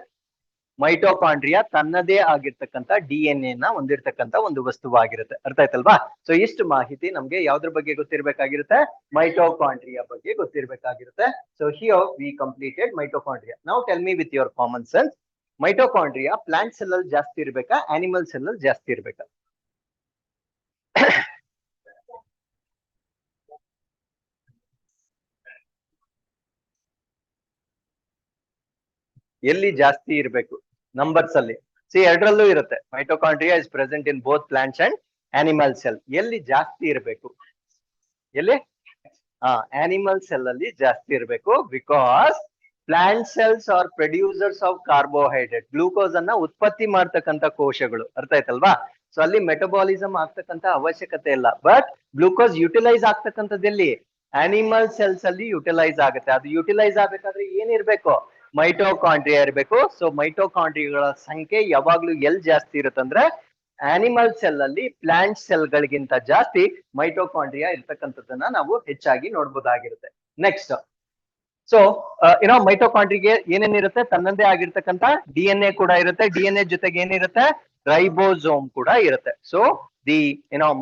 ಮೈಟೋಕಾಂಡ್ರಿಯಾ ತನ್ನದೇ ಆಗಿರ್ತಕ್ಕಂಥ DNA ನ ಹೊಂದಿರತಕ್ಕಂತ ಒಂದು ವಸ್ತುವಾಗಿರುತ್ತೆ. ಅರ್ಥ ಆಯ್ತಲ್ವಾ? ಸೊ ಇಷ್ಟು ಮಾಹಿತಿ ನಮ್ಗೆ ಯಾವ್ದ್ರ ಬಗ್ಗೆ ಗೊತ್ತಿರ್ಬೇಕಾಗಿರುತ್ತೆ? ಮೈಟೋಕಾಂಡ್ರಿಯಾ ಬಗ್ಗೆ ಗೊತ್ತಿರ್ಬೇಕಾಗಿರುತ್ತೆ. So here we completed mitochondria. Now tell me with your common sense, mitochondria plant cell ಅಲ್ಲಿ ಜಾಸ್ತಿ ಇರ್ಬೇಕಾ, ಆನಿಮಲ್ ಸೆಲ್ ಅಲ್ಲಿ ಜಾಸ್ತಿ ಇರ್ಬೇಕಾ? ಎಲ್ಲಿ ಜಾಸ್ತಿ ಇರಬೇಕು? ನಂಬರ್ಸ್ ಅಲ್ಲಿ. ಸಿ ಎರಡರಲ್ಲೂ ಇರುತ್ತೆ. Mitochondria is present in both plants and animal cell. ಎಲ್ಲಿ ಜಾಸ್ತಿ ಇರಬೇಕು? ಎಲ್ಲಿ? ಆನಿಮಲ್ ಸೆಲ್ ಅಲ್ಲಿ ಜಾಸ್ತಿ ಇರಬೇಕು. Because plant cells R producers of carbohydrate, glucose ಅನ್ನ ಉತ್ಪತ್ತಿ ಮಾಡ್ತಕ್ಕಂಥ ಕೋಶಗಳು. ಅರ್ಥ ಆಯ್ತಲ್ವಾ? ಸೊ ಅಲ್ಲಿ ಮೆಟಬಾಲಿಸಮ್ ಆಗ್ತಕ್ಕಂಥ ಅವಶ್ಯಕತೆ ಇಲ್ಲ. ಬಟ್ ಗ್ಲೂಕೋಸ್ ಯುಟಿಲೈಸ್ ಆಗ್ತಕ್ಕಂಥದ್ದಲ್ಲಿ ಆನಿಮಲ್ ಸೆಲ್ಸ್ ಅಲ್ಲಿ ಯುಟಿಲೈಸ್ ಆಗುತ್ತೆ. ಅದು ಯುಟಿಲೈಸ್ ಆಗ್ಬೇಕಾದ್ರೆ ಏನಿರ್ಬೇಕು? ಮೈಟೋಕಾಂಡ್ರಿಯಾ ಇರಬೇಕು. ಸೊ ಮೈಟೋಕಾಂಡ್ರಿಯಾಗಳ ಸಂಖ್ಯೆ ಯಾವಾಗ್ಲೂ ಎಲ್ಲಿ ಜಾಸ್ತಿ ಇರುತ್ತಂದ್ರೆ ಆನಿಮಲ್ ಸೆಲ್ ಅಲ್ಲಿ ಪ್ಲಾಂಟ್ ಸೆಲ್ ಗಳಿಗಿಂತ ಜಾಸ್ತಿ ಮೈಟೋಕಾಂಡ್ರಿಯಾ ಇರ್ತಕ್ಕಂಥದ್ದನ್ನ ನಾವು ಹೆಚ್ಚಾಗಿ ನೋಡ್ಬೋದಾಗಿರುತ್ತೆ. ನೆಕ್ಸ್ಟ್, ಸೊ ಏನೋ ಮೈಟೋಕಾಂಡ್ರಿಗೆ ಏನೇನಿರುತ್ತೆ? ತನ್ನದೇ ಆಗಿರ್ತಕ್ಕಂಥ DNA ಕೂಡ ಇರುತ್ತೆ. DNA ಜೊತೆಗೆ ಏನಿರುತ್ತೆ? ರೈಬೋಸೋಮ್ ಕೂಡ ಇರುತ್ತೆ. So the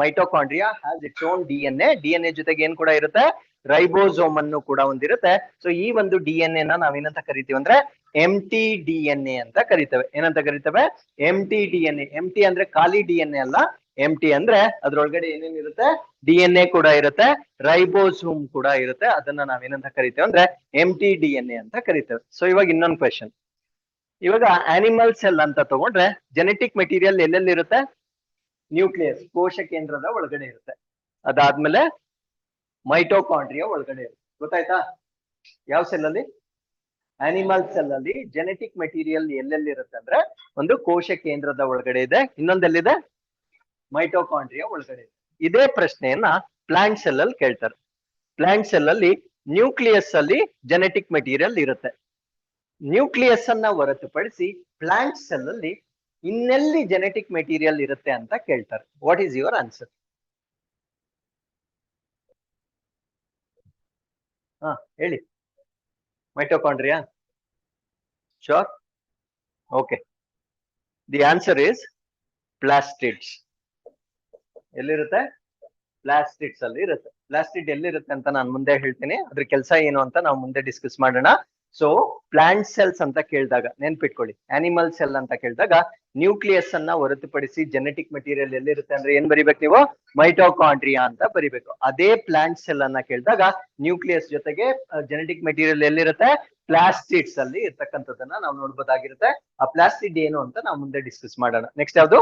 mitochondria has its own DNA ಜೊತೆಗೆ ಏನ್ ಕೂಡ ಇರುತ್ತೆ? ರೈಬೋಸೋಮ್ ಅನ್ನು ಕೂಡ ಹೊಂದಿರುತ್ತೆ. ಸೊ ಈ ಒಂದು DNA ನ ನಾವೇನಂತ ಕರಿತೀವಿ ಅಂದ್ರೆ ಎಂಟಿ DNA ಅಂತ ಕರಿತೇವೆ. ಏನಂತ ಕರಿತೇವೆ? ಎಂಟಿ DNA. ಎಂಟಿ ಅಂದ್ರೆ ಖಾಲಿ DNA ಅಲ್ಲ. ಎಂಟಿ ಅಂದ್ರೆ ಅದ್ರೊಳಗಡೆ ಏನೇನಿರುತ್ತೆ? DNA ಕೂಡ ಇರುತ್ತೆ, ರೈಬೋಸೋಮ್ ಕೂಡ ಇರುತ್ತೆ. ಅದನ್ನ ನಾವೇನಂತ ಕರಿತೇವೆ ಅಂದ್ರೆ ಎಂಟಿ DNA ಅಂತ ಕರಿತೇವೆ. ಸೊ ಇವಾಗ ಇನ್ನೊಂದು ಕ್ವೆಶನ್. ಇವಾಗ ಆನಿಮಲ್ ಸೆಲ್ ಅಂತ ತಗೊಂಡ್ರೆ ಜೆನೆಟಿಕ್ ಮೆಟೀರಿಯಲ್ ಎಲ್ಲೆಲ್ಲಿ ಇರುತ್ತೆ? ನ್ಯೂಕ್ಲಿಯಸ್, ಕೋಶ ಕೇಂದ್ರದ ಒಳಗಡೆ ಇರುತ್ತೆ. ಅದಾದ್ಮೇಲೆ ಮೈಟೋಕಾಂಡ್ರಿಯಾ ಒಳಗಡೆ ಇರುತ್ತೆ. ಗೊತ್ತಾಯ್ತಾ? ಯಾವ ಸೆಲ್ ಅಲ್ಲಿ? ಆನಿಮಲ್ ಸೆಲ್ ಅಲ್ಲಿ ಜೆನೆಟಿಕ್ ಮೆಟೀರಿಯಲ್ ಎಲ್ಲೆಲ್ಲಿ ಇರುತ್ತೆ ಅಂದ್ರೆ ಒಂದು ಕೋಶ ಕೇಂದ್ರದ ಒಳಗಡೆ ಇದೆ, ಇನ್ನೊಂದೆಲ್ಲಿದೆ? ಮೈಟೋಕಾಂಡ್ರಿಯಾ ಒಳಗಡೆ ಇದೆ. ಇದೇ ಪ್ರಶ್ನೆಯನ್ನ ಪ್ಲಾಂಟ್ ಸೆಲ್ ಅಲ್ಲಿ ಕೇಳ್ತಾರೆ. ಪ್ಲಾಂಟ್ ಸೆಲ್ ಅಲ್ಲಿ ನ್ಯೂಕ್ಲಿಯಸ್ ಅಲ್ಲಿ ಜೆನೆಟಿಕ್ ಮೆಟೀರಿಯಲ್ ಇರುತ್ತೆ. ನ್ಯೂಕ್ಲಿಯಸ್ ಅನ್ನ ಹೊರತುಪಡಿಸಿ ಪ್ಲಾಂಟ್ ಸೆಲ್ ಅಲ್ಲಿ ಇನ್ನೆಲ್ಲಿ ಜೆನೆಟಿಕ್ ಮೆಟೀರಿಯಲ್ ಇರುತ್ತೆ ಅಂತ ಕೇಳ್ತಾರೆ. What is your answer? ಹೇಳಿ. Mitochondria? Sure? Okay. The answer is plastids. ಎಲ್ಲಿರುತ್ತೆ? ಪ್ಲಾಸ್ಟಿಡ್ಸ್ ಅಲ್ಲಿ ಇರುತ್ತೆ. ಪ್ಲಾಸ್ಟಿಡ್ ಎಲ್ಲಿರುತ್ತೆ ಅಂತ ನಾನು ಮುಂದೆ ಹೇಳ್ತೀನಿ. ಅದ್ರ ಕೆಲಸ ಏನು ಅಂತ ನಾವು ಮುಂದೆ ಡಿಸ್ಕಸ್ ಮಾಡೋಣ. ಸೊ ಪ್ಲಾಂಟ್ ಸೆಲ್ಸ್ ಅಂತ ಕೇಳಿದಾಗ ನೆನ್ಪಿಟ್ಕೊಳ್ಳಿ, ಆನಿಮಲ್ ಸೆಲ್ ಅಂತ ಕೇಳಿದಾಗ ನ್ಯೂಕ್ಲಿಯಸ್ ಅನ್ನ ಹೊರತುಪಡಿಸಿ ಜೆನೆಟಿಕ್ ಮೆಟೀರಿಯಲ್ ಎಲ್ಲಿರುತ್ತೆ ಅಂದ್ರೆ ಏನ್ ಬರಿಬೇಕು ನೀವು? ಮೈಟೋಕಾಂಡ್ರಿಯಾ ಅಂತ ಬರಿಬೇಕು. ಅದೇ ಪ್ಲಾಂಟ್ ಸೆಲ್ ಅನ್ನ ಕೇಳಿದಾಗ ನ್ಯೂಕ್ಲಿಯಸ್ ಜೊತೆಗೆ ಜೆನೆಟಿಕ್ ಮೆಟೀರಿಯಲ್ ಎಲ್ಲಿರುತ್ತೆ? ಪ್ಲಾಸ್ಟಿಡ್ಸ್ ಅಲ್ಲಿ ಇರ್ತಕ್ಕಂಥದ್ದನ್ನ ನಾವು ನೋಡ್ಬೋದಾಗಿರುತ್ತೆ. ಆ ಪ್ಲಾಸ್ಟಿಡ್ ಏನು ಅಂತ ನಾವು ಮುಂದೆ ಡಿಸ್ಕಸ್ ಮಾಡೋಣ. ನೆಕ್ಸ್ಟ್ ಯಾವುದು?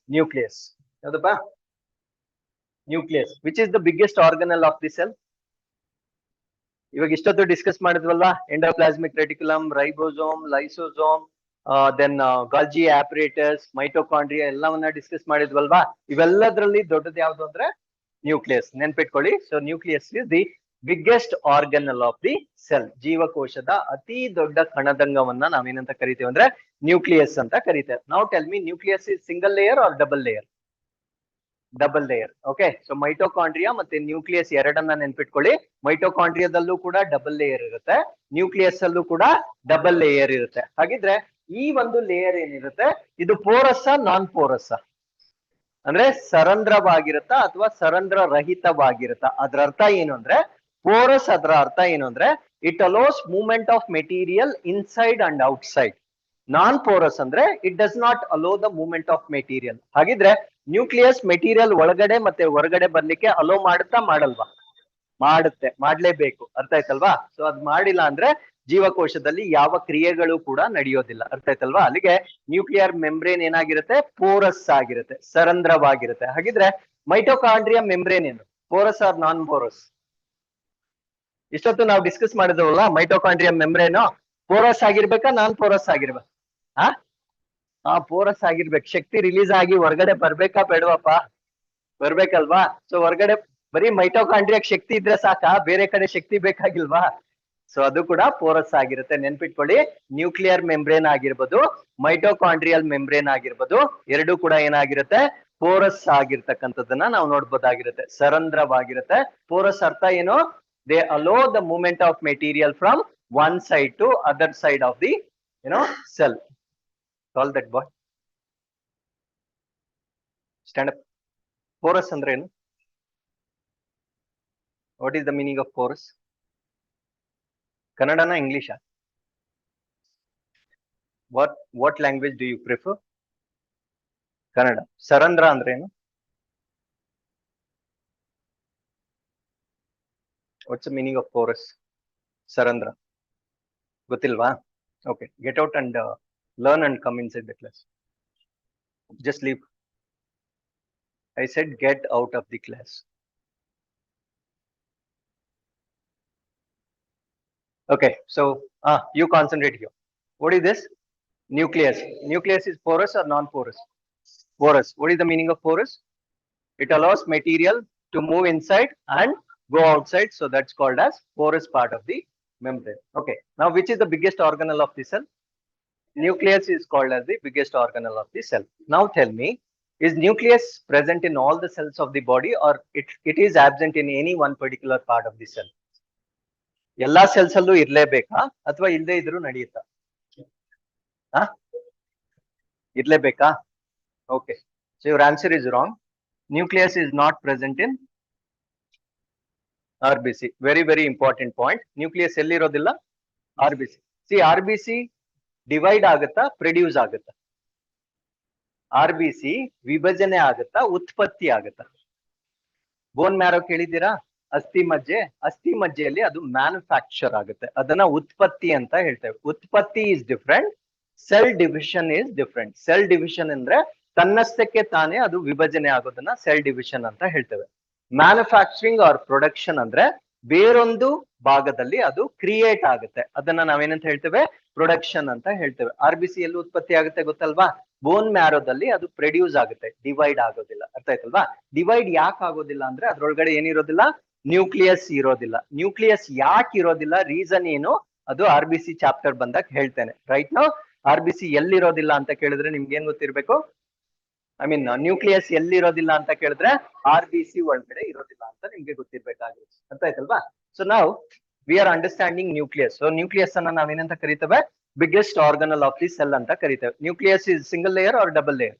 ನ್ಯೂಕ್ಲಿಯಸ್. ಯಾವ್ದಪ್ಪ? Nucleus. Which is the biggest organelle of the cell? ಇವಾಗ ಇಷ್ಟೊತ್ತು ಡಿಸ್ಕಸ್ ಮಾಡಿದ್ವಲ್ಲ, endoplasmic reticulum, ribosome, lysosome, then Golgi apparatus, mitochondria ಎಲ್ಲವನ್ನ ಡಿಸ್ಕಸ್ ಮಾಡಿದ್ವಲ್ವಾ? ಇವೆಲ್ಲದರಲ್ಲಿ ದೊಡ್ಡದು ಯಾವ್ದು ಅಂದ್ರೆ ನ್ಯೂಕ್ಲಿಯಸ್. ನೆನ್ಪಿಟ್ಕೊಳ್ಳಿ. So nucleus is the biggest organelle of the cell. ಜೀವಕೋಶದ ಅತಿ ದೊಡ್ಡ ಕಣದಂಗವನ್ನ ನಾವೇನಂತ ಕರಿತೇವೆ ಅಂದ್ರೆ ನ್ಯೂಕ್ಲಿಯಸ್ ಅಂತ ಕರಿತೇವೆ. ನಾವು tell me, nucleus is single layer or double layer? Double layer. Okay. So mitochondria ಮತ್ತೆ ನ್ಯೂಕ್ಲಿಯಸ್ ಎರಡನ್ನ ನೆನ್ಪಿಟ್ಕೊಳ್ಳಿ. ಮೈಟೋಕಾಂಡ್ರಿಯಾದಲ್ಲೂ ಕೂಡ ಡಬಲ್ ಲೇಯರ್ ಇರುತ್ತೆ, ನ್ಯೂಕ್ಲಿಯಸ್ ಅಲ್ಲೂ ಕೂಡ ಡಬಲ್ ಲೇಯರ್ ಇರುತ್ತೆ. ಹಾಗಿದ್ರೆ ಈ ಒಂದು ಲೇಯರ್ ಏನಿರುತ್ತೆ ಇದು ಪೋರಸ್ ನಾನ್ ಪೋರಸ್? ಅಂದ್ರೆ ಸರಂಧ್ರವಾಗಿರುತ್ತಾ ಅಥವಾ ಸರಂಧ್ರ ರಹಿತವಾಗಿರುತ್ತಾ? ಅದ್ರ ಅರ್ಥ ಏನು ಅಂದ್ರೆ ಪೋರಸ್, ಅದರ ಅರ್ಥ ಏನು ಅಂದ್ರೆ it allows movement of material inside and outside. Non porous ಅಂದ್ರೆ it does not allow the movement of material. ಹಾಗಿದ್ರೆ ನ್ಯೂಕ್ಲಿಯಸ್ ಮೆಟೀರಿಯಲ್ ಒಳಗಡೆ ಮತ್ತೆ ಹೊರಗಡೆ ಬರ್ಲಿಕ್ಕೆ ಅಲೋ ಮಾಡುತ್ತಾ ಮಾಡಲ್ವಾ? ಮಾಡುತ್ತೆ, ಮಾಡ್ಲೇಬೇಕು. ಅರ್ಥ ಆಯ್ತಲ್ವಾ? ಸೊ ಅದ್ ಮಾಡಿಲ್ಲ ಅಂದ್ರೆ ಜೀವಕೋಶದಲ್ಲಿ ಯಾವ ಕ್ರಿಯೆಗಳು ಕೂಡ ನಡೆಯೋದಿಲ್ಲ. ಅರ್ಥ ಆಯ್ತಲ್ವಾ? ಅಲ್ಲಿಗೆ ನ್ಯೂಕ್ಲಿಯರ್ ಮೆಂಬ್ರೇನ್ ಏನಾಗಿರುತ್ತೆ? ಪೋರಸ್ ಆಗಿರುತ್ತೆ, ಸರಂಧ್ರವಾಗಿರುತ್ತೆ. ಹಾಗಿದ್ರೆ ಮೈಟೋಕಾಂಡ್ರಿಯಾ ಮೆಂಬ್ರೇನ್ ಏನು? Porus or non Porus? ಇಷ್ಟೊತ್ತು ನಾವು ಡಿಸ್ಕಸ್ ಮಾಡಿದ್ವಲ್ಲ, ಮೈಟೋಕಾಂಡ್ರಿಯಾ ಮೆಂಬ್ರೇನು ಪೋರಸ್ ಆಗಿರ್ಬೇಕಾ ನಾನ್ ಪೋರಸ್ ಆಗಿರ್ಬೇಕು? ಪೋರಸ್ ಆಗಿರ್ಬೇಕು. ಶಕ್ತಿ ರಿಲೀಸ್ ಆಗಿ ಹೊರಗಡೆ ಬರ್ಬೇಕಾ ಬೇಡವಪ್ಪ? ಬರ್ಬೇಕಲ್ವಾ? ಸೊ ಹೊರಗಡೆ ಬರೀ ಮೈಟೋಕಾಂಡ್ರಿಯಾಕ್ ಶಕ್ತಿ ಇದ್ರೆ ಸಾಕಾ? ಬೇರೆ ಕಡೆ ಶಕ್ತಿ ಬೇಕಾಗಿಲ್ವಾ? ಸೊ ಅದು ಕೂಡ ಪೋರಸ್ ಆಗಿರುತ್ತೆ. ನೆನ್ಪಿಟ್ಕೊಳ್ಳಿ, ನ್ಯೂಕ್ಲಿಯರ್ ಮೆಂಬ್ರೇನ್ ಆಗಿರ್ಬೋದು, ಮೈಟೋಕಾಂಡ್ರಿಯಲ್ ಮೆಂಬ್ರೇನ್ ಆಗಿರ್ಬೋದು, ಎರಡೂ ಕೂಡ ಏನಾಗಿರುತ್ತೆ? ಪೋರಸ್ ಆಗಿರ್ತಕ್ಕಂಥದ್ದನ್ನ ನಾವು ನೋಡ್ಬೋದಾಗಿರುತ್ತೆ, ಸರಂಧ್ರವಾಗಿರುತ್ತೆ. ಪೋರಸ್ ಅರ್ಥ ಏನು? They allow the movement of material from one side to other side of the cell. Call that boy. Stand up. Porous andre ಏನು? What is the meaning of porous? Kannada na English? What language do you prefer? Kannada. Sarandra andre ಏನು? What's the meaning of porous? Sarandra. ಗೊತ್ತಿಲ್ವಾ? Okay. Get out and learn and come inside the class. Just leave. I said get out of the class. Okay. So you concentrate here. What is this? Nucleus. Nucleus is porous or non-porous? Porous. What is the meaning of porous? It allows material to move inside and go outside. So that's called as porous part of the membrane. Okay. Now, which is the biggest organelle of the cell? Nucleus is called as the biggest organelle of the cell. Now tell me, is nucleus present in all the cells of the body or it is absent in any one particular part of the cell? ಎಲ್ಲಾ cells ಅಲ್ಲೂ ಇರ್ಲೇಬೇಕಾ ಅಥವಾ ಇಲ್ಲದೆ ಇದ್ರೂ ನಡೆಯುತ್ತಾ? ಇರ್ಲೇಬೇಕಾ? Okay. So your answer is wrong. Nucleus is not present in RBC. Very, very important point. Nucleus ಎಲ್ಲಿರೋದಿಲ್ಲ? RBC. See, RBC divide ಆಗುತ್ತಾ, produce ಆಗುತ್ತಾ? RBC ವಿಭಜನೆ ಆಗುತ್ತಾ, ಉತ್ಪತ್ತಿ ಆಗುತ್ತಾ? ಬೋನ್ ಮ್ಯಾರೋ ಕೇಳಿದ್ದೀರಾ? ಅಸ್ಥಿ ಮಜ್ಜೆಯಲ್ಲಿ ಅದು ಮ್ಯಾನುಫ್ಯಾಕ್ಚರ್ ಆಗುತ್ತೆ, ಅದನ್ನ ಉತ್ಪತ್ತಿ ಅಂತ ಹೇಳ್ತೇವೆ. ಉತ್ಪತ್ತಿ is different, cell division is different. Cell division ಅಂದ್ರೆ ತನ್ನಷ್ಟಕ್ಕೆ ತಾನೇ ಅದು ವಿಭಜನೆ ಆಗೋದನ್ನ ಸೆಲ್ ಡಿವಿಷನ್ ಅಂತ ಹೇಳ್ತೇವೆ. ಮ್ಯಾನುಫ್ಯಾಕ್ಚರಿಂಗ್ ಆರ್ ಪ್ರೊಡಕ್ಷನ್ ಅಂದ್ರೆ ಬೇರೊಂದು ಭಾಗದಲ್ಲಿ ಅದು ಕ್ರಿಯೇಟ್ ಆಗುತ್ತೆ, ಅದನ್ನ ನಾವೇನಂತ ಹೇಳ್ತೇವೆ? ಪ್ರೊಡಕ್ಷನ್ ಅಂತ ಹೇಳ್ತೇವೆ. RBC ಎಲ್ಲಿ ಉತ್ಪತ್ತಿ ಆಗುತ್ತೆ ಗೊತ್ತಲ್ವಾ? ಬೋನ್ ಮ್ಯಾರೋದಲ್ಲಿ ಅದು ಪ್ರೊಡ್ಯೂಸ್ ಆಗುತ್ತೆ, ಡಿವೈಡ್ ಆಗೋದಿಲ್ಲ. ಅರ್ಥ ಆಯ್ತಲ್ವಾ? ಡಿವೈಡ್ ಯಾಕೆ ಆಗೋದಿಲ್ಲ ಅಂದ್ರೆ ಅದ್ರೊಳಗಡೆ ಏನಿರೋದಿಲ್ಲ? ನ್ಯೂಕ್ಲಿಯಸ್ ಇರೋದಿಲ್ಲ. ನ್ಯೂಕ್ಲಿಯಸ್ ಯಾಕೆ ಇರೋದಿಲ್ಲ, ರೀಸನ್ ಏನು, ಅದು RBC ಚಾಪ್ಟರ್ ಬಂದಾಗ ಹೇಳ್ತೇನೆ. ರೈಟ್ ನೌ RBC ಎಲ್ಲಿರೋದಿಲ್ಲ ಅಂತ ಕೇಳಿದ್ರೆ ನಿಮ್ಗೆ ಏನ್ ಗೊತ್ತಿರ್ಬೇಕು? ನ್ಯೂಕ್ಲಿಯಸ್ ಎಲ್ಲಿರೋದಿಲ್ಲ ಅಂತ ಕೇಳಿದ್ರೆ RBC ಒಳಗಡೆ ಇರೋದಿಲ್ಲ ಅಂತ ನಿಮ್ಗೆ ಗೊತ್ತಿರ್ಬೇಕಾಗುತ್ತೆ. ಅರ್ಥ ಆಯ್ತಲ್ವಾ? ಸೊ ನಾವು we are understanding nucleus. So nucleus ಅನ್ನ ನಾವೇನಂತ ಕರಿತೇವೆ? Biggest organelle of the cell ಅಂತ ಕರಿತೇವೆ. Nucleus is single layer or double layer?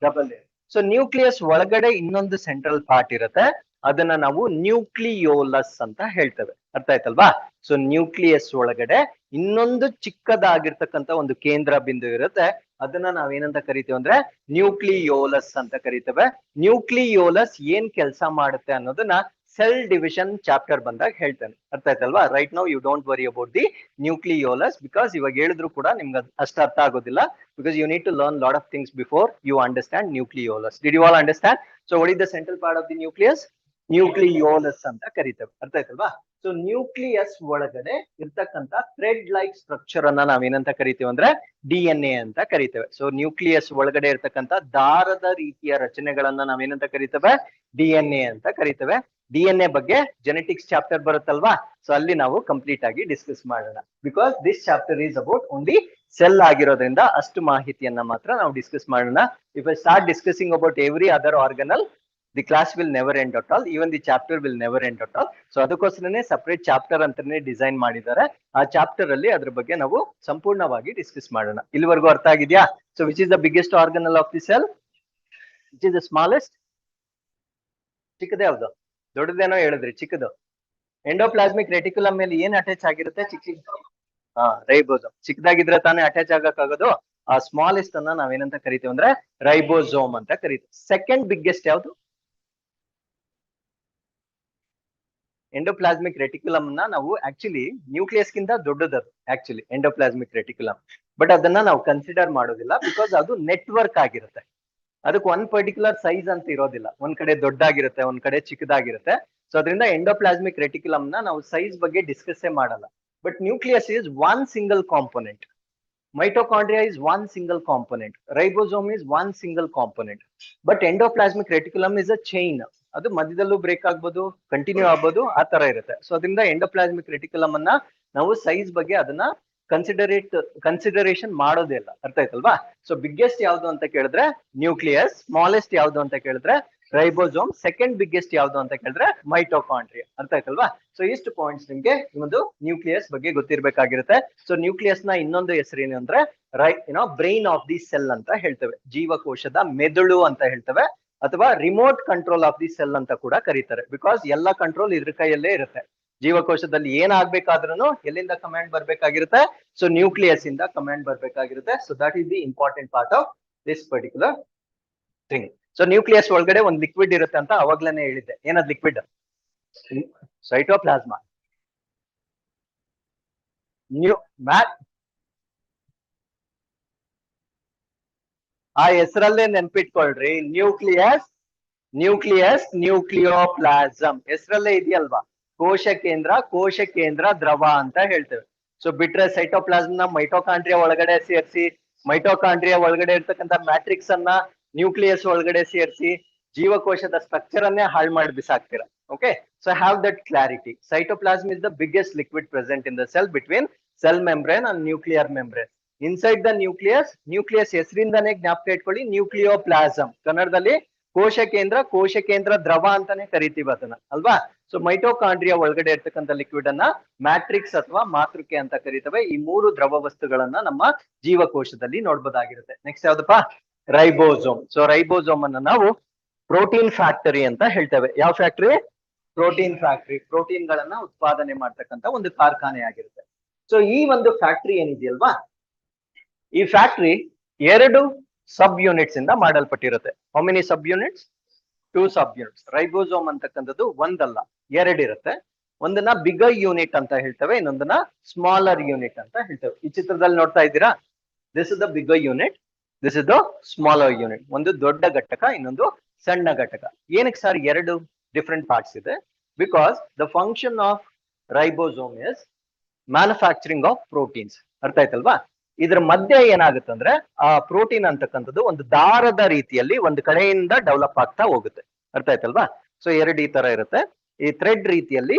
Double layer. So nucleus ಒಳಗಡೆ ಇನ್ನೊಂದು ಸೆಂಟ್ರಲ್ ಪಾರ್ಟ್ ಇರುತ್ತೆ, ಅದನ್ನ ನಾವು ನ್ಯೂಕ್ಲಿಯೋಲಸ್ ಅಂತ ಹೇಳ್ತೇವೆ. ಅರ್ಥ ಆಯ್ತಲ್ವಾ? ಸೊ ನ್ಯೂಕ್ಲಿಯಸ್ ಒಳಗಡೆ ಇನ್ನೊಂದು ಚಿಕ್ಕದಾಗಿರ್ತಕ್ಕಂಥ ಒಂದು ಕೇಂದ್ರ ಬಿಂದು ಇರುತ್ತೆ, ಅದನ್ನ ನಾವೇನಂತ ಕರಿತೇವೆ ಅಂದ್ರೆ ನ್ಯೂಕ್ಲಿಯೋಲಸ್ ಅಂತ ಕರಿತೇವೆ. ನ್ಯೂಕ್ಲಿಯೋಲಸ್ ಏನ್ ಕೆಲಸ ಮಾಡುತ್ತೆ ಅನ್ನೋದನ್ನ ಸೆಲ್ ಡಿವಿಷನ್ ಚಾಪ್ಟರ್ ಬಂದಾಗ ಹೇಳ್ತೇನೆ. ಅರ್ಥ ಆಯ್ತಲ್ವಾ? Right now you don't worry about the nucleolus, because ಇವಾಗ ಹೇಳಿದ್ರು ಕೂಡ ನಿಮ್ಗೆ ಅಷ್ಟು ಅರ್ಥ ಆಗೋದಿಲ್ಲ, because you need to learn lot of things before you understand nucleolus. Did you all understand? So what is the central part of the nucleus? Nucleolus ಅಂತ ಕರಿತೇವೆ. ಅರ್ಥ ಆಯ್ತಲ್ವಾ? ಸೊ ನ್ಯೂಕ್ಲಿಯಸ್ ಒಳಗಡೆ ಇರ್ತಕ್ಕಂಥ ಥ್ರೆಡ್ ಲೈಕ್ ಸ್ಟ್ರಕ್ಚರ್ ಅನ್ನ ನಾವೇನಂತ ಕರಿತೇವೆ ಅಂದ್ರೆ DNA ಅಂತ ಕರಿತೇವೆ. ಸೊ ನ್ಯೂಕ್ಲಿಯಸ್ ಒಳಗಡೆ ಇರ್ತಕ್ಕಂಥ ದಾರದ ರೀತಿಯ ರಚನೆಗಳನ್ನ ನಾವೇನಂತ ಕರಿತೇವೆ? DNA ಅಂತ ಕರಿತೇವೆ. DNA ಬಗ್ಗೆ ಜೆನೆಟಿಕ್ಸ್ ಚಾಪ್ಟರ್ ಬರುತ್ತಲ್ವಾ? ಸೊ ಅಲ್ಲಿ ನಾವು ಕಂಪ್ಲೀಟ್ ಆಗಿ ಡಿಸ್ಕಸ್ ಮಾಡೋಣ, because this chapter is about only cell ಆಗಿರೋದ್ರಿಂದ ಅಷ್ಟು ಮಾಹಿತಿಯನ್ನ ಮಾತ್ರ ನಾವು ಡಿಸ್ಕಸ್ ಮಾಡೋಣ. If I start discussing about every other organelle, the class will never end at all, even the chapter will never end at all. So ಅದಕ್ಕೋಸ್ಕರನೇ separate chapter ಅಂತಾನೆ design ಮಾಡಿದ್ದಾರೆ. ಆ ಚಾಪ್ಟರ್ ಅಲ್ಲಿ ಅದ್ರ ಬಗ್ಗೆ ನಾವು ಸಂಪೂರ್ಣವಾಗಿ ಡಿಸ್ಕಸ್ ಮಾಡೋಣ. ಇಲ್ಲಿವರೆಗೂ ಅರ್ಥ ಆಗಿದ್ಯಾ? So which is the biggest organelle of the cell? Which is the smallest? ಚಿಕ್ಕದೇ ಯಾವ್ದು? ದೊಡ್ಡದೇನೋ ಹೇಳಿದ್ರಿ, ಚಿಕ್ಕದು. ಎಂಡೋಪ್ಲಾಸ್ಮಿಕ್ ರೆಟಿಕ್ಯುಲಮ್ ಮೇಲೆ ಏನ್ ಅಟ್ಯಾಚ್ ಆಗಿರುತ್ತೆ? ರೈಬೋಸೋಮ್. ಚಿಕ್ಕದಾಗಿದ್ರೆ ತಾನೇ ಅಟ್ಯಾಚ್ ಆಗಕ್ಕಾಗೋದು. ಆ ಸ್ಮಾಲೆಸ್ಟ್ ಅನ್ನ ನಾವೇನಂತ ಕರಿತೇವೆ ಅಂದ್ರೆ ರೈಬೋಸೋಮ್ ಅಂತ ಕರಿತೇವೆ. ಸೆಕೆಂಡ್ ಬಿಗ್ಗೆಸ್ಟ್ ಯಾವ್ದು? ಎಂಡೋಪ್ಲಾಸ್ಮಿಕ್ ರೆಟಿಕ್ಯುಲಮ್ ನ ನಾವು ಆಕ್ಚುಲಿ ನ್ಯೂಕ್ಲಿಯಸ್ ಗಿಂತ ದೊಡ್ಡದದು ಆಕ್ಚುಲಿ ಎಂಡೋಪ್ಲಾಸ್ಮಿಕ್ ರೆಟಿಕ್ಯುಲಮ್, ಬಟ್ ಅದನ್ನ ನಾವು ಕನ್ಸಿಡರ್ ಮಾಡೋದಿಲ್ಲ, ಬಿಕಾಸ್ ಅದು ನೆಟ್ವರ್ಕ್ ಆಗಿರುತ್ತೆ. ಅದಕ್ಕೆ ಒನ್ ಪರ್ಟಿಕ್ಯುಲರ್ ಸೈಜ್ ಅಂತ ಇರೋದಿಲ್ಲ, ಒಂದ್ ಕಡೆ ದೊಡ್ಡಾಗಿರುತ್ತೆ, ಒಂದ್ ಕಡೆ ಚಿಕ್ಕದಾಗಿರುತ್ತೆ. ಸೊ ಅದರಿಂದ ಎಂಡೋಪ್ಲಾಸ್ಮಿಕ್ ರೆಟಿಕ್ಯುಲಮ್ ನ ನಾವು ಸೈಜ್ ಬಗ್ಗೆ ಡಿಸ್ಕಸ್ ಮಾಡಲ್ಲ. But nucleus is one single component. Mitochondria is one single component. Ribosome is one single component. But endoplasmic reticulum is a chain. ಅದು ಮಧ್ಯದಲ್ಲೂ ಬ್ರೇಕ್ ಆಗ್ಬೋದು, ಕಂಟಿನ್ಯೂ ಆಗ್ಬೋದು, ಆ ತರ ಇರುತ್ತೆ. ಸೊ ಅದರಿಂದ ಎಂಡೋಪ್ಲಾಸ್ಮಿಕ್ ರೆಟಿಕ್ಯುಲಮ್ ಅನ್ನ ನಾವು ಸೈಜ್ ಬಗ್ಗೆ ಅದನ್ನ ಕನ್ಸಿಡರೇಷನ್ ಮಾಡೋದೇ ಇಲ್ಲ. ಅರ್ಥ ಆಯ್ತಲ್ವಾ? ಸೊ ಬಿಗ್ಗೆಸ್ಟ್ ಯಾವ್ದು ಅಂತ ಕೇಳಿದ್ರೆ ನ್ಯೂಕ್ಲಿಯಸ್, ಸ್ಮಾಲೆಸ್ಟ್ ಯಾವ್ದು ಅಂತ ಕೇಳಿದ್ರೆ ರೈಬೋಸೋಮ್. ಸೆಕೆಂಡ್ ಬಿಗ್ಗೆಸ್ಟ್ ಯಾವ್ದು ಅಂತ ಕೇಳಿದ್ರೆ ಮೈಟೋಕಾಂಡ್ರಿಯಾ. ಅರ್ಥ ಆಯ್ತಲ್ವಾ? ಸೊ ಇಷ್ಟು ಪಾಯಿಂಟ್ಸ್ ನಿಮ್ಗೆ ಒಂದು ನ್ಯೂಕ್ಲಿಯಸ್ ಬಗ್ಗೆ ಗೊತ್ತಿರ್ಬೇಕಾಗಿರುತ್ತೆ. ಸೊ ನ್ಯೂಕ್ಲಿಯಸ್ ನ ಇನ್ನೊಂದು ಹೆಸರೇನು ಅಂದ್ರೆ ಬ್ರೈನ್ ಆಫ್ ದಿ ಸೆಲ್ ಅಂತ ಹೇಳ್ತೇವೆ, ಜೀವಕೋಶದ ಮೆದುಳು ಅಂತ ಹೇಳ್ತೇವೆ, ಅಥವಾ remote control of the cell ಅಂತ ಕೂಡ ಕರೀತಾರೆ. ಬಿಕಾಸ್ ಎಲ್ಲ ಕಂಟ್ರೋಲ್ ಇದ್ರ ಕೈಯಲ್ಲೇ ಇರುತ್ತೆ. ಜೀವಕೋಶದಲ್ಲಿ ಏನಾಗ್ಬೇಕಾದ್ರೂ ಎಲ್ಲಿಂದ ಕಮಾಂಡ್ ಬರ್ಬೇಕಾಗಿರುತ್ತೆ? ಸೊ ನ್ಯೂಕ್ಲಿಯಸ್ ಇಂದ ಕಮಾಂಡ್ ಬರ್ಬೇಕಾಗಿರುತ್ತೆ. So that is the important part of this particular thing. So nucleus ಒಳಗಡೆ ಒಂದು ಲಿಕ್ವಿಡ್ ಇರುತ್ತೆ ಅಂತ ಅವಾಗ್ಲೇನೆ ಹೇಳಿದ್ದೆ. ಏನದ್ ಲಿಕ್ವಿಡ್? ಸೈಟೋಪ್ಲಾಸ್ಮಾ. ಆ ಹೆಸರಲ್ಲೇ ನೆನ್ಪಿಟ್ಕೊಳ್ರಿ, ನ್ಯೂಕ್ಲಿಯಸ್ ನ್ಯೂಕ್ಲಿಯೋಪ್ಲಾಸಮ್ ಹೆಸರಲ್ಲೇ ಇದೆಯಲ್ವಾ. ಕೋಶ ಕೇಂದ್ರ ದ್ರವ ಅಂತ ಹೇಳ್ತೇವೆ. ಸೊ ಬಿಟ್ರೆ ಸೈಟೋಪ್ಲಾಸಮ್ ನ ಮೈಟೋಕಾಂಡ್ರಿಯಾ ಒಳಗಡೆ ಸೇರಿಸಿ, ಮೈಟೋಕಾಂಡ್ರಿಯಾ ಒಳಗಡೆ ಇರ್ತಕ್ಕಂಥ ಮ್ಯಾಟ್ರಿಕ್ಸ್ ಅನ್ನ ನ್ಯೂಕ್ಲಿಯಸ್ ಒಳಗಡೆ ಸೇರಿಸಿ ಜೀವಕೋಶದ ಸ್ಟ್ರಕ್ಚರ್ ಅನ್ನೇ ಹಾಳು ಮಾಡಿ ಬಿಸಾಕ್ತೀರಾ. Okay, so have that clarity. Cytoplasm is the biggest liquid present in the cell between cell membrane and nuclear membrane. Inside the nucleus ಹೆಸರಿಂದಾನೇ ಜ್ಞಾಪಕ ಇಟ್ಕೊಳ್ಳಿ, ನ್ಯೂಕ್ಲಿಯೋಪ್ಲಾಸಮ್. ಕನ್ನಡದಲ್ಲಿ ಕೋಶ ಕೇಂದ್ರ ದ್ರವ ಅಂತಾನೆ ಕರಿತೀವಿ ಅದನ್ನ, ಅಲ್ವಾ? ಸೊ ಮೈಟೋಕಾಂಡ್ರಿಯಾ ಒಳಗಡೆ ಇರ್ತಕ್ಕಂಥ ಲಿಕ್ವಿಡ್ ಅನ್ನ ಮ್ಯಾಟ್ರಿಕ್ಸ್ ಅಥವಾ ಮಾತೃಕೆ ಅಂತ ಕರಿತೇವೆ. ಈ ಮೂರು ದ್ರವ ವಸ್ತುಗಳನ್ನ ನಮ್ಮ ಜೀವಕೋಶದಲ್ಲಿ ನೋಡ್ಬೋದಾಗಿರುತ್ತೆ. ನೆಕ್ಸ್ಟ್ ಯಾವ್ದಪ್ಪ? ರೈಬೋಸೋಮ್. ಸೊ ರೈಬೋಸೋಮ್ ಅನ್ನ ನಾವು ಪ್ರೋಟೀನ್ ಫ್ಯಾಕ್ಟರಿ ಅಂತ ಹೇಳ್ತೇವೆ. ಯಾವ ಫ್ಯಾಕ್ಟರಿ? Protein factory. ಪ್ರೋಟೀನ್ ಗಳನ್ನ ಉತ್ಪಾದನೆ ಮಾಡ್ತಕ್ಕಂಥ ಒಂದು ಕಾರ್ಖಾನೆ ಆಗಿರುತ್ತೆ. ಸೊ ಈ ಒಂದು ಫ್ಯಾಕ್ಟರಿ ಏನಿದೆಯಲ್ವಾ, ಈ ಫ್ಯಾಕ್ಟರಿ 2 ಸಬ್ ಯೂನಿಟ್ಸ್ ಇಂದ ಮಾಡಲ್ಪಟ್ಟಿರುತ್ತೆ. How many subunits? 2 subunits. Ribosome ಅಂತಕ್ಕಂಥದ್ದು ಒಂದಲ್ಲ, 2 ಇರುತ್ತೆ. ಒಂದನ್ನ ಬಿಗರ್ ಯೂನಿಟ್ ಅಂತ ಹೇಳ್ತೇವೆ, ಇನ್ನೊಂದನ್ನ ಸ್ಮಾಲರ್ ಯೂನಿಟ್ ಅಂತ ಹೇಳ್ತೇವೆ. ಈ ಚಿತ್ರದಲ್ಲಿ ನೋಡ್ತಾ ಇದ್ದೀರಾ? This is the bigger unit, this is the smaller unit. ಒಂದು ದೊಡ್ಡ ಘಟಕ, ಇನ್ನೊಂದು ಸಣ್ಣ ಘಟಕ. ಏನಕ್ಕೆ ಸರ್ 2 ಡಿಫ್ರೆಂಟ್ ಪಾರ್ಟ್ಸ್ ಇದೆ? Because the function of ribosome is manufacturing of proteins. ಅರ್ಥ ಆಯ್ತಲ್ವಾ? ಇದ್ರ ಮಧ್ಯೆ ಏನಾಗುತ್ತೆ ಅಂದ್ರೆ, ಆ ಪ್ರೋಟೀನ್ ಅಂತಕ್ಕಂಥದ್ದು ಒಂದು ದಾರದ ರೀತಿಯಲ್ಲಿ ಒಂದು ಕಡೆಯಿಂದ ಡೆವಲಪ್ ಆಗ್ತಾ ಹೋಗುತ್ತೆ. ಅರ್ಥ ಆಯ್ತಲ್ವಾ? ಸೊ 2 ಈ ತರ ಇರುತ್ತೆ. ಈ ಥ್ರೆಡ್ ರೀತಿಯಲ್ಲಿ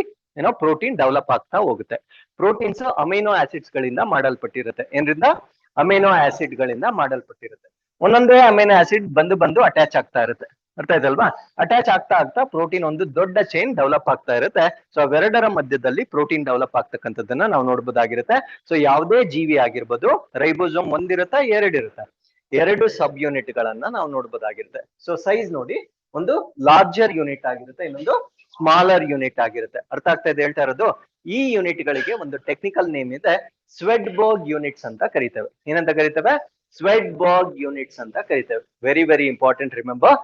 ಪ್ರೋಟೀನ್ ಡೆವಲಪ್ ಆಗ್ತಾ ಹೋಗುತ್ತೆ. ಪ್ರೋಟೀನ್ಸ್ ಅಮೈನೋ ಆಸಿಡ್ಸ್ ಗಳಿಂದ ಮಾಡಲ್ಪಟ್ಟಿರುತ್ತೆ. ಏನ್ರಿಂದ? ಅಮೈನೋ ಆಸಿಡ್ ಗಳಿಂದ ಮಾಡಲ್ಪಟ್ಟಿರುತ್ತೆ. ಒಂದೊಂದೇ ಅಮೈನೋ ಆಸಿಡ್ ಬಂದು ಅಟ್ಯಾಚ್ ಆಗ್ತಾ ಇರುತ್ತೆ. ಅರ್ಥ ಆಯ್ತಲ್ವಾ? ಅಟ್ಯಾಚ್ ಆಗ್ತಾ ಪ್ರೋಟೀನ್ ಒಂದು ದೊಡ್ಡ ಚೈನ್ ಡೆವಲಪ್ ಆಗ್ತಾ ಇರುತ್ತೆ. ಸೊ ಅವೆರಡರ ಮಧ್ಯದಲ್ಲಿ ಪ್ರೋಟೀನ್ ಡೆವಲಪ್ ಆಗ್ತಕ್ಕಂಥದ್ದನ್ನ ನಾವು ನೋಡ್ಬೋದಾಗಿರುತ್ತೆ. ಸೊ ಯಾವುದೇ ಜೀವಿ ಆಗಿರ್ಬೋದು, ರೈಬೋಸೋಮ್ ಒಂದಿರುತ್ತೆ, 2 ಇರುತ್ತೆ. 2 ಸಬ್ ಯೂನಿಟ್ ಗಳನ್ನ ನಾವು ನೋಡ್ಬೋದಾಗಿರುತ್ತೆ. ಸೊ ಸೈಜ್ ನೋಡಿ, ಒಂದು ಲಾರ್ಜರ್ ಯೂನಿಟ್ ಆಗಿರುತ್ತೆ, ಇನ್ನೊಂದು ಸ್ಮಾಲರ್ ಯೂನಿಟ್ ಆಗಿರುತ್ತೆ. ಅರ್ಥ ಆಗ್ತಾ ಇದೆ ಹೇಳ್ತಾ ಇರೋದು? ಈ ಯೂನಿಟ್ ಗಳಿಗೆ ಒಂದು ಟೆಕ್ನಿಕಲ್ ನೇಮ್ ಇದೆ, ಸ್ವೆಡ್ಬರ್ಗ್ ಯೂನಿಟ್ಸ್ ಅಂತ ಕರಿತೇವೆ. ಏನಂತ ಕರಿತೇವೆ? ಸ್ವೆಡ್ಬರ್ಗ್ ಯೂನಿಟ್ಸ್ ಅಂತ ಕರಿತೇವೆ. Very very important, remember.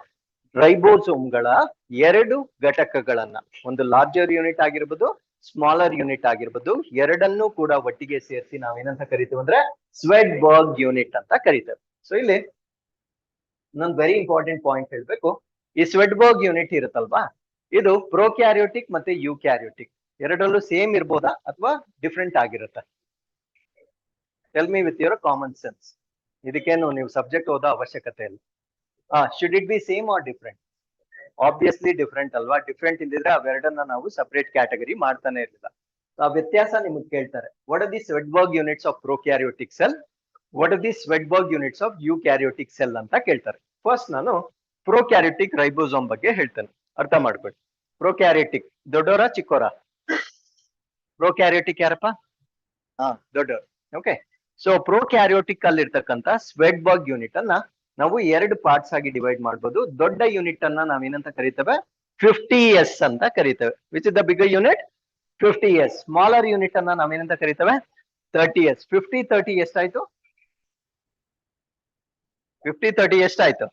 ರೈಬೋಸೋಮ್ಗಳ 2 ಘಟಕಗಳನ್ನ, ಒಂದು ಲಾರ್ಜರ್ ಯೂನಿಟ್ ಆಗಿರ್ಬೋದು, ಸ್ಮಾಲರ್ ಯೂನಿಟ್ ಆಗಿರ್ಬೋದು, ಎರಡನ್ನೂ ಕೂಡ ಒಟ್ಟಿಗೆ ಸೇರಿಸಿ ನಾವೇನಂತ ಕರಿತೇವೆ ಅಂದ್ರೆ ಸ್ವೆಡ್ಬರ್ಗ್ ಯೂನಿಟ್ ಅಂತ ಕರಿತೇವೆ. ಸೊ ಇಲ್ಲಿ ಇನ್ನೊಂದು ವೆರಿ ಇಂಪಾರ್ಟೆಂಟ್ ಪಾಯಿಂಟ್ ಹೇಳ್ಬೇಕು. ಈ ಸ್ವೆಡ್ಬರ್ಗ್ ಯೂನಿಟ್ ಇರುತ್ತಲ್ವಾ, ಇದು ಪ್ರೋಕ್ಯಾರಿಯೋಟಿಕ್ ಮತ್ತೆ ಯೂಕ್ಯಾರಿಯೋಟಿಕ್ ಎರಡರಲ್ಲೂ ಸೇಮ್ ಇರ್ಬೋದಾ ಅಥವಾ ಡಿಫ್ರೆಂಟ್ ಆಗಿರುತ್ತೆ? Tell me with your common sense. ಇದಕ್ಕೇನು ನೀವು ಸಬ್ಜೆಕ್ಟ್ ಓದೋ ಅವಶ್ಯಕತೆ ಇಲ್ಲ. Should it be same are different? Obviously different ಅಲ್ವಾ? ಡಿಫ್ರೆಂಟ್ ಇದ್ದಿದ್ರೆ ಅವೆರಡನ್ನ ನಾವು ಸಪರೇಟ್ ಕ್ಯಾಟಗರಿ ಮಾಡ್ತಾನೆ ಇರಲಿಲ್ಲ. ಆ ವ್ಯತ್ಯಾಸ ನಿಮಗೆ ಕೇಳ್ತಾರೆ. What are the Svedberg units of prokaryotic cell, what are the Svedberg units of eukaryotic cell ಅಂತ ಕೇಳ್ತಾರೆ. ಫಸ್ಟ್ ನಾನು ಪ್ರೋಕ್ಯಾರಿಯೋಟಿಕ್ ರೈಬೋಸೋಮ್ ಬಗ್ಗೆ ಹೇಳ್ತೇನೆ, ಅರ್ಥ ಮಾಡ್ಕೊಳ್ಳಿ. ಪ್ರೋಕ್ಯಾರಿಯೋಟಿಕ್ ದೊಡ್ಡವರ ಚಿಕ್ಕೋರ? ಪ್ರೋಕ್ಯಾರಿಯೋಟಿಕ್ ಯಾರಪ್ಪ? ದೊಡ್ಡವರು. ಓಕೆ, ಸೊ ಪ್ರೋಕ್ಯಾರಿಯೋಟಿಕ್ ಅಲ್ಲಿ ಇರ್ತಕ್ಕಂಥ ಸ್ವೆಡ್ಬರ್ಗ್ ಯೂನಿಟ್ ಅನ್ನ ನಾವು 2 ಪಾರ್ಟ್ಸ್ ಆಗಿ ಡಿವೈಡ್ ಮಾಡಬಹುದು. ದೊಡ್ಡ ಯೂನಿಟ್ ಅನ್ನ ನಾವೇನಂತ ಕರಿತೇವೆ? 50s ಅಂತ ಕರಿತೇವೆ. Which is the bigger unit? 50s. Smaller unit ಅನ್ನ ನಾವೇನಂತ ಕರಿತೇವೆ? 30s. 50 30 ಎಷ್ಟಾಯ್ತು? 50 30 ಎಷ್ಟಾಯ್ತು?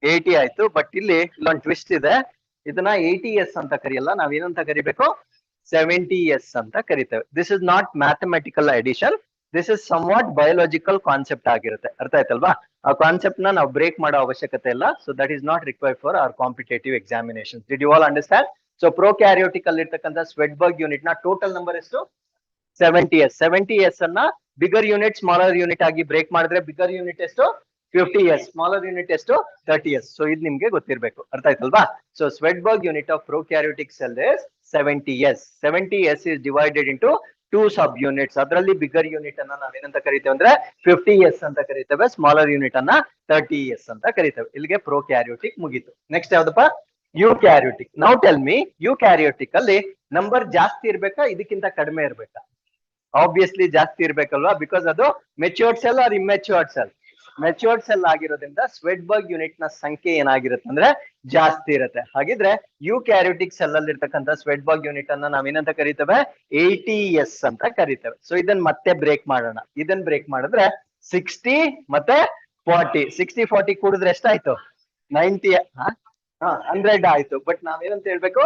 80 ಆಯ್ತು. ಬಟ್ ಇಲ್ಲಿ ಇಲ್ಲೊಂದು ಟ್ವಿಸ್ಟ್ ಇದೆ. ಇದನ್ನ 80s ಅಂತ ಕರಿಯಲ್ಲ, ನಾವೇನಂತ ಕರಿಬೇಕು? 70s ಅಂತ ಕರಿತೇವೆ. This is not mathematical addition, this is somewhat biological concept ಆಗಿರುತ್ತೆ. ಅರ್ಥ ಆಯ್ತಲ್ವಾ? ಆ ಕಾನ್ಸೆಪ್ಟ್ ನ ನಾವು ಬ್ರೇಕ್ ಮಾಡೋ ಅವಶ್ಯಕತೆ ಇಲ್ಲ. So that is not required for our competitive examination. Did you all understand? So prokaryotic ಅಲ್ಲಿ ಇರ್ತಕ್ಕಂಥ ಸ್ವೆಡ್ಬರ್ಗ್ ಯೂನಿಟ್ ನ ಟೋಟಲ್ ನಂಬರ್ ಎಷ್ಟು? 70s. 70s ಅನ್ನ ಬಿಗರ್ ಯೂನಿಟ್, ಸ್ಮಾಲರ್ ಯೂನಿಟ್ ಆಗಿ ಬ್ರೇಕ್ ಮಾಡಿದ್ರೆ ಬಿಗರ್ ಯೂನಿಟ್ ಎಷ್ಟು? 50s. ಸ್ಮಾಲರ್ ಯೂನಿಟ್ ಎಷ್ಟು? 30s. So ಇದು ನಿಮ್ಗೆ ಗೊತ್ತಿರ್ಬೇಕು. ಅರ್ಥ ಆಯ್ತಲ್ವಾ? So Svedberg unit of prokaryotic cell is 70s. 70s is divided into 2 subunits. ಅದರಲ್ಲಿ ಬಿಗರ್ ಯೂನಿಟ್ ಅನ್ನ ನಾವೇನಂತ ಕರಿತೇವೆ ಅಂದ್ರೆ 50s ಅಂತ ಕರಿತೇವೆ, ಸ್ಮಾಲರ್ ಯೂನಿಟ್ ಅನ್ನ 30s ಅಂತ ಕರಿತೇವೆ. ಇಲ್ಲಿಗೆ ಪ್ರೋಕ್ಯಾರಿಯೋಟಿಕ್ ಮುಗೀತು. ನೆಕ್ಸ್ಟ್ ಯಾವ್ದಪ್ಪ? Eukaryotic. Now tell me, eukaryotic ಅಲ್ಲಿ ನಂಬರ್ ಜಾಸ್ತಿ ಇರ್ಬೇಕಾ ಇದಕ್ಕಿಂತ ಕಡಿಮೆ ಇರ್ಬೇಕಾ? ಆಬ್ವಿಯಸ್ಲಿ ಜಾಸ್ತಿ ಇರ್ಬೇಕಲ್ವಾ, ಬಿಕಾಸ್ ಅದು matured cell or immatured cell. Matured cell ಆಗಿರೋದ್ರಿಂದ ಸ್ವೆಡ್ಬರ್ಗ್ ಯೂನಿಟ್ ನ ಸಂಖ್ಯೆ ಏನಾಗಿರುತ್ತೆ ಅಂದ್ರೆ ಜಾಸ್ತಿ ಇರುತ್ತೆ. ಹಾಗಿದ್ರೆ ಯುಕ್ಯಾರಿಯೋಟಿಕ್ ಸೆಲ್ ಅಲ್ಲಿ ಇರ್ತಕ್ಕಂಥ ಸ್ವೆಡ್ಬರ್ಗ್ ಯೂನಿಟ್ ಅನ್ನ ನಾವೇನಂತ ಕರಿತೇವೆ? 80s ಅಂತ ಕರಿತೇವೆ. ಸೊ ಇದನ್ನ ಮತ್ತೆ ಬ್ರೇಕ್ ಮಾಡೋಣ. ಇದನ್ನ ಬ್ರೇಕ್ ಮಾಡಿದ್ರೆ 60 ಮತ್ತೆ 40, 60-40 ಕೂಡಿದ್ರೆ ಎಷ್ಟಾಯ್ತು? 90. 100 ಆಯ್ತು. ಬಟ್ ನಾವೇನಂತ ಹೇಳ್ಬೇಕು?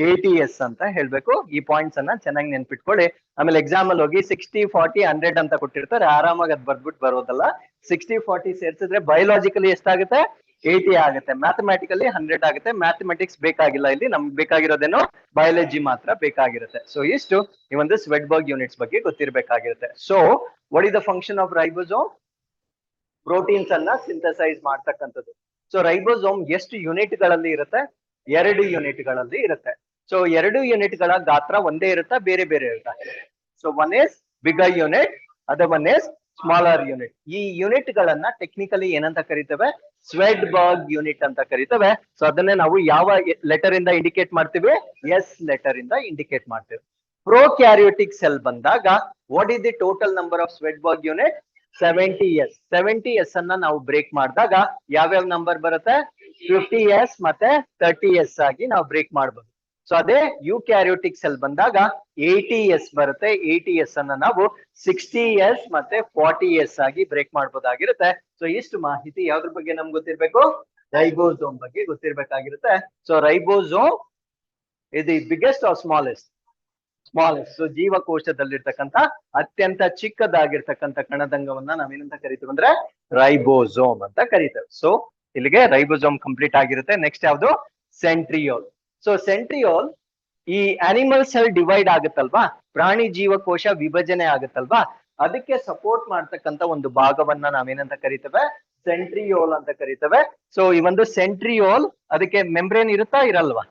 80s ಅಂತ ಹೇಳ್ಬೇಕು. ಈ ಪಾಯಿಂಟ್ಸ್ ಅನ್ನ ಚೆನ್ನಾಗಿ ನೆನ್ಪಿಟ್ಕೊಳ್ಳಿ. ಆಮೇಲೆ ಎಕ್ಸಾಮ್ ಅಲ್ಲಿ ಹೋಗಿ 60-40-100 ಅಂತ ಕೊಟ್ಟಿರ್ತಾರೆ, ಆರಾಮಾಗಿ ಅದ್ ಬರ್ದ್ಬಿಟ್ಟು ಬರೋದಲ್ಲ. 60-40 ಸೇರ್ಸಿದ್ರೆ ಬಯೋಲಾಜಿಕಲಿ ಎಷ್ಟಾಗುತ್ತೆ? 80 ಆಗುತ್ತೆ. ಮ್ಯಾಥಮೆಟಿಕಲಿ 100 ಆಗುತ್ತೆ. ಮ್ಯಾಥಮೆಟಿಕ್ಸ್ ಬೇಕಾಗಿಲ್ಲ ಇಲ್ಲಿ, ನಮ್ಗೆ ಬೇಕಾಗಿರೋದೇನೋ ಬಯಾಲಜಿ ಮಾತ್ರ ಬೇಕಾಗಿರುತ್ತೆ. ಸೊ ಇಷ್ಟು ಈ ಒಂದು ಸ್ವೆಡ್ಬರ್ಗ್ ಯೂನಿಟ್ಸ್ ಬಗ್ಗೆ ಗೊತ್ತಿರ್ಬೇಕಾಗಿರುತ್ತೆ. So what is the function of ribosome? Proteins ಅನ್ನ ಸಿಂಥಸೈಸ್ ಮಾಡ್ತಕ್ಕಂಥದ್ದು. ಸೊ ರೈಬೋಸೋಮ್ ಎಷ್ಟು ಯೂನಿಟ್ ಗಳಲ್ಲಿ ಇರುತ್ತೆ? 2 ಯೂನಿಟ್ ಗಳಲ್ಲಿ ಇರುತ್ತೆ. ಸೊ 2 ಯೂನಿಟ್ ಗಳ ಗಾತ್ರ ಒಂದೇ ಇರುತ್ತಾ, ಬೇರೆ ಬೇರೆ ಇರುತ್ತಾ? So one is bigger unit, other one is smaller unit. ಈ ಯೂನಿಟ್ ಗಳನ್ನ ಟೆಕ್ನಿಕಲಿ ಏನಂತ ಕರಿತೇವೆ? ಸ್ವೆಡ್ಬರ್ಗ್ ಯೂನಿಟ್ ಅಂತ ಕರಿತೇವೆ. ಸೊ ಅದನ್ನೇ ನಾವು ಯಾವ ಲೆಟರ್ ಇಂದ ಇಂಡಿಕೇಟ್ ಮಾಡ್ತೀವಿ? ಎಸ್ ಲೆಟರ್ ಇಂದ ಇಂಡಿಕೇಟ್ ಮಾಡ್ತೇವೆ. ಪ್ರೊಕ್ಯಾರಿಯೋಟಿಕ್ ಸೆಲ್ ಬಂದಾಗ what is the total number of Svedberg unit? 70s. 70s ಅನ್ನ ನಾವು ಬ್ರೇಕ್ ಮಾಡಿದಾಗ ಯಾವ್ಯಾವ ನಂಬರ್ ಬರುತ್ತೆ? 50s ಮತ್ತೆ 30s ಆಗಿ ನಾವು ಬ್ರೇಕ್ ಮಾಡಬಹುದು. ಸೊ ಅದೇ ಯುಕ್ಯಾರಿಯೋಟಿಕ್ ಸೆಲ್ ಬಂದಾಗ 80s ಬರುತ್ತೆ. 80s ಅನ್ನ ನಾವು 60s ಮತ್ತೆ 40s ಆಗಿ ಬ್ರೇಕ್ ಮಾಡಬಹುದಾಗಿರುತ್ತೆ. ಸೊ ಇಷ್ಟು ಮಾಹಿತಿ ಯಾವ್ದ್ರ ಬಗ್ಗೆ ನಮ್ಗೆ ಗೊತ್ತಿರ್ಬೇಕು? ರೈಬೋಸೋಮ್ ಬಗ್ಗೆ ಗೊತ್ತಿರ್ಬೇಕಾಗಿರುತ್ತೆ. So ribosome is the biggest or smallest? Smallest. So ಜೀವಕೋಶದಲ್ಲಿರ್ತಕ್ಕಂಥ ಅತ್ಯಂತ ಚಿಕ್ಕದಾಗಿರ್ತಕ್ಕಂಥ ಕಣದಂಗವನ್ನ ನಾವೇನಂತ ಕರಿತೀವಿ ಅಂದ್ರೆ ರೈಬೋಸೋಮ್ ಅಂತ ಕರಿತೇವೆ. ಸೊ ಇಲ್ಲಿಗೆ ರೈಬೋಸೋಮ್ ಕಂಪ್ಲೀಟ್ ಆಗಿರುತ್ತೆ. ನೆಕ್ಸ್ಟ್ ಯಾವ್ದು? ಸೆಂಟ್ರಿಯೋಲ್. ಸೊ ಸೆಂಟ್ರಿಯೋಲ್ ಈ ಅನಿಮಲ್ ಸೆಲ್ ಡಿವೈಡ್ ಆಗುತ್ತಲ್ವಾ, ಪ್ರಾಣಿ ಜೀವಕೋಶ ವಿಭಜನೆ ಆಗುತ್ತಲ್ವಾ, ಅದಕ್ಕೆ ಸಪೋರ್ಟ್ ಮಾಡ್ತಕ್ಕಂಥ ಒಂದು ಭಾಗವನ್ನ ನಾವೇನಂತ ಕರಿತೇವೆ? ಸೆಂಟ್ರಿಯೋಲ್ ಅಂತ ಕರಿತೇವೆ. ಸೊ ಈ ಒಂದು ಸೆಂಟ್ರಿಯೋಲ್ ಅದಕ್ಕೆ ಮೆಂಬ್ರೇನ್ ಇರುತ್ತಾ ಇರಲ್ವಾ?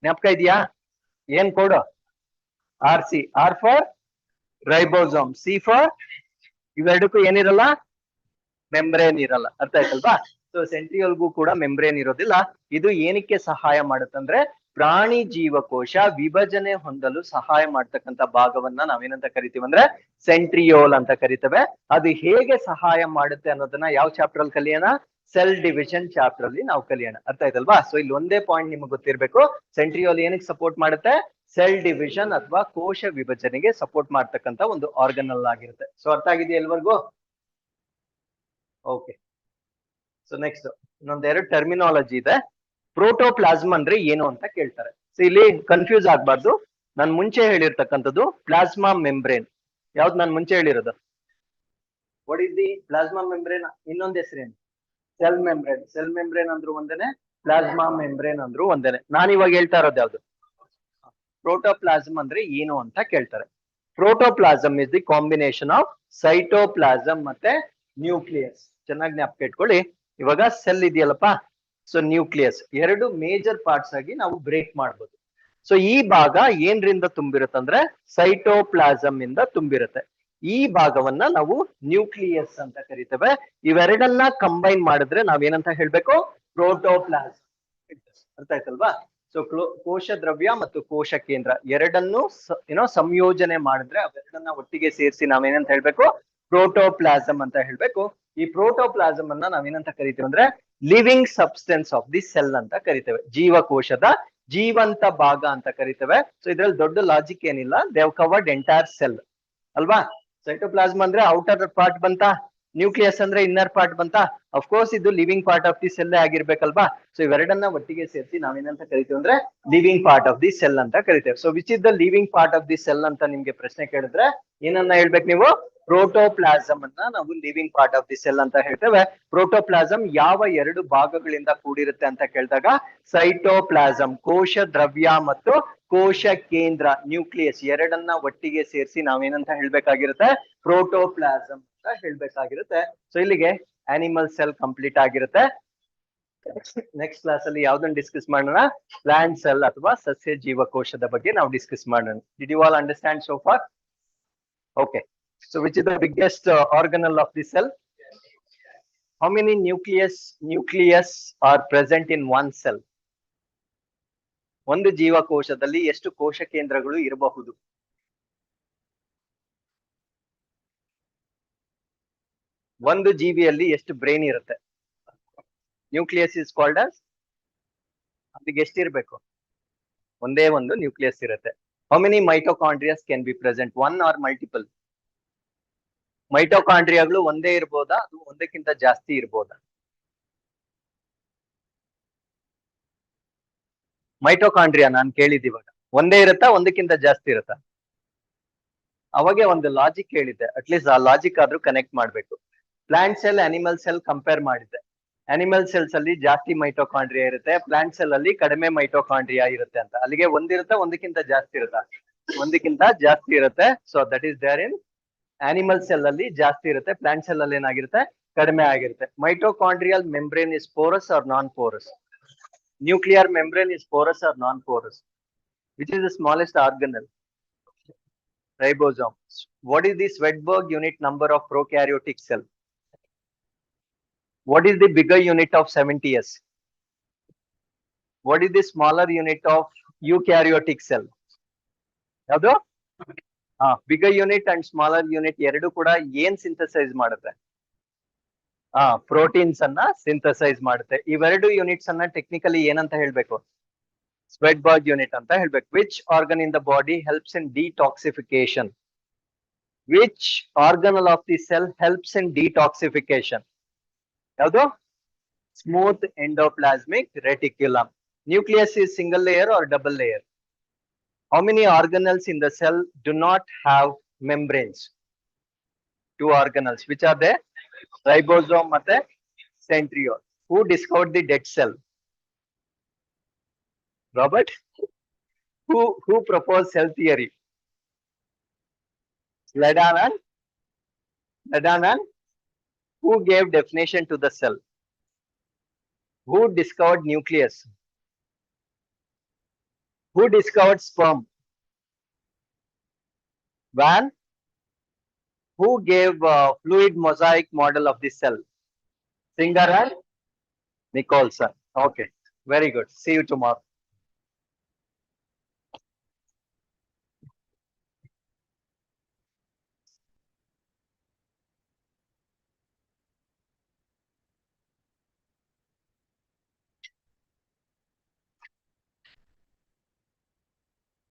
ಜ್ಞಾಪಕ ಇದೆಯಾ? ಏನ್ code? RC. R for ribosome, C for ಇವೆರಡಕ್ಕೂ ಏನಿರಲ್ಲ? ಮೆಂಬ್ರೇನ್ ಇರಲ್ಲ. ಅರ್ಥ ಆಯ್ತಲ್ವಾ? ಸೊ ಸೆಂಟ್ರಿಯೋಲ್ಗೂ ಕೂಡ ಮೆಂಬ್ರೇನ್ ಇರೋದಿಲ್ಲ. ಇದು ಏನಕ್ಕೆ ಸಹಾಯ ಮಾಡುತ್ತಂದ್ರೆ ಪ್ರಾಣಿ ಜೀವಕೋಶ ವಿಭಜನೆ ಹೊಂದಲು ಸಹಾಯ ಮಾಡ್ತಕ್ಕಂಥ ಭಾಗವನ್ನ ನಾವೇನಂತ ಕರಿತೀವಿ ಅಂದ್ರೆ ಸೆಂಟ್ರಿಯೋಲ್ ಅಂತ ಕರಿತೇವೆ. ಅದು ಹೇಗೆ ಸಹಾಯ ಮಾಡುತ್ತೆ ಅನ್ನೋದನ್ನ ಯಾವ ಚಾಪ್ಟರ್ ಅಲ್ಲಿ ಕಲಿಯೋಣ? ಸೆಲ್ ಡಿವಿಷನ್ ಚಾಪ್ಟರ್ ಅಲ್ಲಿ ನಾವು ಕಲಿಯೋಣ. ಅರ್ಥ ಆಯ್ತಲ್ವಾ? ಸೊ ಇಲ್ಲಿ ಒಂದೇ ಪಾಯಿಂಟ್ ನಿಮಗೆ ಗೊತ್ತಿರ್ಬೇಕು, ಸೆಂಟ್ರಿಯೋಲ್ ಏನಕ್ಕೆ ಸಪೋರ್ಟ್ ಮಾಡುತ್ತೆ? ಸೆಲ್ ಡಿವಿಷನ್ ಅಥವಾ ಕೋಶ ವಿಭಜನೆಗೆ ಸಪೋರ್ಟ್ ಮಾಡ್ತಕ್ಕಂಥ ಒಂದು ಆರ್ಗನಲ್ ಆಗಿರುತ್ತೆ. ಸೊ ಅರ್ಥ ಆಗಿದೆಯಾ ಎಲ್ವರ್ಗೂ? ಓಕೆ. ಸೊ ನೆಕ್ಸ್ಟ್ ಇನ್ನೊಂದೆರಡು ಟರ್ಮಿನಾಲಜಿ ಇದೆ. ಪ್ರೋಟೋಪ್ಲಾಸ್ಮ್ ಅಂದ್ರೆ ಏನು ಅಂತ ಕೇಳ್ತಾರೆ. ಸೊ ಇಲ್ಲಿ ಕನ್ಫ್ಯೂಸ್ ಆಗ್ಬಾರ್ದು. ನಾನು ಮುಂಚೆ ಹೇಳಿರ್ತಕ್ಕಂಥದ್ದು ಪ್ಲಾಸ್ಮಾ ಮೆಂಬ್ರೇನ್. ಯಾವ್ದು ನಾನು ಮುಂಚೆ ಹೇಳಿರೋದು? What is the plasma membrane ಇನ್ನೊಂದು ಹೆಸರೇನು? Cell membrane. ಸೆಲ್ ಮೆಂಬ್ರೇನ್ ಅಂದ್ರು ಒಂದೇನೆ, ಪ್ಲಾಸ್ಮಾ ಮೆಂಬ್ರೇನ್ ಅಂದ್ರು ಒಂದೇನೆ. ನಾನು ಇವಾಗ ಹೇಳ್ತಾ ಇರೋದು ಯಾವ್ದು? ಪ್ರೋಟೋಪ್ಲಾಸ್ಮ್ ಅಂದ್ರೆ ಏನು ಅಂತ ಕೇಳ್ತಾರೆ. Protoplasm is the combination of cytoplasm ಮತ್ತೆ ನ್ಯೂಕ್ಲಿಯಸ್. ಚೆನ್ನಾಗಿ ಜ್ಞಾಪಕ ಇಟ್ಕೊಳ್ಳಿ. ಇವಾಗ ಸೆಲ್ ಇದೆಯಲ್ಲಪ್ಪ, ಸೊ ನ್ಯೂಕ್ಲಿಯಸ್ ಎರಡು ಮೇಜರ್ ಪಾರ್ಟ್ಸ್ ಆಗಿ ನಾವು ಬ್ರೇಕ್ ಮಾಡ್ಬೋದು. ಸೊ ಈ ಭಾಗ ಏನ್ರಿಂದ ತುಂಬಿರುತ್ತೆ ಅಂದ್ರೆ ಸೈಟೋಪ್ಲಾಸಮ್ ಇಂದ ತುಂಬಿರುತ್ತೆ. ಈ ಭಾಗವನ್ನ ನಾವು ನ್ಯೂಕ್ಲಿಯಸ್ ಅಂತ ಕರಿತೇವೆ. ಇವೆರಡನ್ನ ಕಂಬೈನ್ ಮಾಡಿದ್ರೆ ನಾವೇನಂತ ಹೇಳ್ಬೇಕು? ಪ್ರೋಟೋಪ್ಲಾಸಮ್. ಅರ್ಥ ಆಯ್ತಲ್ವಾ? ಸೊ ಕೋಶ ದ್ರವ್ಯ ಮತ್ತು ಕೋಶ ಕೇಂದ್ರ ಎರಡನ್ನು ಏನೋ ಸಂಯೋಜನೆ ಮಾಡಿದ್ರೆ ಅವೆರಡನ್ನ ಒಟ್ಟಿಗೆ ಸೇರಿಸಿ ನಾವೇನಂತ ಹೇಳ್ಬೇಕು? ಪ್ರೋಟೋಪ್ಲಾಸಮ್ ಅಂತ ಹೇಳ್ಬೇಕು. ಈ ಪ್ರೋಟೋಪ್ಲಾಸಮ್ ಅನ್ನ ನಾವೇನಂತ ಕರಿತೀವಿ ಅಂದ್ರೆ living substance of the cell ಅಂತ ಕರಿತೇವೆ. ಜೀವಕೋಶದ ಜೀವಂತ ಭಾಗ ಅಂತ ಕರಿತೇವೆ. ಸೊ ಇದ್ರಲ್ಲಿ ದೊಡ್ಡ ಲಾಜಿಕ್ ಏನಿಲ್ಲ. They have covered entire cell ಅಲ್ವಾ? ಸೈಟೋಪ್ಲಾಸ್ಮ್ ಅಂದ್ರೆ ಔಟರ್ ಪಾರ್ಟ್ ಬಂತಾ, ನ್ಯೂಕ್ಲಿಯಸ್ ಅಂದ್ರೆ ಇನ್ನರ್ ಪಾರ್ಟ್ ಬಂತಾ? ಅಫ್ಕೋರ್ಸ್ ಇದು living part of the cell ಆಗಿರ್ಬೇಕಲ್ವಾ? ಸೊ ಇವೆರಡನ್ನ ಒಟ್ಟಿಗೆ ಸೇರಿಸಿ ನಾವೇನಂತ ಕರಿತೀವಿ ಅಂದ್ರೆ living part of the cell ಅಂತ ಕರಿತೇವೆ. So which is the living part of the cell ಅಂತ ನಿಮ್ಗೆ ಪ್ರಶ್ನೆ ಕೇಳಿದ್ರೆ ಏನನ್ನ ಹೇಳ್ಬೇಕು ನೀವು? ಪ್ರೋಟೋಪ್ಲಾಸಮ್ ಅನ್ನ ನಾವು living part of the cell ಅಂತ ಹೇಳ್ತೇವೆ. ಪ್ರೋಟೋಪ್ಲಾಸಮ್ ಯಾವ ಎರಡು ಭಾಗಗಳಿಂದ ಕೂಡಿರುತ್ತೆ ಅಂತ ಕೇಳಿದಾಗ ಸೈಟೋಪ್ಲಾಸಮ್ ಕೋಶ ದ್ರವ್ಯ ಮತ್ತು ಕೋಶ ಕೇಂದ್ರ ನ್ಯೂಕ್ಲಿಯಸ್ ಎರಡನ್ನ ಒಟ್ಟಿಗೆ ಸೇರಿಸಿ ನಾವೇನಂತ ಹೇಳ್ಬೇಕಾಗಿರುತ್ತೆ? ಪ್ರೋಟೋಪ್ಲಾಸಮ್ ಅಂತ ಹೇಳ್ಬೇಕಾಗಿರುತ್ತೆ. ಸೊ ಇಲ್ಲಿಗೆ ಆನಿಮಲ್ ಸೆಲ್ ಕಂಪ್ಲೀಟ್ ಆಗಿರುತ್ತೆ. ನೆಕ್ಸ್ಟ್ ಕ್ಲಾಸ್ ಅಲ್ಲಿ ಯಾವ್ದನ್ನ ಡಿಸ್ಕಸ್ ಮಾಡೋಣ? ಪ್ಲಾಂಟ್ ಸೆಲ್ ಅಥವಾ ಸಸ್ಯ ಜೀವಕೋಶದ ಬಗ್ಗೆ ನಾವು ಡಿಸ್ಕಸ್ ಮಾಡೋಣ. Did you all understand so far? Okay. So which is the biggest organelle of the cell? How many nucleus are present in one cell? ಒಂದು ಜೀವಕೋಶದಲ್ಲಿ ಎಷ್ಟು ಕೋಶ ಕೇಂದ್ರಗಳು ಇರಬಹುದು? ಒಂದು ಜೀವಿಯಲ್ಲಿ ಎಷ್ಟು ಬ್ರೈನ್ ಇರುತ್ತೆ? ನ್ಯೂಕ್ಲಿಯಸ್ ಇಸ್ ಕಾಲ್ಡ್ ಆಸ್, ಅದಕ್ಕೆ ಎಷ್ಟಿರ್ಬೇಕು? ಒಂದೇ ಒಂದು ನ್ಯೂಕ್ಲಿಯಸ್ ಇರುತ್ತೆ. How many mitochondrias can be present? One or multiple? ಮೈಟೋಕಾಂಡ್ರಿಯಾಗಳು ಒಂದೇ ಇರ್ಬೋದಾ, ಅದು ಒಂದಕ್ಕಿಂತ ಜಾಸ್ತಿ ಇರ್ಬೋದಾ? ಮೈಟೋಕಾಂಡ್ರಿಯಾ ನಾನು ಕೇಳಿದ್ದೀವಾಗ ಒಂದೇ ಇರುತ್ತಾ, ಒಂದಕ್ಕಿಂತ ಜಾಸ್ತಿ ಇರುತ್ತಾ? ಅವಾಗೆ ಒಂದು ಲಾಜಿಕ್ ಹೇಳಿದ್ದೆ, ಅಟ್ಲೀಸ್ಟ್ ಆ ಲಾಜಿಕ್ ಆದ್ರೂ ಕನೆಕ್ಟ್ ಮಾಡ್ಬೇಕು. Plant cell animal cell compare ಮಾಡಿದ್ದೆ. ಅನಿಮಲ್ ಸೆಲ್ಸ್ ಅಲ್ಲಿ ಜಾಸ್ತಿ ಮೈಟೋಕಾಂಡ್ರಿಯಾ ಇರುತ್ತೆ, ಪ್ಲಾಂಟ್ ಸೆಲ್ ಅಲ್ಲಿ ಕಡಿಮೆ ಮೈಟೋಕಾಂಡ್ರಿಯಾ ಇರುತ್ತೆ ಅಂತ. ಅಲ್ಲಿಗೆ ಒಂದಿರುತ್ತೆ, ಒಂದಕ್ಕಿಂತ ಜಾಸ್ತಿ ಇರುತ್ತಾ? ಒಂದಕ್ಕಿಂತ ಜಾಸ್ತಿ ಇರುತ್ತೆ. So that is there in animal cell ಅಲ್ಲಿ ಜಾಸ್ತಿ ಇರುತ್ತೆ, ಪ್ಲಾಂಟ್ ಸೆಲ್ ಅಲ್ಲಿ ಏನಾಗಿರುತ್ತೆ? ಕಡಿಮೆ ಆಗಿರುತ್ತೆ. Mitochondrial membrane is porous or non porous? Nuclear membrane is porous or non-porous? Which is the smallest organelle? Ribosome. What is the Swedberg unit number of prokaryotic cell? What is the bigger unit of 70s? What is the smaller unit of eukaryotic cell? ಯಾವುದು? Bigger unit and smaller unit ಎರಡು ಕೂಡ ಏನ್ synthesise ಮಾಡುತ್ತೆ? Proteins ಅನ್ನ synthesise ಮಾಡುತ್ತೆ. ಇವೆರಡು units ಅನ್ನ technically ಏನಂತ ಹೇಳ್ಬೇಕು? Swedberg unit ಅಂತ ಹೇಳ್ಬೇಕು. Which organ in the body helps in detoxification? Which organelle of the cell helps in detoxification? ಯಾವುದು? Smooth endoplasmic reticulum. Nucleus is single layer or double layer? How many organelles in the cell do not have membranes? Two organelles. Which are they? Ribosome ಮತ್ತೆ centriole. Who discovered the dead cell? Robert? Who proposed cell theory? Ledanan? Who gave definition to the cell? Who discovered nucleus? Who discovered sperm? Van? Who gave fluid mosaic model of the cell? Singer and Nicholson. Okay, very good. See you tomorrow.